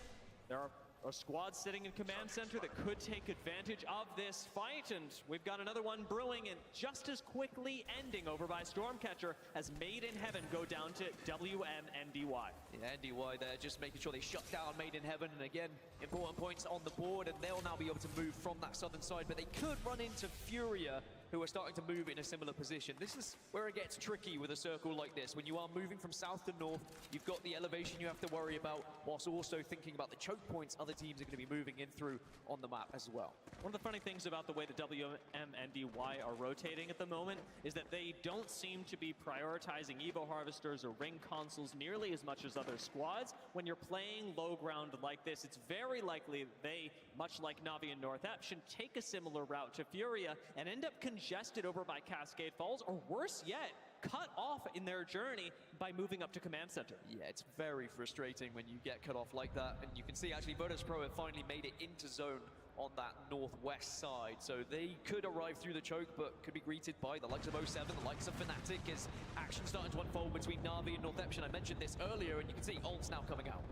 There are a squad sitting in command center that could take advantage of this fight, and we've got another one brewing and just as quickly ending over by Stormcatcher as Made in Heaven go down to WMNDY. Yeah, NDY there just making sure they shut down Made in Heaven, and again, important points on the board, and they'll now be able to move from that southern side, but they could run into Furia, who are starting to move in a similar position. This is where it gets tricky with a circle like this. When you are moving from south to north, you've got the elevation you have to worry about, whilst also thinking about the choke points other teams are going to be moving in through on the map as well. One of the funny things about the way the WMNDY are rotating at the moment is that they don't seem to be prioritizing Evo Harvesters or Ring Consoles nearly as much as other squads. When you're playing low ground like this, it's very likely that they, much like Na'Vi and North Ep, should take a similar route to Furia and end up congested over by Cascade Falls, or worse yet, cut off in their journey by moving up to command center. Yeah, it's very frustrating when you get cut off like that, and you can see actually Virtus Pro have finally made it into zone on that northwest side, so they could arrive through the choke, but could be greeted by the likes of 07, the likes of Fnatic, as action starting to unfold between Na'Vi and North Eption. I mentioned this earlier, and you can see ults now coming out.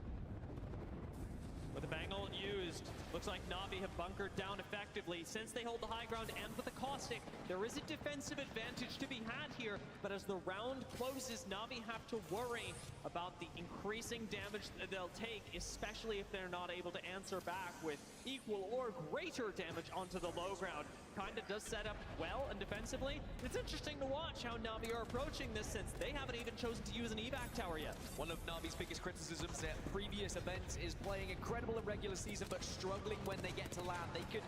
With the bang ult used, looks like Na'Vi have bunkered down effectively. Since they hold the high ground and with the caustic, there is a defensive advantage to be had here, but as the round closes, Na'Vi have to worry about the increasing damage that they'll take, especially if they're not able to answer back with equal or greater damage onto the low ground. Kinda does set up well and defensively. It's interesting to watch how Na'Vi are approaching this, since they haven't even chosen to use an evac tower yet. One of Na'Vi's biggest criticisms at previous events is playing incredible in regular season, but struggling when they get to land. They could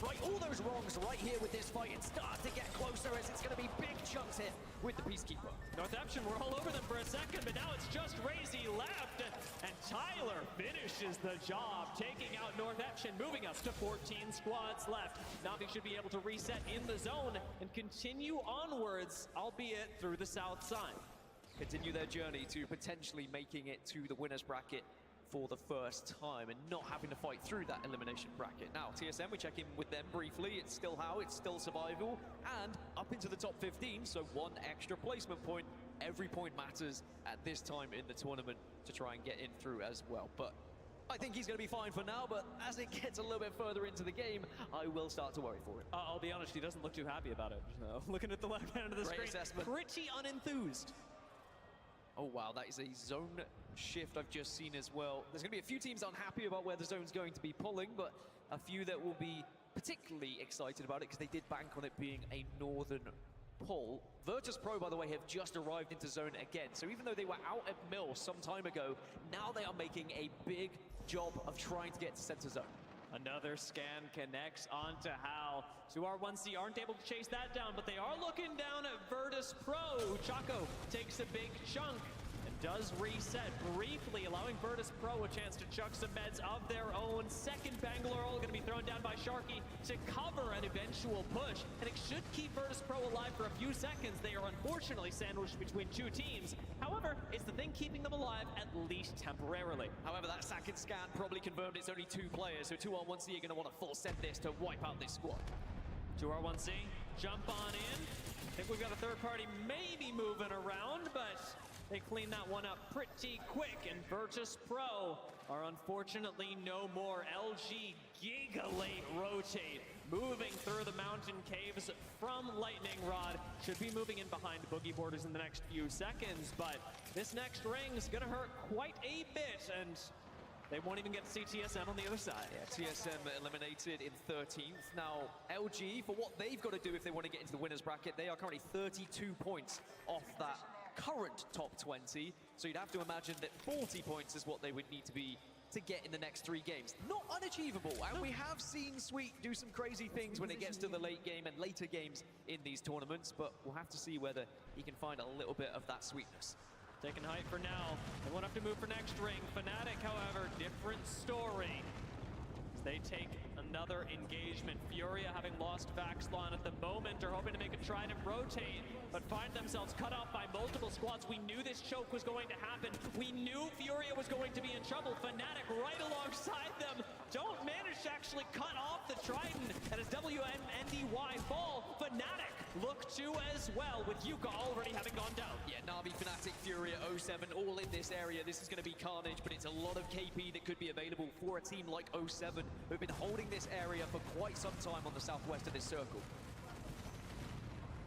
right all those wrongs right here with this fight and start to get closer, as it's going to be big chunks hit with the Peacekeeper. North Eption were all over them for a second, but now it's just Razy left, and Tyler finishes the job, taking out North Eption, moving us to 14 squads left. Na'Vi should be able to reset in the zone and continue onwards, albeit through the south side. Continue their journey to potentially making it to the winner's bracket for the first time and not having to fight through that elimination bracket. Now, TSM, we check in with them briefly. It's still how, it's still survival, and up into the top 15, so one extra placement point. Every point matters at this time in the tournament to try and get in through as well. But I think he's going to be fine for now, but as it gets a little bit further into the game, I will start to worry for him. I'll be honest, he doesn't look too happy about it. Looking at the left hand of the Great screen, assessment. pretty unenthused. Oh wow, that is a zone shift I've just seen as well. There's going to be a few teams unhappy about where the zone's going to be pulling, but a few that will be particularly excited about it because they did bank on it being a northern pull. Virtus Pro, by the way, have just arrived into zone again. So even though they were out at Mill some time ago, now they are making a big job of trying to get to center zone. Another scan connects onto Hal. 2R1C aren't able to chase that down, but they are looking down at Virtus Pro. Chaco takes a big chunk and does reset briefly, allowing Virtus Pro a chance to chuck some meds of their own. Second Bangalore ult going to be thrown down by Sharky to cover an eventual push, and it should keep Virtus Pro alive for a few seconds. They are unfortunately sandwiched between two teams. However, it's the thing keeping them alive, at least temporarily. However, that second scan probably confirmed it's only two players, so 2R1C are going to want to full send this to wipe out this squad. 2R1C, jump on in. I think we've got a third party maybe moving around, but they clean that one up pretty quick, and Virtus Pro are unfortunately no more. LG giga late rotate, moving through the mountain caves from Lightning Rod. Should be moving in behind Boogie Borders in the next few seconds, but this next ring's gonna hurt quite a bit, and they won't even get to see TSM on the other side. Yeah, TSM eliminated in 13th. Now, LG, for what they've got to do if they want to get into the winner's bracket, they are currently 32 points off that current top 20. So you'd have to imagine that 40 points is what they would need to be to get in the next 3 games. Not unachievable, and we have seen Sweet do some crazy things when it gets to the late game and later games in these tournaments, but we'll have to see whether he can find a little bit of that sweetness. Taking height for now. They won't have to move for next ring. Fnatic, however, different story. They take another engagement. Furia, having lost Vaxlon at the moment, are hoping to make a trident rotate. but find themselves cut off by multiple squads. We knew this choke was going to happen. We knew Furia was going to be in trouble. Fnatic right alongside them don't manage to actually cut off the Trident. And as WNDY fall, Fnatic look to as well, with Yuka already having gone down. Yeah, Na'Vi, Fnatic, Furia, 07 all in this area. This is going to be carnage, but it's a lot of KP that could be available for a team like 07, who've been holding this area for quite some time on the southwest of this circle.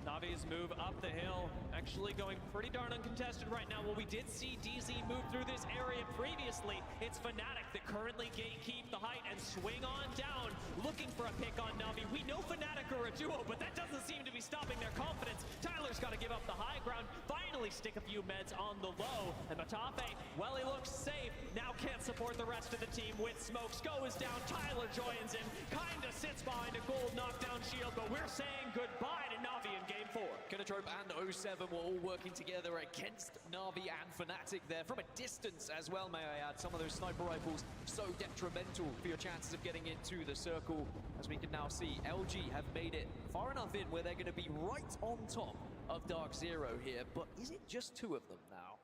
Navi's move up the hill, actually going pretty darn uncontested right now. Well, we did see DZ move through this area previously. It's Fnatic that currently gatekeep the height and swing on down, looking for a pick on Na'Vi. We know Fnatic are a duo, but that doesn't seem to be stopping their confidence. Tyler's got to give up the high ground, finally stick a few meds on the low. And Matafe, well, he looks safe, now can't support the rest of the team with smoke. Sko is down, Tyler joins him, kinda sits behind a gold knockdown shield, but we're saying goodbye to Na'Vi in game 4. Kinatrope and 07 were all working together against Na'Vi and Fnatic there from a distance as well, may I add. Some of those sniper rifles so detrimental for your chances of getting into the circle. As we can now see, LG have made it far enough in where they're going to be right on top of Dark Zero here, but is it just two of them now?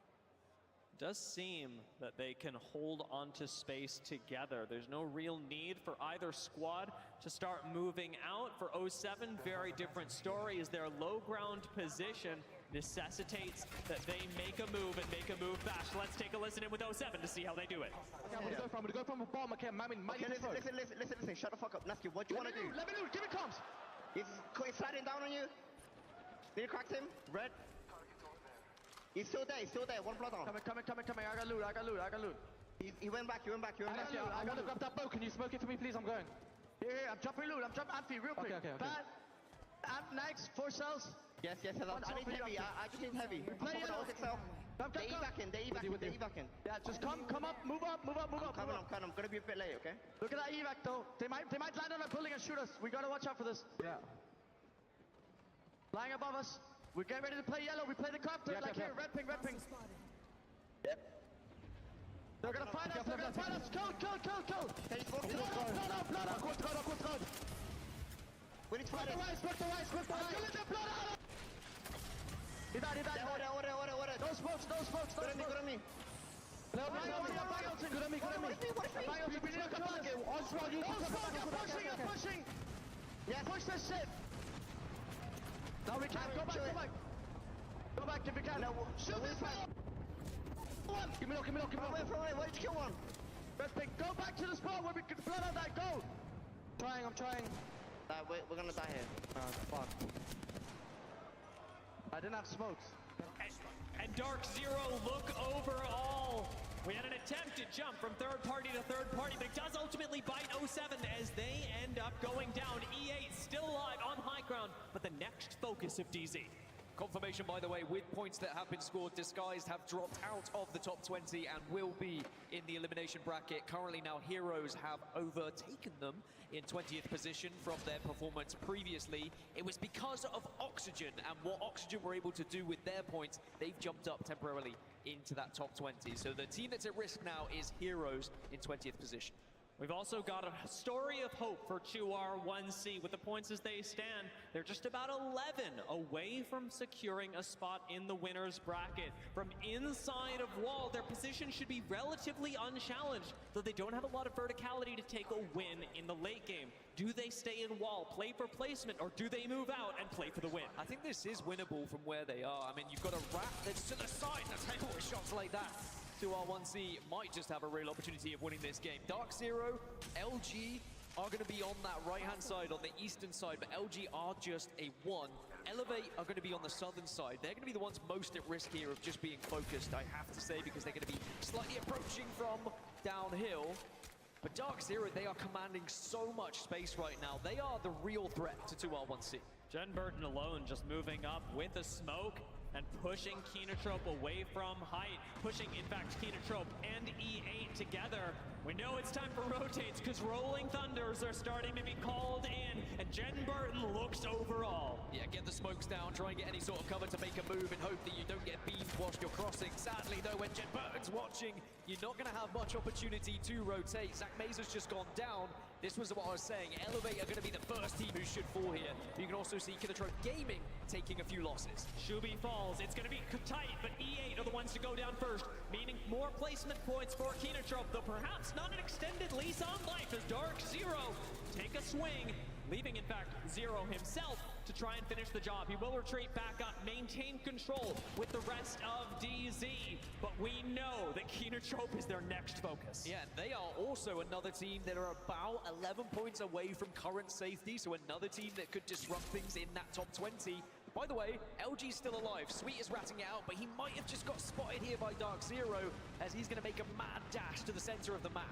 Does seem that they can hold onto space together. There's no real need for either squad to start moving out. For 07, very different story, as their low ground position necessitates that they make a move and make a move fast. Let's take a listen in with 07 to see how they do it. Okay, I'm gonna go from the bottom. Okay, listen. Shut the fuck up. Nasky, what do you want to do? Let me do. Give it comms. He's sliding down on you. Did you crack him? Red. He's still there. One blood on. Coming. I got loot. He went back. I gotta grab that bow. Can you smoke it for me, please? I'm going. Here. I'm dropping loot. I'm dropping Amphi real quick. Okay. Bad. Amp next. 4 cells. Yes. I need heavy. I just need heavy. Play yellow. They evac in. Yeah, just come up. Move up. I'm gonna be a bit late, okay? Look at that evac though. They might land on a building and shoot us. We gotta watch out for this. Yeah. Flying above us. We're getting ready to play yellow. We play the crafter here. Red ping. Yep. They're gonna find us. Kill. Blood. We need to fight it. Smoke the right. He died. No smokes. Good on me. No, good on me. Pushing. Yes. Push this shit. Now we can go back. Go back if you can. Shoot this man. Give me low. From away. Why did you kill one? Red pig, go back to the spot where we can blood on that. Go. I'm trying. We're gonna die here. Fuck. I didn't have smokes. And Dark Zero look overall. We had an attempted jump from third party to third party, but it does ultimately bite 07 as they end up going down. E8 still alive on high ground, but the next focus of DZ. Confirmation, by the way, with points that have been scored, Disguised have dropped out of the top 20 and will be in the elimination bracket. Currently now, Heroes have overtaken them in 20th position from their performance previously. It was because of Oxygen and what Oxygen were able to do with their points. They've jumped up temporarily into that top 20. So the team that's at risk now is Heroes in 20th position. We've also got a story of hope for 2R1C. With the points as they stand, they're just about 11 away from securing a spot in the winner's bracket. From inside of wall, their position should be relatively unchallenged, though they don't have a lot of verticality to take a win in the late game. Do they stay in wall, play for placement, or do they move out and play for the win? I think this is winnable from where they are. I mean, you've got a rat that's to the side, and a takeaway shots like that. 2R1C might just have a real opportunity of winning this game. Dark Zero, LG are going to be on that right-hand side, on the eastern side, but LG are just a 1. Elevate are going to be on the southern side. They're going to be the ones most at risk here of just being focused, I have to say, because they're going to be slightly approaching from downhill. But Dark Zero, they are commanding so much space right now. They are the real threat to 2R1C. Jen Burton alone just moving up with a smoke and pushing Kinatrope away from height. Pushing, in fact, Kinatrope and E8 together. We know it's time for rotates because Rolling Thunders are starting to be called in, and Jen Burton looks overall. Yeah, get the smokes down, try and get any sort of cover to make a move and hope that you don't get beamed whilst you're crossing. Sadly, though, when Jen Burton's watching, you're not going to have much opportunity to rotate. Zach Mazur's just gone down. This was what I was saying. Elevate are going to be the first team who should fall here. You can also see Kinotrope Gaming taking a few losses. Shubi falls. It's going to be tight, but E8 are the ones to go down first, meaning more placement points for Kinotrope, though perhaps not an extended lease on life as Dark Zero take a swing, leaving, in fact, Zero himself to try and finish the job. He will retreat back up, maintain control with the rest of DZ, but we know that Kinotrope is their next focus. Yeah, they are also another team that are about 11 points away from current safety, so another team that could disrupt things in that top 20. By the way, LG's still alive. Sweet is ratting it out, but he might have just got spotted here by Dark Zero as he's going to make a mad dash to the center of the map.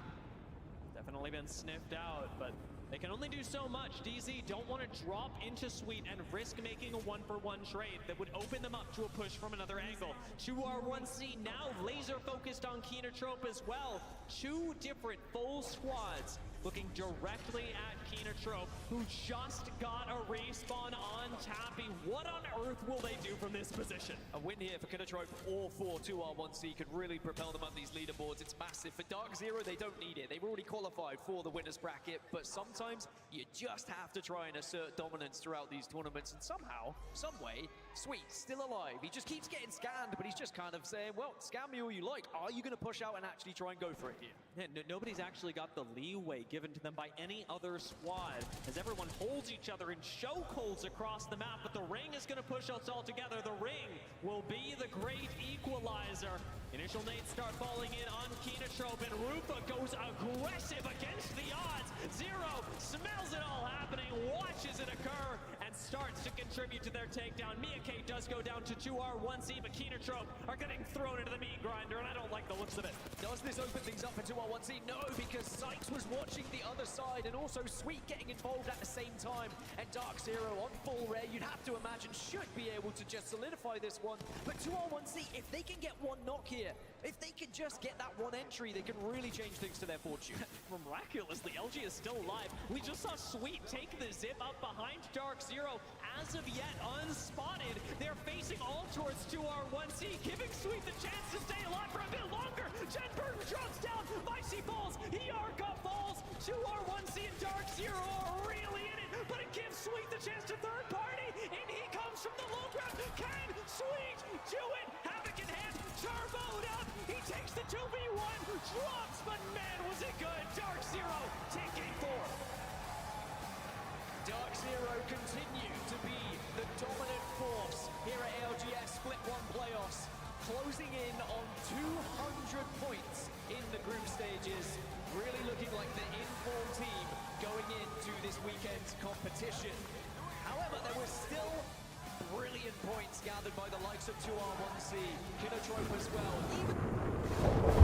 Definitely been sniffed out, but they can only do so much. DZ don't want to drop into Sweet and risk making a one-for-one trade that would open them up to a push from another angle. 2R1C now laser focused on Kinotrope as well. Two different full squads looking directly at Kinotrope, who just got a respawn on Tappy. What on earth will they do from this position? A win here for Kinotrope or for 2R1C could really propel them up these leaderboards. It's massive. For Dark Zero, they don't need it. They've already qualified for the winner's bracket, but sometimes you just have to try and assert dominance throughout these tournaments, and somehow, some way, Sweet's still alive. He just keeps getting scanned, but he's just kind of saying, well, scan me all you like. Are you going to push out and actually try and go for it here? Yeah, nobody's actually got the leeway given to them by any other squad, as everyone holds each other in chokeholds across the map, but the ring is going to push us all together. The ring will be the great equalizer. Initial nades start falling in on Kinotrope, and Rufa goes aggressive against the odds. Zero smells it all happening, watches it occur, and starts to contribute to their takedown. Miyake does go down to 2R1C, but Kinotrope are getting thrown into the meat grinder, and I don't like the looks of it. Does this open things up for 2R1C? No, because Sykes was watching the other side, and also Sweet getting involved at the same time. And Dark Zero on full rare, you'd have to imagine, should be able to just solidify this one. But 2R1C, if they can get one knock here, if they can just get that one entry, they can really change things to their fortune. Miraculously, LG is still alive. We just saw Sweet take the zip up behind Dark Zero, as of yet unspotted. They're facing all towards 2R1C, giving Sweet the chance to stay alive for a bit longer. Jen Burton drops down, Vicey falls, Yarka falls. 2R1C and Dark Zero are really in it, but it gives Sweet the chance to third party, and he comes from the low ground. Can Sweet do it? Havoc in hand, turboed up. He takes the 2v1, drops, but man, was it good. Dark Zero taking fourth. Dark Zero continue to be the dominant force here at LGS Split 1 playoffs, closing in on 200 points in the group stages, really looking like the informed team going into this weekend's competition. However, there was still brilliant points gathered by the likes of 2R1C, Kinotrope as well. Even